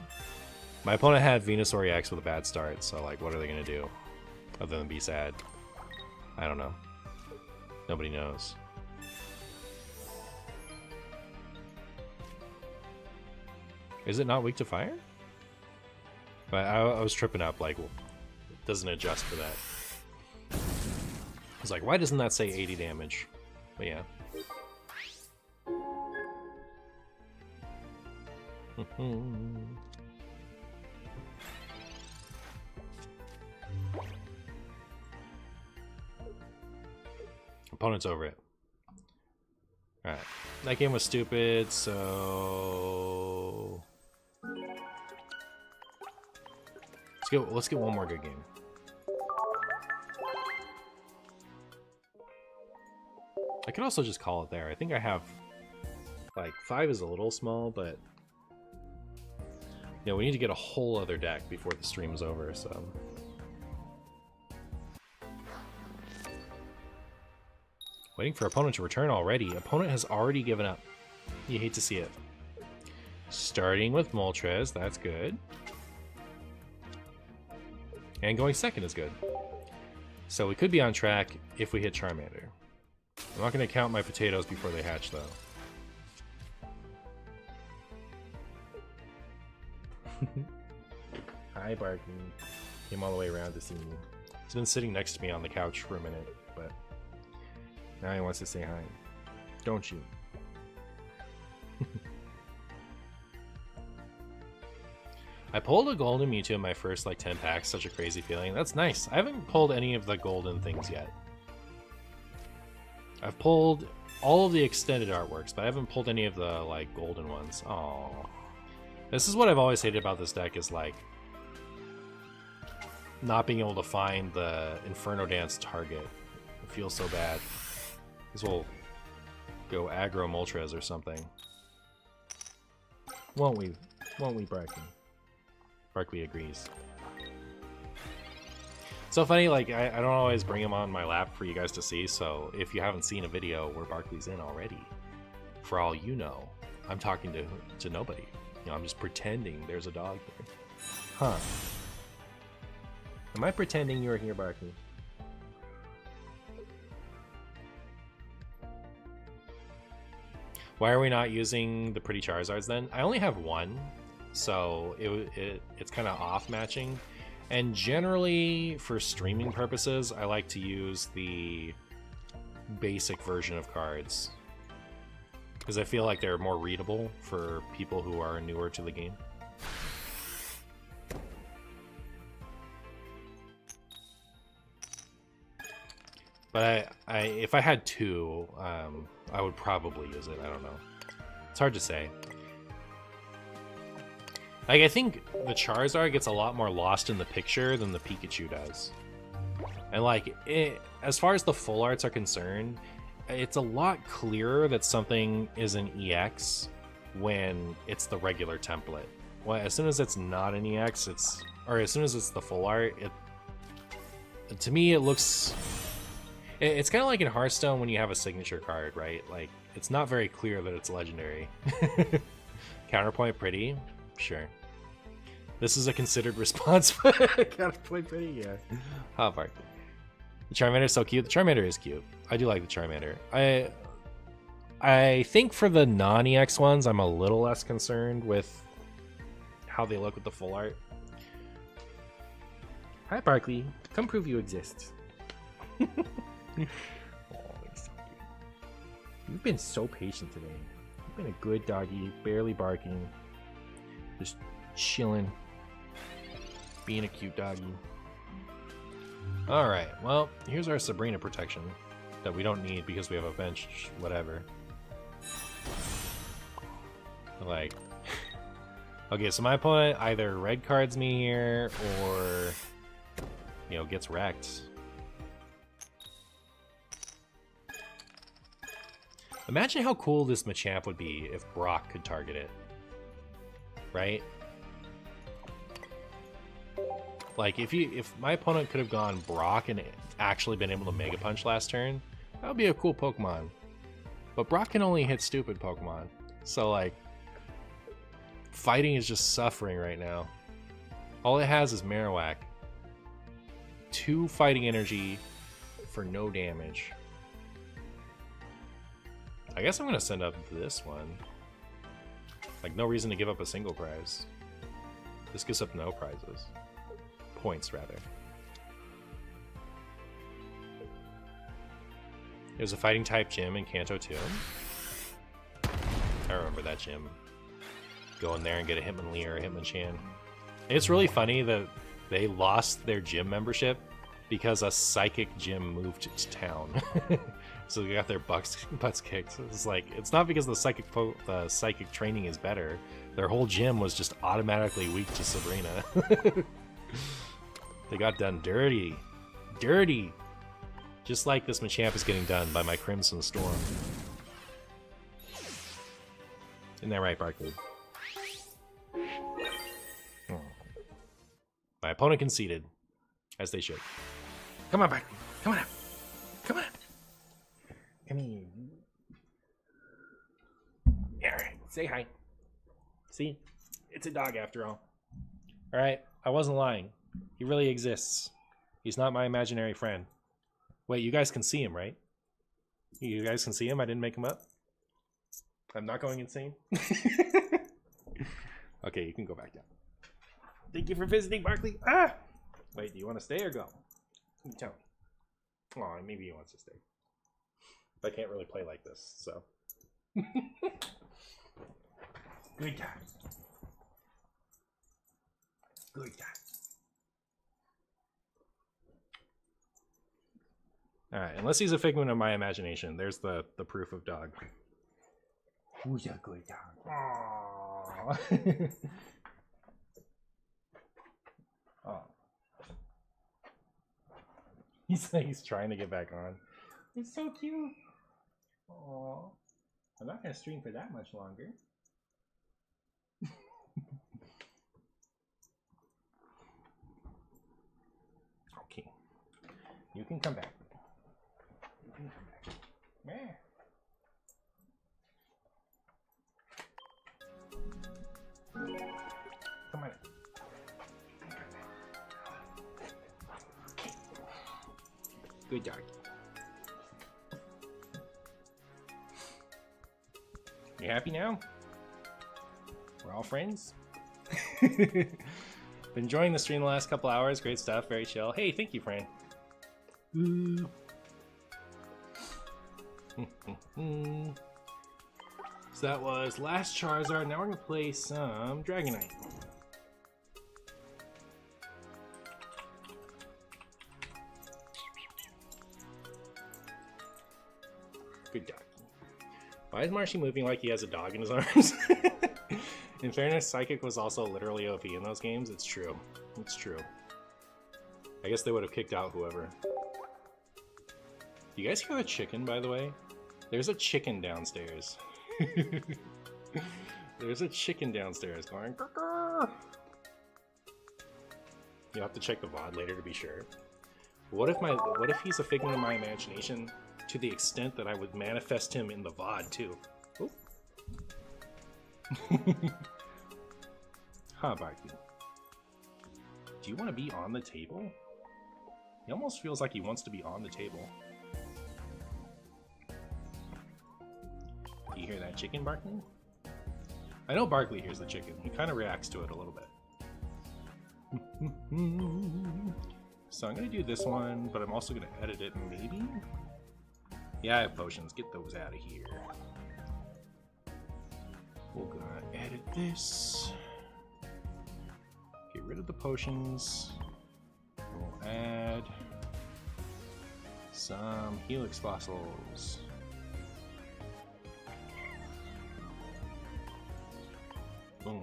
my opponent had Venusaur EX with a bad start, so, like, what are they going to do? Other than be sad. I don't know. Nobody knows. Is it not weak to fire? But I was tripping up, like, well, it doesn't adjust for that. I was like, why doesn't that say 80 damage? But yeah. Opponent's over it. Alright. That game was stupid, so let's get one more good game. I could also just call it there. I think I have, like, 5 is a little small, but you know, we need to get a whole other deck before the stream is over, so. Waiting for opponent to return already. Opponent has already given up. You hate to see it. Starting with Moltres, that's good. And going second is good. So we could be on track if we hit Charmander. I'm not going to count my potatoes before they hatch, though. Hi, Barky. Came all the way around to see me. He's been sitting next to me on the couch for a minute, but now he wants to say hi. Don't you? I pulled a golden Mewtwo in my first, like, 10 packs. Such a crazy feeling. That's nice. I haven't pulled any of the golden things yet. I've pulled all of the extended artworks, but I haven't pulled any of the, like, golden ones. Aww. This is what I've always hated about this deck, is, like, not being able to find the Inferno Dance target. It feels so bad. This will go aggro Moltres or something. Won't we? Won't we, Barkley? Barkley agrees. So funny, like, I don't always bring him on my lap for you guys to see, so if you haven't seen a video where Barkley's in already, for all you know, I'm talking to nobody. You know, I'm just pretending there's a dog here. Huh. Am I pretending you're here, Barkley? Why are we not using the pretty Charizards then? I only have one, so it's kind of off matching. And generally, for streaming purposes, I like to use the basic version of cards. Because I feel like they're more readable for people who are newer to the game. But if I had two, I would probably use it. I don't know. It's hard to say. Like, I think the Charizard gets a lot more lost in the picture than the Pikachu does. And like, as far as the full arts are concerned, it's a lot clearer that something is an EX when it's the regular template. Well, as soon as it's not an EX, or as soon as it's the full art, to me it looks... It's kind of like in Hearthstone when you have a signature card, right? Like, it's not very clear that it's legendary. Counterpoint pretty? Sure. This is a considered response. Counterpoint pretty? Yeah. How about the Charmander is so cute. The Charmander is cute. I do like the Charmander. I think for the non-EX ones, I'm a little less concerned with how they look with the full art. Hi, Barkley. Come prove you exist. Oh, he's so cute. You've been so patient today. You've been a good doggy, barely barking, just chilling, being a cute doggy. Alright, well, here's our Sabrina protection that we don't need because we have a bench, whatever. Like, okay, so my opponent either red cards me here or, you know, gets wrecked. Imagine how cool this Machamp would be if Brock could target it. Right? Like, if my opponent could have gone Brock and actually been able to Mega Punch last turn, that would be a cool Pokemon. But Brock can only hit stupid Pokemon. So, like, fighting is just suffering right now. All it has is Marowak. 2 fighting energy for no damage. I guess I'm gonna send up this one. Like, no reason to give up a single prize. This gives up no prizes. Points, rather. There's a fighting type gym in Kanto 2. I remember that gym. Go in there and get a Hitmonlee or a Hitmonchan. It's really funny that they lost their gym membership because a psychic gym moved to town. So they got their butts kicked. It's like, it's not because the psychic training is better. Their whole gym was just automatically weak to Sabrina. They got done dirty. Dirty! Just like this Machamp is getting done by my Crimson Storm. Isn't that right, Barkley? Oh. My opponent conceded. As they should. Come on, Barkley. Come on up. Come on. Come here. Alright, say hi. See? It's a dog after all. Alright, I wasn't lying. He really exists. He's not my imaginary friend. Wait, you guys can see him, right? You guys can see him? I didn't make him up? I'm not going insane? Okay, you can go back down. Thank you for visiting, Barkley. Ah! Wait, do you want to stay or go? You tell me. Aw, maybe he wants to stay. I can't really play like this, so. Good guy. Good guy. Alright, unless he's a figment of my imagination, there's the proof of dog. Who's a good dog? Aww. Oh. He's trying to get back on. It's so cute. Aww. I'm not gonna stream for that much longer. Okay. You can come back. You can come back. Yeah. Come on. Good dog. You happy now? We're all friends? Been enjoying the stream the last couple hours. Great stuff. Very chill. Hey, thank you, Fran. So that was last Charizard. Now we're gonna play some Dragonite. Good dog. Why is Marshy moving like he has a dog in his arms? In fairness, Psychic was also literally OP in those games. It's true. It's true. I guess they would have kicked out whoever. You guys hear the chicken, by the way? There's a chicken downstairs. There's a chicken downstairs going grr. You'll have to check the VOD later to be sure. What if he's a figment of my imagination to the extent that I would manifest him in the VOD too? Oh. Huh, Barky. Do you want to be on the table? He almost feels like he wants to be on the table. Do you hear that chicken barking? I know Barkley hears the chicken. He kind of reacts to it a little bit. So I'm going to do this one, but I'm also going to edit it maybe? Yeah, I have potions. Get those out of here. We're going to edit this. Get rid of the potions. We'll add some Helix fossils. Boom.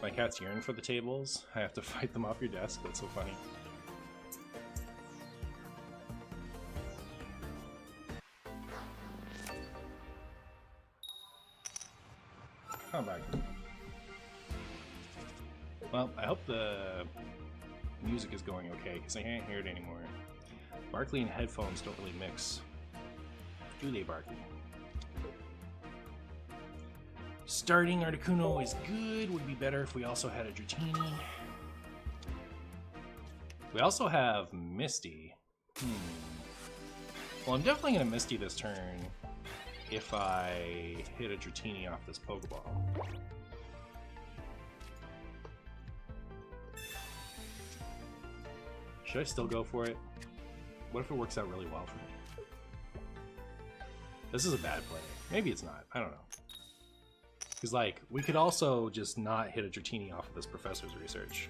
My cats yearn for the tables. I have to fight them off your desk. That's so funny. Come back. Well, I hope the music is going okay, because I can't hear it anymore. Barkley and headphones don't really mix. Do they, Barkley? Starting Articuno is good. Would be better if we also had a Dratini. We also have Misty. Well, I'm definitely going to Misty this turn if I hit a Dratini off this Pokeball. Should I still go for it? What if it works out really well for me? This is a bad play. Maybe it's not. I don't know. Because, like, we could also just not hit a Dratini off of this Professor's Research.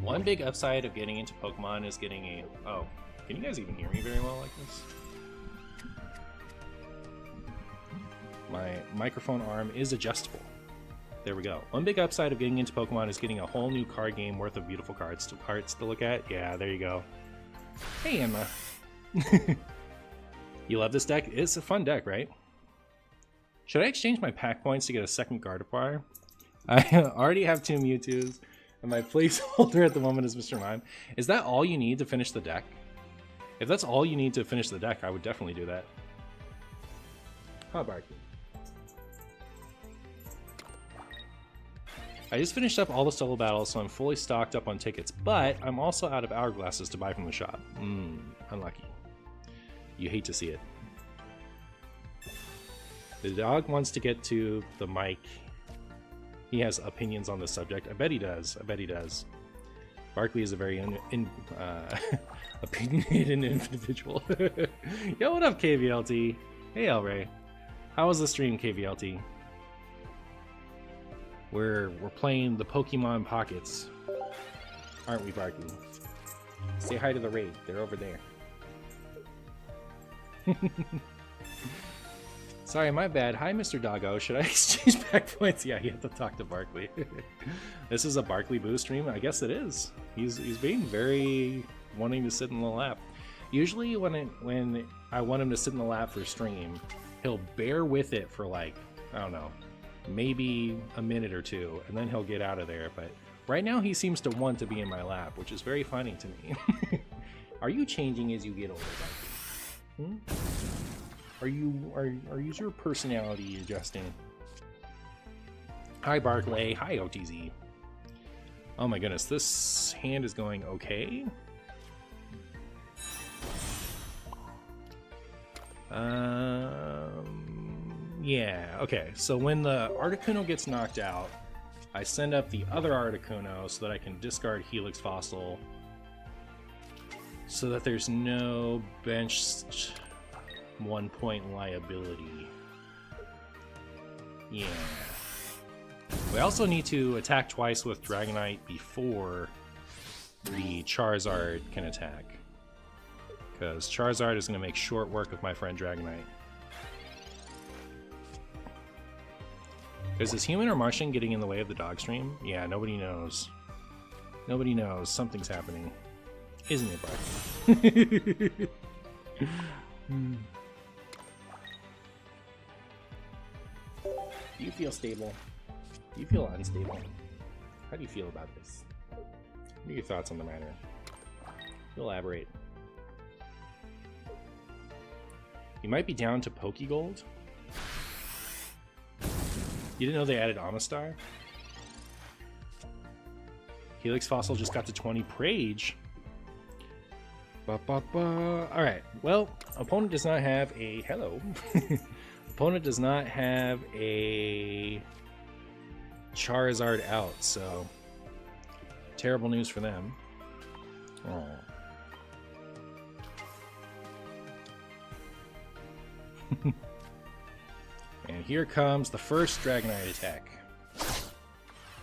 One big upside of getting into Pokemon is getting a... Oh, can you guys even hear me very well like this? My microphone arm is adjustable. There we go. One big upside of getting into Pokemon is getting a whole new card game worth of beautiful cards to look at. Yeah, there you go. Hey, Emma. You love this deck? It's a fun deck, right? Should I exchange my pack points to get a second Gardevoir? I already have 2 Mewtwo's, and my placeholder at the moment is Mr. Mime. Is that all you need to finish the deck? If that's all you need to finish the deck, I would definitely do that. Huh, Barky? I just finished up all the solo battles, so I'm fully stocked up on tickets, but I'm also out of hourglasses to buy from the shop. Unlucky. You hate to see it. The dog wants to get to the mic. He has opinions on the subject. I bet he does. I bet he does. Barkley is a very opinionated individual. Yo, what up, KVLT? Hey, Elray. How was the stream, KVLT? We're playing the Pokemon Pockets, aren't we, Barkley? Say hi to the raid. They're over there. Sorry, my bad. Hi, Mr. Doggo. Should I exchange back points? Yeah, you have to talk to Barkley. This is a MartianBuu stream? I guess it is. He's being very wanting to sit in the lap. Usually when I want him to sit in the lap for stream, he'll bear with it for like, I don't know, maybe a minute or 2, and then he'll get out of there. But right now he seems to want to be in my lap, which is very funny to me. Are you changing as you get older, Barkley? Are your personality adjusting? Hi, Barkley. Hi, OTZ. Oh my goodness, this hand is going okay. Yeah, okay. So when the Articuno gets knocked out, I send up the other Articuno so that I can discard Helix Fossil so that there's no benched 1 point liability. Yeah. We also need to attack twice with Dragonite before the Charizard can attack, because Charizard is going to make short work of my friend Dragonite. Is this human or Martian getting in the way of the dog stream? Yeah, nobody knows. Nobody knows. Something's happening. Isn't it, Bart? Do you feel stable? Do you feel unstable? How do you feel about this? What are your thoughts on the matter? Elaborate. You might be down to Pokegold? You didn't know they added Amistar? Helix Fossil just got to 20 Prage. Alright, well, opponent does not have a... Hello. Opponent does not have a Charizard out, so... Terrible news for them. Oh. And here comes the first Dragonite attack.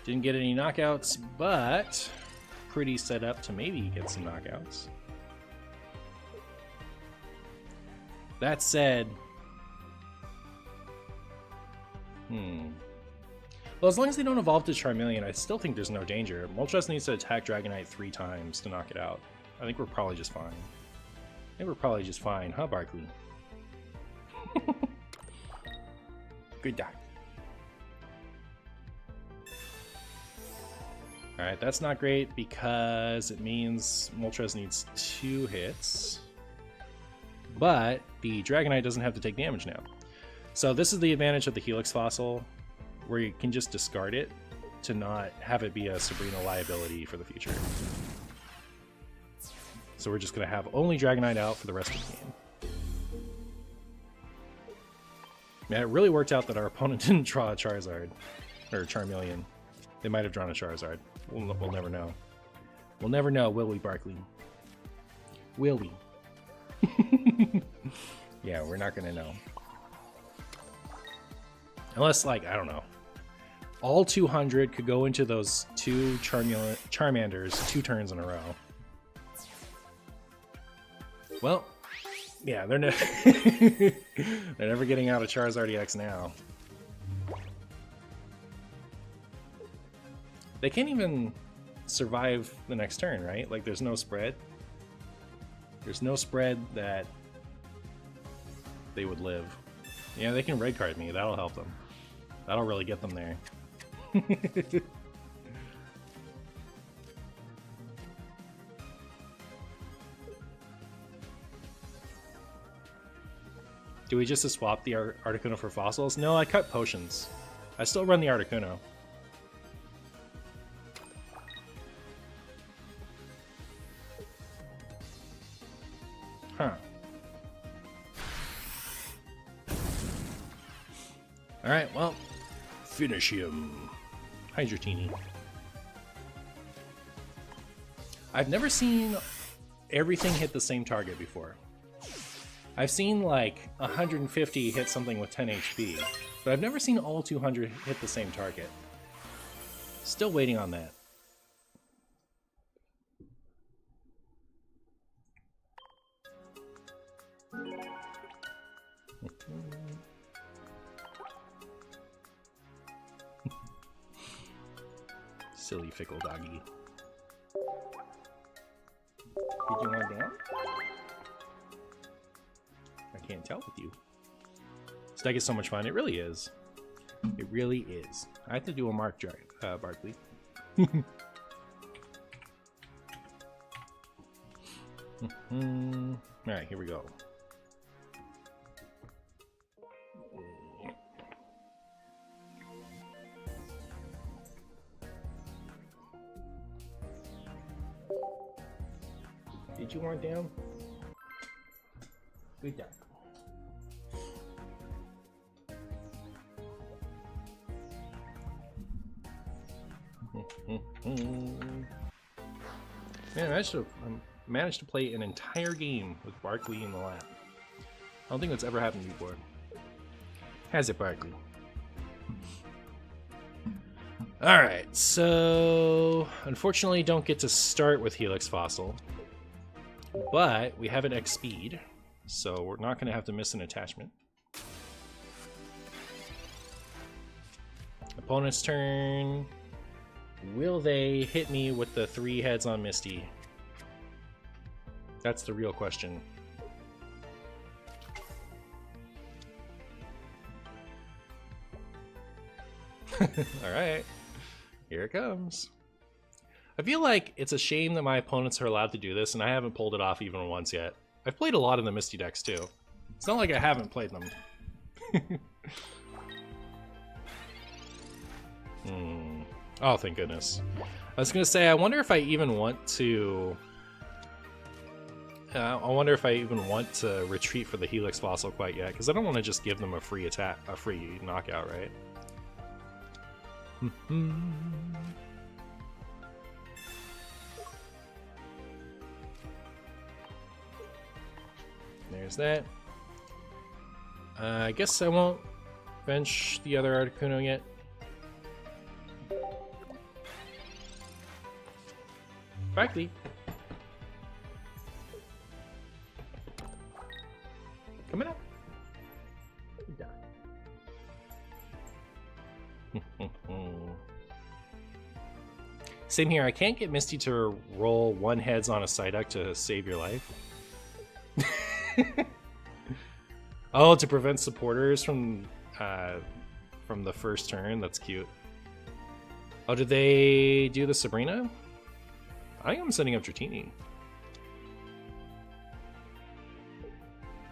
Didn't get any knockouts, but pretty set up to maybe get some knockouts. That said, well, as long as they don't evolve to Charmeleon, I still think there's no danger. Moltres needs to attack Dragonite 3 times to knock it out. I think we're probably just fine. I think we're probably just fine, huh, Barkley? Good die. Alright, that's not great because it means Moltres needs 2 hits. But the Dragonite doesn't have to take damage now. So this is the advantage of the Helix Fossil, where you can just discard it to not have it be a Sabrina liability for the future. So we're just going to have only Dragonite out for the rest of the game. Man, it really worked out that our opponent didn't draw a Charizard, or Charmeleon. They might have drawn a Charizard. We'll never know. We'll never know, will we, Barkley? Will we? Yeah, we're not gonna know. Unless, like, I don't know. All 200 could go into those 2 Charmanders 2 turns in a row. Well, yeah, they're never getting out of Charizard EX now. They can't even survive the next turn, right? Like, there's no spread. There's no spread that they would live. Yeah, they can red card me. That'll help them. That'll really get them there. Do we just swap the Articuno for fossils? No, I cut potions. I still run the Articuno. Huh. Alright, well, finish him. Hydratini. I've never seen everything hit the same target before. I've seen like 150 hit something with 10 HP, but I've never seen all 200 hit the same target. Still waiting on that. Silly fickle doggy. Did you want down? I can't tell with you. This deck is so much fun. It really is. It really is. I have to do a mark drive, Barkley. Alright, here we go. Did you want down? Good job. Man, I managed to play an entire game with Barkley in the lap. I don't think that's ever happened before. Has it, Barkley? Alright, so unfortunately don't get to start with Helix Fossil, but we have an X speed, so we're not going to have to miss an attachment. Opponent's turn. Will they hit me with the 3 heads on Misty? That's the real question. Alright. Here it comes. I feel like it's a shame that my opponents are allowed to do this, and I haven't pulled it off even once yet. I've played a lot of the Misty decks, too. It's not like I haven't played them. Oh, thank goodness. I was gonna say, I wonder if I even want to... retreat for the Helix Fossil quite yet, because I don't want to just give them a free attack, a free knockout, right? There's that. I guess I won't bench the other Articuno yet. Barkley. Coming up. Same here. I can't get Misty to roll 1 heads on a side deck to save your life. Oh, to prevent supporters from the first turn. That's cute. Oh, did they do the Sabrina? I think I'm setting up Dratini.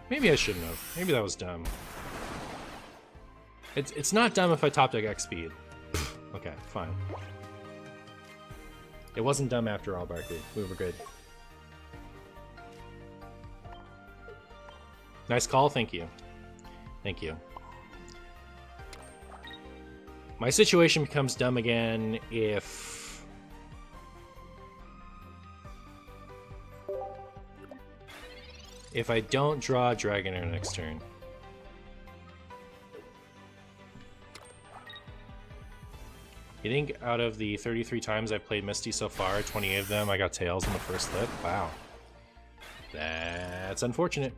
Maybe I shouldn't have. Maybe that was dumb. It's not dumb if I top deck X speed. Okay, fine. It wasn't dumb after all, Barkley. We were good. Nice call, thank you. Thank you. My situation becomes dumb again if... I don't draw Dragonair next turn. You think out of the 33 times I've played Misty so far, 28 of them I got tails in the first flip? Wow. That's unfortunate.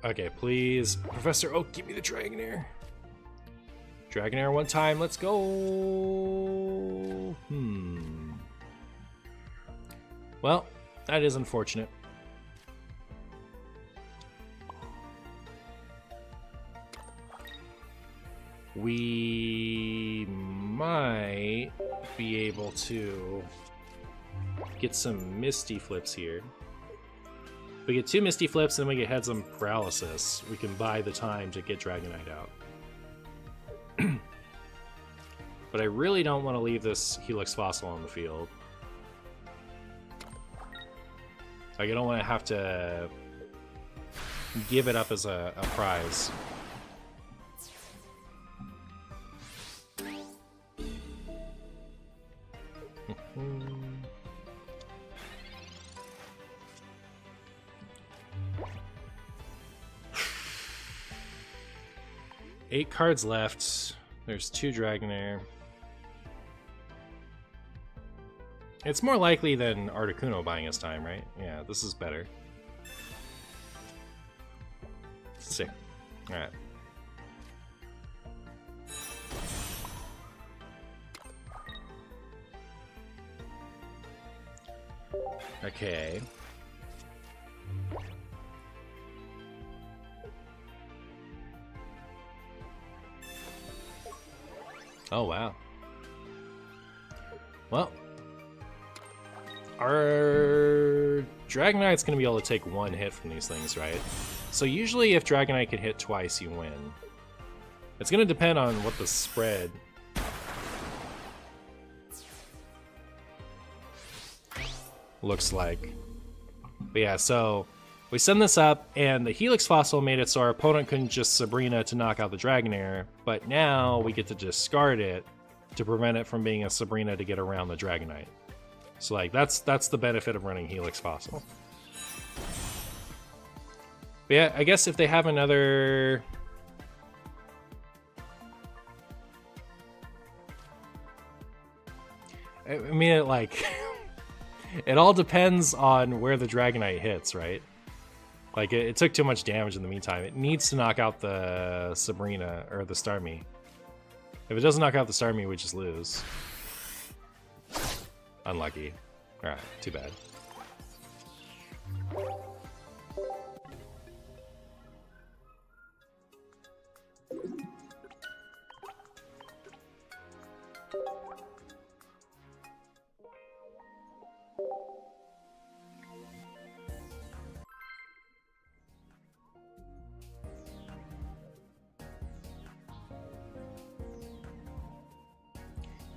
Okay, please. Professor Oak, give me the Dragonair. Dragonair one time, let's go. Well, that is unfortunate. We might be able to get some Misty flips here. If we get 2 Misty flips and we get heads on paralysis, we can buy the time to get Dragonite out. But I really don't want to leave this Helix Fossil on the field. Like, I don't want to have to give it up as a prize. Eight cards left. There's 2 Dragonair. It's more likely than Articuno buying us time, right? Yeah, this is better. Sick. Alright. Okay. Oh, wow. Well, our Dragonite's going to be able to take 1 hit from these things, right? So usually if Dragonite can hit twice, you win. It's going to depend on what the spread... looks like. But yeah, so we send this up, and the Helix Fossil made it so our opponent couldn't just Sabrina to knock out the Dragonair, but now we get to discard it to prevent it from being a Sabrina to get around the Dragonite. So like that's the benefit of running Helix Fossil. But yeah, I guess if they have another... I mean, it like... it all depends on where the Dragonite hits, right? Like, it took too much damage in the meantime. It needs to knock out the Sabrina, or the Starmie. If it doesn't knock out the Starmie, we just lose. Unlucky. Alright, too bad.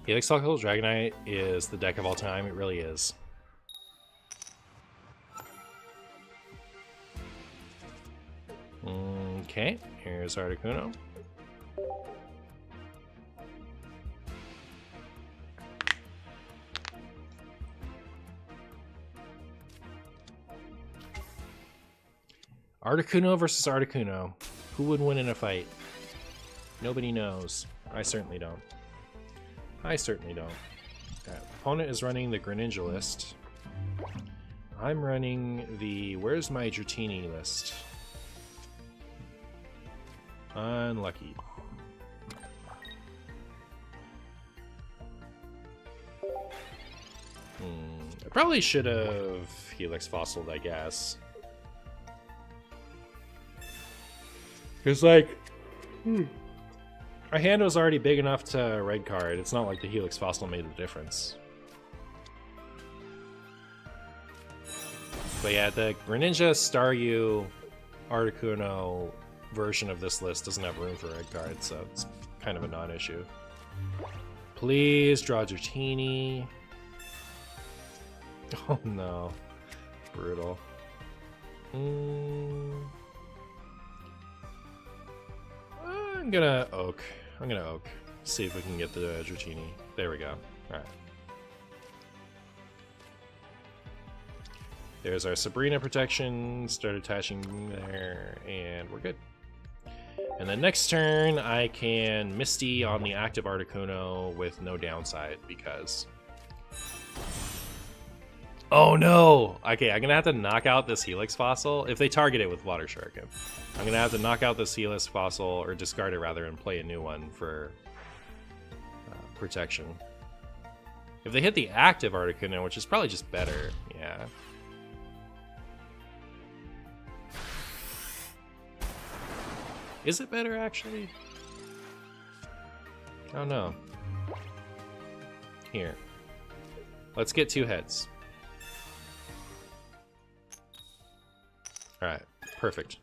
Helix Fossil Dragonite is the deck of all time. It really is. Okay, here's Articuno. Articuno versus Articuno. Who would win in a fight? Nobody knows. I certainly don't. I certainly don't. Okay. Opponent is running the Greninja list. I'm running the Where's My Dratini list. Unlucky. I probably should have Helix Fossiled, I guess. Because, like... my hand was already big enough to red card. It's not like the Helix Fossil made the difference. But yeah, the Greninja Staryu Articuno version of this list doesn't have room for red cards, so it's kind of a non-issue. Please draw Dratini. Oh no. Brutal. I'm gonna Oak. See if we can get the Dratini. There we go. Alright. There's our Sabrina protection. Start attaching there, and we're good. And then next turn, I can Misty on the active Articuno with no downside, because... oh no! Okay, I'm gonna have to knock out this Helix Fossil if they target it with Water Shuriken. I'm gonna have to knock out this Helix Fossil, or discard it rather, and play a new one for protection. If they hit the active Articuno, which is probably just better, yeah. Is it better, actually? I don't know. Here. Let's get 2 heads. Alright, perfect.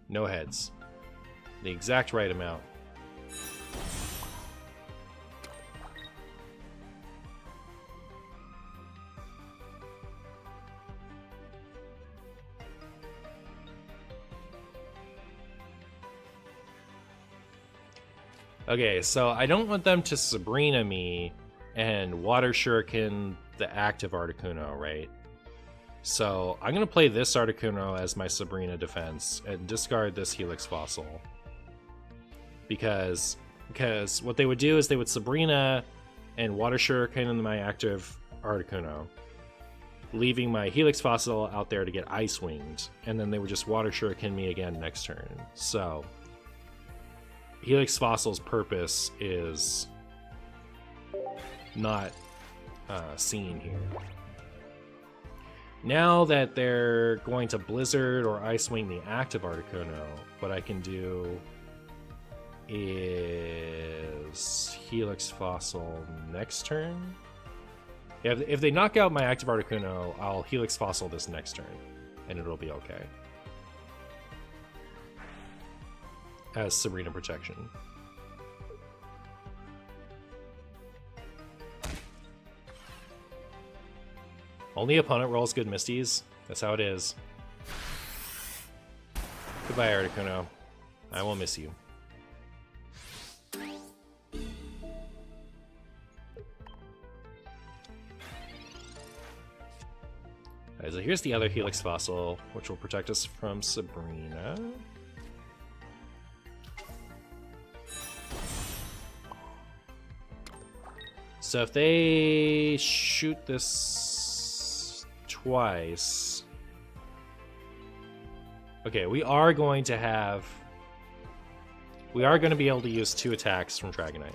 No heads. The exact right amount. Okay, so I don't want them to Sabrina me and Water Shuriken the active Articuno, right? So I'm going to play this Articuno as my Sabrina defense and discard this Helix Fossil. Because what they would do is they would Sabrina and Water Shuriken in my active Articuno, leaving my Helix Fossil out there to get Ice Winged, and then they would just Water Shuriken me again next turn. So Helix Fossil's purpose is not seen here. Now that they're going to Blizzard or Ice Wing the active Articuno, what I can do is Helix Fossil next turn. Yeah, if they knock out my active Articuno, I'll Helix Fossil this next turn, and it'll be okay. As Sabrina protection. Only opponent rolls good Misties. That's how it is. Goodbye, Articuno. I will miss you. Alright, so here's the other Helix Fossil, which will protect us from Sabrina. So if they shoot this twice... Okay, we are going to have... We are going to be able to use 2 attacks from Dragonite.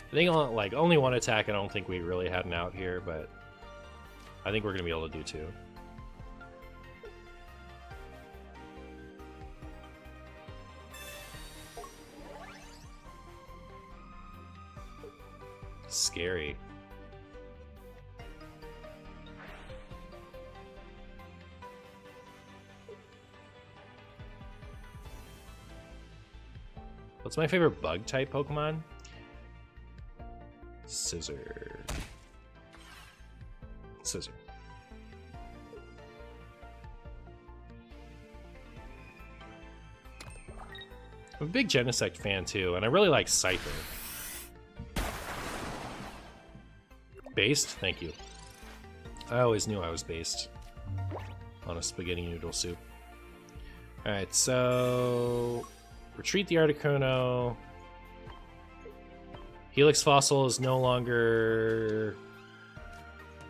I think like only 1 attack. I don't think we really had an out here, but I think we're going to be able to do 2. Scary. What's my favorite bug type Pokemon? Scissor. Scissor. I'm a big Genesect fan too, and I really like Scyther. Based? Thank you. I always knew I was based on a spaghetti noodle soup. Alright, so... Retreat the Articuno. Helix Fossil is no longer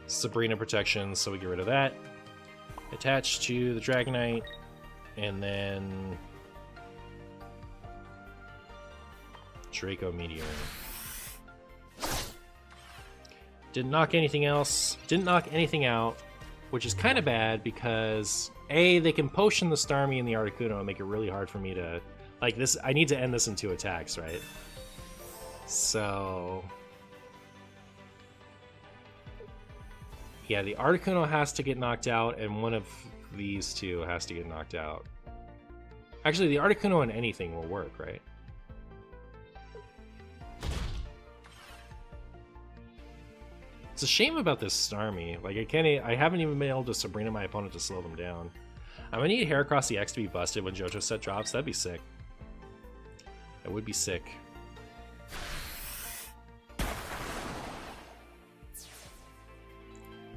Sabrina protection, so we get rid of that. Attach to the Dragonite, and then Draco Meteor. Didn't knock anything else. Didn't knock anything out, which is kind of bad because A, they can potion the Starmie and the Articuno and make it really hard for me to... Like this, I need to end this in 2 attacks, right? So... Yeah, the Articuno has to get knocked out, and one of these 2 has to get knocked out. Actually, the Articuno and anything will work, right? It's a shame about this Starmie. Like, I haven't even been able to Sabrina my opponent to slow them down. I'm gonna need Heracross EX to be busted when JoJo set drops. That'd be sick. That would be sick.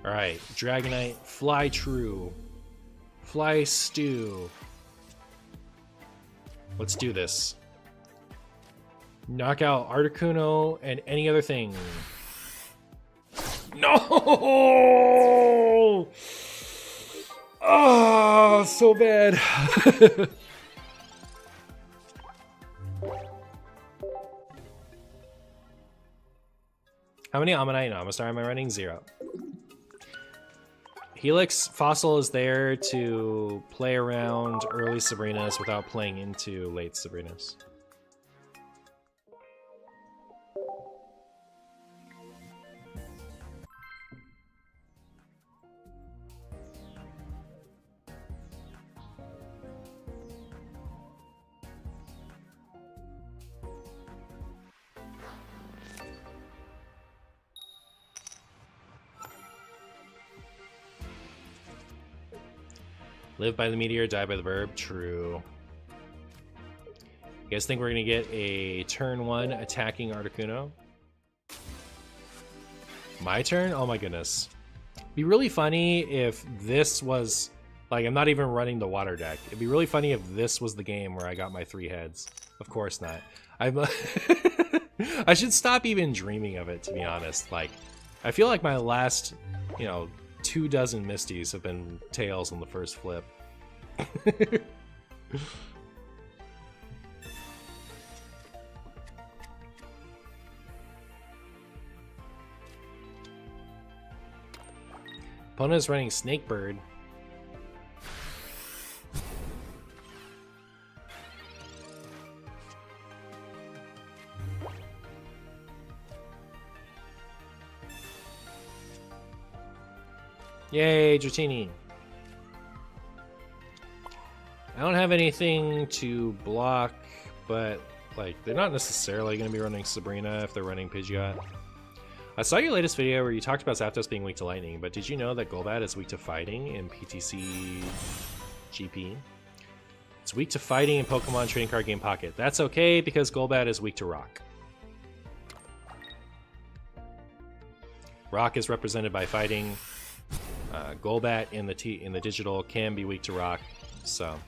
Alright, Dragonite, Fly True. Fly Stew. Let's do this. Knock out Articuno and any other thing. No! Oh, so bad. How many Ammonite and Amistar am I running? 0. Helix Fossil is there to play around early Sabrinas without playing into late Sabrinas. Live by the meteor, die by the verb. True. You guys think we're gonna get a turn 1 attacking Articuno? My turn? Oh my goodness. It'd be really funny if this was... Like, I'm not even running the water deck. It'd be really funny if this was the game where I got my 3 heads. Of course not. I should stop even dreaming of it, to be honest. Like, I feel like my last, 2 dozen Misties have been tails on the first flip. Opponent is running Snakebird. Yay, Dratini. I don't have anything to block, but like they're not necessarily going to be running Sabrina if they're running Pidgeot. I saw your latest video where you talked about Zapdos being weak to lightning, but did you know that Golbat is weak to fighting in PTC GP? It's weak to fighting in Pokemon Trading Card Game Pocket. That's okay because Golbat is weak to rock. Rock is represented by fighting. Golbat in the digital can be weak to rock, so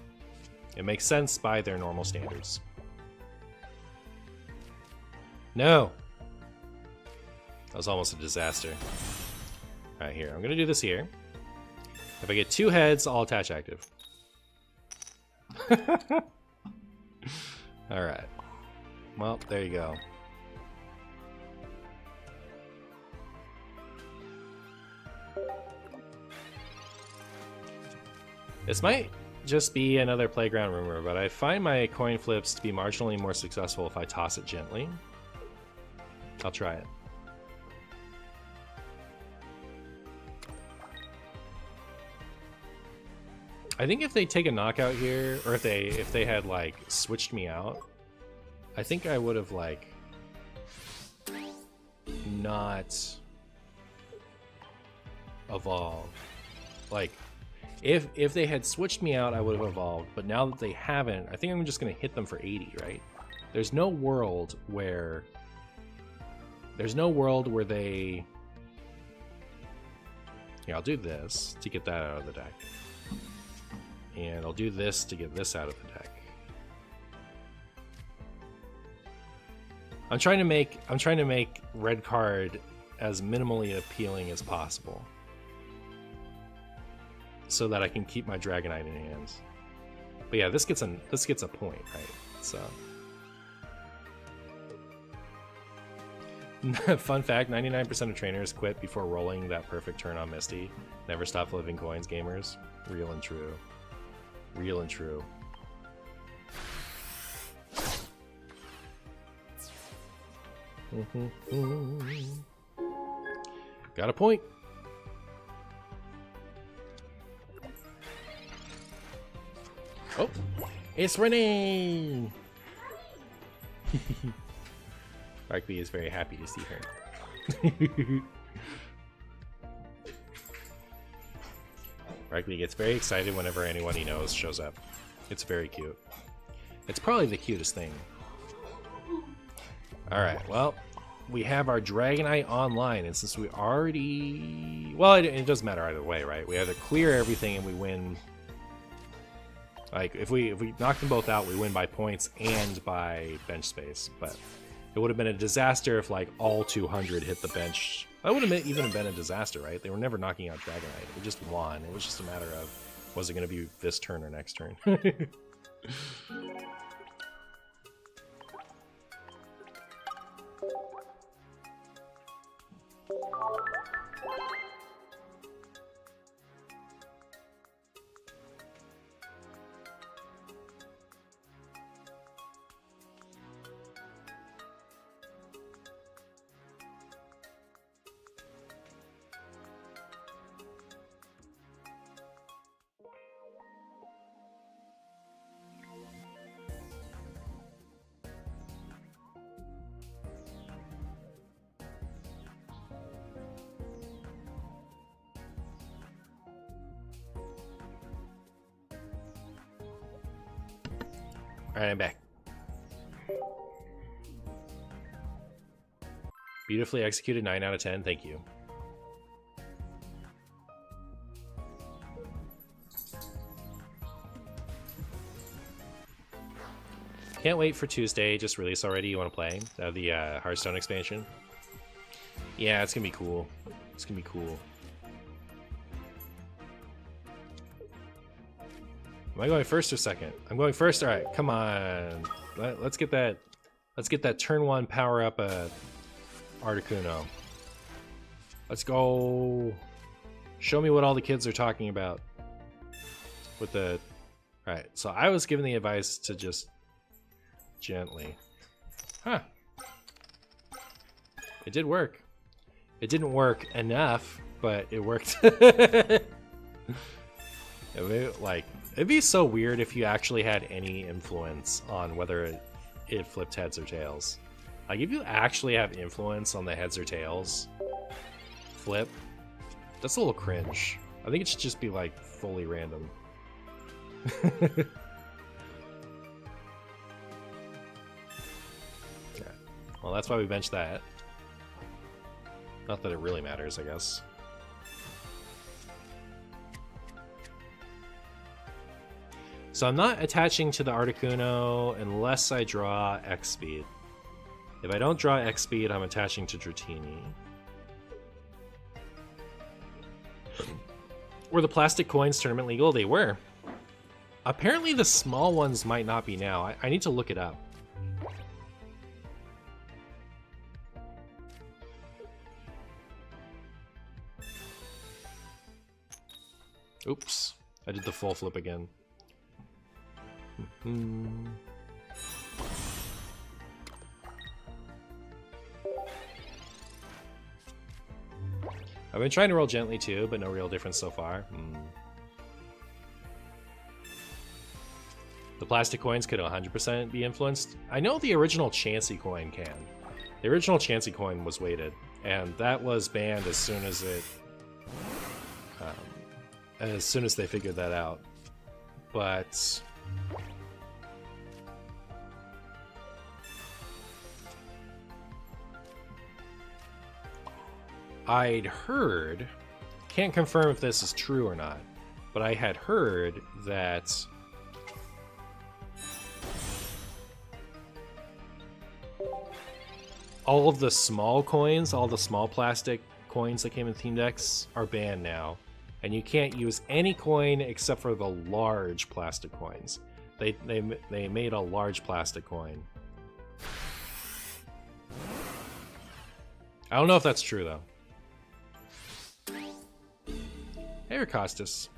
it makes sense by their normal standards. No! That was almost a disaster. Alright, here. I'm going to do this here. If I get 2 heads, I'll attach active. Alright. Well, there you go. This might just be another playground rumor, but I find my coin flips to be marginally more successful if I toss it gently. I'll try it. I think if they take a knockout here, or if they had like switched me out, I think I would have like not evolved. Like if they had switched me out, I would have evolved. But now that they haven't, I think I'm just gonna hit them for 80, right? There's no world where they. Yeah, I'll do this to get that out of the deck. And I'll do this to get this out of the deck. I'm trying to make red card as minimally appealing as possible, so that I can keep my Dragonite in hand. But yeah, this gets a point, right? So fun fact: 99% of trainers quit before rolling that perfect turn on Misty. Never stop living coins, gamers. Real and true. Real and true. Got a point. Oh, it's Renee. Rugby is very happy to see her. Rugby gets very excited whenever anyone he knows shows up. It's very cute. It's probably the cutest thing. Alright, well, we have our Dragonite online, and since we already... Well, it doesn't matter either way, right? We either clear everything and we win... Like, if we knock them both out, we win by points and by bench space, but it would have been a disaster if, like, all 200 hit the bench. That would have even been a disaster, right? They were never knocking out Dragonite. We just won. It was just a matter of, was it going to be this turn or next turn? Alright, I'm back. Beautifully executed, 9 out of 10, thank you. Can't wait for Tuesday, just release already. You want to play? The Hearthstone expansion? Yeah, it's gonna be cool. It's gonna be cool. Am I going first or second? I'm going first. All right, come on. Let's get that. Let's get that turn 1 power up Articuno. Let's go. Show me what all the kids are talking about. With the. All right. So I was given the advice to just gently. Huh. It did work. It didn't work enough, but it worked. It'd be so weird if you actually had any influence on whether it flipped heads or tails. Like, if you actually have influence on the heads or tails flip, that's a little cringe. I think it should just be, like, fully random. Yeah. Well, that's why we benched that. Not that it really matters, I guess. So I'm not attaching to the Articuno unless I draw X speed. If I don't draw X speed, I'm attaching to Dratini. Were the plastic coins tournament legal? They were. Apparently the small ones might not be now. I need to look it up. Oops. I did the full flip again. I've been trying to roll gently too, but no real difference so far. The plastic coins could 100% be influenced. I know the original Chansey coin can. The original Chansey coin was weighted, and that was banned as soon as it, they figured that out. But I'd heard, can't confirm if this is true or not, but I had heard that all of the small coins, all the small plastic coins that came in Team Decks are banned now. And you can't use any coin except for the large plastic coins. They made a large plastic coin. I don't know if that's true though. Hey, Ricostus.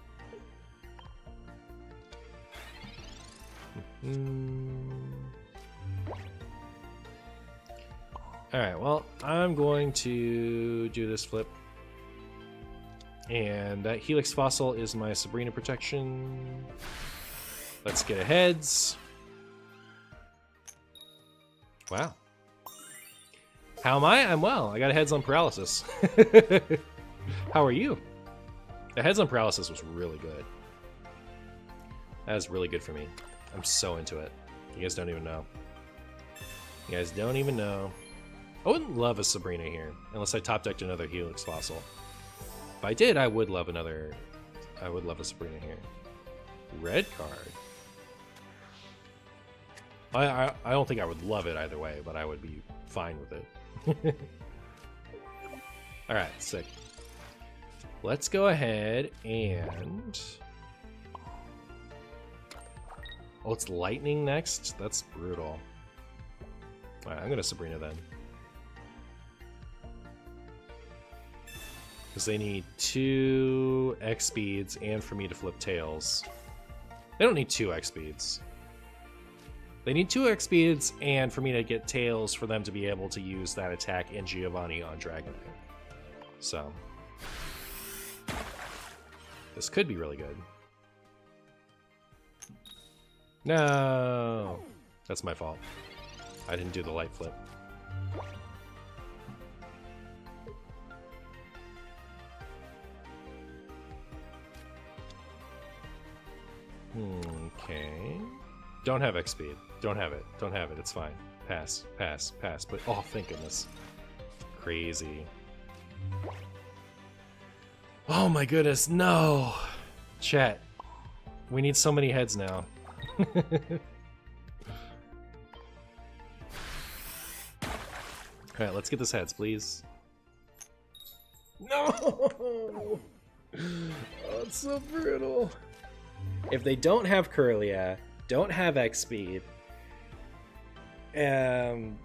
Alright, well, I'm going to do this flip. And that Helix Fossil is my Sabrina protection. Let's get a heads. Wow. How am I? I'm well. I got a heads on paralysis. How are you? The heads on paralysis was really good. That was really good for me. I'm so into it. You guys don't even know. You guys don't even know. I wouldn't love a Sabrina here, unless I top decked another Helix Fossil. If I did, I would love a Sabrina here. Red card. I don't think I would love it either way, but I would be fine with it. Alright, sick. Let's go ahead and... Oh, it's lightning next? That's brutal. Alright, I'm gonna Sabrina then. Because they need 2 X speeds and for me to flip tails. They don't need 2 X speeds. They need 2 X speeds and for me to get tails for them to be able to use that attack in Giovanni on Dragonite. So this could be really good. No! That's my fault. I didn't do the light flip. Okay. Don't have X speed. Don't have it. Don't have it. It's fine. Pass, pass, pass. But oh, thank goodness. Crazy. Oh my goodness, no! Chat. We need so many heads now. Alright, let's get this heads, please. No! Oh, it's so brutal. If they don't have Curlia, don't have X speed, then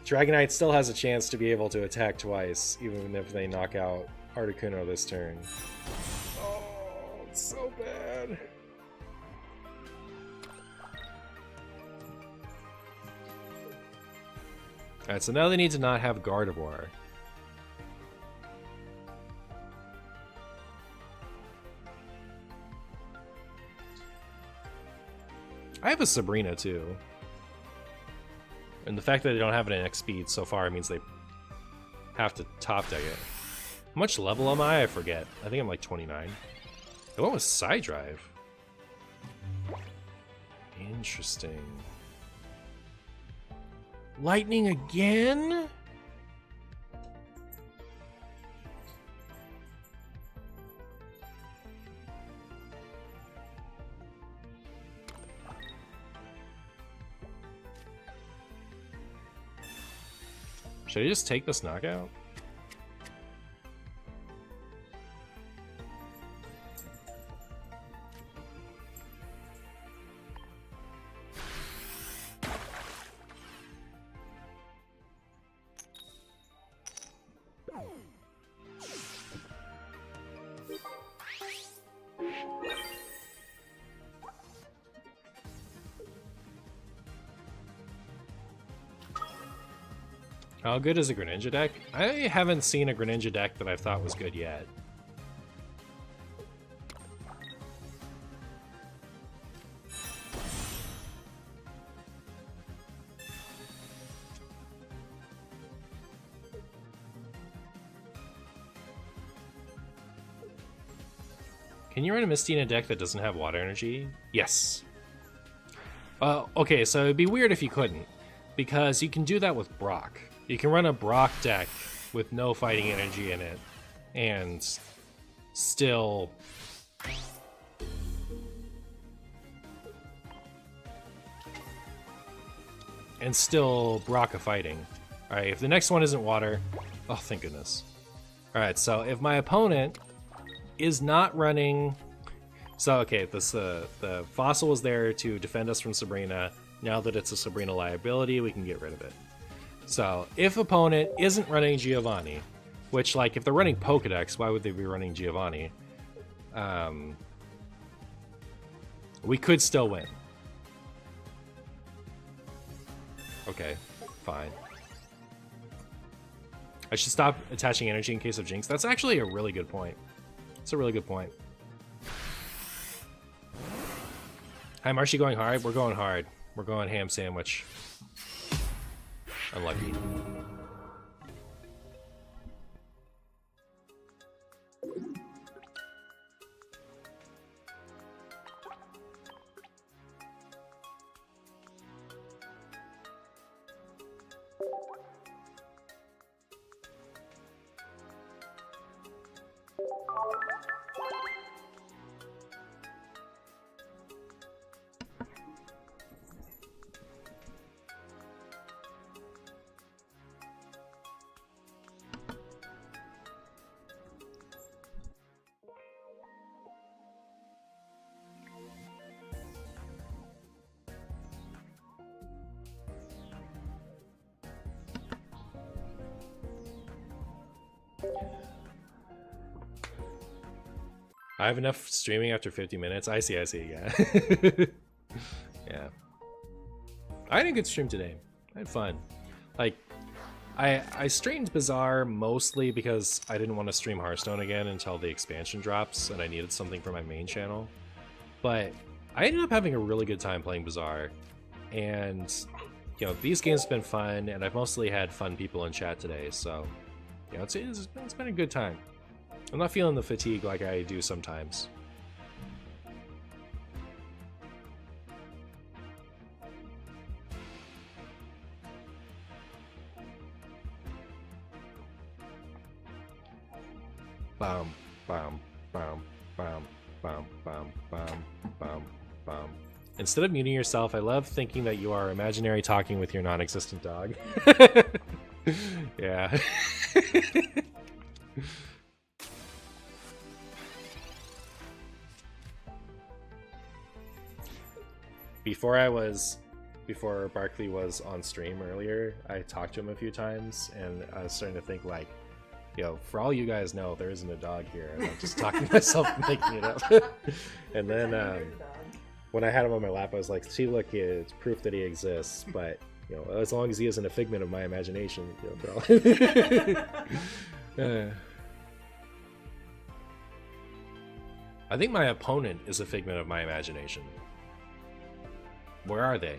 Dragonite still has a chance to be able to attack twice, even if they knock out Articuno this turn. Oh, it's so bad. Alright, so now they need to not have Gardevoir. I have a Sabrina too. And the fact that they don't have it in X speed so far means they have to top deck it. How much level am I? I forget. I think I'm like 29. The one was Side Drive. Interesting. Lightning again? Should I just take this knockout? How good is a Greninja deck? I haven't seen a Greninja deck that I thought was good yet. Can you run a Misty in a deck that doesn't have water energy? Yes. Okay, so it'd be weird if you couldn't, because you can do that with Brock. You can run a Brock deck with no fighting energy in it, and still Brock a fighting. Alright, if the next one isn't water, oh thank goodness. Alright, so if my opponent is not running, so okay, the fossil was there to defend us from Sabrina. Now that it's a Sabrina liability, we can get rid of it. So, if opponent isn't running Giovanni, which, like, if they're running Pokedex, why would they be running Giovanni? We could still win. Okay, fine. I should stop attaching energy in case of Jinx. That's actually a really good point. It's a really good point. Hi, Marshy, going hard? We're going hard. We're going ham sandwich. Unlucky. I have enough streaming after 50 minutes. I see, yeah. Yeah. I had a good stream today. I had fun. Like, I streamed Bazaar mostly because I didn't want to stream Hearthstone again until the expansion drops, and I needed something for my main channel. But I ended up having a really good time playing Bazaar, and you know, these games have been fun, and I've mostly had fun people in chat today, so you know, it's been a good time. I'm not feeling the fatigue like I do sometimes. Bam, bam, bam, bam, bam, bam, bam, bam, bam. Instead of muting yourself, I love thinking that you are imaginary talking with your non-existent dog. Yeah. Before Barkley was on stream earlier, I talked to him a few times, and I was starting to think like, yo, for all you guys know, there isn't a dog here, and I'm just talking to myself and making it up. And then when I had him on my lap, I was like, see, look, it's proof that he exists, but you know, as long as he isn't a figment of my imagination, you know, I think my opponent is a figment of my imagination. Where are they?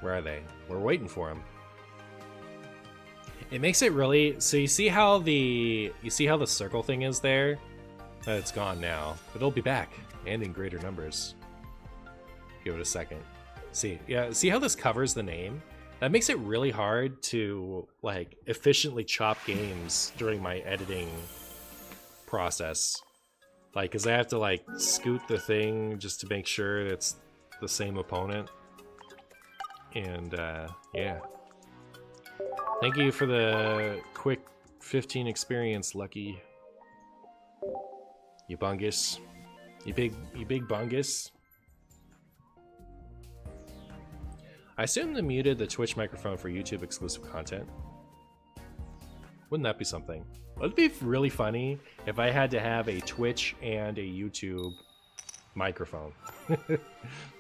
Where are they? We're waiting for them. It makes it really, so you see how the circle thing is there? It's gone now, but it'll be back and in greater numbers. Give it a second. See, yeah, see how this covers the name? That makes it really hard to like efficiently chop games during my editing process. Like, cause I have to like scoot the thing just to make sure it's the same opponent. And yeah. Thank you for the quick 15 experience, Lucky. You bungus. You big bungus. I assume they muted the Twitch microphone for YouTube exclusive content. Wouldn't that be something? It'd be really funny if I had to have a Twitch and a YouTube microphone.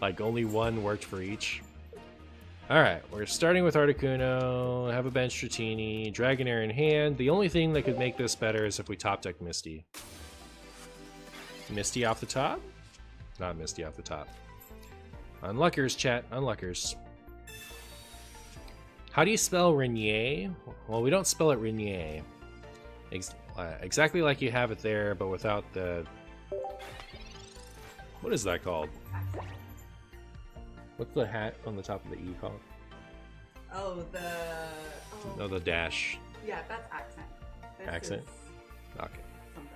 Like only one worked for each. Alright, we're starting with Articuno, have a bench Stratini, Dragonair in hand. The only thing that could make this better is if we top deck Misty. Misty off the top? Not Misty off the top. Unluckers, chat, unluckers. How do you spell Renier? Well, we don't spell it Renier. Exactly like you have it there, but without the... What is that called? What's the hat on the top of the E called? Oh, the... Oh, the dash. Yeah, that's accent. Accent? Okay.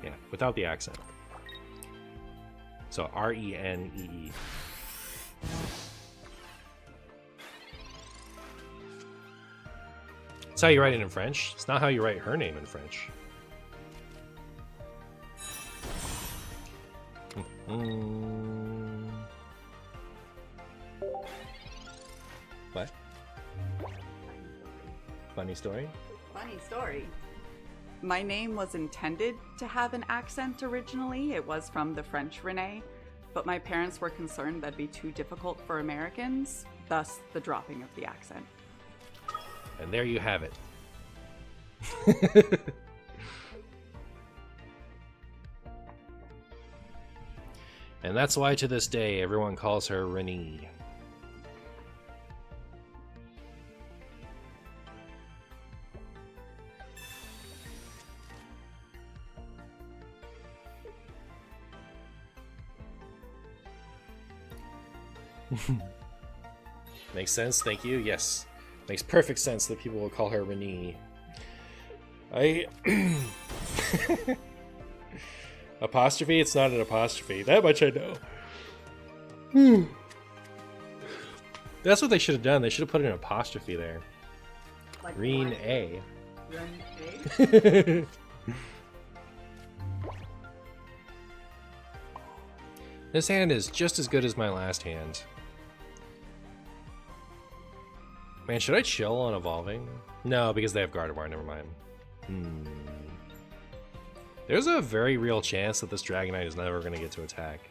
Yeah, without the accent. So R-E-N-E-E. That's how you write it in French. It's not how you write her name in French. What? Funny story? Funny story. My name was intended to have an accent originally. It was from the French Renee, but my parents were concerned that'd be too difficult for Americans, thus the dropping of the accent. And there you have it. And that's why to this day everyone calls her Renee. Makes sense, thank you. Yes. Makes perfect sense that people will call her Renee. Apostrophe? It's not an apostrophe. That much I know. That's what they should have done. They should have put an apostrophe there. Like Green A. A? This hand is just as good as my last hand. Man, should I chill on evolving? No, because they have Gardevoir, never mind. There's a very real chance that this Dragonite is never going to get to attack.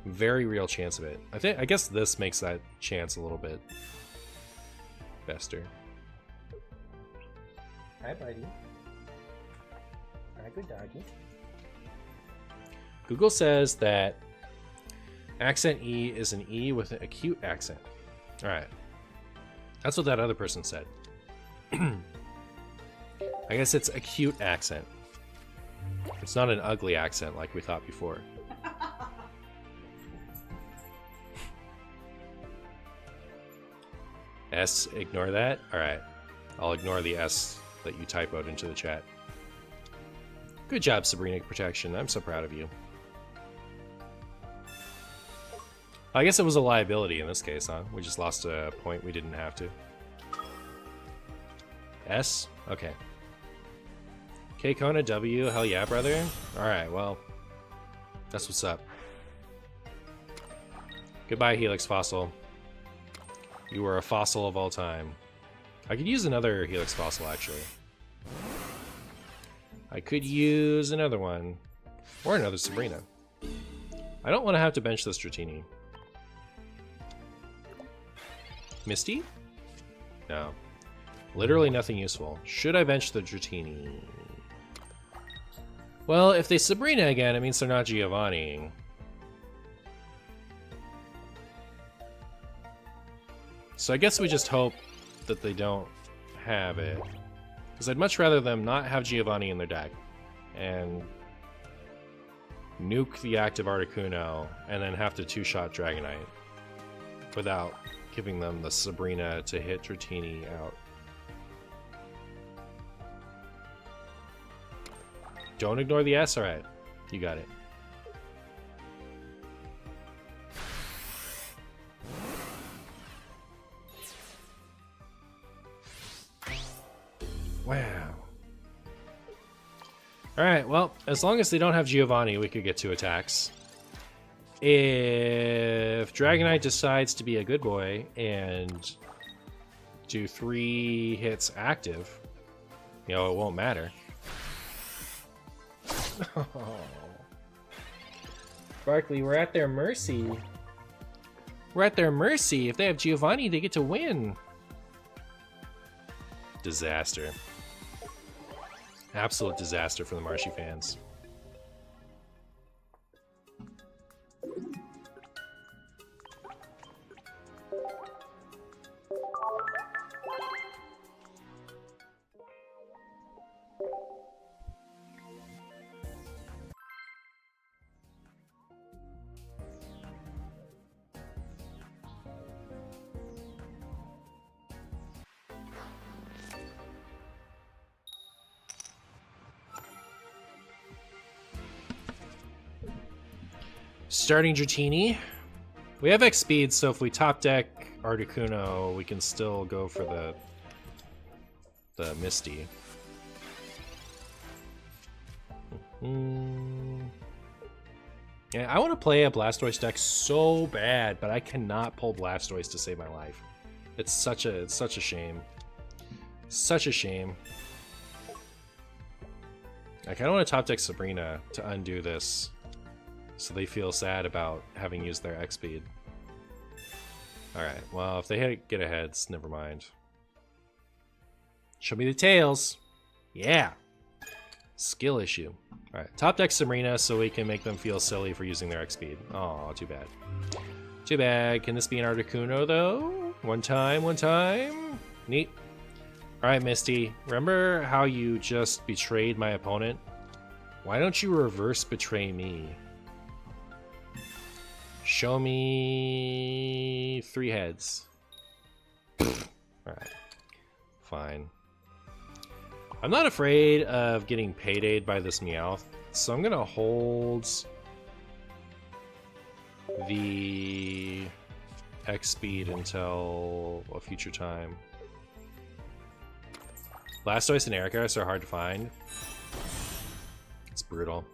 Very real chance of it. I guess this makes that chance a little bit bester. Hi, buddy. Hi, good doggy. Google says that accent E is an E with an acute accent. Alright. That's what that other person said. I guess it's acute accent. It's not an ugly accent like we thought before. S, ignore that? Alright. I'll ignore the S that you typoed into the chat. Good job, Sabrina Protection. I'm so proud of you. I guess it was a liability in this case, huh? We just lost a point we didn't have to. S? Okay. K Kona W, hell yeah, brother. Alright, well, that's what's up. Goodbye, Helix Fossil. You were a fossil of all time. I could use another Helix Fossil, actually. I could use another one. Or another Sabrina. I don't want to have to bench this Dratini. Misty? No. Literally nothing useful. Should I bench the Dratini? Well, if they Sabrina again, it means they're not Giovanni. So I guess we just hope that they don't have it. Because I'd much rather them not have Giovanni in their deck. And nuke the active Articuno, and then have to two-shot Dragonite without giving them the Sabrina to hit Dratini out. Don't ignore the S, alright. You got it. Wow. Alright, well, as long as they don't have Giovanni, we could get 2 attacks. If Dragonite decides to be a good boy and do 3 hits active, you know, it won't matter. Oh. Barkley, we're at their mercy. We're at their mercy. If they have Giovanni, they get to win. Disaster. Absolute disaster for the Marshy fans. Starting Dratini. We have X speed, so if we top deck Articuno, we can still go for the Misty. Yeah, I want to play a Blastoise deck so bad, but I cannot pull Blastoise to save my life. It's such a shame. Such a shame. I kind of want to top deck Sabrina to undo this, so they feel sad about having used their X speed. Alright, well, if they get ahead, never mind. Show me the tails. Yeah. Skill issue. Alright, top deck Sabrina so we can make them feel silly for using their X speed. Aw, too bad. Too bad. Can this be an Articuno, though? One time, one time. Neat. Alright, Misty. Remember how you just betrayed my opponent? Why don't you reverse betray me? Show me 3 heads. Alright. Fine. I'm not afraid of getting paydayed by this Meowth, so I'm gonna hold the X speed until a future time. Blastoise and Ericaris are hard to find. It's brutal.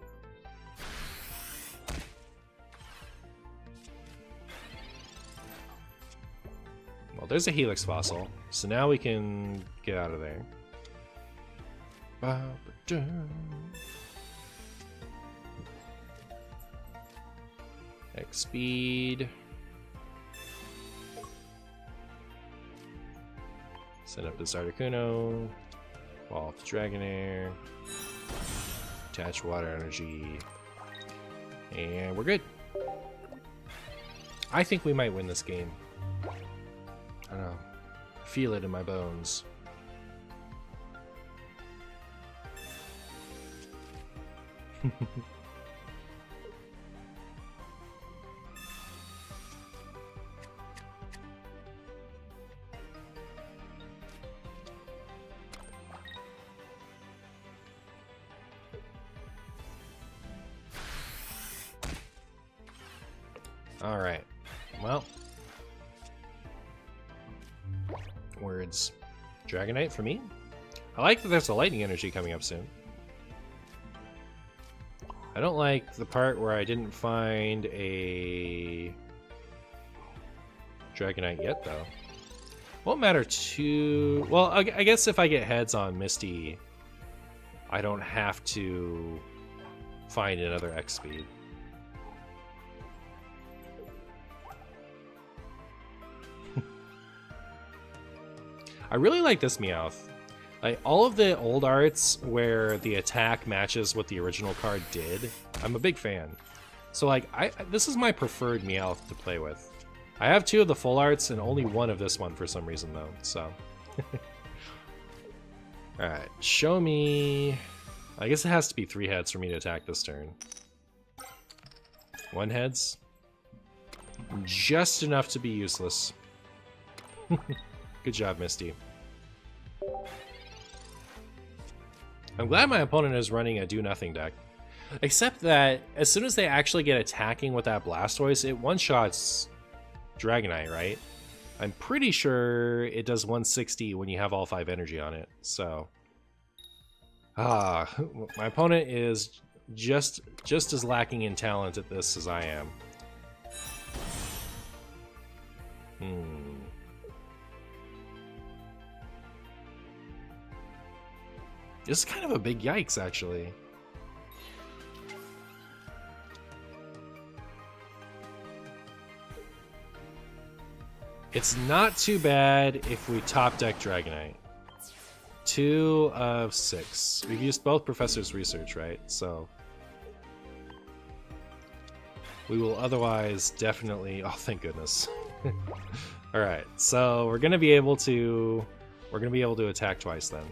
Well, there's a Helix fossil, so now we can get out of there. X speed. Set up this Articuno. Ball off the Dragonair. Attach water energy. And we're good. I think we might win this game. I don't know. Feel it in my bones. All right. Well, words. Dragonite for me. I like that there's a lightning energy coming up soon. I don't like the part where I didn't find a Dragonite yet, though. Won't matter too... Well, I guess if I get heads on Misty, I don't have to find another X speed. I really like this Meowth. Like, all of the old arts where the attack matches what the original card did, I'm a big fan. So, like, this is my preferred Meowth to play with. I have 2 of the full arts and only 1 of this one for some reason, though, so. Alright, show me... I guess it has to be 3 heads for me to attack this turn. One heads. Just enough to be useless. Good job, Misty. I'm glad my opponent is running a do-nothing deck. Except that as soon as they actually get attacking with that Blastoise, it one-shots Dragonite, right? I'm pretty sure it does 160 when you have all 5 energy on it, so... my opponent is just as lacking in talent at this as I am. This is kind of a big yikes, actually. It's not too bad if we top deck Dragonite. 2 of 6. We've used both Professor's Research, right? So we will otherwise definitely... Oh, thank goodness. All right, so we're gonna be able to attack twice then,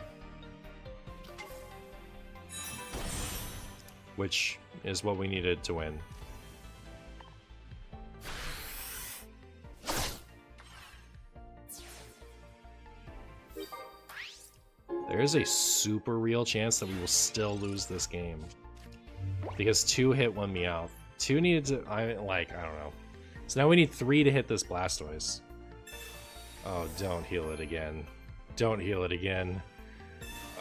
which is what we needed to win. There is a super real chance that we will still lose this game because 2 hit 1 Meowth. 2 needed to, I don't know. So now we need 3 to hit this Blastoise. Oh, don't heal it again. Don't heal it again.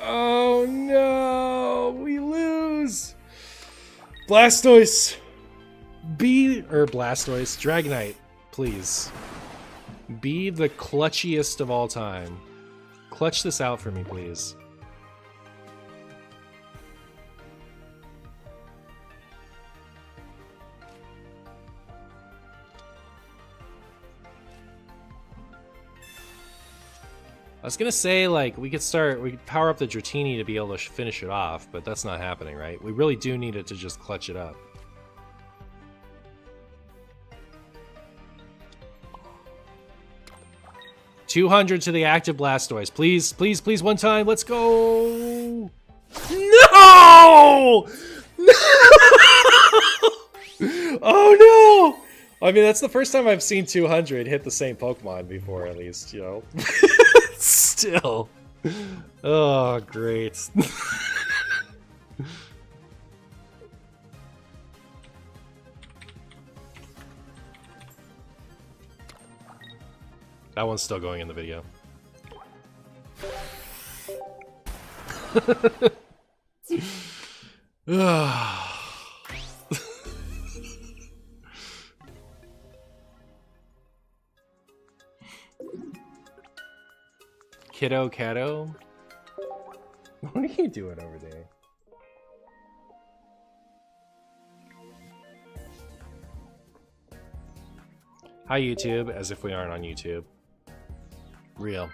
Oh no, we lose. Blastoise, Dragonite, please. Be the clutchiest of all time. Clutch this out for me, please. I was gonna say, like, we could power up the Dratini to be able to finish it off, but that's not happening, right? We really do need it to just clutch it up. $200 to the active Blastoise. Please, please, please, one time. Let's go. No! No! Oh, no! I mean, that's the first time I've seen 200 hit the same Pokemon before, at least, you know? Still. Oh, great. That one's still going in the video. Kiddo Catto? What are you doing over there? Hi YouTube, as if we aren't on YouTube. Real.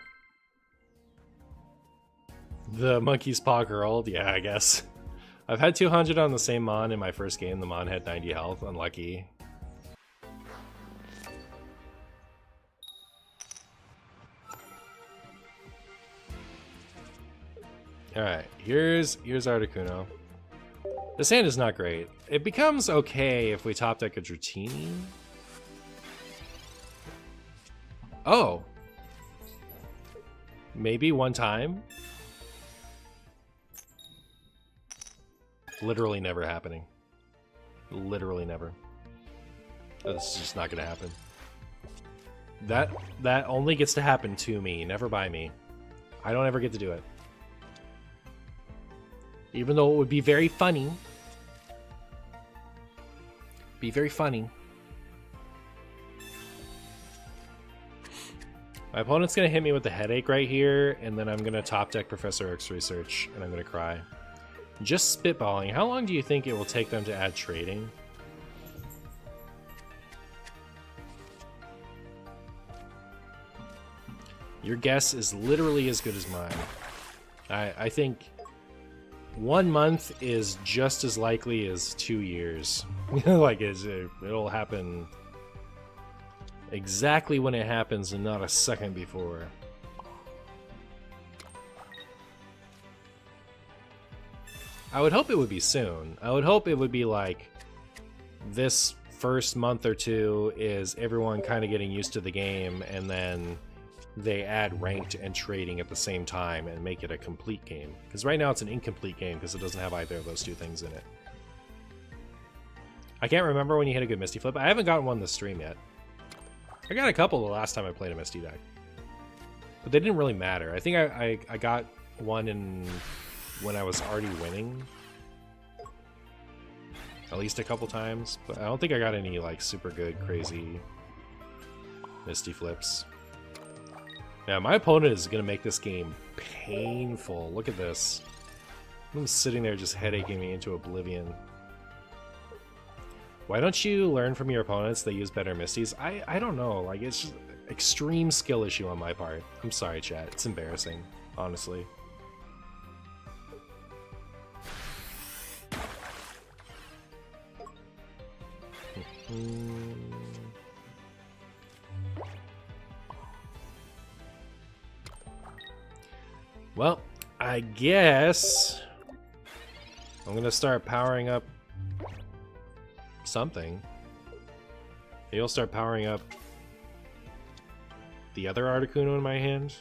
The monkey's paw girl? Yeah, I guess. I've had 200 on the same Mon in my first game. The Mon had 90 health. Unlucky. Alright, here's Articuno. This hand is not great. It becomes okay if we top deck a Dratini. Oh! Maybe one time? Literally never happening. Literally never. This is just not gonna happen. That only gets to happen to me, never by me. I don't ever get to do it. Even though it would be very funny. Be very funny. My opponent's gonna hit me with the headache right here, and then I'm gonna top deck Professor Oak's Research, and I'm gonna cry. Just spitballing, how long do you think it will take them to add trading? Your guess is literally as good as mine. I think 1 month is just as likely as 2 years. Like, it'll happen exactly when it happens and not a second before. I would hope it would be soon. I would hope it would be like this first month or two is everyone kind of getting used to the game, and then they add ranked and trading at the same time and make it a complete game. Because right now it's an incomplete game because it doesn't have either of those two things in it. I can't remember when you hit a good Misty Flip. I haven't gotten one this stream yet. I got a couple the last time I played a Misty deck. But they didn't really matter. I think I got one in when I was already winning. At least a couple times. But I don't think I got any like super good, crazy Misty Flips. Now, my opponent is going to make this game painful. Look at this. I'm sitting there just headaching me into oblivion. Why don't you learn from your opponents? They use better Misties. I don't know. Like, it's just extreme skill issue on my part. I'm sorry, chat. It's embarrassing, honestly. Well, I guess I'm gonna start powering up something. You'll start powering up the other Articuno in my hand.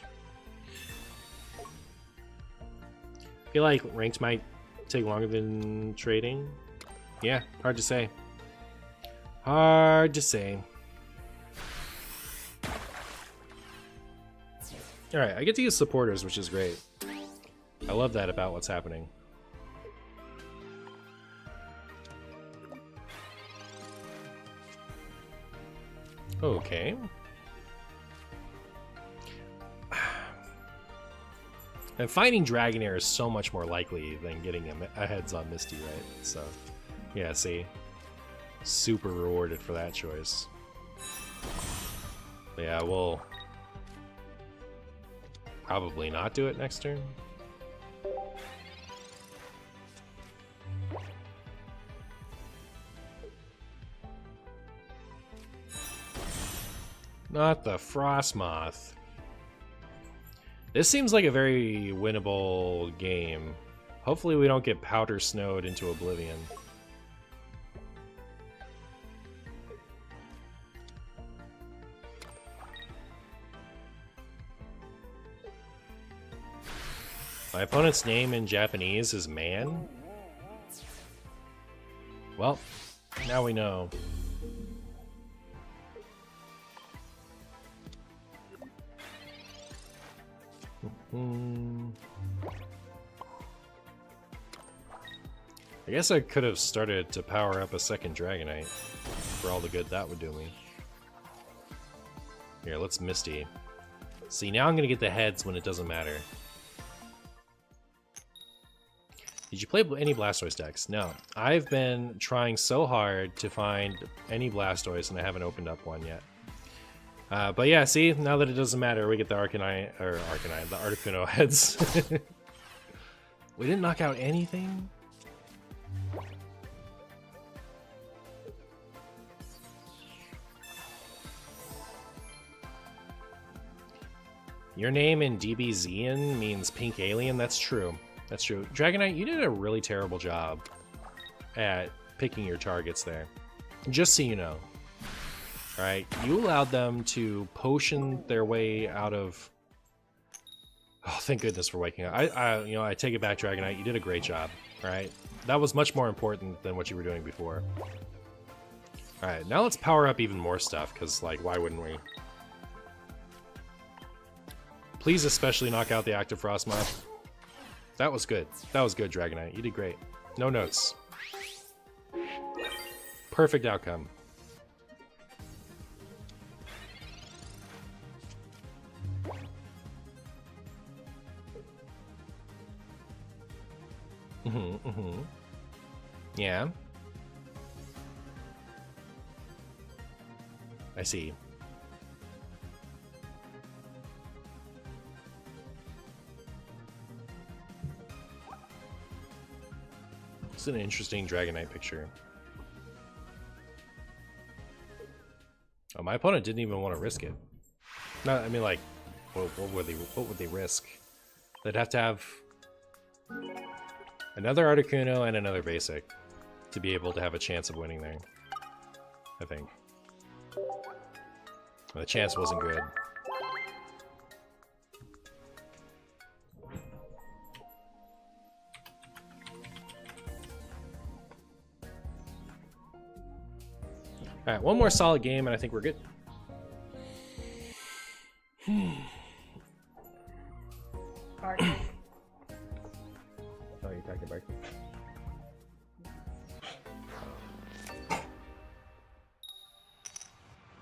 I feel like ranked might take longer than trading. Yeah, hard to say. Hard to say. Alright, I get to use supporters, which is great. I love that about what's happening. Okay. And finding Dragonair is so much more likely than getting a heads on Misty, right? So, yeah, see? Super rewarded for that choice. But yeah, we'll probably not do it next turn. Not the Frostmoth. This seems like a very winnable game. Hopefully we don't get powder snowed into oblivion. My opponent's name in Japanese is Man? Well, now we know. I guess I could have started to power up a second Dragonite for all the good that would do me. Here, let's Misty. See, now I'm gonna get the heads when it doesn't matter. Did you play any Blastoise decks? No. I've been trying so hard to find any Blastoise and I haven't opened up one yet. But yeah, see, now that it doesn't matter, we get the the Articuno heads. We didn't knock out anything? Your name in DBZian means pink alien? That's true. That's true. Dragonite, you did a really terrible job at picking your targets there. Just so you know. Alright, you allowed them to potion their way out of... Oh, thank goodness for waking up. I take it back, Dragonite. You did a great job. Alright? That was much more important than what you were doing before. Alright, now let's power up even more stuff, because, like, why wouldn't we? Please especially knock out the active Frostmoth. That was good. That was good, Dragonite. You did great. No notes. Perfect outcome. Yeah. I see. It's an interesting Dragonite picture. Oh, my opponent didn't even want to risk it. No, I mean, like, what would they risk? They'd have to have another Articuno and another basic to be able to have a chance of winning there. I think. The chance wasn't good. Alright, one more solid game and I think we're good. Barkley. Oh, you're talking Barkley.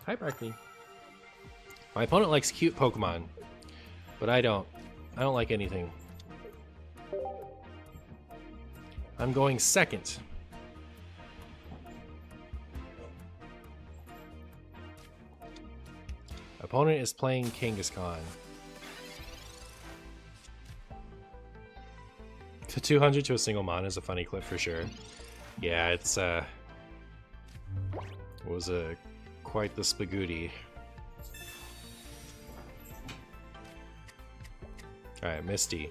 Hi, Barkley. My opponent likes cute Pokemon, but I don't. I don't like anything. I'm going second. Opponent is playing Kangaskhan. To 200 to a single mon is a funny clip for sure. Yeah, it's it was quite the spagooty. Alright, Misty.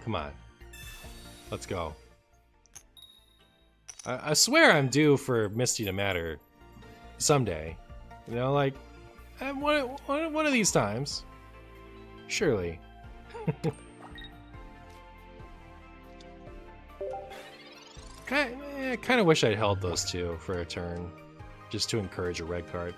Come on. Let's go. I swear I'm due for Misty to matter someday. You know, like one of these times. Surely. Kind of wish I'd held those two for a turn, just to encourage a red card.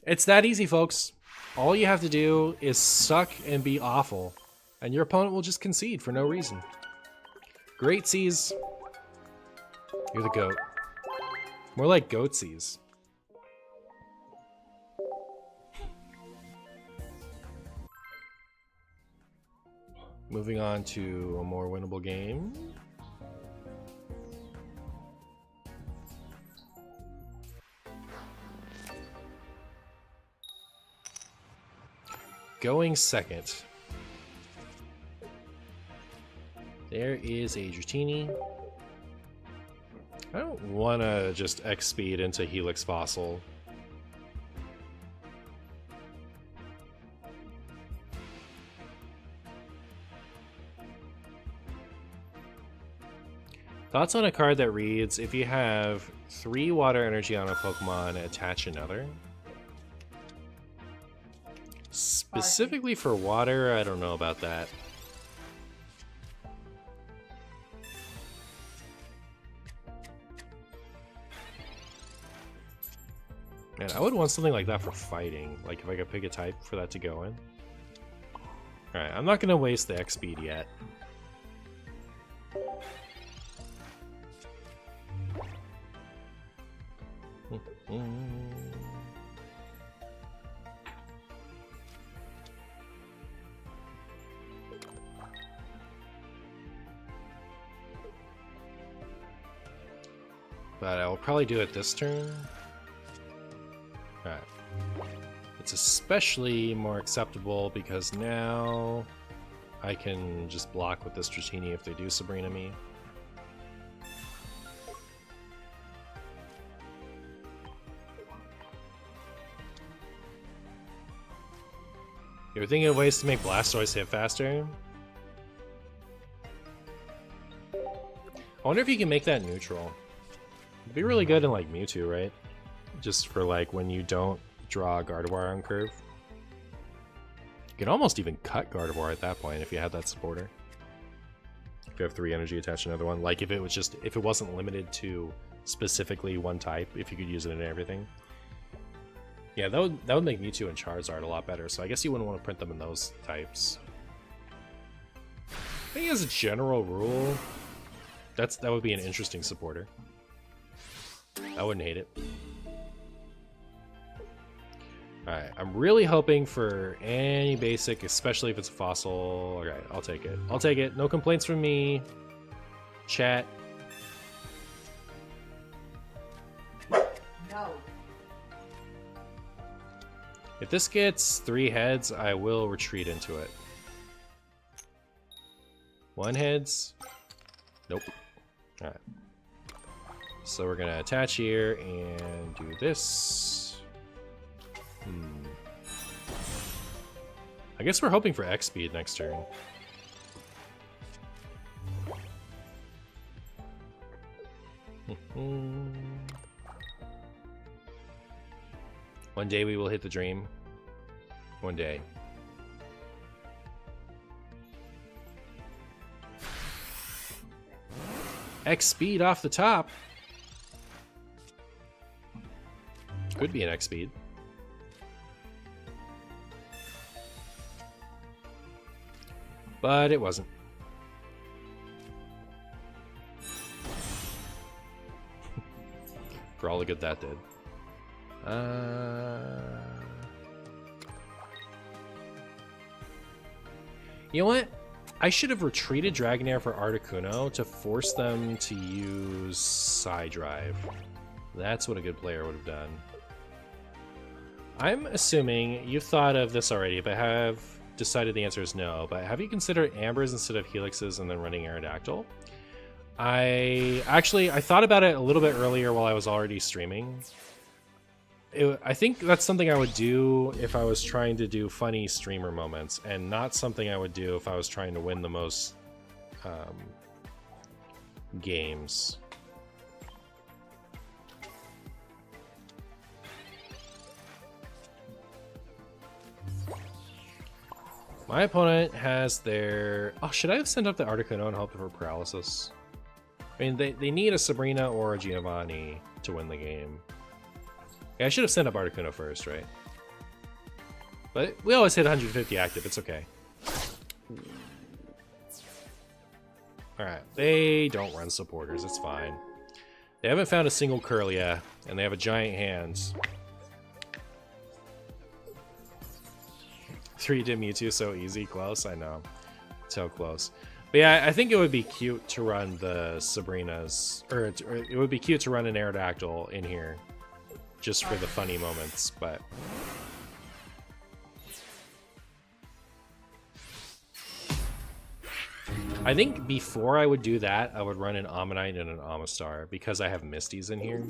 It's that easy, folks. All you have to do is suck and be awful, and your opponent will just concede for no reason. Great Seas. You're the goat. More like Goatsies. Moving on to a more winnable game. Going second. There is a Dratini. I don't want to just X-speed into Helix Fossil. Thoughts on a card that reads, if you have 3 water energy on a Pokemon, attach another? Specifically for water, I don't know about that. Man, I would want something like that for fighting. Like if I could pick a type for that to go in. Alright, I'm not going to waste the X-speed yet. But I will probably do it this turn. Alright. It's especially more acceptable because now I can just block with this Dratini if they do Sabrina me. You're thinking of ways to make Blastoise hit faster? I wonder if you can make that neutral. It'd be really good in like Mewtwo, right? Just for like when you don't draw Gardevoir on curve. You can almost even cut Gardevoir at that point if you had that supporter. If you have 3 energy attached to another one. Like if it was just, if it wasn't limited to specifically one type, if you could use it in everything. Yeah, that would make Mewtwo and Charizard a lot better, so I guess you wouldn't want to print them in those types. I think as a general rule, that would be an interesting supporter. I wouldn't hate it. Alright, I'm really hoping for any basic, especially if it's a fossil. Alright, I'll take it. I'll take it. No complaints from me. Chat. No. If this gets 3 heads, I will retreat into it. 1 heads. Nope. Alright. So we're gonna attach here and do this. I guess we're hoping for X speed next turn. One day we will hit the dream. One day. X speed off the top. Could be an X speed. But it wasn't. For all the good that did. You know what? I should have retreated Dragonair for Articuno to force them to use Psy Drive. That's what a good player would have done. I'm assuming you've thought of this already, but have decided the answer is no. But have you considered Ambers instead of Helixes and then running Aerodactyl? I thought about it a little bit earlier while I was already streaming. I think that's something I would do if I was trying to do funny streamer moments, and not something I would do if I was trying to win the most games. My opponent has their... Oh, should I have sent up the Articuno and helped for paralysis? I mean, they need a Sabrina or a Giovanni to win the game. Yeah, I should have sent up Articuno first, right? But we always hit 150 active, it's okay. Alright, they don't run supporters, it's fine. They haven't found a single Curlia, and they have a giant hand. 3 to Mewtwo so easy, close, I know. So close. But yeah, I think it would be cute to run the Sabrinas, or it would be cute to run an Aerodactyl in here. Just for the funny moments, but... I think before I would do that, I would run an Ammonite and an Amistar, because I have Misties in here.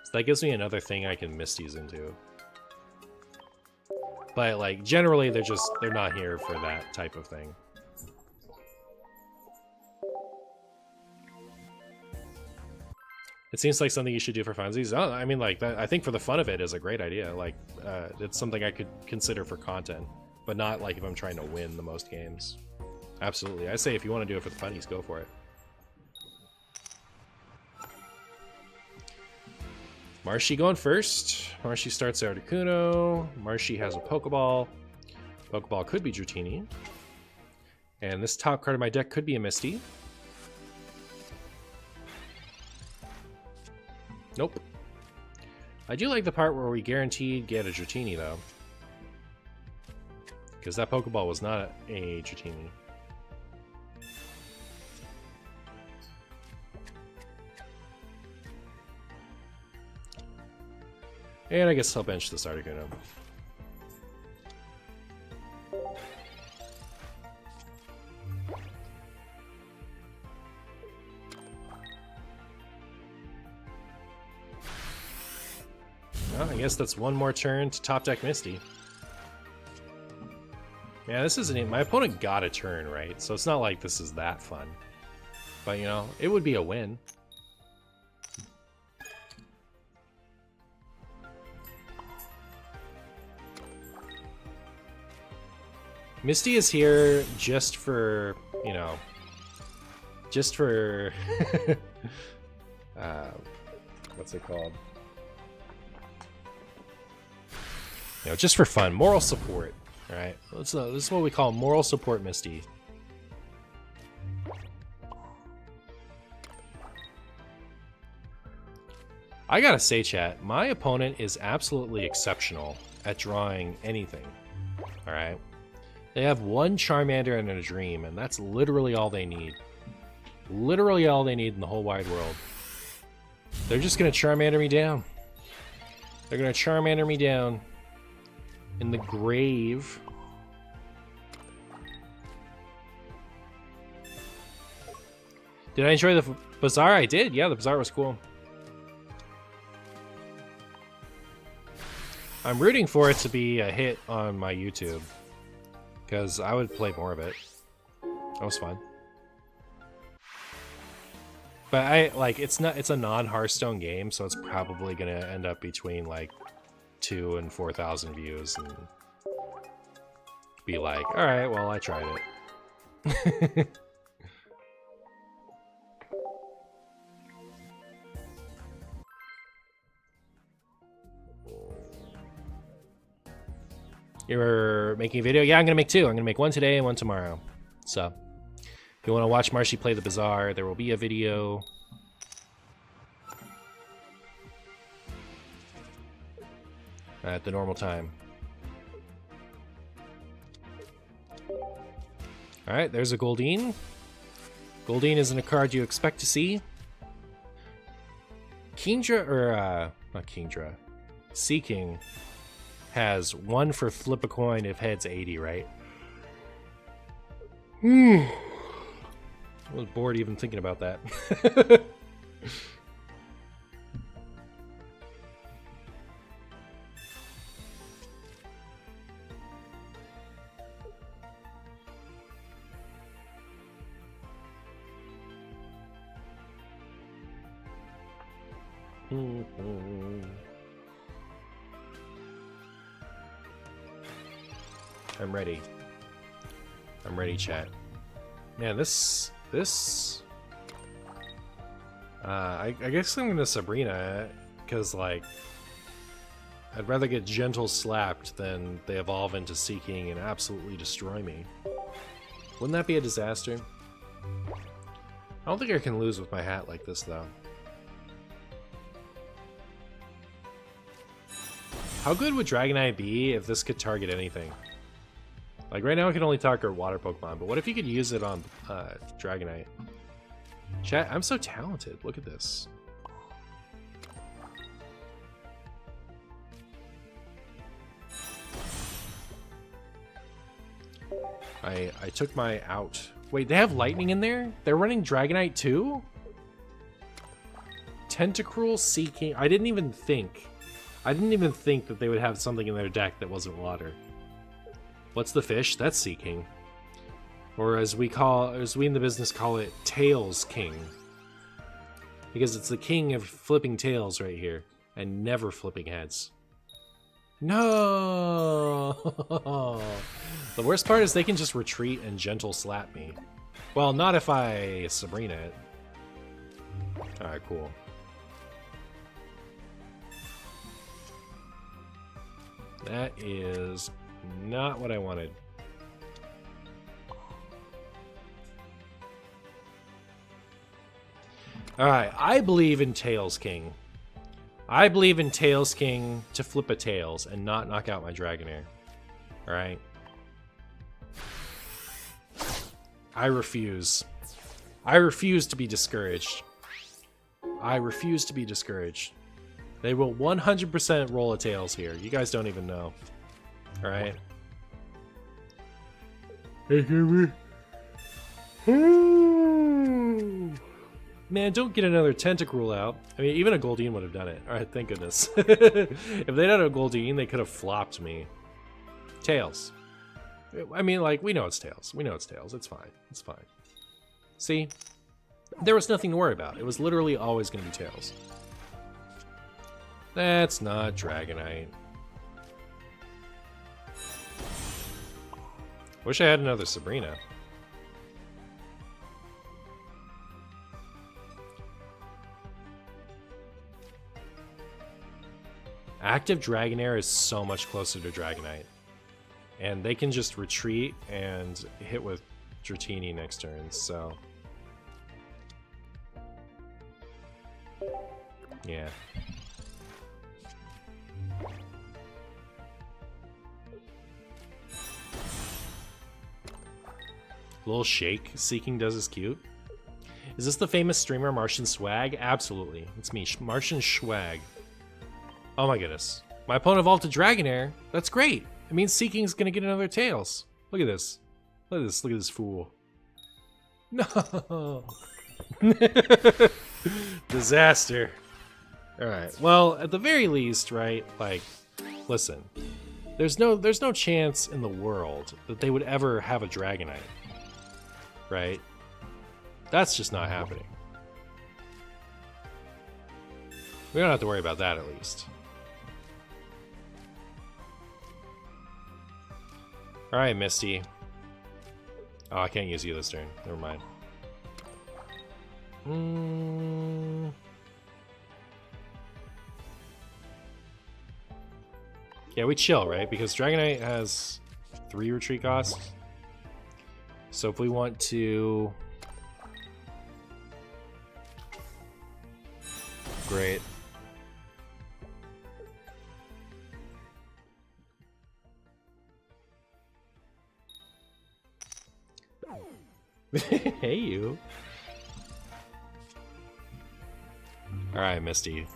So that gives me another thing I can Misties into. But, like, generally, they're not here for that type of thing. It seems like something you should do for funsies. Oh, I mean, like, that, I think for the fun of it is a great idea. Like, it's something I could consider for content, but not like if I'm trying to win the most games. Absolutely. I say if you want to do it for the funnies, go for it. Marshy going first. Marshy starts Articuno. Marshy has a Pokeball. Pokeball could be Dratini. And this top card of my deck could be a Misty. Nope. I do like the part where we guaranteed get a Dratini, though. Because that Pokeball was not a Dratini. And I guess I'll bench this Articuno. Well, I guess that's one more turn to top deck Misty. Yeah, this isn't... My opponent got a turn, right? So it's not like this is that fun. But, you know, it would be a win. Misty is here just for, you know, just for... what's it called? You know, just for fun. Moral support, right? This is what we call moral support Misty. I gotta say, chat, my opponent is absolutely exceptional at drawing anything, alright? They have one Charmander and a Dream, and that's literally all they need. Literally all they need in the whole wide world. They're just gonna Charmander me down. They're gonna Charmander me down. In the grave. Did I enjoy the Bazaar? I did. Yeah, the Bazaar was cool. I'm rooting for it to be a hit on my YouTube. Because I would play more of it. That was fun. But it's a non-Hearthstone game, so it's probably gonna end up between like 2,000 and 4,000 views and be like, all right, well, I tried it. You're making a video? Yeah, I'm gonna make 2. I'm gonna make 1 today and 1 tomorrow. So if you want to watch Marshy play the Bazaar, there will be a video. At the normal time. Alright, there's a Goldeen. Goldeen isn't a card you expect to see. Kingdra, or, not Kingdra. Seeking has 1 for flip a coin if heads 80, right? I was bored even thinking about that. I'm ready. I'm ready, chat. Man, I guess I'm gonna Sabrina, because, like, I'd rather get gentle slapped than they evolve into Seeking and absolutely destroy me. Wouldn't that be a disaster? I don't think I can lose with my hat like this, though. How good would Dragonite be if this could target anything? Like, right now it can only target water Pokemon, but what if you could use it on Dragonite? Chat, I'm so talented. Look at this. I took my out. Wait, they have lightning in there? They're running Dragonite too? Tentacruel Seeking. I didn't even think that they would have something in their deck that wasn't water. What's the fish? That's Seeking. Or as we in the business call it, Tails King. Because it's the king of flipping tails right here. And never flipping heads. No! The worst part is they can just retreat and gentle slap me. Well, not if I Sabrina it. Alright, cool. That is not what I wanted. Alright, I believe in Tails King. I believe in Tails King to flip a Tails and not knock out my Dragonair. Alright? I refuse. I refuse to be discouraged. I refuse to be discouraged. They will 100% roll a Tails here. You guys don't even know. Alright? Man, don't get another Tentacruel out. I mean, even a Goldeen would have done it. Alright, thank goodness. If they'd had a Goldeen, they could have flopped me. Tails. I mean, like, we know it's Tails. We know it's Tails. It's fine. It's fine. See? There was nothing to worry about. It was literally always going to be Tails. That's not Dragonite. Wish I had another Sabrina. Active Dragonair is so much closer to Dragonite. And they can just retreat and hit with Dratini next turn, so... yeah. Little shake Seeking does is cute. Is this the famous streamer Martian Swag? Absolutely. It's me, Martian Swag. Oh my goodness. My opponent evolved to Dragonair. That's great. It means Seeking's gonna get another Tails. Look at this. Look at this. Look at this fool. No. Disaster. Alright. Well, at the very least, right, like, listen. There's no chance in the world that they would ever have a Dragonite. Right? That's just not happening. We don't have to worry about that at least. Alright, Misty. Oh, I can't use you this turn. Never mind. Yeah, we chill, right? Because Dragonite has 3 retreat costs. So if we want to... Great. Hey, you. Alright, Misty.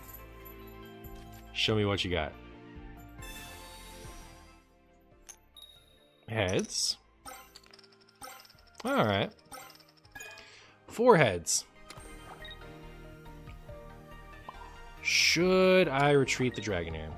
Show me what you got. Heads. Alright. 4 heads. Should I retreat the Dragonair?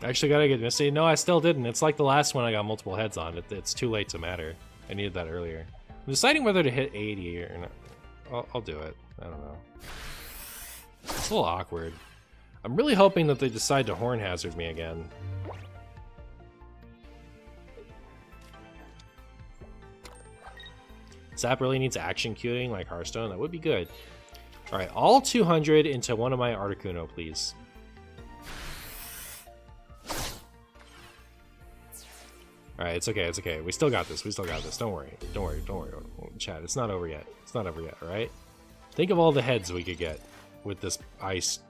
I actually gotta get Misty. No, I still didn't. It's like the last one I got multiple heads on. It's too late to matter. I needed that earlier. I'm deciding whether to hit 80 or not. I'll do it. I don't know. It's a little awkward. I'm really hoping that they decide to Horn Hazard me again. Zap really needs action queuing like Hearthstone. That would be good. Alright, all 200 into one of my Articuno, please. Alright, it's okay, it's okay. We still got this, we still got this. Don't worry, don't worry, don't worry. Chat, it's not over yet. It's not over yet, alright? Think of all the heads we could get with this ice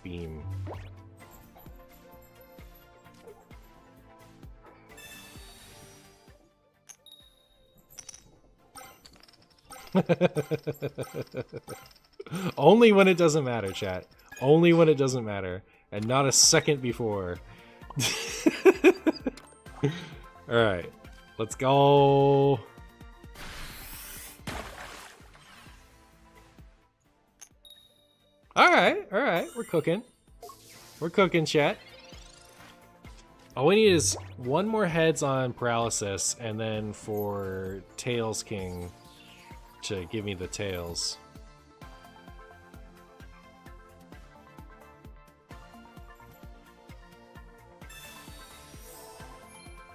beam. Only when it doesn't matter, chat. Only when it doesn't matter. And not a second before. Alright. Let's go. Alright, alright. We're cooking. We're cooking, chat. All we need is one more heads on Paralysis, and then for Tails King to give me the tails.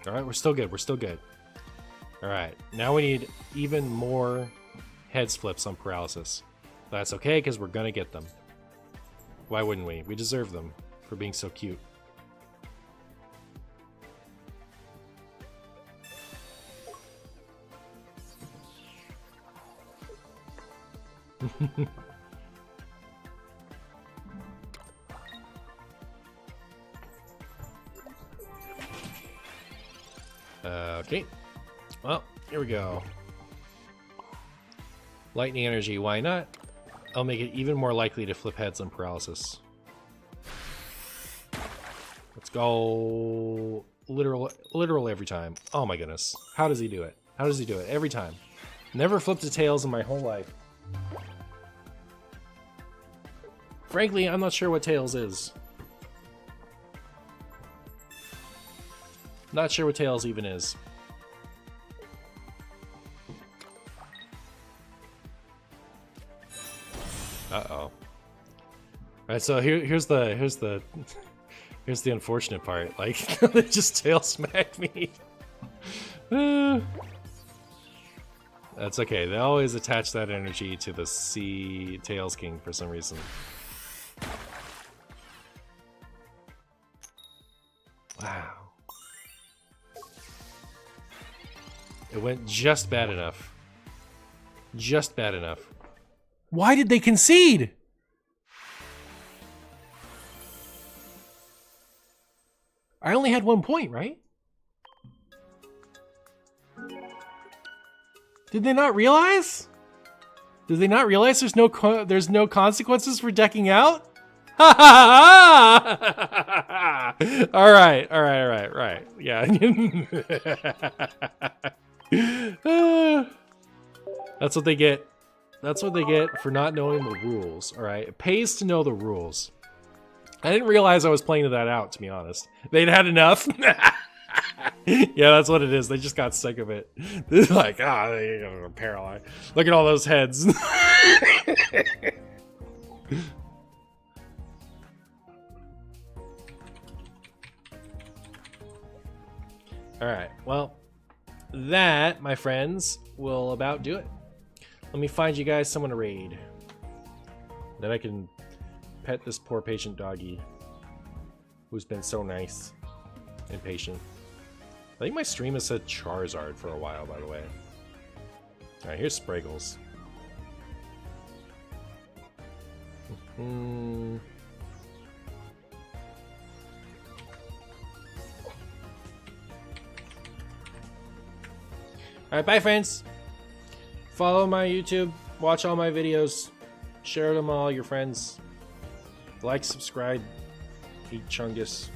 Alright, we're still good, we're still good. Alright, now we need even more heads flips on Paralysis. That's okay, because we're gonna get them. Why wouldn't we? We deserve them for being so cute. Okay. Well, here we go. Lightning energy, why not? I'll make it even more likely to flip heads on Paralysis. Let's go. Literal every time. Oh my goodness. How does he do it? How does he do it? Every time. Never flipped a tails in my whole life. Frankly, I'm not sure what tails is. Not sure what tails even is. Uh-oh. Alright, so here's the unfortunate part. Like, they just tail smacked me. That's okay. They always attach that energy to the Sea Tails King for some reason. Wow. It went just bad enough. Just bad enough. Why did they concede? I only had 1 point, right? Did they not realize? Did they not realize there's no consequences for decking out? Ha ha ha! All right. Yeah. That's what they get. That's what they get for not knowing the rules, alright? It pays to know the rules. I didn't realize I was playing that out, to be honest. They'd had enough. Yeah, that's what it is. They just got sick of it. They're like, they're paralyzed. Look at all those heads. Alright, well, that, my friends, will about do it. Let me find you guys someone to raid. Then I can pet this poor patient doggy who's been so nice and patient. I think my stream has said Charizard for a while, by the way. Alright, here's Spraggles. Alright, bye friends! Follow my YouTube, watch all my videos, share them with all your friends. Like, subscribe, eat Chungus.